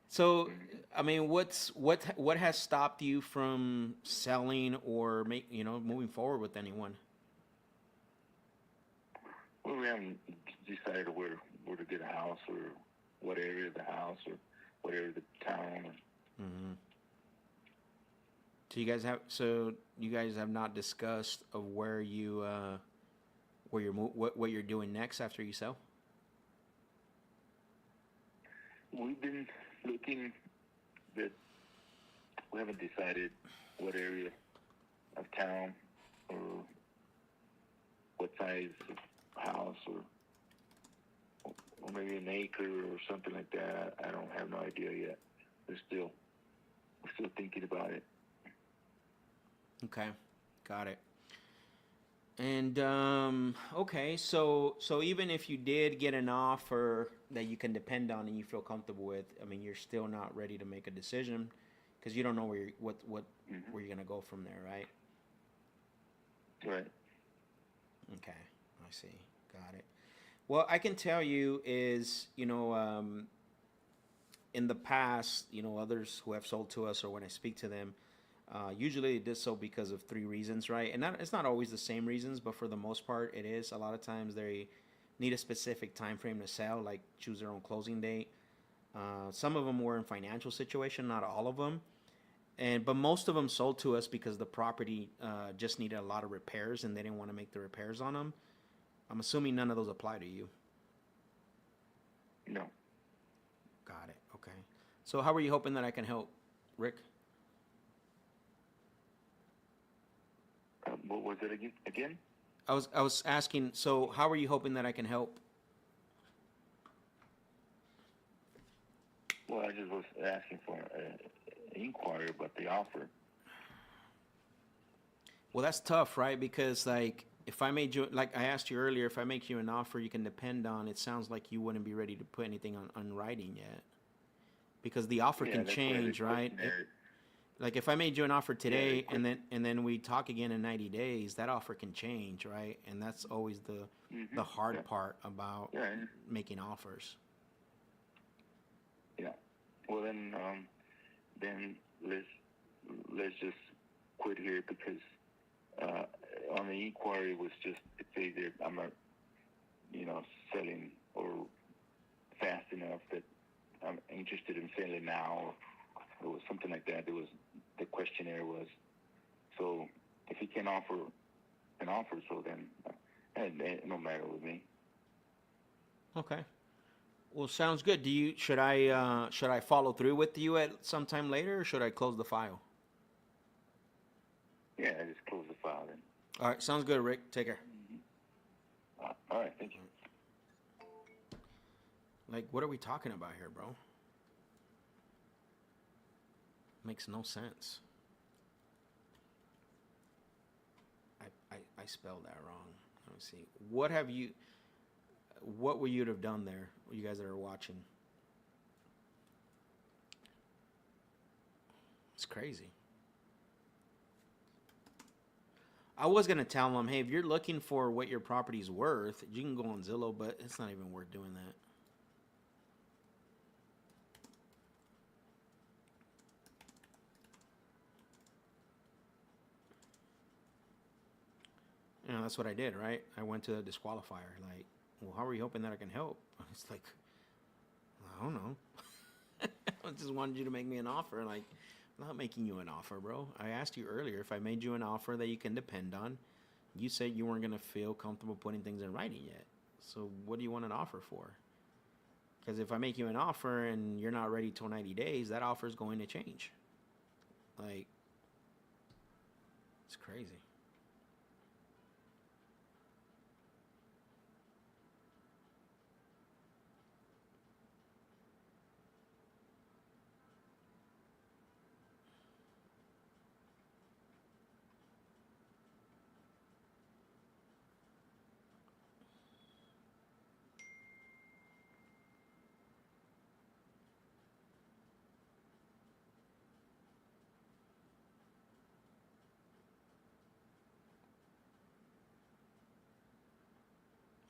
Speaker 1: So, I mean, what has stopped you from selling or moving forward with anyone?
Speaker 9: Well, we haven't decided where to get a house, or what area of the house, or what area of the town.
Speaker 1: Mm-hmm. So you guys have not discussed of where what you're doing next after you sell?
Speaker 9: We've been looking, but we haven't decided what area of town or what size of house, or maybe an acre or something like that. I don't have no idea yet. We're still thinking about it.
Speaker 1: Okay, got it. And okay, so even if you did get an offer that you can depend on and you feel comfortable with, I mean, you're still not ready to make a decision because you don't know where where you're gonna go from there, right?
Speaker 9: Right.
Speaker 1: Okay, I see. Got it. Well, I can tell you is in the past, others who have sold to us, or when I speak to them, Usually it does so because of three reasons, right? And it's not always the same reasons, but for the most part, it is. A lot of times they need a specific time frame to sell, like choose their own closing date. Some of them were in financial situation, not all of them, but most of them sold to us because the property just needed a lot of repairs and they didn't want to make the repairs on them. I'm assuming none of those apply to you.
Speaker 9: No.
Speaker 1: Got it. Okay. So how are you hoping that I can help, Rick?
Speaker 9: What was it again?
Speaker 1: I was asking. So how are you hoping that I can help?
Speaker 9: Well, I just was asking for an inquiry about the offer.
Speaker 1: Well, that's tough, right? Because like if I made you, like I asked you earlier, if I make you an offer you can depend on, it sounds like you wouldn't be ready to put anything on writing yet. Because the offer can change, right? Like if I made you an offer today and then we talk again in 90 days, that offer can change, right? And that's always the hard part about making offers.
Speaker 9: Yeah. Well then let's just quit here because on the inquiry was just it's either I'm not selling or fast enough that I'm interested in selling now. It was something like that. It was the questionnaire was. So if he can offer an offer, so then no matter with me.
Speaker 1: Okay. Well, sounds good. Should I follow through with you at some time later, or should I close the file?
Speaker 9: Yeah, I just close the file then.
Speaker 1: All right, sounds good, Rick. Take care.
Speaker 9: All right, thank you.
Speaker 1: Like, what are we talking about here, bro? Makes no sense. I spelled that wrong. Let me see. What would you have done there, you guys that are watching? It's crazy. I was going to tell them, hey, if you're looking for what your property's worth, you can go on Zillow, but it's not even worth doing that. That's what I did, right? I went to a disqualifier. Like, well, how are you hoping that I can help? It's like, I don't know. I just wanted you to make me an offer. Like, I'm not making you an offer, bro. I asked you earlier if I made you an offer that you can depend on. You said you weren't going to feel comfortable putting things in writing yet. So what do you want an offer for? Because if I make you an offer and you're not ready till 90 days, that offer is going to change. Like, it's crazy.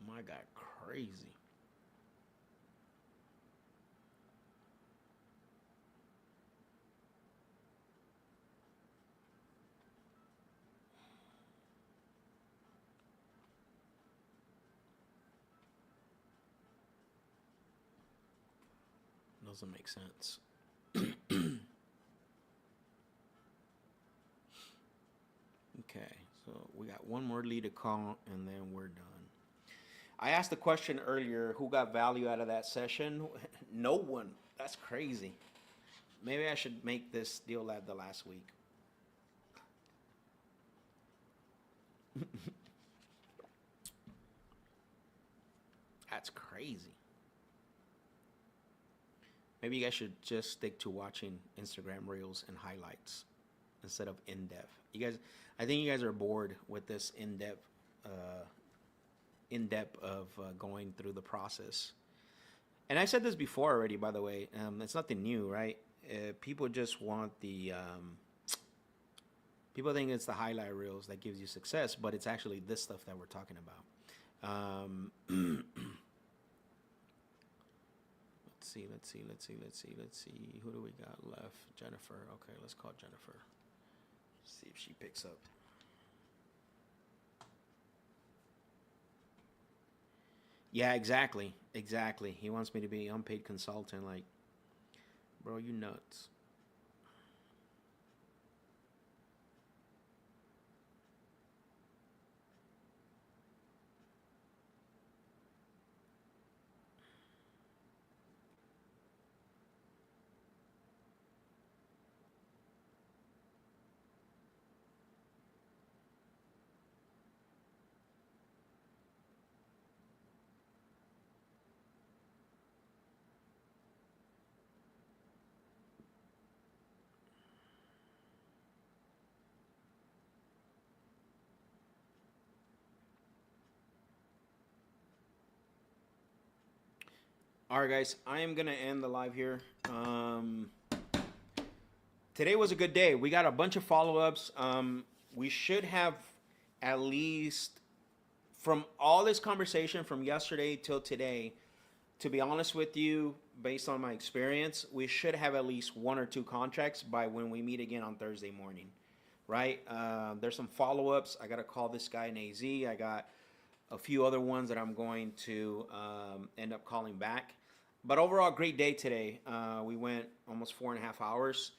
Speaker 1: My God, crazy. Doesn't make sense. Okay, so we got one more lead to call and then we're done. I asked the question earlier, who got value out of that session? No one. That's crazy. Maybe I should make this deal lab the last week. That's crazy. Maybe you guys should just stick to watching Instagram reels and highlights instead of in-depth. I think you guys are bored with this in-depth of going through the process. And I said this before already, by the way. It's nothing new, right? People just want people think it's the highlight reels that gives you success, but it's actually this stuff that we're talking about. Let's see. Who do we got left? Jennifer. Okay, let's call Jennifer. See if she picks up. Yeah, exactly. Exactly. He wants me to be unpaid consultant. Like, bro, you nuts. All right, guys, I am gonna end the live here. Today was a good day. We got a bunch of follow-ups. We should have at least, from all this conversation from yesterday till today, to be honest with you, based on my experience, we should have at least one or two contracts by when we meet again on Thursday morning, right? There's some follow-ups. I got to call this guy in AZ. I got a few other ones that I'm going to end up calling back. But overall, great day today. We went almost 4.5 hours,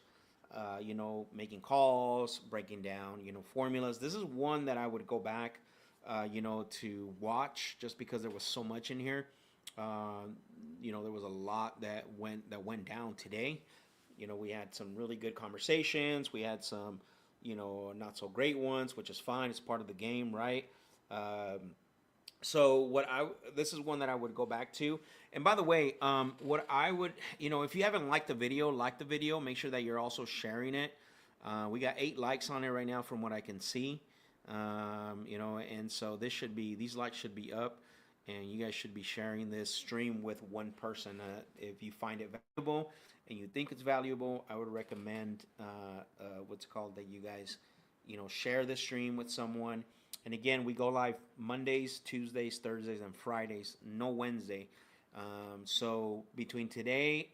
Speaker 1: making calls, breaking down, formulas. This is one that I would go back, to watch just because there was so much in here. There was a lot that went down today. We had some really good conversations. We had some, not so great ones, which is fine. It's part of the game, right? So this is one that I would go back to. And by the way, what I would, if you haven't liked the video, like the video. Make sure that you're also sharing it. We got 8 likes on it right now from what I can see. And so these likes should be up, and you guys should be sharing this stream with one person. If you find it valuable and you think it's valuable, I would recommend that you guys, share this stream with someone. And again, we go live Mondays, Tuesdays, Thursdays, and Fridays. No Wednesday. So between today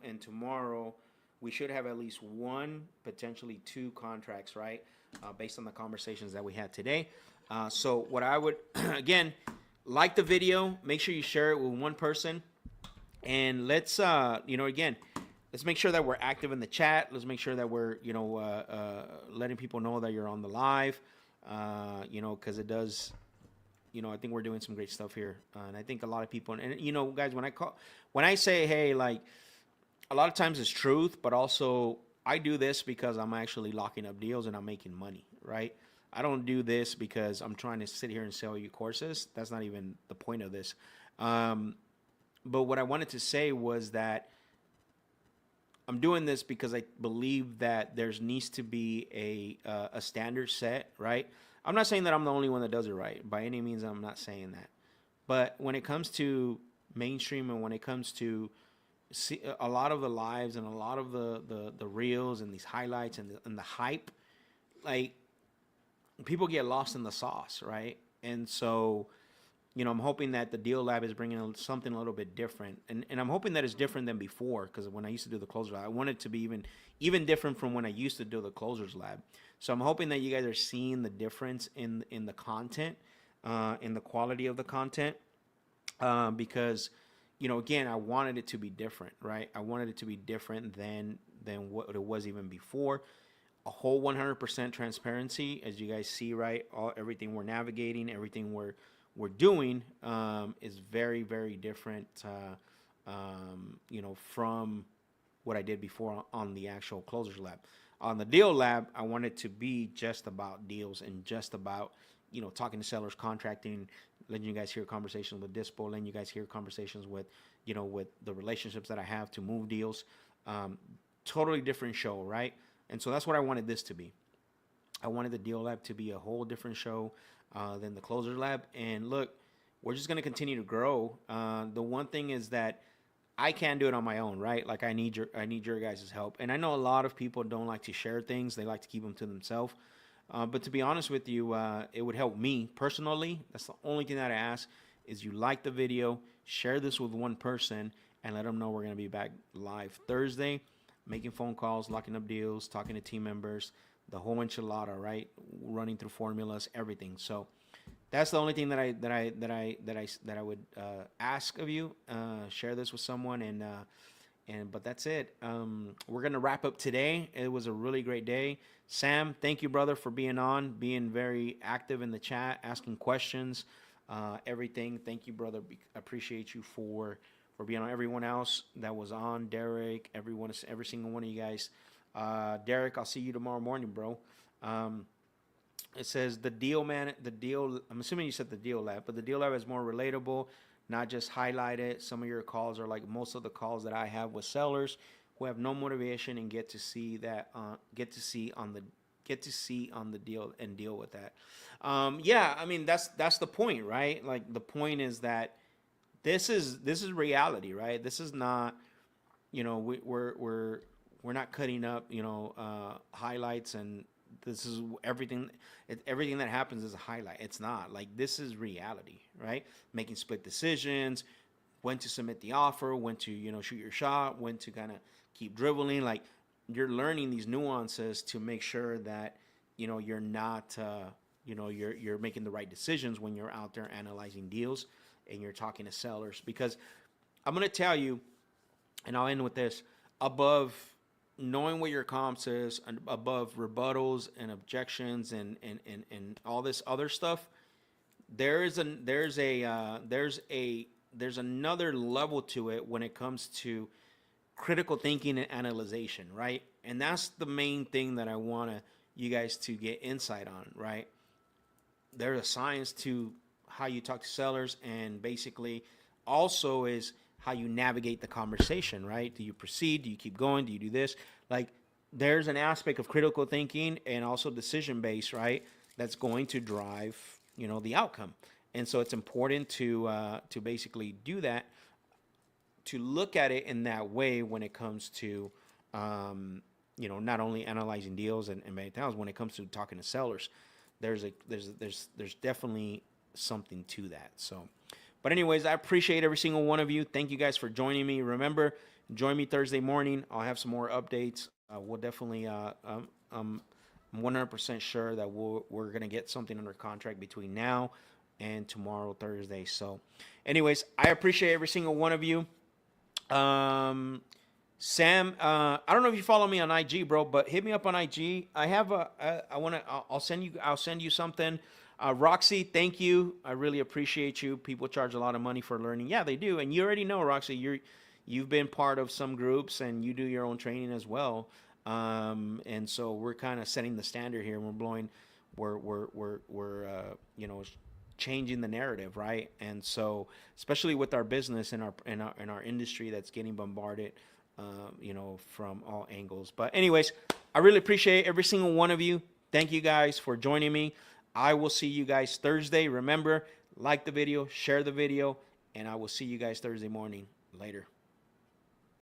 Speaker 1: and tomorrow, we should have at least one, potentially 2 contracts, right? Based on the conversations that we had today. So what I would, again, like the video. Make sure you share it with one person. And let's, again, let's make sure that we're active in the chat. Let's make sure that we're, letting people know that you're on the live. Because it does, I think we're doing some great stuff here. And I think a lot of people, and guys, when I say, hey, like, a lot of times it's truth, but also I do this because I'm actually locking up deals and I'm making money, right? I don't do this because I'm trying to sit here and sell you courses. That's not even the point of this. But what I wanted to say was that I'm doing this because I believe that there needs to be a standard set, right? I'm not saying that I'm the only one that does it right. By any means, I'm not saying that. But when it comes to mainstream and when it comes to a lot of the lives and a lot of the reels and these highlights and the hype, like, people get lost in the sauce, right? And so, I'm hoping that the Deal Lab is bringing something a little bit different. And I'm hoping that it's different than before, because when I used to do the Closers Lab, I want it to be even different from when I used to do the Closers Lab. So I'm hoping that you guys are seeing the difference in the content, in the quality of the content, because, again, I wanted it to be different, right? I wanted it to be different than what it was even before. A whole 100% transparency, as you guys see, right? Everything we're navigating, everything we're doing is very, very different, from what I did before on the actual Closers Lab. On the Deal Lab, I want it to be just about deals and just about, talking to sellers, contracting, letting you guys hear conversations with Dispo, letting you guys hear conversations with, with the relationships that I have to move deals. Totally different show, right? And so that's what I wanted this to be. I wanted the Deal Lab to be a whole different show than the Closer Lab. And look, we're just going to continue to grow. The one thing is that I can't do it on my own, right? Like, I need your guys' help. And I know a lot of people don't like to share things. They like to keep them to themselves. But to be honest with you, it would help me personally. That's the only thing that I ask is you like the video, share this with one person, and let them know we're going to be back live Thursday, making phone calls, locking up deals, talking to team members. the whole enchilada, right? Running through formulas, everything. So that's the only thing that I would ask of you. Share this with someone, but that's it. We're gonna wrap up today. It was a really great day. Sam, thank you, brother, for being on, being very active in the chat, asking questions, everything. Thank you, brother. Appreciate you for being on. Everyone else that was on, Derek, everyone, every single one of you guys. Derek, I'll see you tomorrow morning, bro. It says the deal, man. The deal. I'm assuming you said the deal lab, but the deal lab is more relatable, not just highlighted. Some of your calls are like most of the calls that I have with sellers who have no motivation and get to see on the deal and deal with that. Yeah, I mean that's the point, right? Like the point is that this is reality, right? This is not, we're not cutting up, highlights, and this is everything. Everything that happens is a highlight. It's not like this is reality, right? Making split decisions, when to submit the offer, when to shoot your shot, when to kind of keep dribbling. Like you're learning these nuances to make sure that you're not you're making the right decisions when you're out there analyzing deals and you're talking to sellers. Because I'm gonna tell you, and I'll end with this: above knowing what your comps is, and above rebuttals and objections and all this other stuff, there's another level to it when it comes to critical thinking and analyzation, right? And that's the main thing that I want you guys to get insight on, right? There's a science to how you talk to sellers, and basically also is how you navigate the conversation, right? Do you proceed? Do you keep going? Do you do this? Like there's an aspect of critical thinking and also decision based, right? That's going to drive, the outcome. And so it's important to basically do that, to look at it in that way when it comes to, not only analyzing deals and many times when it comes to talking to sellers, there's definitely something to that. So, but anyways, I appreciate every single one of you. Thank you guys for joining me. Remember, join me Thursday morning. I'll have some more updates. We'll definitely, I'm 100% sure that we're going to get something under contract between now and tomorrow, Thursday. So anyways, I appreciate every single one of you. Sam, I don't know if you follow me on IG, bro, but hit me up on IG. I'll send you something. Roxy, thank you. I really appreciate you. People charge a lot of money for learning. Yeah, they do. And you already know, Roxy, you've been part of some groups and you do your own training as well. And so we're kind of setting the standard here. We're changing the narrative, right? And so, especially with our business and our industry that's getting bombarded, from all angles. But anyways, I really appreciate every single one of you. Thank you guys for joining me. I will see you guys Thursday. Remember, like the video, share the video, and I will see you guys Thursday morning. Later.